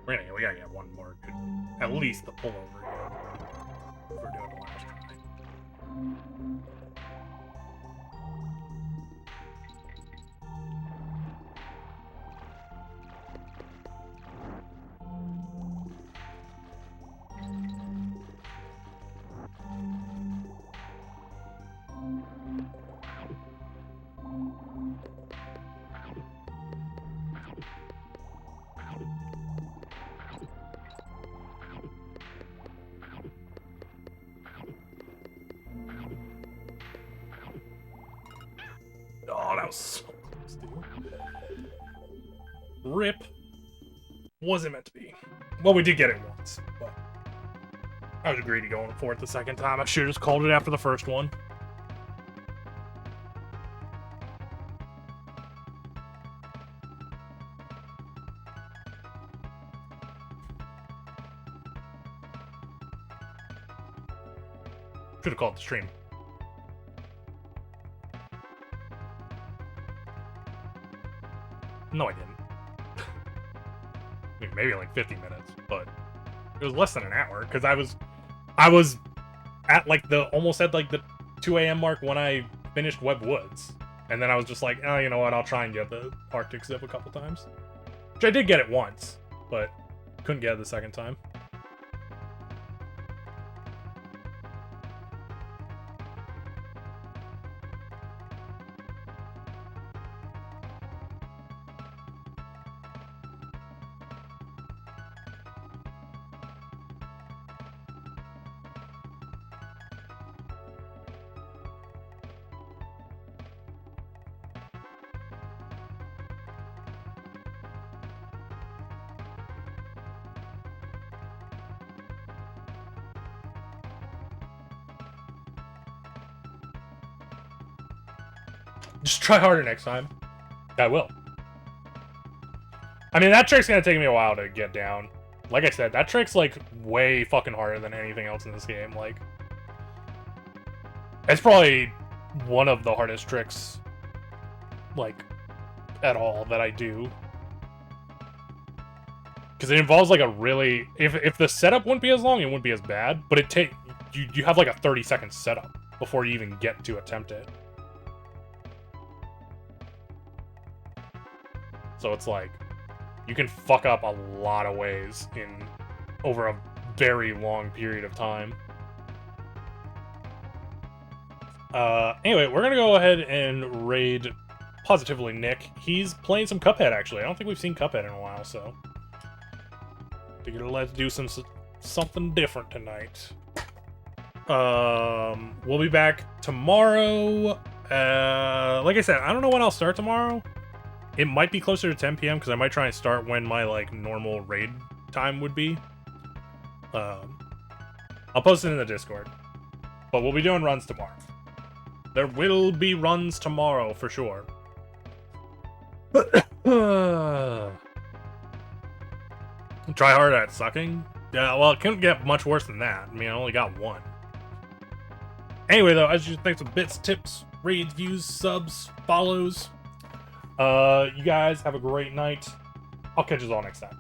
We gotta get one more. At least the pullover here. If we're doing the last try. Oh, that was so close, dude. Rip. Wasn't meant to be. Well, we did get it once, but I was greedy going for it the second time. I should have just called it after the first one. Should have called the stream. No, I didn't. I mean, maybe like 50 minutes, but it was less than an hour because I was at like almost at like the 2 a.m. mark when I finished Web Woods, and then I was just like, oh, you know what? I'll try and get the Arctic Zip a couple times, which I did get it once, but couldn't get it the second time. Just try harder next time. I will. I mean, that trick's gonna take me a while to get down. Like I said, that trick's like way fucking harder than anything else in this game. Like, it's probably one of the hardest tricks, like, at all that I do. Because it involves like a really... If the setup wouldn't be as long, it wouldn't be as bad. But you have like a 30-second setup before you even get to attempt it. So it's like, you can fuck up a lot of ways over a very long period of time. Anyway, we're gonna go ahead and raid Positively Nick. He's playing some Cuphead, actually. I don't think we've seen Cuphead in a while, so figured let's do something different tonight. We'll be back tomorrow. Like I said, I don't know when I'll start tomorrow. It might be closer to 10 p.m. because I might try and start when my like normal raid time would be. I'll post it in the Discord. But we'll be doing runs tomorrow. There will be runs tomorrow for sure. Try hard at sucking? Yeah, well, it couldn't get much worse than that. I mean, I only got one. Anyway, though, as usual, thanks for bits, tips, raids, views, subs, follows. You guys have a great night. I'll catch you all next time.